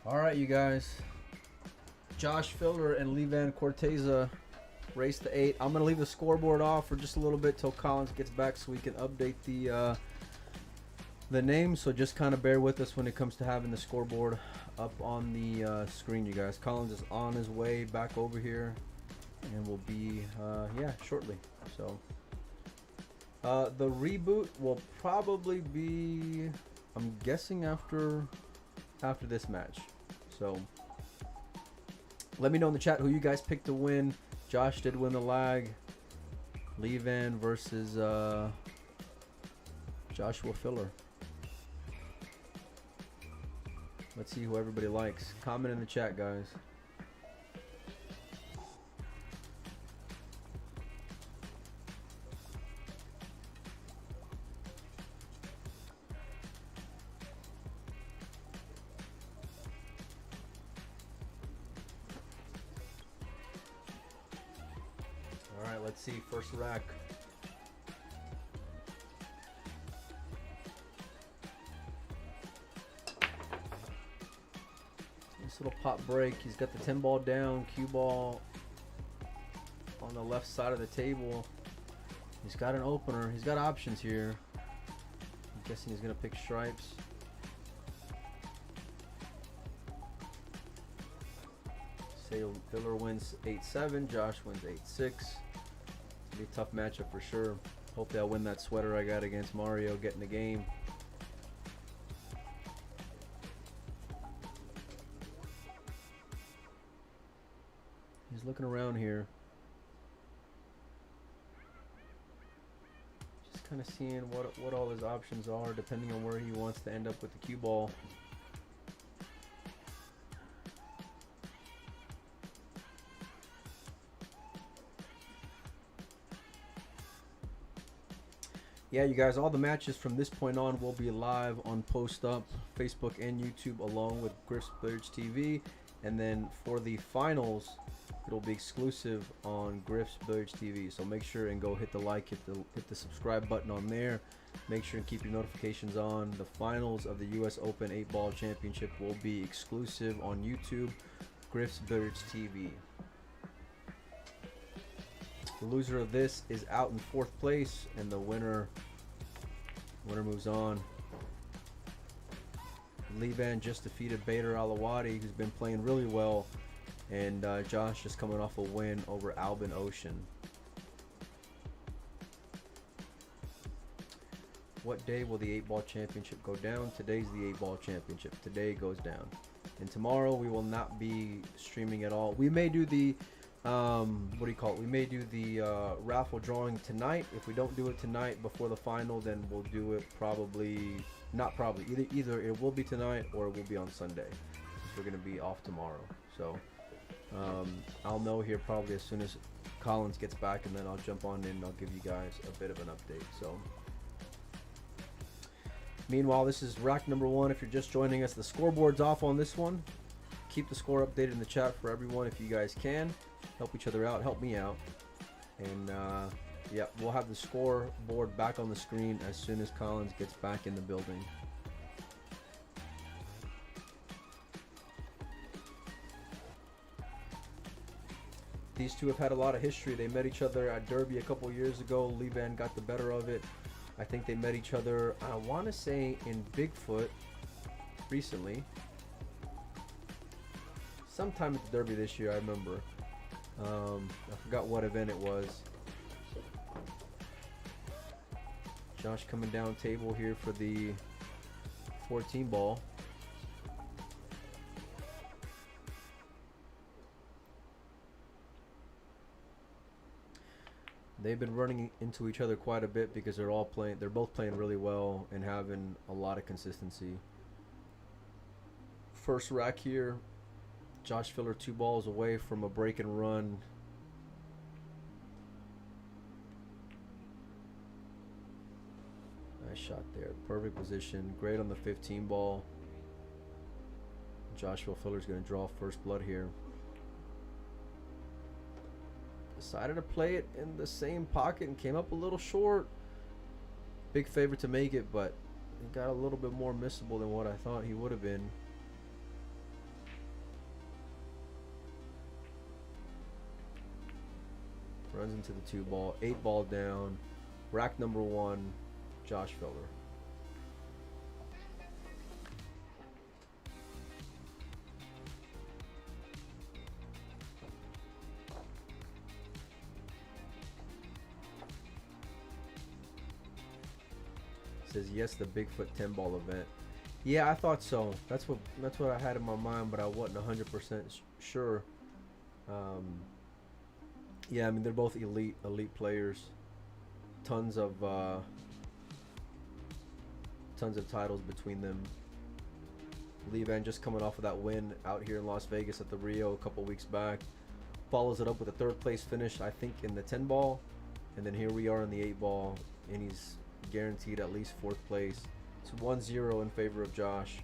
All right, you guys. Josh Filler and Levan Corteza race to 8. I'm going to leave the scoreboard off for just a little bit till Collins gets back so we can update the names. So just kind of bear with us when it comes to having the scoreboard up on the screen, you guys. Collins is on his way back over here and will be, shortly. So the reboot will probably be, I'm guessing, after this match. So let me know in the chat who you guys picked to win. Josh did win the lag. Levan versus Joshua Filler. Let's see who everybody likes. Comment in the chat, guys. Let's see, first rack. This little pot break. He's got the 10 ball down, cue ball on the left side of the table. He's got an opener. He's got options here. I'm guessing he's gonna pick stripes. Say Filler wins 8-7. Josh wins 8-6. Be a tough matchup for sure. Hopefully I'll win that sweater I got against Mario, get in the game. He's looking around here. Just kind of seeing what all his options are depending on where he wants to end up with the cue ball. Yeah, you guys, all the matches from this point on will be live on Post Up, Facebook, and YouTube, along with Griff'S TV. And then for the finals, it'll be exclusive on Griff'S TV. So make sure and go hit the like, hit the subscribe button on there. Make sure and keep your notifications on. The finals of the U.S. Open 8-Ball Championship will be exclusive on YouTube, Griff'S TV. The loser of this is out in 4th place, and the winner moves on. Levan just defeated Bader Alawadi, who's been playing really well, and Josh just coming off a win over Albin Ocean. What day will the 8-Ball Championship go down? Today's the 8-Ball Championship. Today it goes down. And tomorrow we will not be streaming at all. We may do the we may do the raffle drawing tonight. If we don't do it tonight before the final, then we'll do it either it will be tonight or it will be on Sunday, since we're going to be off tomorrow. So I'll know here probably as soon as Collins gets back, and then I'll jump on in and I'll give you guys a bit of an update. So meanwhile, this is rack number 1. If you're just joining us, the scoreboard's off on this one. Keep the score updated in the chat for everyone if you guys can. Help each other out, help me out. And yeah, we'll have the scoreboard back on the screen as soon as Collins gets back in the building. These two have had a lot of history. They met each other at Derby a couple years ago. Levan got the better of it. I think they met each other, I want to say, in Bigfoot recently. Sometime at the Derby this year, I remember. I forgot what event it was. Josh coming down table here for the 14 ball. They've been running into each other quite a bit because they're both playing really well and having a lot of consistency. First rack here. Josh Filler 2 balls away from a break and run. Nice shot there. Perfect position. Great on the 15 ball. Joshua Filler's going to draw first blood here. Decided to play it in the same pocket and came up a little short. Big favorite to make it, but he got a little bit more missable than what I thought he would have been. Runs into the 2 ball. 8 ball down. Rack number 1, Josh Felder. Says yes, the Bigfoot 10 ball event. Yeah, I thought so. That's what I had in my mind, but I wasn't 100% sure. Yeah, I mean they're both elite players. Tons of titles between them. Lee Van just coming off of that win out here in Las Vegas at the Rio a couple weeks back. Follows it up with a 3rd place finish, I think, in the 10 ball, and then here we are in the 8 ball, and he's guaranteed at least 4th place. It's 1-0 in favor of Josh.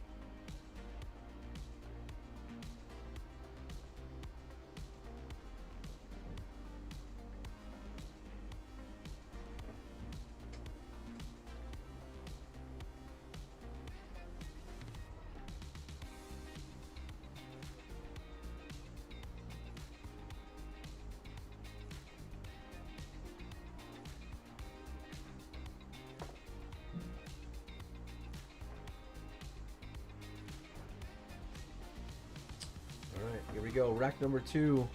Here we go, rack number 2.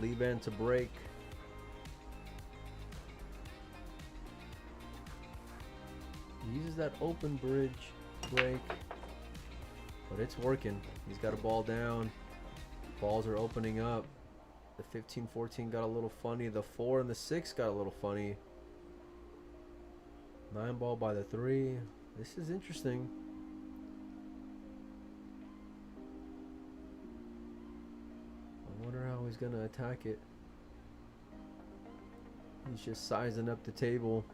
Lee Van to break. He uses that open bridge break, but it's working. He's got a ball down. Balls are opening up. The 15-14 got a little funny. The 4 and the 6 got a little funny. 9 ball by the 3. This is interesting. I wonder how he's gonna attack it. He's just sizing up the table.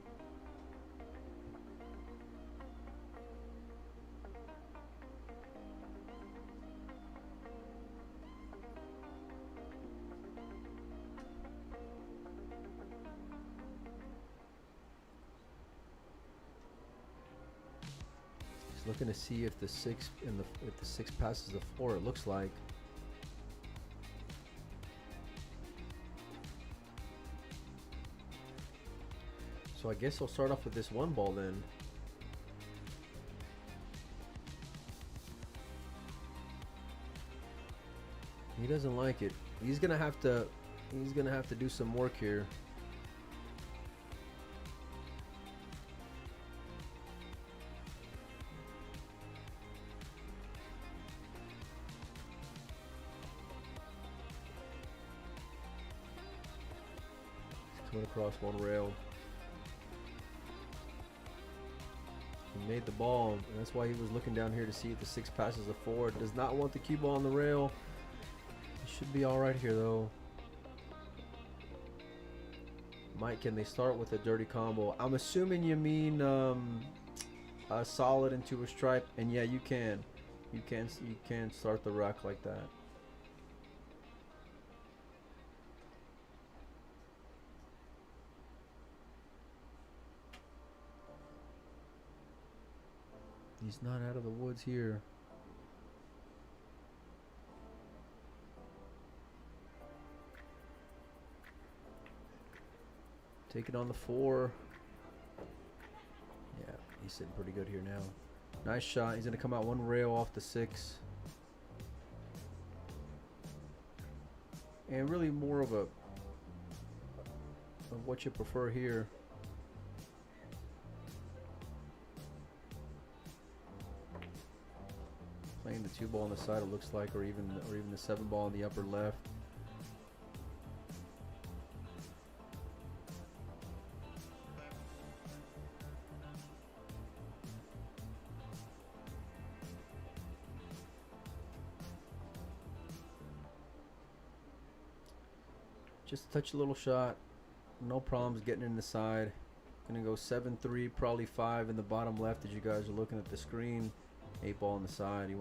He's looking to see if the 6 if the 6 passes the 4. It looks like. So I guess I'll start off with this 1 ball then. He doesn't like it. He's gonna have to do some work here. He's coming across 1 rail. He made the ball, and that's why he was looking down here to see if the 6 passes the 4. Does not want the cue ball on the rail. He should be all right here though. Mike, can they start with a dirty combo? I'm assuming you mean a solid into a stripe, and yeah, you can. You can start the rack like that. He's not out of the woods here. Take it on the 4. Yeah, he's sitting pretty good here now. Nice shot. He's going to come out 1 rail off the 6. And really more of what you prefer here. Playing the 2 ball on the side, it looks like, or even the 7 ball on the upper left. Just a touch, a little shot, no problems getting in the side. Gonna go 7-3, probably 5 in the bottom left as you guys are looking at the screen. 8 ball on the side.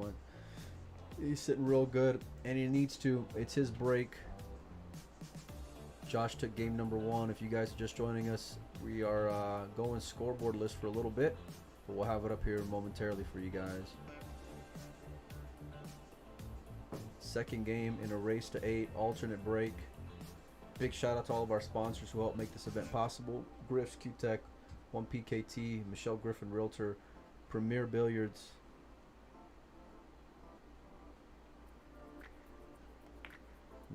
He's sitting real good, and he needs to. It's his break. Josh took game number 1. If you guys are just joining us, we are going scoreboard list for a little bit, but we'll have it up here momentarily for you guys. Second game in a race to 8, alternate break. Big shout out to all of our sponsors who help make this event possible. Griff'S, Q-Tech, 1PKT, Michelle Griffin Realtor, Premier Billiards.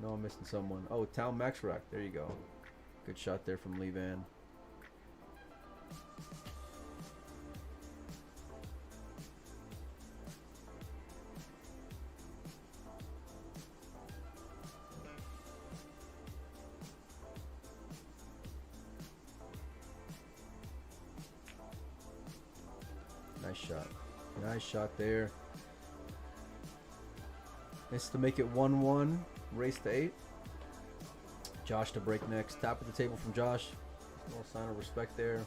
No, I'm missing someone. Oh, Town Max Rack. There you go. Good shot there from Lee Van. Nice shot. Nice shot there. Nice to make it 1-1. Race to 8. Josh to break next. Top of the table from Josh. A little sign of respect there.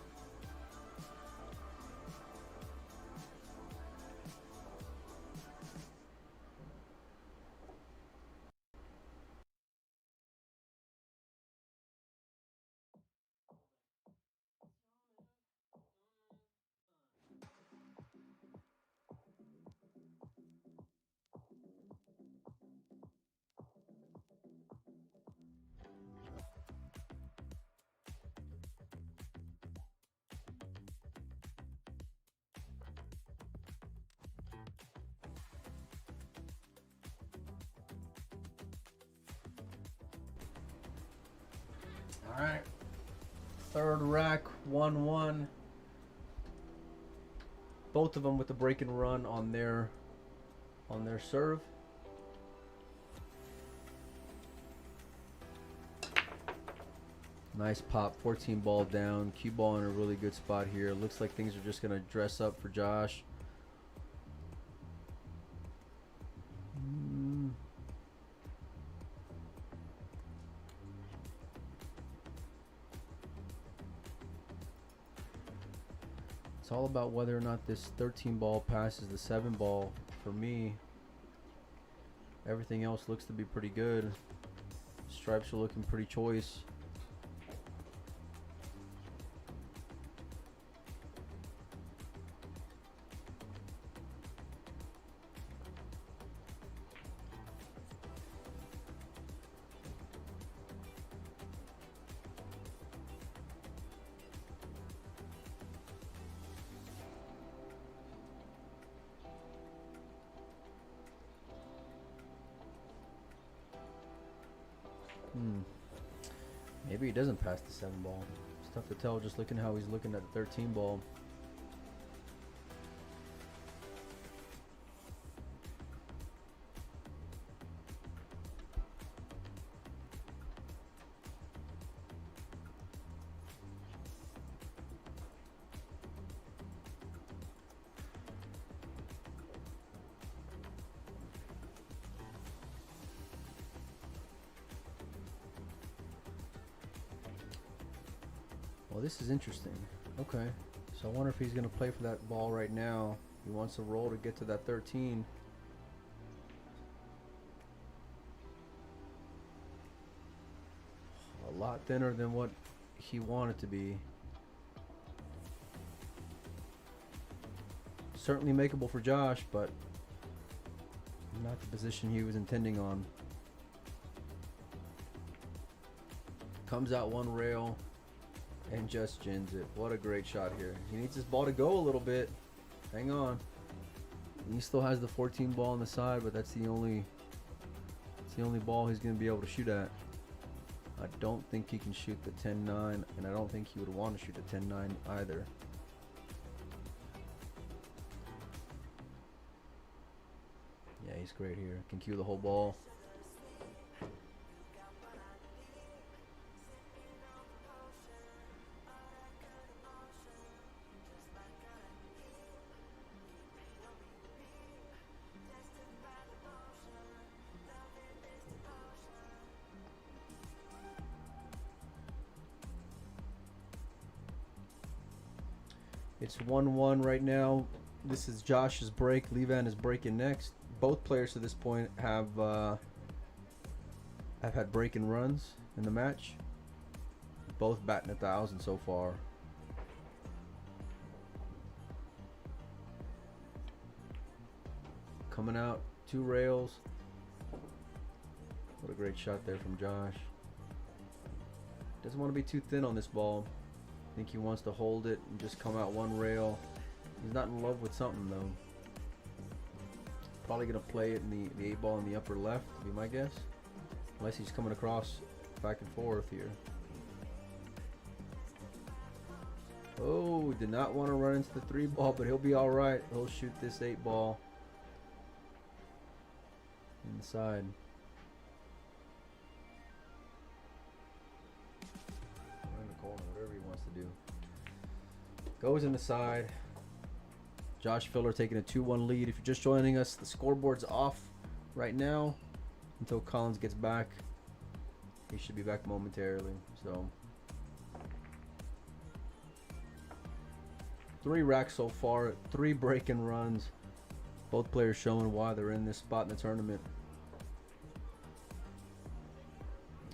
All right. Third rack, 1-1. Both of them with the break and run on their serve. Nice pop, 14 ball down. Cue ball in a really good spot here. Looks like things are just gonna dress up for Josh. It's all about whether or not this 13 ball passes the 7 ball. For me, everything else looks to be pretty good. Stripes are looking pretty choice. Maybe he doesn't pass the 7 ball. It's tough to tell just looking how he's looking at the 13 ball. Well, this is interesting. Okay, so I wonder if he's going to play for that ball right now. He wants to roll to get to that 13. A lot thinner than what he wanted to be. Certainly makeable for Josh, but not the position he was intending on. Comes out one rail and just gins it. What a great shot here. He needs this ball to go a little bit. Hang on. He still has the 14 ball on the side, but that's the only ball he's going to be able to shoot at. I don't think he can shoot the 10-9, and I don't think he would want to shoot the 10-9 either. Yeah, he's great here. Can cue the whole ball. It's 1-1 right now. This is Josh's break. Levan is breaking next. Both players to this point have had break and runs in the match. Both batting 1,000 so far. Coming out 2 rails. What a great shot there from Josh. Doesn't want to be too thin on this ball. I think he wants to hold it and just come out one rail. He's not in love with something though. Probably gonna play it in the 8 ball in the upper left, would be my guess. Unless he's coming across back and forth here. Oh, did not want to run into the 3 ball, but he'll be all right. He'll shoot this 8 ball inside. Or in the corner, whatever he wants to do. Goes in the side. Josh Filler taking a 2-1 lead. If you're just joining us, the scoreboard's off right now until Collins gets back. He should be back momentarily. So 3 racks so far, 3 break-in runs. Both players showing why they're in this spot in the tournament.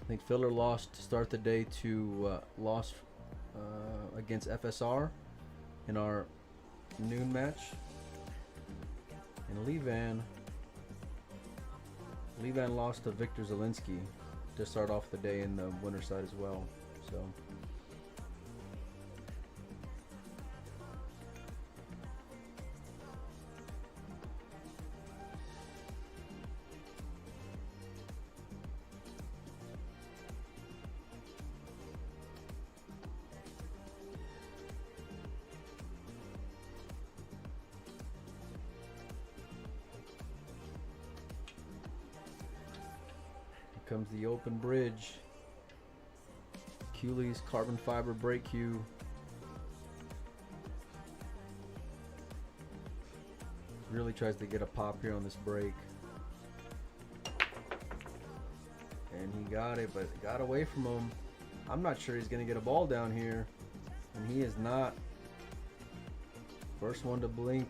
I think Filler lost to start the day to loss against FSR in our noon match. And Levan lost to Victor Zielinski to start off the day in the winner side as well. So comes the open bridge. Cooley's carbon fiber brake cue. Really tries to get a pop here on this break. And he got it, but it got away from him. I'm not sure he's going to get a ball down here. And he is not. First one to blink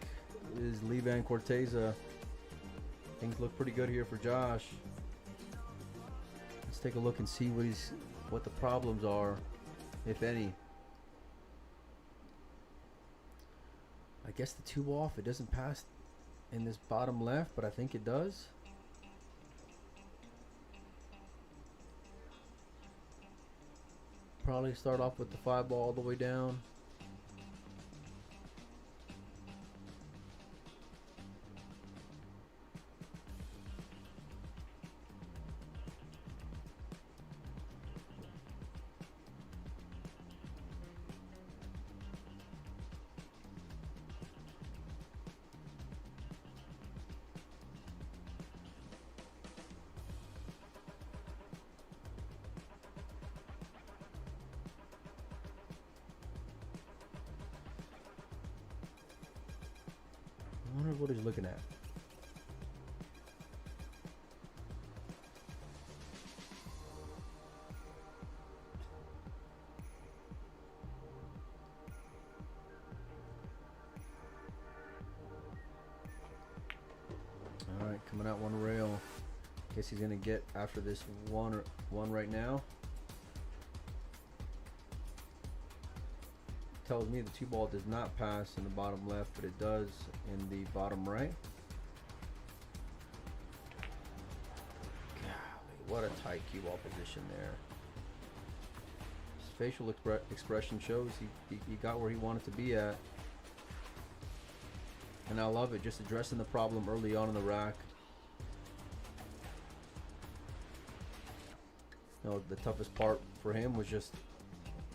is Levan Corteza. Things look pretty good here for Josh. Let's take a look and see what the problems are, if any. I guess the 2 off, it doesn't pass in this bottom left, but I think it does. Probably start off with the 5 ball all the way down. I wonder what he's looking at. All right, coming out one rail. Guess he's gonna get after this one right now. Tells me the 2 ball does not pass in the bottom left, but it does in the bottom right. Golly, what a tight cue ball position there. His facial expression shows he got where he wanted to be at. And I love it, just addressing the problem early on in the rack. You know, the toughest part for him was just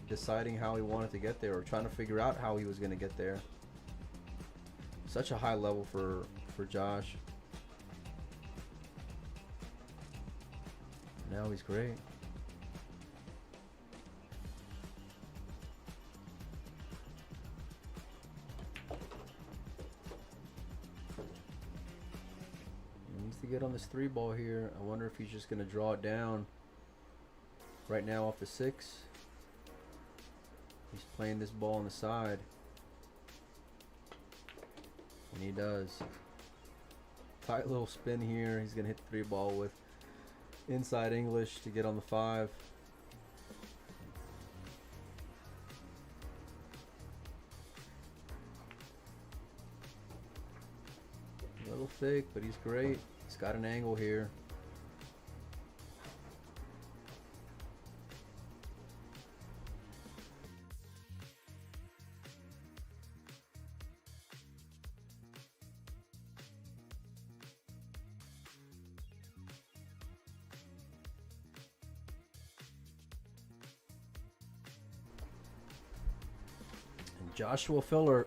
deciding how he wanted to get there, or trying to figure out how he was going to get there. Such a high level for Josh. Now he's great. He needs to get on this 3 ball here. I wonder if he's just going to draw it down right now off the 6. He's playing this ball on the side. And he does. Tight little spin here. He's going to hit the 3 ball with inside English to get on the 5. A little thick, but he's great. He's got an angle here. Joshua Filler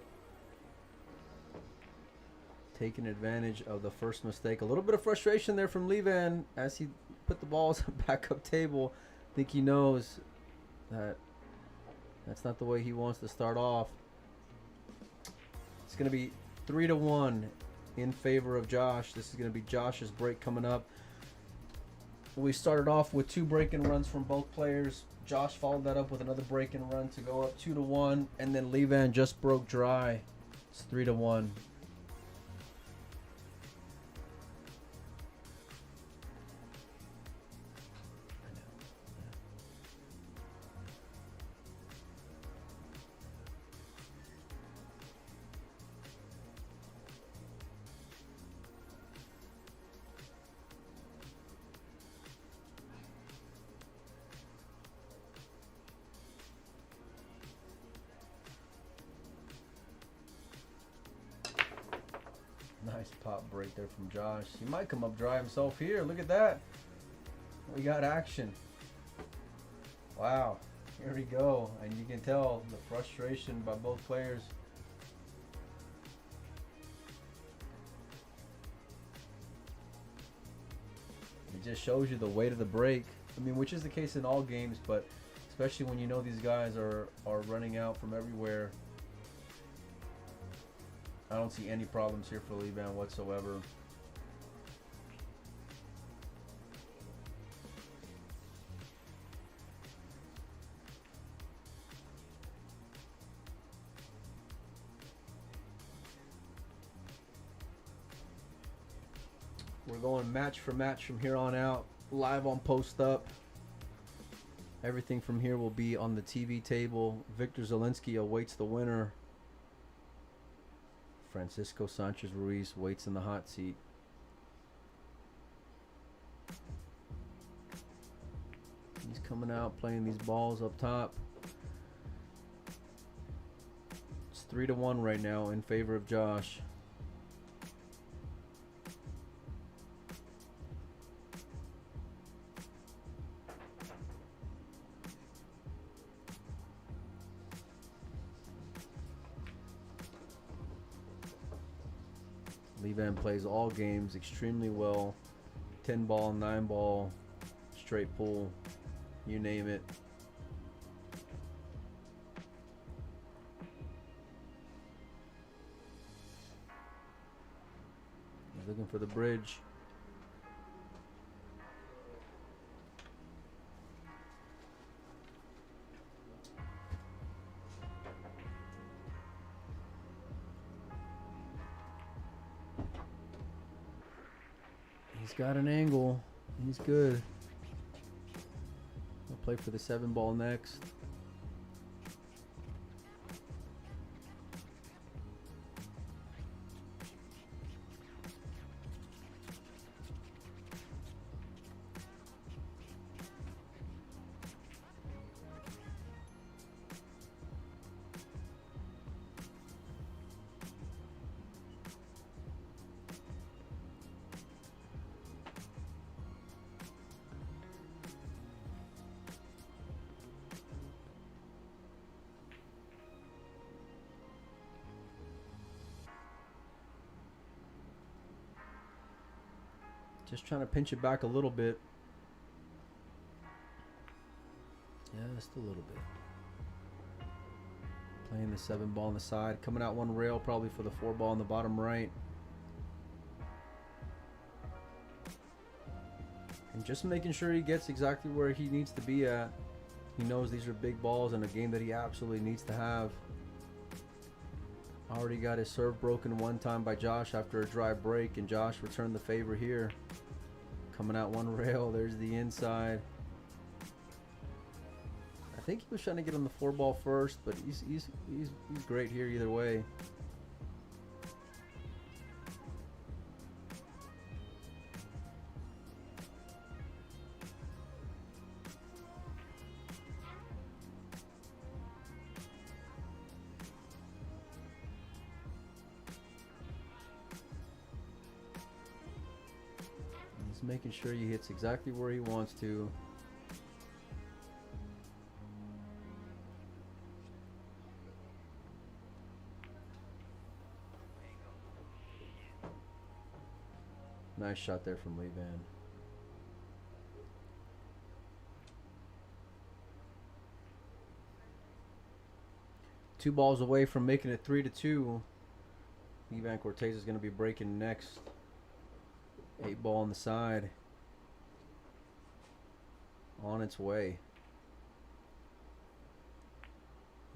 taking advantage of the first mistake. A little bit of frustration there from Levan as he put the balls on backup table. I think he knows that that's not the way he wants to start off. It's going to be 3-1 in favor of Josh. This is going to be Josh's break coming up. We started off with 2 break-in runs from both players. Josh followed that up with another break-in run to go up 2-1, and then Levan just broke dry. It's 3-1. Nice pop break there from Josh. He might come up dry himself here. Look at that. We got action. Wow. Here we go. And you can tell the frustration by both players. It just shows you the weight of the break. I mean, which is the case in all games, but especially when you know these guys are running out from everywhere. I don't see any problems here for Levan whatsoever. We're going match for match from here on out, live on Post Up. Everything from here will be on the TV table. Victor Zielinski awaits the winner. Francisco Sanchez Ruiz waits in the hot seat. He's coming out playing these balls up top. It's 3-1 right now in favor of Josh. Levan plays all games extremely well. 10 ball, 9 ball, straight pull, you name it. He's looking for the bridge. He's got an angle. He's good. We'll play for the 7 ball next. Just trying to pinch it back a little bit. Yeah, just a little bit. Playing the 7 ball on the side. Coming out one rail probably for the 4 ball on the bottom right. And just making sure he gets exactly where he needs to be at. He knows these are big balls in a game that he absolutely needs to have. Already got his serve broken one time by Josh after a dry break, and Josh returned the favor here. Coming out one rail, there's the inside. I think he was trying to get on the 4 ball first, but he's great here either way. Making sure he hits exactly where he wants to. Nice shot there from Lee Van. Two balls away from making it 3-2. Ivan Cortez is going to be breaking next. 8 ball on the side. On its way.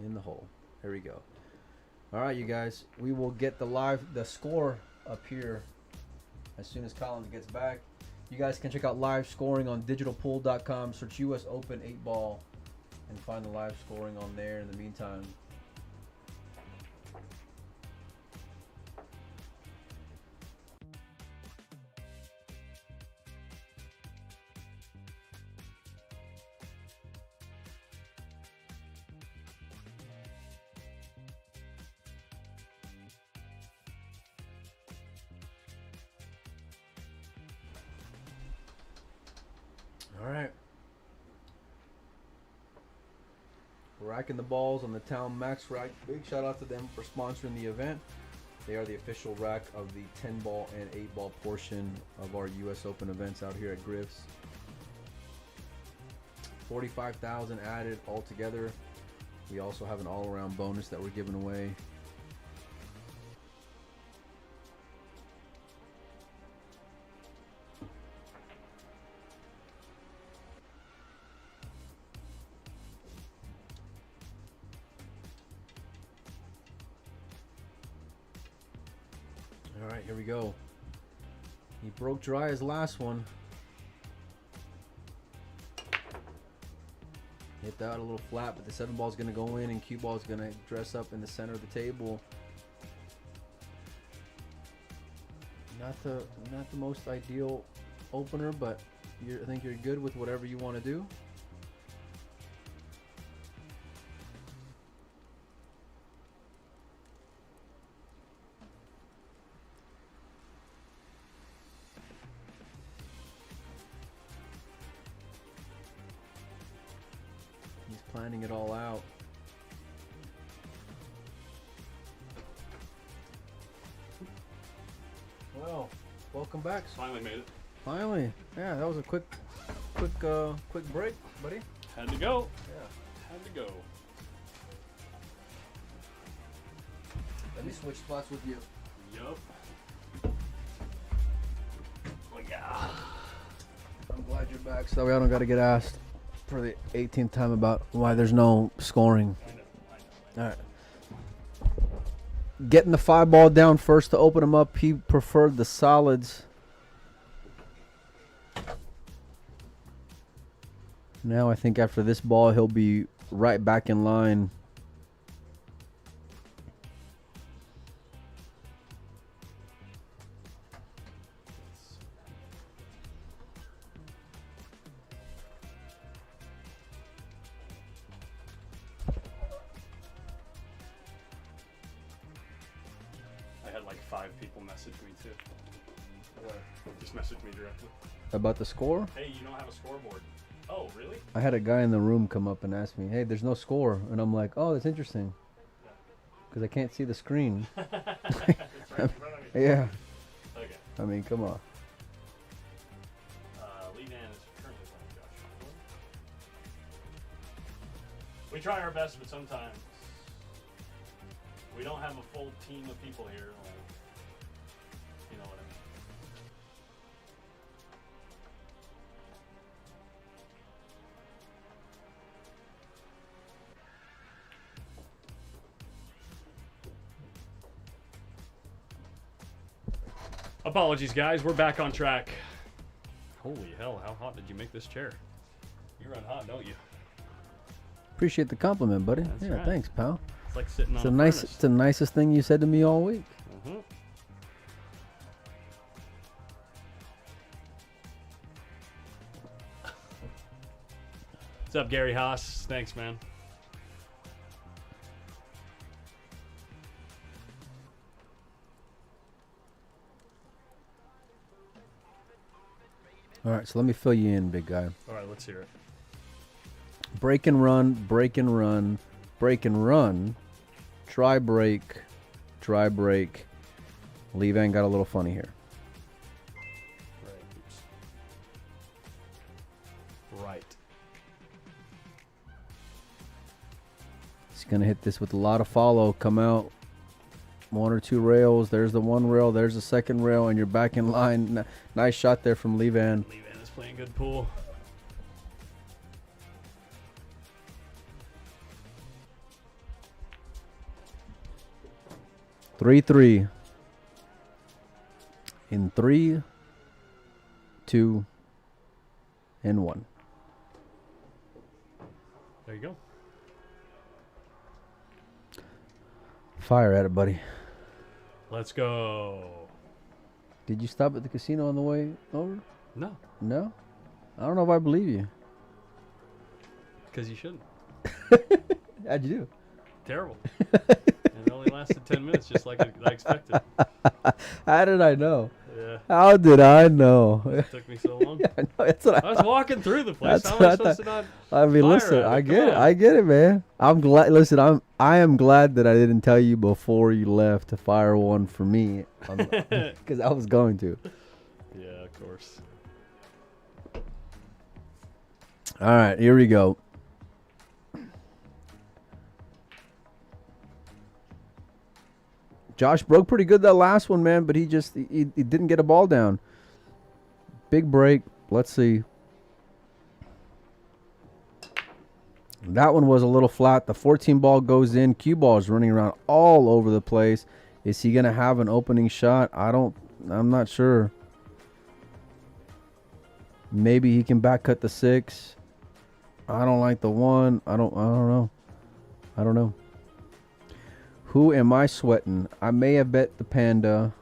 In the hole. There we go. All right, you guys. We will get the score up here as soon as Colin gets back. You guys can check out live scoring on digitalpool.com. Search US Open 8 ball and find the live scoring on there. In the meantime, all right. Racking the balls on the Town Max rack. Big shout out to them for sponsoring the event. They are the official rack of the 10 ball and 8 ball portion of our US Open events out here at Griff's. 45,000 added altogether. We also have an all-around bonus that we're giving away. All right, here we go. He broke dry his last one. Hit that a little flat, but the 7 ball is going to go in, and cue ball is going to dress up in the center of the table. Not the most ideal opener, but I think you're good with whatever you want to do. He's planning it all out. Well, welcome back. Finally made it. Finally. Yeah, that was a quick break, buddy. Had to go. Yeah. Had to go. Let me switch spots with you. Yup. Oh, yeah. I'm glad you're back, so that way I don't got to get asked for the 18th time about why there's no scoring. I know. All right. Getting the 5 ball down first to open him up. He preferred the solids. Now I think after this ball, he'll be right back in line. I had like 5 people message me too. Just message me directly. About the score? Hey, you don't have a scoreboard. Oh, really? I had a guy in the room come up and ask me, hey, there's no score. And I'm like, oh, that's interesting. Because I can't see the screen. It's right in front of me. Yeah. Okay. I mean, come on. Lee Dan is currently playing Josh. We try our best, but sometimes we don't have a full team of people here. Like, you know what I mean? Apologies, guys. We're back on track. Holy hell, how hot did you make this chair? You run hot, don't you? Appreciate the compliment, buddy. That's yeah, right. thanks, pal. It's like sitting It's on the a nice. furnace. It's the nicest thing you said to me all week. Mm-hmm. What's up, Gary Haas? Thanks, man. All right, so let me fill you in, big guy. All right, let's hear it. Break and run, break and run, break and run, dry break, dry break. Lee Van got a little funny here. gonna hit this with a lot of follow. Come out 1 or 2 rails. There's the 1 rail. There's the 2nd rail, and you're back in line. Nice shot there from Levan. Levan is playing good pool. Three. In 3, 2, and 1. There you go. Fire at it, buddy. Let's go. Did you stop at the casino on the way over? No. No? I don't know if I believe you. Because you shouldn't. How'd you do? Terrible. And it only lasted 10 minutes, just like I expected. How did I know? Yeah. How did I know? It took me so long. Yeah, I know. That's what I was walking through the place. That's How what am I I supposed thought. to not? I mean, fire listen, at it? I Come get it. on. I get it, man. I'm glad. Listen, I am glad that I didn't tell you before you left to fire one for me, because I was going to. Yeah, of course. All right, here we go. Josh broke pretty good that last one, man, but he didn't get a ball down. Big break. Let's see. That one was a little flat. The 14 ball goes in. Cue ball is running around all over the place. Is he going to have an opening shot? I'm not sure. Maybe he can back cut the 6. I don't like the 1. I don't know. Who am I sweating? I may have bet the Panda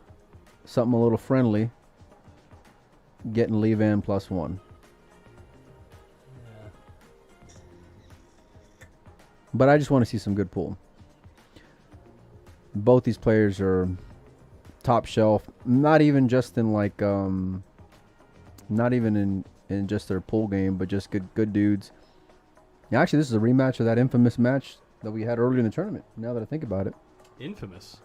something a little friendly. Getting Levan +1. Yeah. But I just want to see some good pool. Both these players are top shelf. Not even just in like not even in just their pool game, but just good dudes. Actually, this is a rematch of that infamous match that we had earlier in the tournament, now that I think about it. Infamous?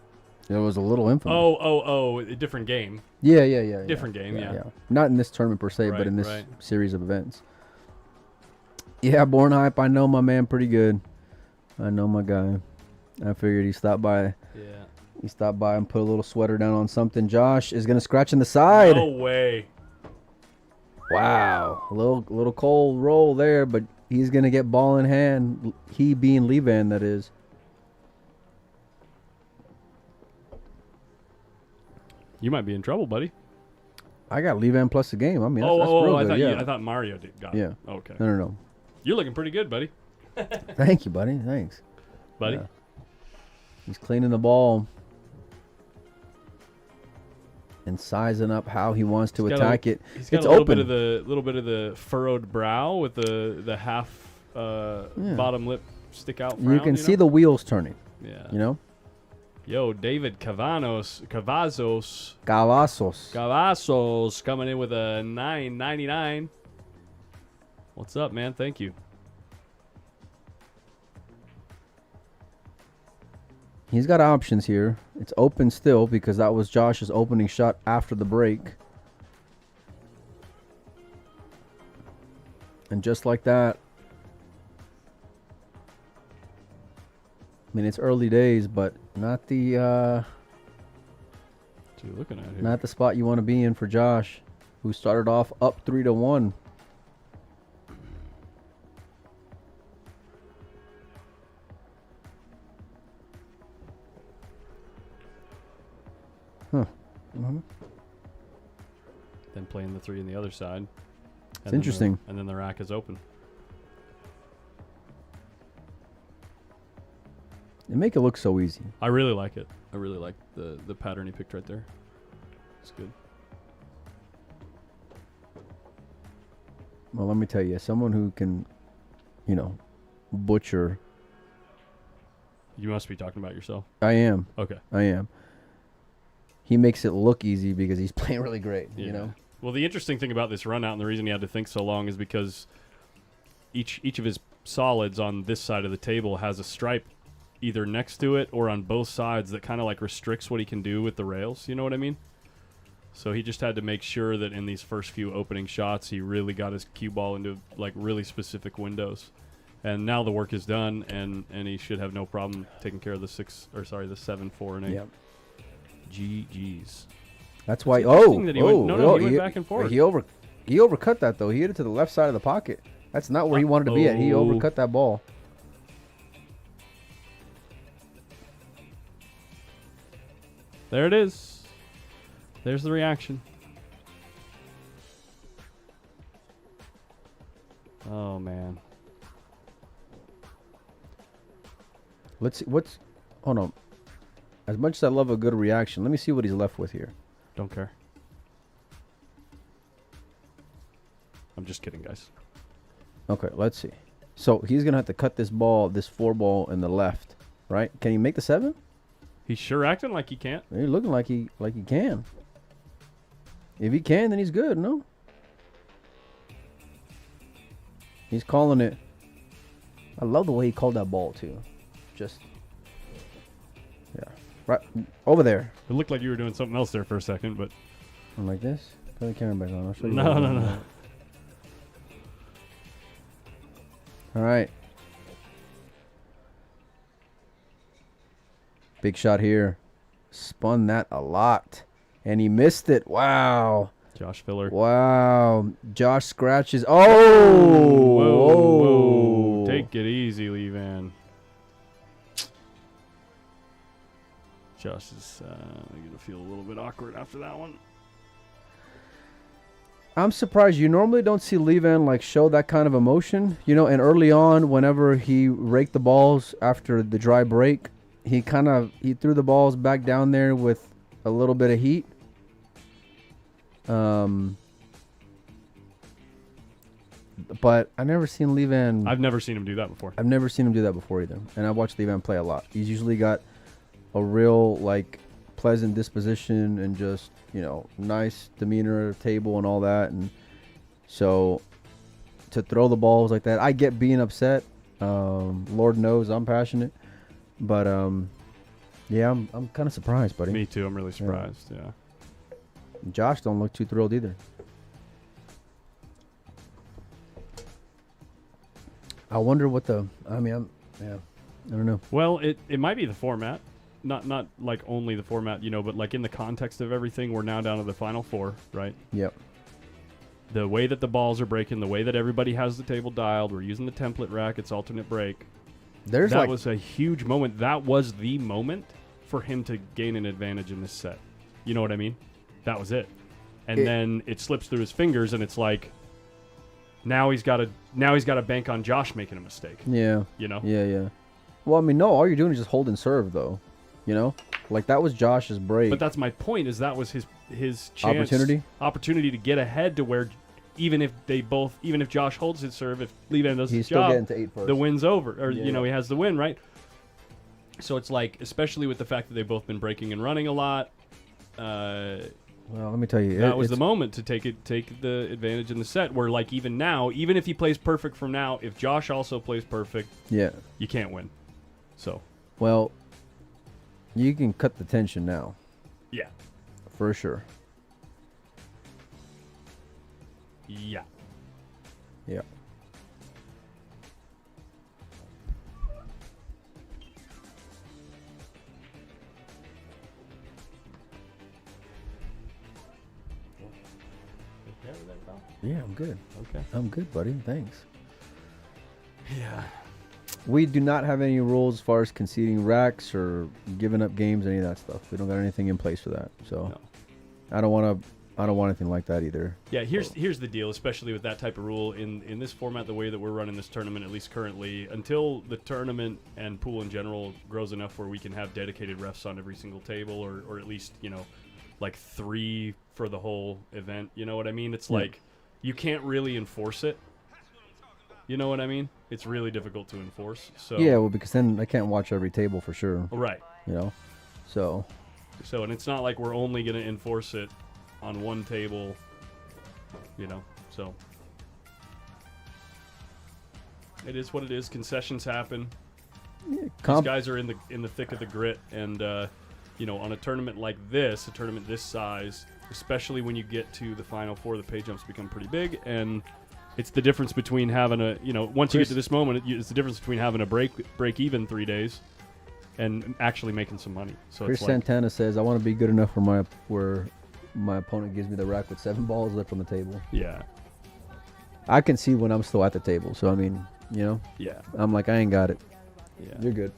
It was a little infamous. Oh, a different game. Yeah. Different game, yeah. Not in this tournament per se, Right, but in this right. series of events. Yeah, Born Hype, I know my man pretty good. I know my guy. I figured he stopped by. Yeah. He stopped by and put a little sweater down on something. Josh is going to scratch in the side. No way. Wow. A little cold roll there, but he's going to get ball in hand. He being Levan, that is. You might be in trouble, buddy. I got Levan plus the game. I mean, that's real I good. thought Yeah. I thought Mario got it. Yeah. Okay. No. You're looking pretty good, buddy. Thank you, buddy. Thanks. Buddy. Yeah. He's cleaning the ball and sizing up how he wants to attack it. He's got It's a little open. bit of the furrowed brow with the half bottom lip stick out. Frown, You can see the wheels turning. Yeah. You know? Yo, David Cavazos coming in with a 9.99. What's up, man? Thank you. He's got options here. It's open still because that was Josh's opening shot after the break. And just like that, I mean, it's early days, but not the What you looking at here? not the spot you want to be in for Josh, who started off up 3-1. Huh. Then playing the 3 on the other side. It's interesting. And then the rack is open. They make it look so easy. I really like it. I really like the pattern he picked right there. It's good. Well, let me tell you, someone who can, butcher. You must be talking about yourself. I am. Okay. I am. He makes it look easy because he's playing really great, you know? Well, the interesting thing about this run out and the reason he had to think so long is because each of his solids on this side of the table has a stripe either next to it or on both sides that kind of like restricts what he can do with the rails. You know what I mean? So he just had to make sure that in these first few opening shots, he really got his cue ball into like really specific windows. And now the work is done, and he should have no problem taking care of the 7, 4, and 8. Yep. GG's. That's why. He went back and forth. He overcut that though. He hit it to the left side of the pocket. That's not where he wanted to be at. He overcut that ball. There it is. There's the reaction. Oh man. Let's see hold on. As much as I love a good reaction, let me see what he's left with here. Don't care. I'm just kidding, guys. Okay, let's see. So he's gonna have to cut this 4 ball in the left, right? Can he make the 7? He's sure acting like he can't. He's looking like he can. If he can, then he's good, no? He's calling it. I love the way he called that ball too. Just right over there. It looked like you were doing something else there for a second, but I'm like this. Put the camera back on. I'll show you. No. All right. Big shot here. Spun that a lot. And he missed it. Wow. Josh Filler. Wow. Josh scratches. Oh! Whoa. Take it easy, Lee Van. Josh is going to feel a little bit awkward after that one. I'm surprised. You normally don't see Levan like show that kind of emotion, you know. And early on, whenever he raked the balls after the dry break, he threw the balls back down there with a little bit of heat. But I never seen Levan. I've never seen him do that before. I've never seen him do that before either. And I've watched Levan play a lot. He's usually got a real like pleasant disposition and just, you know, nice demeanor, table and all that. And so to throw the balls like that, I get being upset. Lord knows I'm passionate, but yeah, I'm kind of surprised, buddy. Me too. I'm really surprised. Yeah. Josh don't look too thrilled either. I wonder what I don't know. Well, it might be the format. Not like only the format, you know, but like in the context of everything, we're now down to the final 4, right? Yep. The way that the balls are breaking, the way that everybody has the table dialed, we're using the template rack, it's alternate break. That was a huge moment. That was the moment for him to gain an advantage in this set. You know what I mean? That was it. And then it slips through his fingers, and it's like now he's got to bank on Josh making a mistake. Yeah. You know? Yeah. Well, I mean, no, all you're doing is just hold and serve, though. You know, like that was Josh's break. But that's my point. Is that was his chance, opportunity to get ahead to where even if Josh holds his serve, if Levan does his job, getting to 8 first. The win's over, or you know he has the win, right? So it's like, especially with the fact that they've both been breaking and running a lot. Well, let me tell you, that was the moment to take the advantage in the set. Where like even now, even if he plays perfect from now, if Josh also plays perfect, you can't win. So well. You can cut the tension now. Yeah. For sure. Yeah. Yeah. Yeah, I'm good. Okay. I'm good, buddy. Thanks. Yeah. We do not have any rules as far as conceding racks or giving up games, any of that stuff. We don't got anything in place for that. So no. I don't want anything like that either. Yeah, here's the deal, especially with that type of rule in this format, the way that we're running this tournament, at least currently, until the tournament and pool in general grows enough where we can have dedicated refs on every single table, or at least, you know, like 3 for the whole event. You know what I mean? It's like you can't really enforce it. You know what I mean? It's really difficult to enforce. So yeah, well, because then I can't watch every table for sure. Right. You know, so and it's not like we're only going to enforce it on one table. You know, so it is what it is. Concessions happen. Yeah, these guys are in the thick of the grit, and you know, on a tournament like this, a tournament this size, especially when you get to the final 4, the pay jumps become pretty big, and It's the difference between having a, once you get to this moment, it's the difference between having a break even 3 days and actually making some money. So Chris Santana says, I want to be good enough where my opponent gives me the rack with 7 balls left on the table. Yeah. I can see when I'm still at the table. So, I mean, Yeah. I'm like, I ain't got it. Yeah. You're good.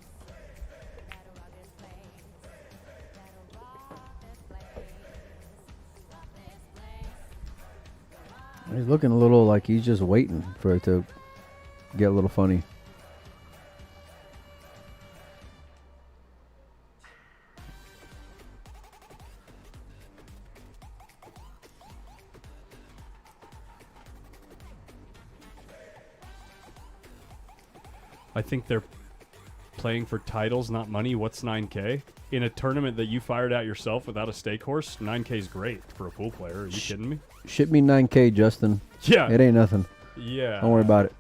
He's looking a little like he's just waiting for it to get a little funny. I think they're playing for titles, not money. What's 9K? In a tournament that you fired out yourself without a stake horse, 9K is great for a pool player. Are you kidding me? Ship me 9K, Justin. Yeah. It ain't nothing. Yeah. Don't worry about it.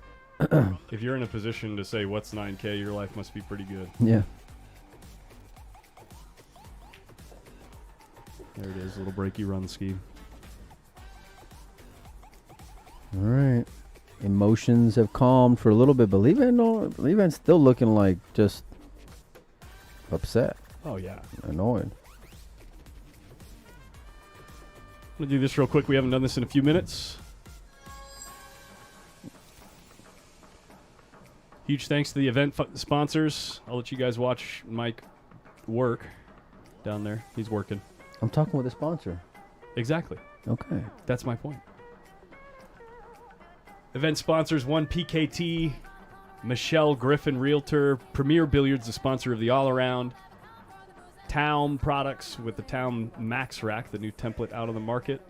If you're in a position to say what's 9K, your life must be pretty good. Yeah. There it is, a little breaky run scheme. All right. Emotions have calmed for a little bit, but Levan's still looking like just upset. Oh, yeah. Annoyed. I'm going to do this real quick. We haven't done this in a few minutes. Huge thanks to the event sponsors. I'll let you guys watch Mike work down there. He's working. I'm talking with a sponsor. Exactly. Okay. That's my point. Event sponsors: 1PKT, Michelle Griffin Realtor, Premier Billiards, the sponsor of the All Around, Town Products with the Town Max Rack, the new template out on the market,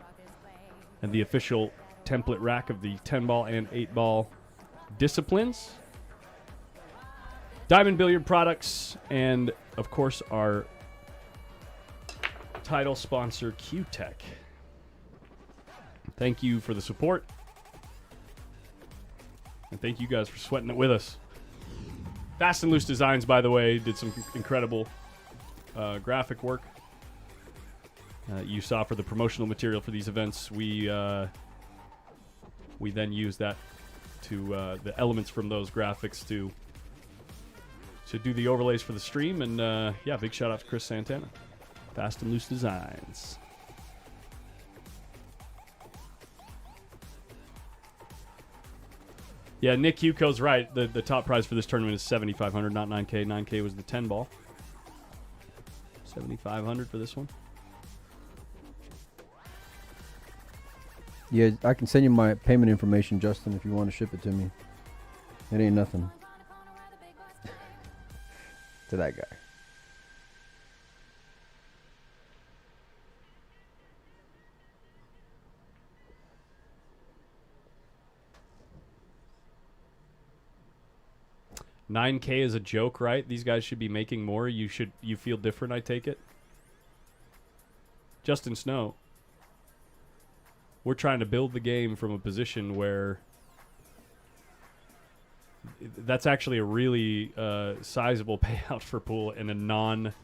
and the official template rack of the 10-ball and 8-ball disciplines, Diamond Billiard Products, and of course our title sponsor, Q-Tech. Thank you for the support. And thank you guys for sweating it with us. Fast and Loose Designs, by the way, did some incredible graphic work. You saw for the promotional material for these events. We then use that to the elements from those graphics to do the overlays for the stream. And yeah, big shout out to Chris Santana. Fast and Loose Designs. Yeah, Nick Yuko's right. The top prize for this tournament is $7,500, not $9K. $9K was the 10-ball. $7,500 for this one. Yeah, I can send you my payment information, Justin, if you want to ship it to me. It ain't nothing. To that guy. $9K is a joke, right? These guys should be making more. You feel different, I take it? Justin Snow. We're trying to build the game from a position where that's actually a really sizable payout for pool in a non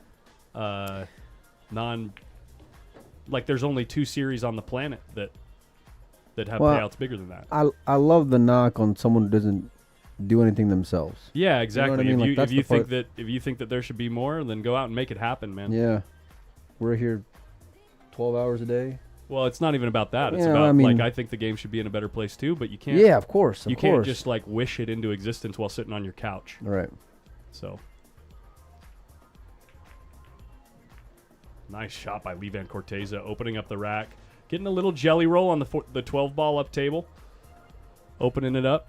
like there's only 2 series on the planet that have payouts bigger than that. I love the knock on someone who doesn't do anything themselves. Yeah, exactly. You know what I mean? If you think that there should be more, then go out and make it happen, man. Yeah. We're here 12 hours a day. Well, it's not even about that. It's Yeah, about I mean- I think the game should be in a better place too, but you can't. Yeah, of course. You can't just wish it into existence while sitting on your couch. Right. So nice shot by Levan Corteza, opening up the rack, getting a little jelly roll on the 12 ball up table, opening it up.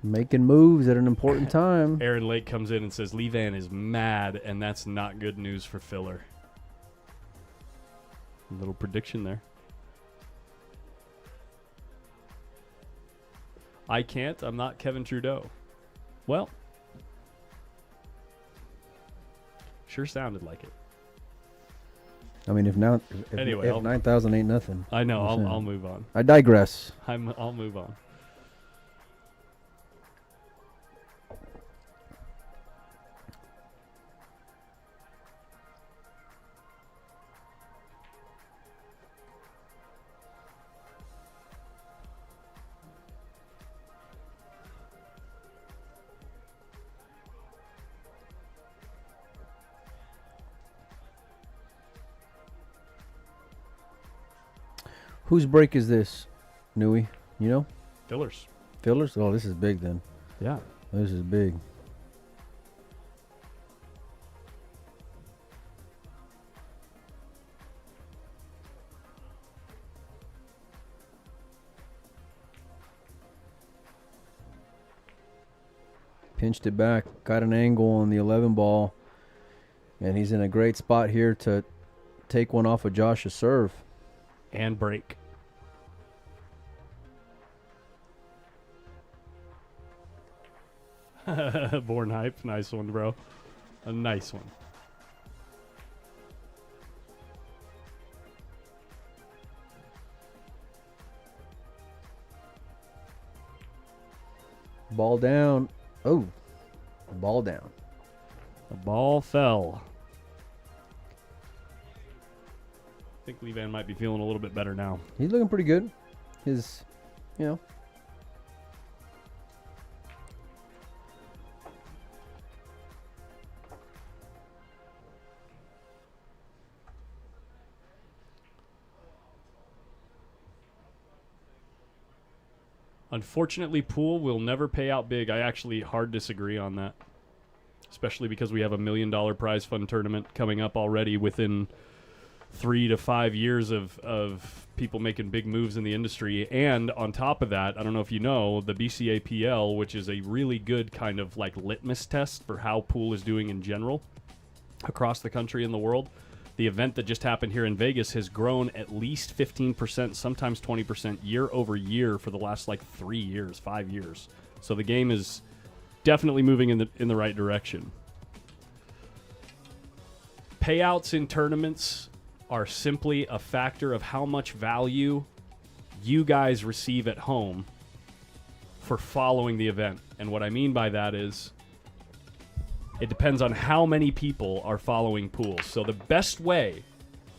Making moves at an important time. Aaron Lake comes in and says Levan is mad, and that's not good news for Filler. A little prediction there. I can't. I'm not Kevin Trudeau. Well, sure sounded like it. I mean, if Anyway, if 9,000 ain't nothing. I know. I'll move on. I digress. I'll move on. Whose break is this, Nui? You know? Fillers. Fillers? Oh, this is big then. Yeah. This is big. Pinched it back, got an angle on the 11 ball, and he's in a great spot here to take one off of Josh's serve. And break. Born hype. Nice one, bro. A nice one. Ball down. Oh, ball down. The ball fell. I think Levan might be feeling a little bit better now. He's looking pretty good. His, you know. Unfortunately, pool will never pay out big. I actually hard disagree on that. Especially because we have $1 million prize fund tournament coming up already within 3 to 5 years of people making big moves in the industry. And on top of that, I don't know if you know, the BCAPL, which is a really good kind of like litmus test for how pool is doing in general across the country and the world. The event that just happened here in Vegas has grown at least 15%, sometimes 20% year over year for the last like 3 years, 5 years. So the game is definitely moving in the right direction. Payouts in tournaments are simply a factor of how much value you guys receive at home for following the event. And what I mean by that is it depends on how many people are following pools. So the best way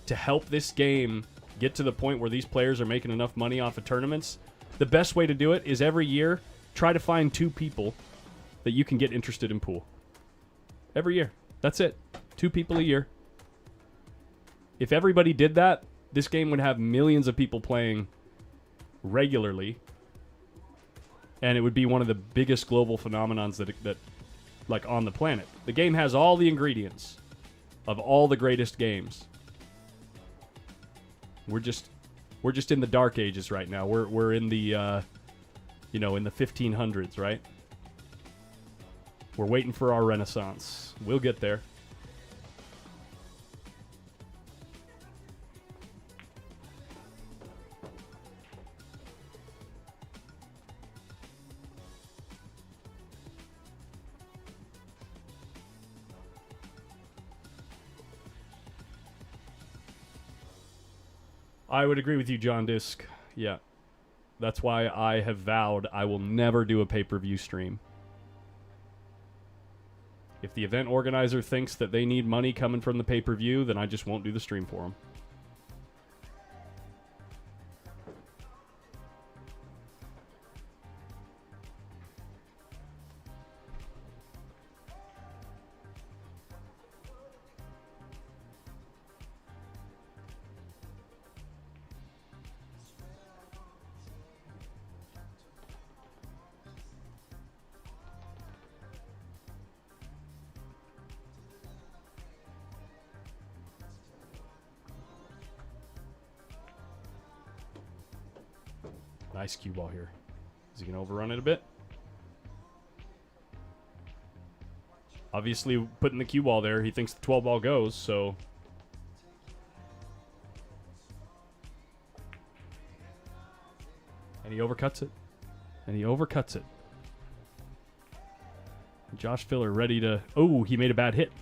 to help this game get to the point where these players are making enough money off of tournaments, the best way to do it is every year try to find 2 people that you can get interested in pool. Every year. That's it. 2 people a year. If everybody did that, this game would have millions of people playing regularly, and it would be one of the biggest global phenomenons that like on the planet. The game has all the ingredients of all the greatest games. We're just in the dark ages right now. We're in the in the 1500s, right? We're waiting for our renaissance. We'll get there. I would agree with you, John Disk. Yeah. That's why I have vowed I will never do a pay-per-view stream. If the event organizer thinks that they need money coming from the pay-per-view, then I just won't do the stream for them. Nice cue ball here. Is he going to overrun it a bit? Obviously, putting the cue ball there, he thinks the 12 ball goes, so... And he overcuts it. And he overcuts it. Josh Filler ready to... Oh, he made a bad hit.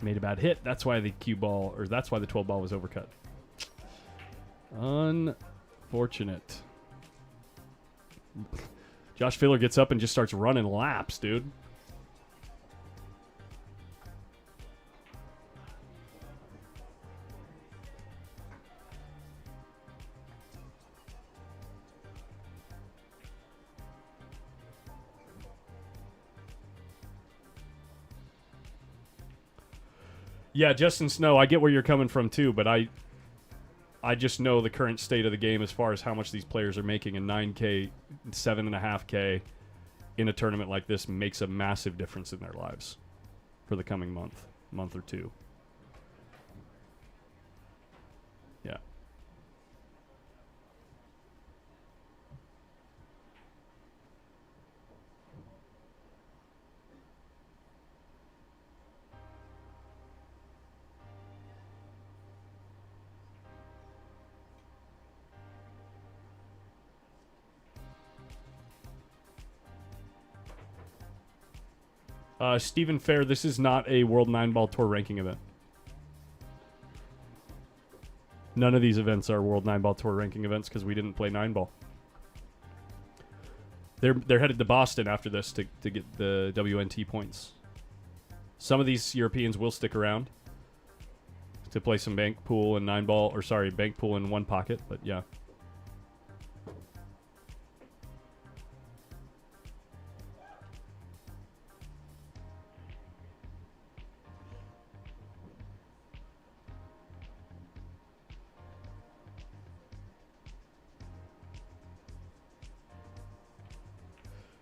Made a bad hit. That's why the cue ball, or that's why the 12 ball was overcut. Unfortunate. Josh Filler gets up and just starts running laps, dude. Yeah, Justin Snow, I get where you're coming from too, but I just know the current state of the game as far as how much these players are making, and 9K, 7.5K in a tournament like this makes a massive difference in their lives for the coming month or two. Yeah. Stephen Fair, this is not a World 9-Ball Tour ranking event. None of these events are World 9-Ball Tour ranking events because we didn't play 9-Ball. They're headed to Boston after this to get the WNT points. Some of these Europeans will stick around to play some bank pool and 9-Ball, or sorry, bank pool in one pocket, but yeah.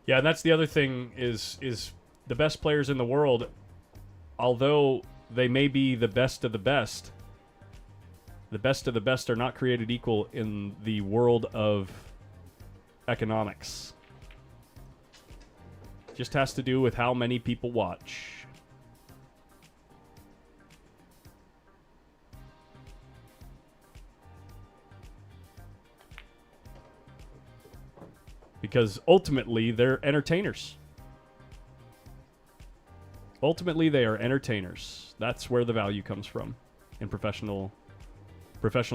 Yeah, and that's the other thing is the best players in the world, although they may be the best of the best are not created equal in the world of economics. Just has to do with how many people watch. Because ultimately, they're entertainers. Ultimately, they are entertainers. That's where the value comes from in professional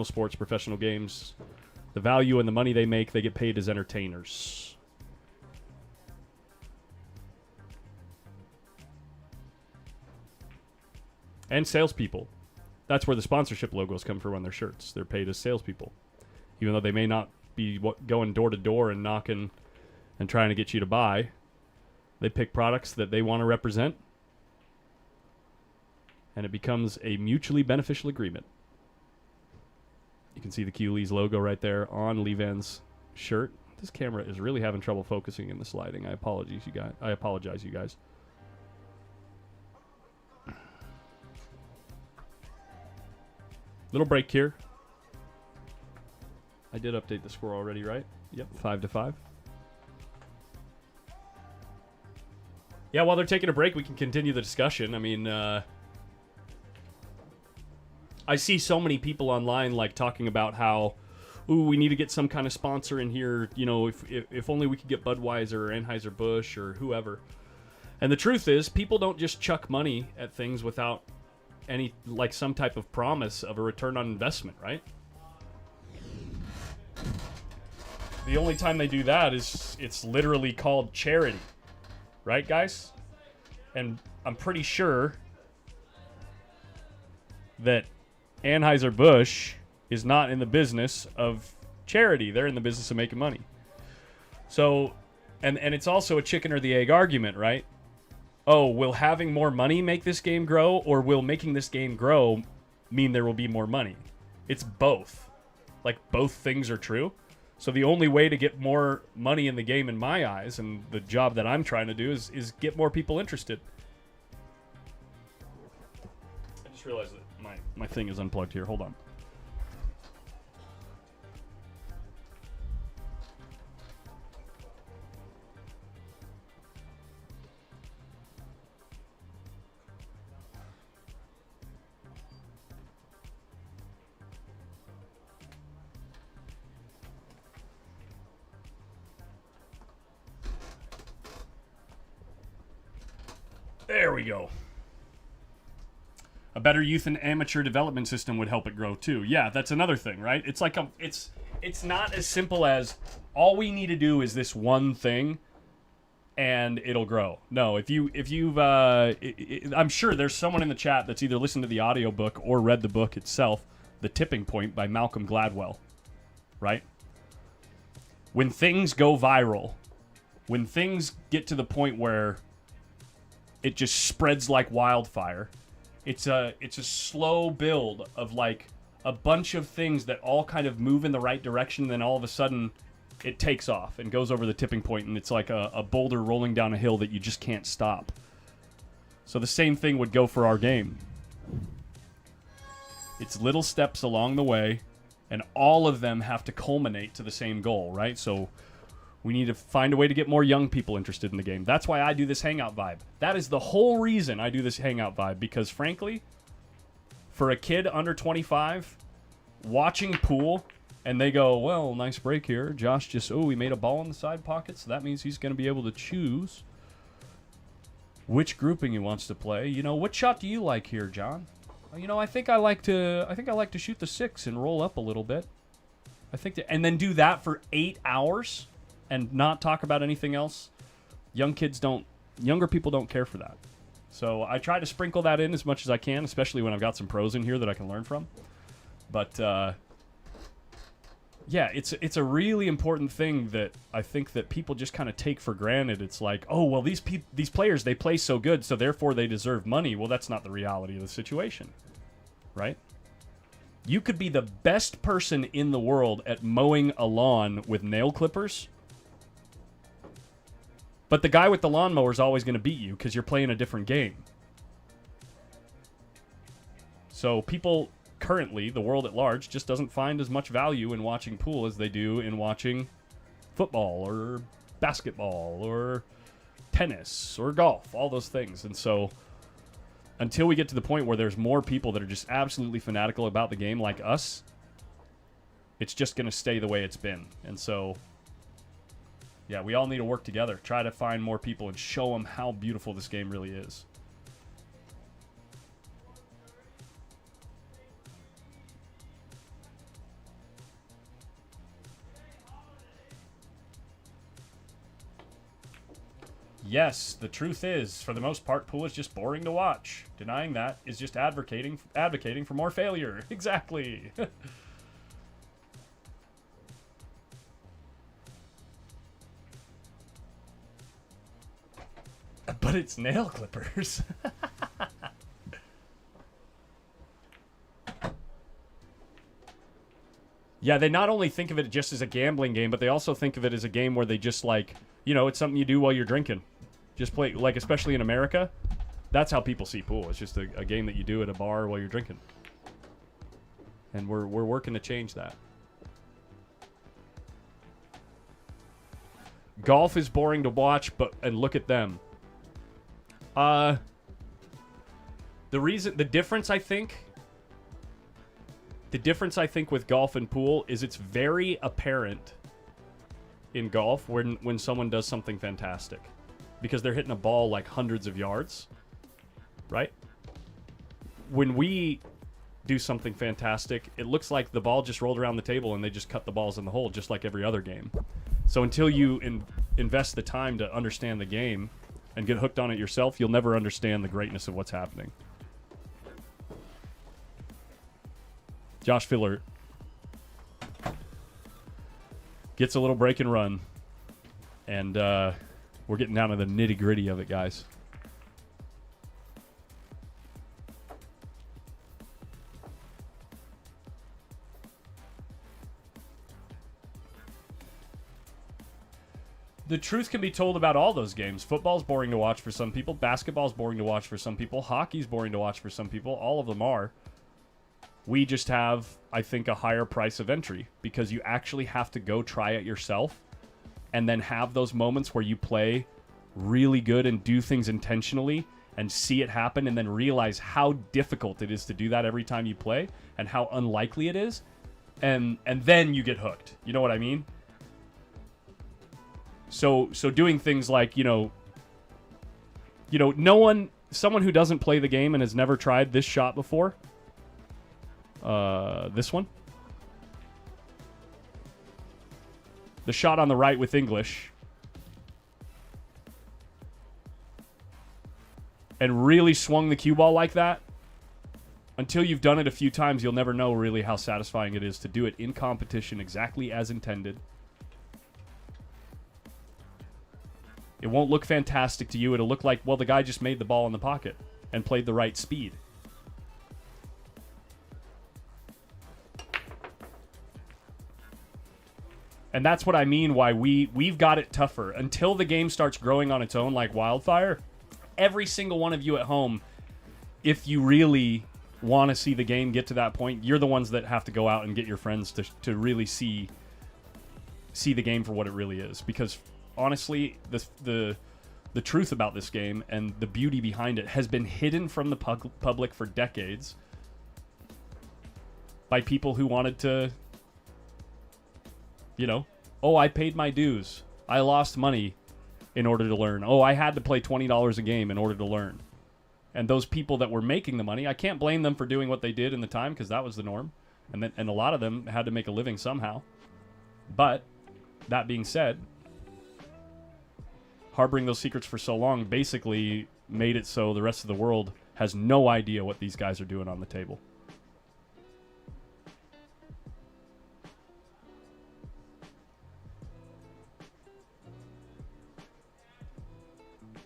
sports, professional games. The value and the money they make, they get paid as entertainers. And salespeople. That's where the sponsorship logos come from on their shirts. They're paid as salespeople. Even though they may not be going door to door and knocking and trying to get you to buy. They pick products that they want to represent, and it becomes a mutually beneficial agreement. You can see the Q-Lee's logo right there on Lee Van's shirt. This camera is really having trouble focusing in the sliding. I apologize, you guys. Little break here. I did update the score already, right? Yep, 5-5. Yeah, while they're taking a break, we can continue the discussion. I mean, I see so many people online like talking about how, ooh, we need to get some kind of sponsor in here. You know, if only we could get Budweiser or Anheuser-Busch or whoever. And the truth is, people don't just chuck money at things without any, like, some type of promise of a return on investment, right? The only time they do that is it's literally called charity. Right, guys? And I'm pretty sure that Anheuser-Busch is not in the business of charity. They're in the business of making money. So, and it's also a chicken or the egg argument, right? Oh, will having more money make this game grow, or will making this game grow mean there will be more money? It's both. Like, both things are true. So the only way to get more money in the game, in my eyes, and the job that I'm trying to do, is get more people interested. I just realized that my thing is unplugged here. Hold on. There we go. A better youth and amateur development system would help it grow too. Yeah, that's another thing, right? It's like it's not as simple as all we need to do is this one thing and it'll grow. No, if you've I'm sure there's someone in the chat that's either listened to the audiobook or read the book itself, The Tipping Point by Malcolm Gladwell, right? When things go viral, when things get to the point where it just spreads like wildfire, it's a slow build of like a bunch of things that all kind of move in the right direction, and then all of a sudden it takes off and goes over the tipping point, and it's like a boulder rolling down a hill that you just can't stop. So the same thing would go for our game. It's little steps along the way, and all of them have to culminate to the same goal, right? So we need to find a way to get more young people interested in the game. That's why I do this Hangout Vibe. That is the whole reason I do this Hangout Vibe, because frankly, for a kid under 25, watching pool, and they go, well, nice break here. Josh just, he made a ball in the side pocket, so that means he's going to be able to choose which grouping he wants to play. You know, what shot do you like here, John? You know, I think I like to shoot the 6 and roll up a little bit. And then do that for 8 hours and not talk about anything else. Younger people don't care for that. So I try to sprinkle that in as much as I can, especially when I've got some pros in here that I can learn from. But yeah, it's a really important thing that I think that people just kind of take for granted. It's like, oh, well, these players, they play so good, so therefore they deserve money. Well, that's not the reality of the situation, right? You could be the best person in the world at mowing a lawn with nail clippers, but the guy with the lawnmower is always going to beat you because you're playing a different game. So people currently, the world at large, just doesn't find as much value in watching pool as they do in watching football or basketball or tennis or golf, all those things. And so until we get to the point where there's more people that are just absolutely fanatical about the game like us, it's just going to stay the way it's been. And so, yeah, we all need to work together, try to find more people and show them how beautiful this game really is. Yes, the truth is, for the most part, pool is just boring to watch. Denying that is just advocating for more failure. Exactly. But it's nail clippers. Yeah, they not only think of it just as a gambling game, but they also think of it as a game where they just like, you know, it's something you do while you're drinking. Just play, like, especially in America, that's how people see pool. It's just a game that you do at a bar while you're drinking. And we're working to change that. Golf is boring to watch, and look at them. The difference I think with golf and pool is it's very apparent in golf when someone does something fantastic, because they're hitting a ball like hundreds of yards, right? When we do something fantastic, it looks like the ball just rolled around the table and they just cut the balls in the hole, just like every other game. So until you invest the time to understand the game and get hooked on it yourself, you'll never understand the greatness of what's happening. Josh Filler gets a little break and run, and we're getting down to the nitty-gritty of it, guys. The truth can be told about all those games. Football's boring to watch for some people. Basketball's boring to watch for some people. Hockey's boring to watch for some people. All of them are. We just have, I think, a higher price of entry because you actually have to go try it yourself and then have those moments where you play really good and do things intentionally and see it happen and then realize how difficult it is to do that every time you play and how unlikely it is. And then you get hooked. You know what I mean? So doing things like, no one someone who doesn't play the game and has never tried this shot before, this one, the shot on the right with English, and really swung the cue ball like that, until you've done it a few times, you'll never know really how satisfying it is to do it in competition exactly as intended. It won't look fantastic to you. It'll look like, well, the guy just made the ball in the pocket and played the right speed. And that's what I mean why we've got it tougher. Until the game starts growing on its own like wildfire, every single one of you at home, if you really want to see the game get to that point, you're the ones that have to go out and get your friends to really see the game for what it really is. Because honestly, the truth about this game and the beauty behind it has been hidden from the public for decades by people who wanted to, oh, I paid my dues. I lost money in order to learn. Oh, I had to play $20 a game in order to learn. And those people that were making the money, I can't blame them for doing what they did in the time because that was the norm. And a lot of them had to make a living somehow. But that being said, harboring those secrets for so long basically made it so the rest of the world has no idea what these guys are doing on the table.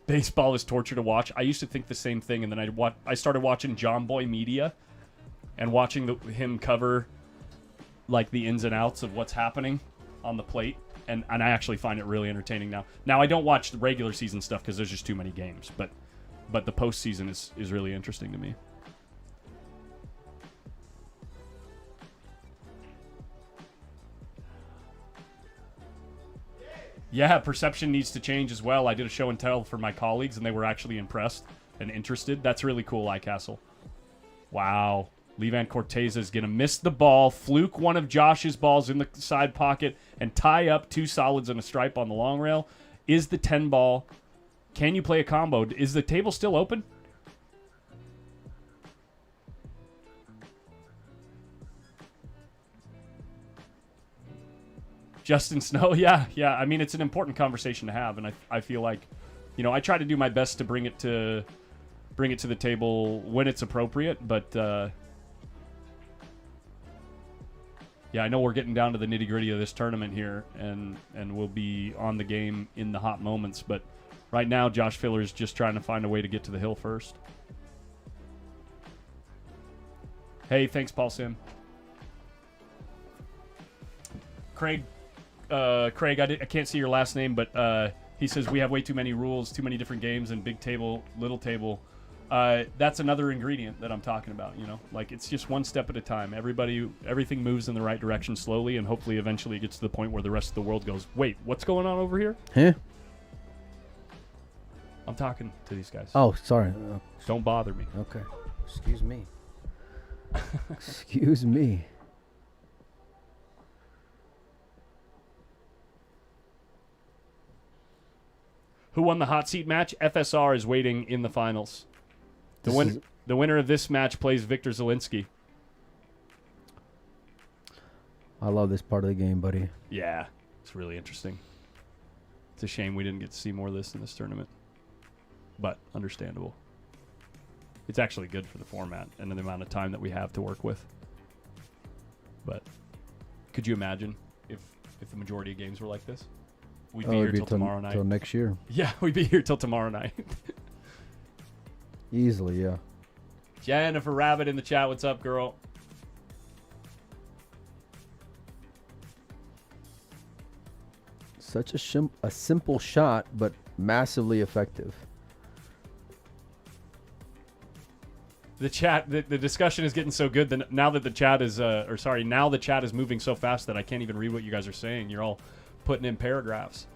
Baseball is torture to watch. I used to think the same thing, and then I started watching John Boy Media and watching him cover like the ins and outs of what's happening on the plate. And I actually find it really entertaining now. Now, I don't watch the regular season stuff because there's just too many games. But the postseason is really interesting to me. Yeah, perception needs to change as well. I did a show and tell for my colleagues, and they were actually impressed and interested. That's really cool, iCastle. Wow. Levan Corteza is going to miss the ball, fluke one of Josh's balls in the side pocket, and tie up two solids and a stripe on the long rail. Is the 10 ball. Can you play a combo? Is the table still open? Justin Snow, yeah. I mean, it's an important conversation to have, and I feel like, I try to do my best to bring it to the table when it's appropriate, but yeah, I know we're getting down to the nitty-gritty of this tournament here, and we'll be on the game in the hot moments. But right now, Josh Filler is just trying to find a way to get to the hill first. Hey, thanks, Paul Sim. Craig, I can't see your last name, but he says we have way too many rules, too many different games, and big table, little table. That's another ingredient that I'm talking about, like it's just one step at a time. Everything moves in the right direction slowly, and hopefully eventually it gets to the point where the rest of the world goes, wait, what's going on over here? Huh? I'm talking to these guys. Oh, sorry. Don't bother me. Okay. Excuse me. Excuse me. Who won the hot seat match? FSR is waiting in the finals. The winner of this match plays Victor Zielinski. I love this part of the game, buddy. Yeah, it's really interesting. It's a shame we didn't get to see more of this in this tournament. But understandable. It's actually good for the format and the amount of time that we have to work with. But could you imagine if the majority of games were like this? We'd be here till tomorrow night. Till next year. Yeah, we'd be here till tomorrow night. Easily, yeah. Jennifer Rabbit in the chat. What's up, girl? Such a simple shot, but massively effective. The chat, the discussion is getting so good that now that the chat is, now the chat is moving so fast that I can't even read what you guys are saying. You're all putting in paragraphs.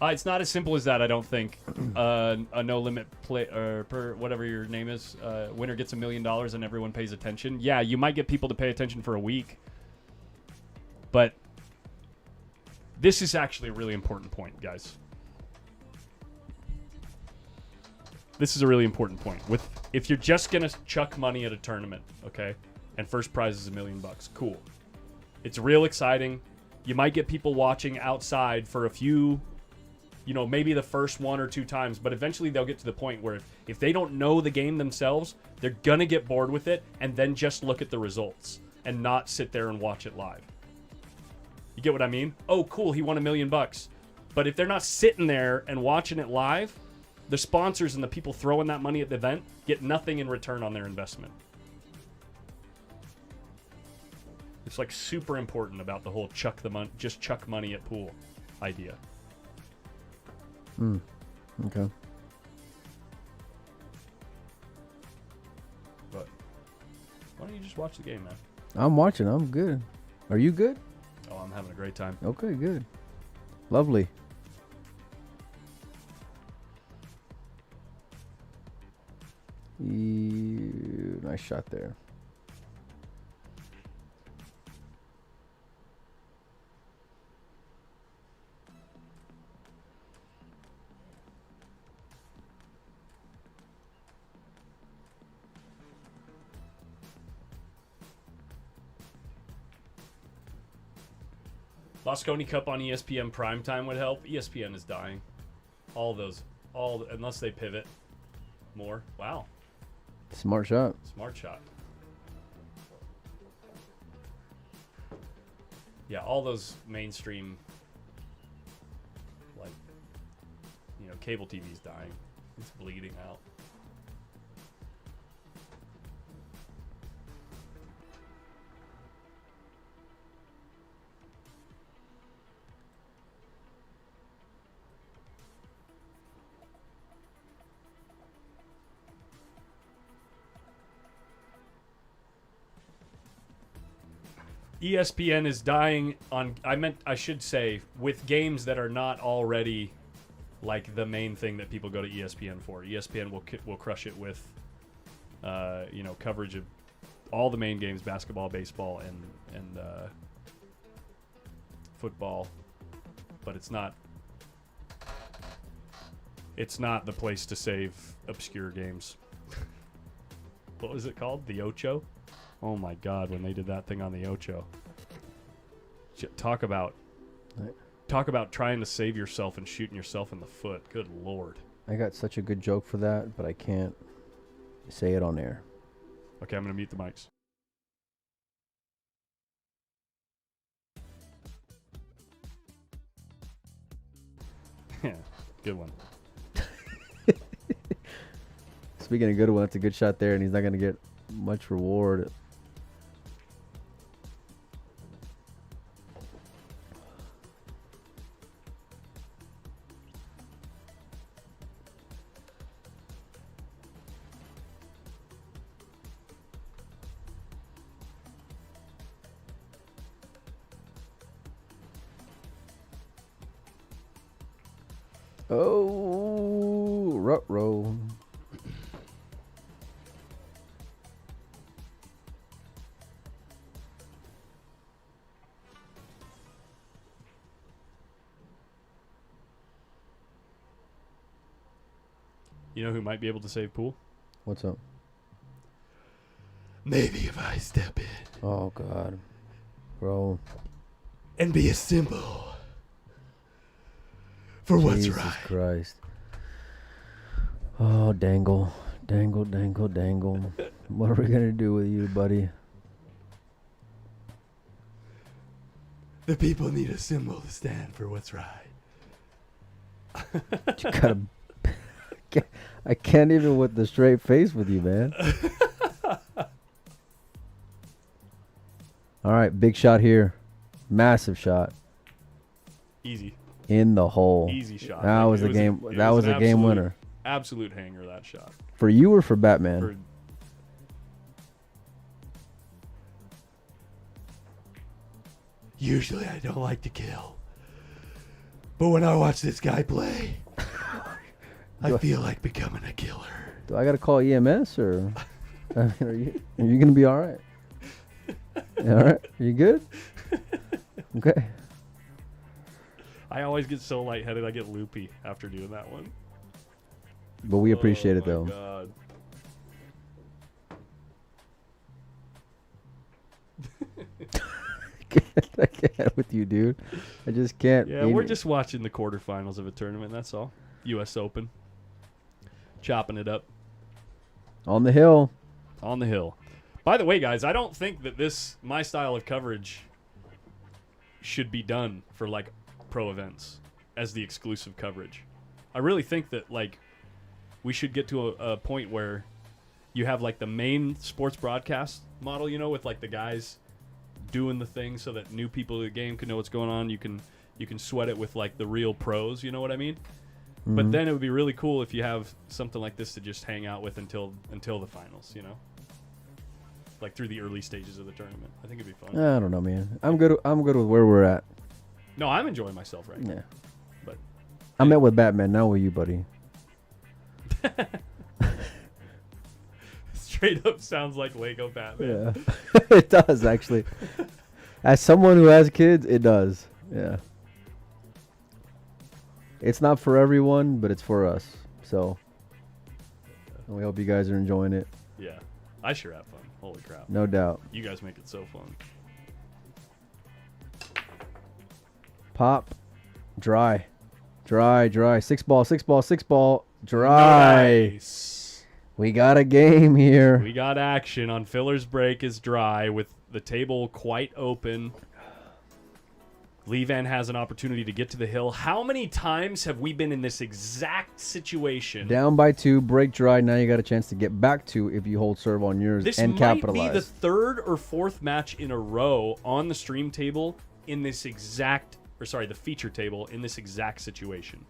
It's not as simple as that, I don't think. A no limit play per whatever your name is. Winner gets $1 million and everyone pays attention. Yeah, you might get people to pay attention for a week, but This is actually a really important point, guys. This is a really important point. If you're just gonna chuck money at a tournament, okay, and first prize is $1 million, cool. It's real exciting. You might get people watching outside for a few, maybe the first 1 or 2 times, but eventually they'll get to the point where if they don't know the game themselves, they're gonna get bored with it and then just look at the results and not sit there and watch it live. You get what I mean? Oh, cool, he won $1 million. But if they're not sitting there and watching it live, the sponsors and the people throwing that money at the event get nothing in return on their investment. It's like super important about the whole chuck money at pool idea. Okay. But why don't you just watch the game, man? I'm watching. I'm good. Are you good? Oh, I'm having a great time. Okay, good. Lovely. Nice shot there. Mosconi Cup on ESPN primetime would help. ESPN is dying. Unless they pivot more. Wow. Smart shot. Smart shot. Yeah, all those mainstream, cable TV's dying. It's bleeding out. ESPN is dying on, I should say, with games that are not already like the main thing that people go to ESPN for. ESPN will crush it with, coverage of all the main games, basketball, baseball, and football. But it's not the place to save obscure games. What was it called? The Ocho? Oh my God, when they did that thing on the Ocho. Talk about trying to save yourself and shooting yourself in the foot. Good Lord. I got such a good joke for that, but I can't say it on air. Okay, I'm going to mute the mics. Yeah, good one. Speaking of good one, it's a good shot there, and he's not going to get much reward. Oh, ruh-roh. You know who might be able to save pool? What's up? Maybe if I step in. Oh, God. Bro. And be a symbol for what's right. Jesus Christ. Oh, dangle. Dangle, dangle, dangle. What are we going to do with you, buddy? The people need a symbol to stand for what's right. You gotta... I can't even with the straight face with you, man. All right, big shot here. Massive shot. Easy. In the hole. Easy shot. That was a game. That was a game winner. Absolute hanger, that shot. For you or for Batman? Usually I don't like to kill. But when I watch this guy play, I feel like becoming a killer. Do I got to call EMS or I mean, are you going to be all right? All right. Are you good? Okay. I always get so lightheaded. I get loopy after doing that one. But we appreciate it, though. God. I can't with you, dude. I just can't. Yeah, we're just watching the quarterfinals of a tournament. That's all. U.S. Open. Chopping it up. On the hill. On the hill. By the way, guys, I don't think that my style of coverage should be done for, like, pro events as the exclusive coverage. I really think that, like, we should get to a point where you have, like, the main sports broadcast model, you know, with, like, the guys doing the thing so that new people to the game can know what's going on. You can sweat it with, like, the real pros, you know what I mean? Mm-hmm. But then it would be really cool if you have something like this to just hang out with until the finals, you know? Like through the early stages of the tournament. I think it'd be fun. I don't know, man. I'm good with where we're at. No, I'm enjoying myself right now. Yeah. But I met with Batman, not with you, buddy. Straight up sounds like Lego Batman. Yeah. It does, actually. As someone who has kids, it does. Yeah. It's not for everyone, but it's for us. So we hope you guys are enjoying it. Yeah. I sure have fun. Holy crap. No doubt. You guys make it so fun. Pop. Dry. Dry. 6 ball. Dry. Nice. We got a game here. We got action on Filler's break is dry with the table quite open. Levan has an opportunity to get to the hill. How many times have we been in this exact situation? Down by 2, break dry. Now you got a chance to get back to if you hold serve on yours and capitalize. This might be the 3rd or 4th match in a row on the stream table in this exact, the feature table in this exact situation.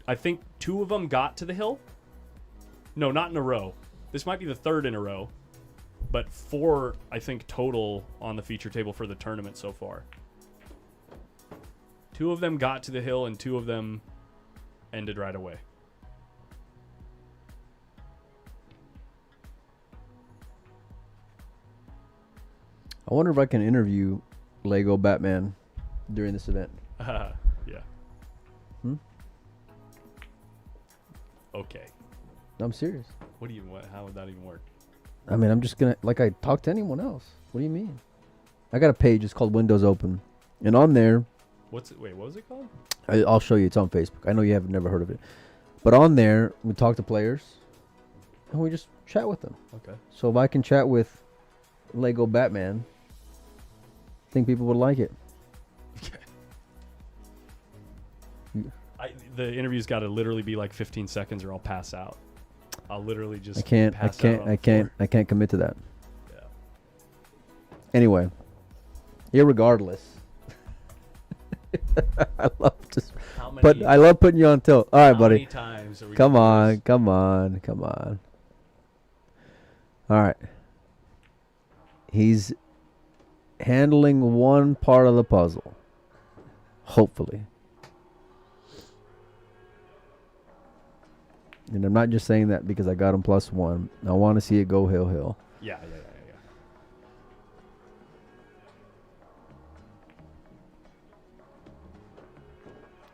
I think 2 of them got to the hill. No, not in a row. This might be the 3rd in a row. But 4, I think, total on the feature table for the tournament so far. 2 of them got to the hill, and 2 of them ended right away. I wonder if I can interview Lego Batman during this event. Yeah. Okay. I'm serious. How would that even work? I mean, I'm just going to, like I talk to anyone else. What do you mean? I got a page. It's called Windows Open. And on there. What was it called? I'll show you. It's on Facebook. I know you have never heard of it. But on there, we talk to players. And we just chat with them. Okay. So if I can chat with Lego Batman, I think people would like it. Okay. The interview's got to literally be like 15 seconds or I'll pass out. I'll literally just I can't commit to that. Yeah. Anyway, irregardless. I love putting you on tilt. All right, buddy. How many times are we Come on. All right. He's handling one part of the puzzle. Hopefully. And I'm not just saying that because I got him +1. I want to see it go hill. Yeah.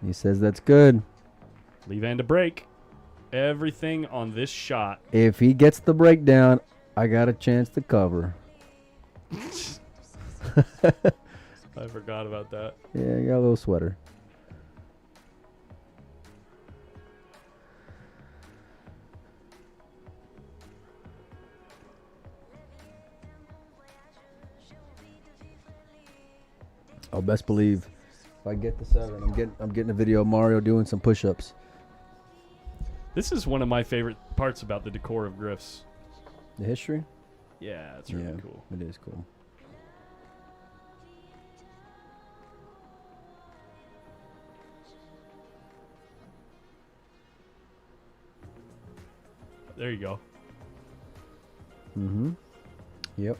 He says that's good. Levan to break. Everything on this shot. If he gets the breakdown, I got a chance to cover. I forgot about that. Yeah, I got a little sweater. Oh, best believe if I get the 7, I'm getting a video of Mario doing some push-ups. This is one of my favorite parts about the decor of Griff'S. The history? Yeah, it's really cool. It is cool. There you go. Mm-hmm. Yep.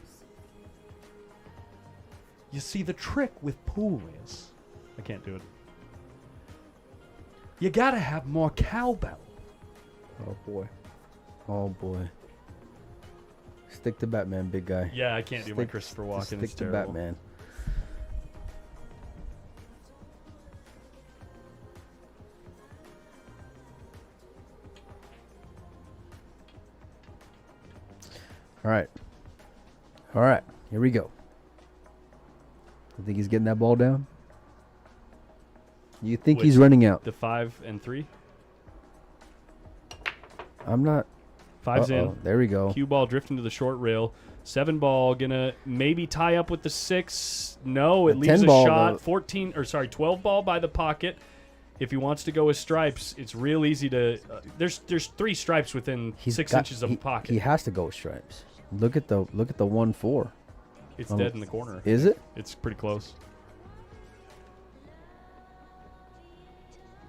You see, the trick with pool is... I can't do it. You gotta have more cowbell. Oh, boy. Stick to Batman, big guy. Yeah, I can't do my Christopher Walken. Stick It's to terrible. Batman. All right. All right. Here we go. You think he's getting that ball down? You think he's running out? The 5 and 3? I'm not. 5's in. There we go. Cue ball drifting to the short rail. 7 ball gonna maybe tie up with the 6. No, it leaves a shot. 12 ball by the pocket. If he wants to go with stripes, it's real easy to. There's 3 stripes within 6 inches of the pocket. He has to go with stripes. Look at the 1-4. It's dead in the corner. Is it? It's pretty close.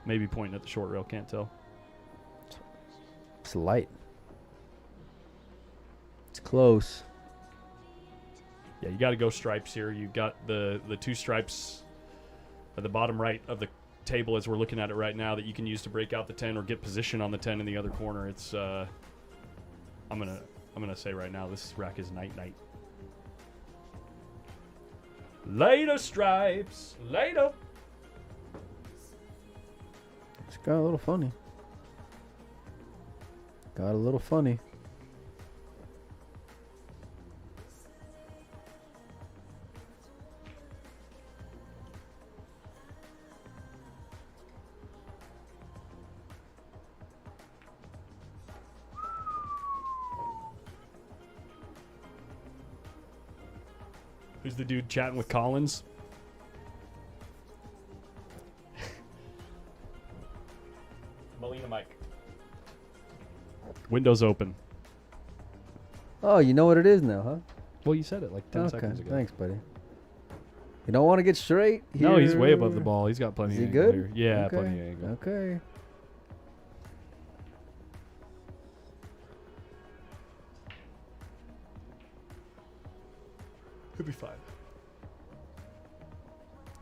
Maybe pointing at the short rail. Can't tell. It's light. It's close. Yeah, you got to go stripes here. You got the 2 stripes at the bottom right of the table as we're looking at it right now that you can use to break out the 10 or get position on the 10 in the other corner. It's I'm gonna say right now this rack is night. Later, stripes. Later. It's got a little funny. Got a little funny. Who's the dude chatting with Collins? Molina Mike. Windows open. Oh, you know what it is now, huh? Well, you said it like 10 seconds ago. Thanks, buddy. You don't want to get straight here? No, he's way above the ball. He's got plenty Is he of angle good? here. Yeah, Okay. plenty of angle. Okay. Could be 5.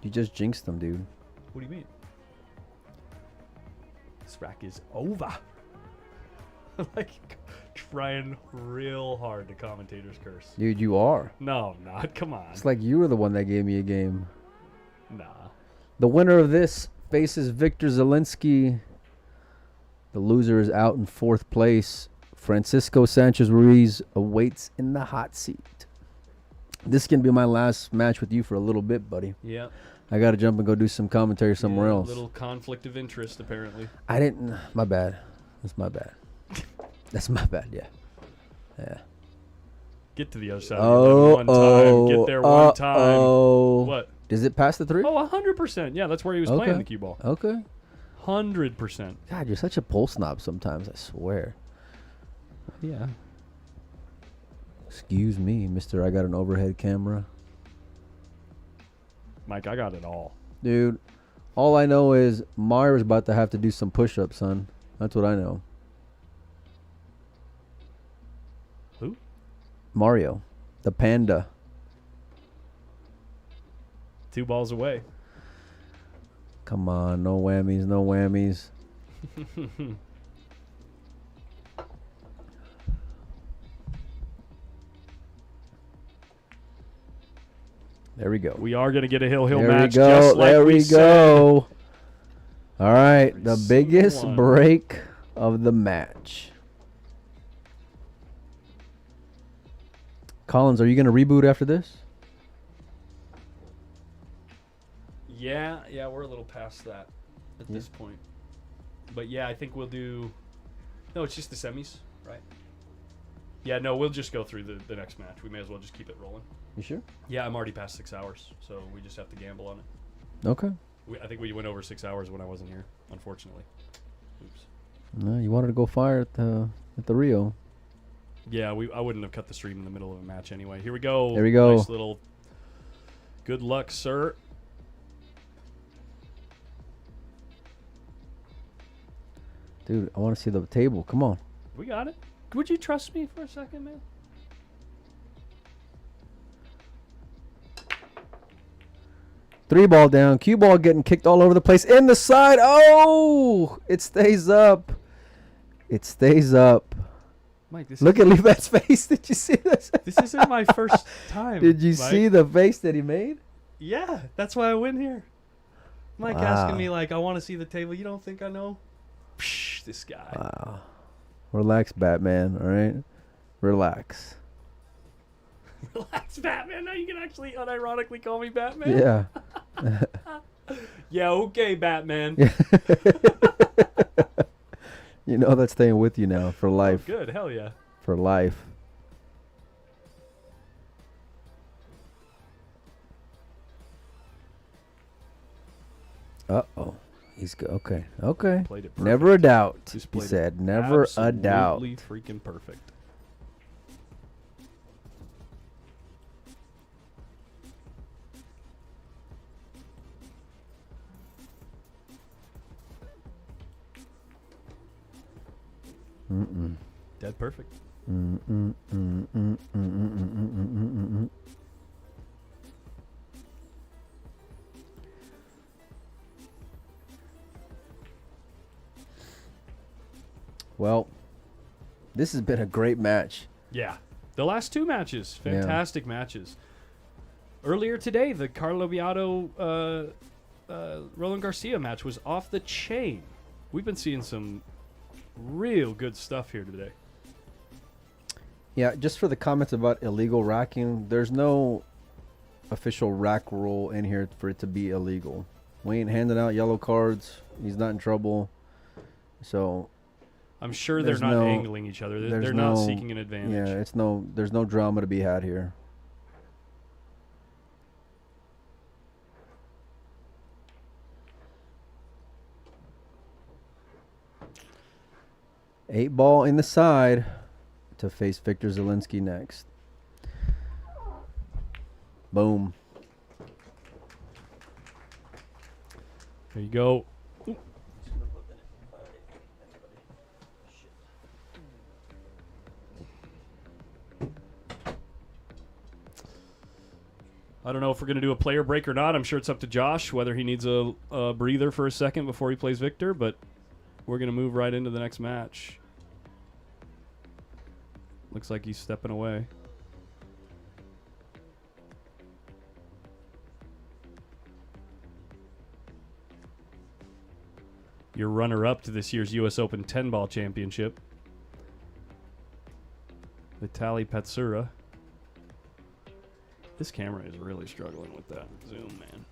You just jinxed him, dude. What do you mean? This rack is over. Like trying real hard to commentator's curse. Dude, you are. No, I'm not. Come on. It's like you were the one that gave me a game. Nah. The winner of this faces Victor Zielinski. The loser is out in 4th place. Francisco Sanchez Ruiz awaits in the hot seat. This can be my last match with you for a little bit, buddy. Yeah. I got to jump and go do some commentary somewhere else. A little conflict of interest, apparently. I didn't. My bad. That's my bad. That's my bad, yeah. Yeah. Get to the other side of the one time. Get there one time. What? Does it pass the 3? Oh, 100%. Yeah, that's where he was playing the cue ball. Okay. 100%. God, you're such a pole snob sometimes, I swear. Yeah. Excuse me, mister. I got an overhead camera. Mike, I got it all. Dude, all I know is Mario's about to have to do some push-ups, son. That's what I know. Who? Mario. The panda. 2 balls away. Come on, no whammies, no whammies. There we go. We are going to get a hill-hill There match we go. just like there we said. go. All right, the Son biggest one. break of the match. Collins, are you going to reboot after this? Yeah, we're a little past that at this point. But yeah, I think we'll do... No, it's just the semis, right? Yeah, no, we'll just go through the next match. We may as well just keep it rolling. You sure? Yeah, I'm already past 6 hours, so we just have to gamble on it. Okay. I think we went over 6 hours when I wasn't here, unfortunately. Oops. No, you wanted to go fire at the Rio. Yeah, I wouldn't have cut the stream in the middle of a match anyway. Here we go. There we go. Nice little... Good luck, sir. Dude, I want to see the table. Come on. We got it. Would you trust me for a second, man? Three ball down. Cue ball getting kicked all over the place. In the side. Oh! It stays up. It stays up. Mike, Look at Levi's face. Did you see this? This isn't my first time. Did you Mike. see the face that he made? Yeah, that's why I went here. Mike asking me like, I want to see the table. You don't think I know? Psh, this guy. Wow. Relax, Batman. All right, relax. Relax, Batman. Now you can actually unironically call me Batman. Yeah. Yeah. Okay, Batman. You know that's staying with you now for life. Oh, good. Hell yeah. For life. Uh-oh. He's good. Okay. Okay. Played it perfect. Never a doubt. Just He played said, it never a doubt. absolutely freaking perfect. Mm-mm. Dead perfect. Mm-mm, mm-mm, mm-mm, mm-mm, mm-mm, mm-mm. Well, this has been a great match. Yeah. The last two matches, fantastic matches. Earlier today, the Carlo Biado Roland Garcia match was off the chain. We've been seeing some real good stuff here today. Yeah, just for the comments about illegal racking, there's no official rack rule in here for it to be illegal. We ain't handing out yellow cards. He's not in trouble. So I'm sure they're not angling each other. They're not seeking an advantage. Yeah, there's no drama to be had here. Eight ball in the side to face Victor Zielinski next. Boom. There you go. I don't know if we're going to do a player break or not. I'm sure it's up to Josh whether he needs a breather for a second before he plays Victor, but we're going to move right into the next match. Looks like he's stepping away. Your runner-up to this year's U.S. Open 10-ball championship, Vitaly Patsura. This camera is really struggling with that zoom, man.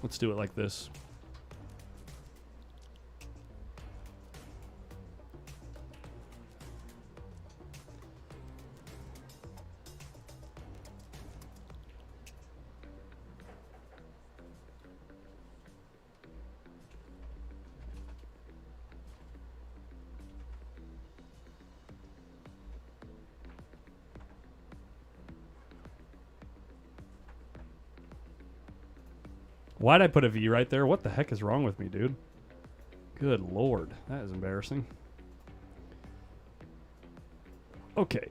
Let's do it like this. Why'd I put a V right there? What the heck is wrong with me, dude? Good Lord. That is embarrassing. Okay.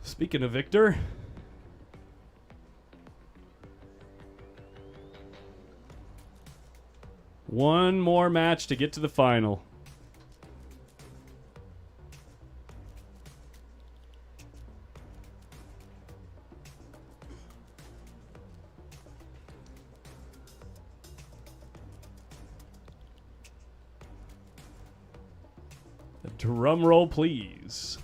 Speaking of Victor. One more match to get to the final. Drum roll, please.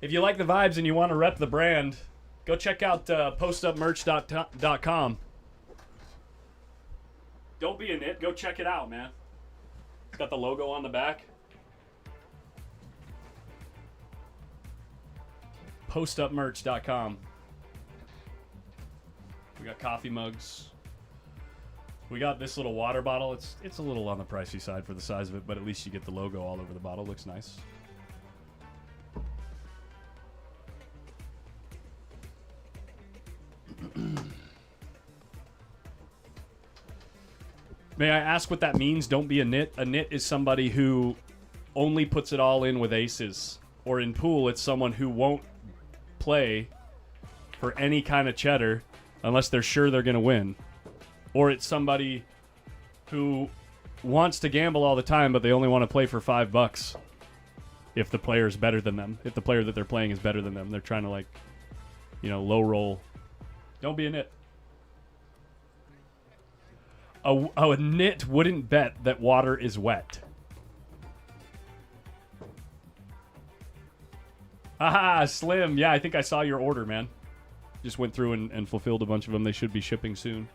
If you like the vibes and you want to rep the brand, go check out PostUpMerch.com. Don't be a nit. Go check it out, man. It's got the logo on the back. PostUpMerch.com. We got coffee mugs. We got this little water bottle. It's a little on the pricey side for the size of it, but at least you get the logo all over the bottle. Looks nice. May I ask what that means? Don't be a nit. A nit is somebody who only puts it all in with aces. Or in pool, it's someone who won't play for any kind of cheddar unless they're sure they're going to win. Or it's somebody who wants to gamble all the time, but they only want to play for $5 if the player is better than them. If the player that they're playing is better than them. They're trying to, like, you know, low roll. Don't be a nit. A nit wouldn't bet that water is wet. Haha, Slim. Yeah, I think I saw your order, man. Just went through and fulfilled a bunch of them. They should be shipping soon.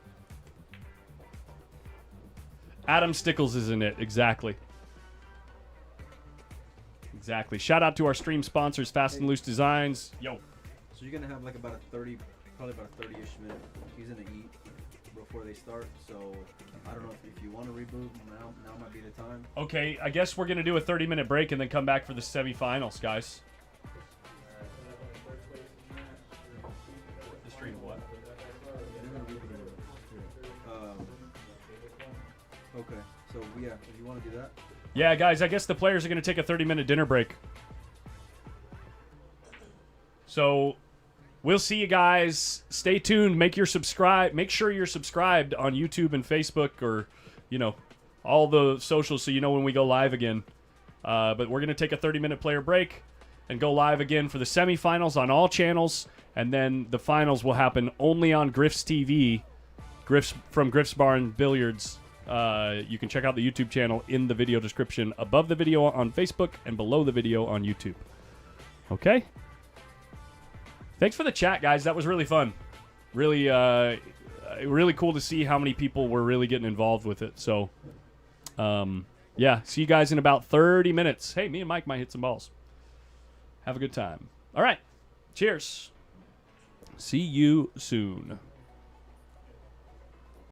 Adam Stickles is in it. Exactly. Exactly. Shout out to our stream sponsors, Fast and Loose Designs. Yo. So you're going to have like about a 30, probably about a 30-ish minute. He's going to eat before they start. So I don't know if you want to reboot. Now might be the time. Okay, I guess we're going to do a 30-minute break and then come back for the semifinals, guys. The stream what? Okay, so yeah, if you want to do that. Yeah, guys, I guess the players are going to take a 30-minute dinner break. So we'll see you guys. Stay tuned. Make sure you're subscribed on YouTube and Facebook, or, you know, all the socials, so you know when we go live again. But we're going to take a 30-minute player break and go live again for the semifinals on all channels, and then the finals will happen only on Griff'S TV, from Griff'S Bar and Billiards. You can check out the YouTube channel in the video description, above the video on Facebook and below the video on YouTube. Okay? Thanks for the chat, guys. That was really fun. Really, really cool to see how many people were really getting involved with it. So, yeah, see you guys in about 30 minutes. Hey, me and Mike might hit some balls. Have a good time. All right. Cheers. See you soon.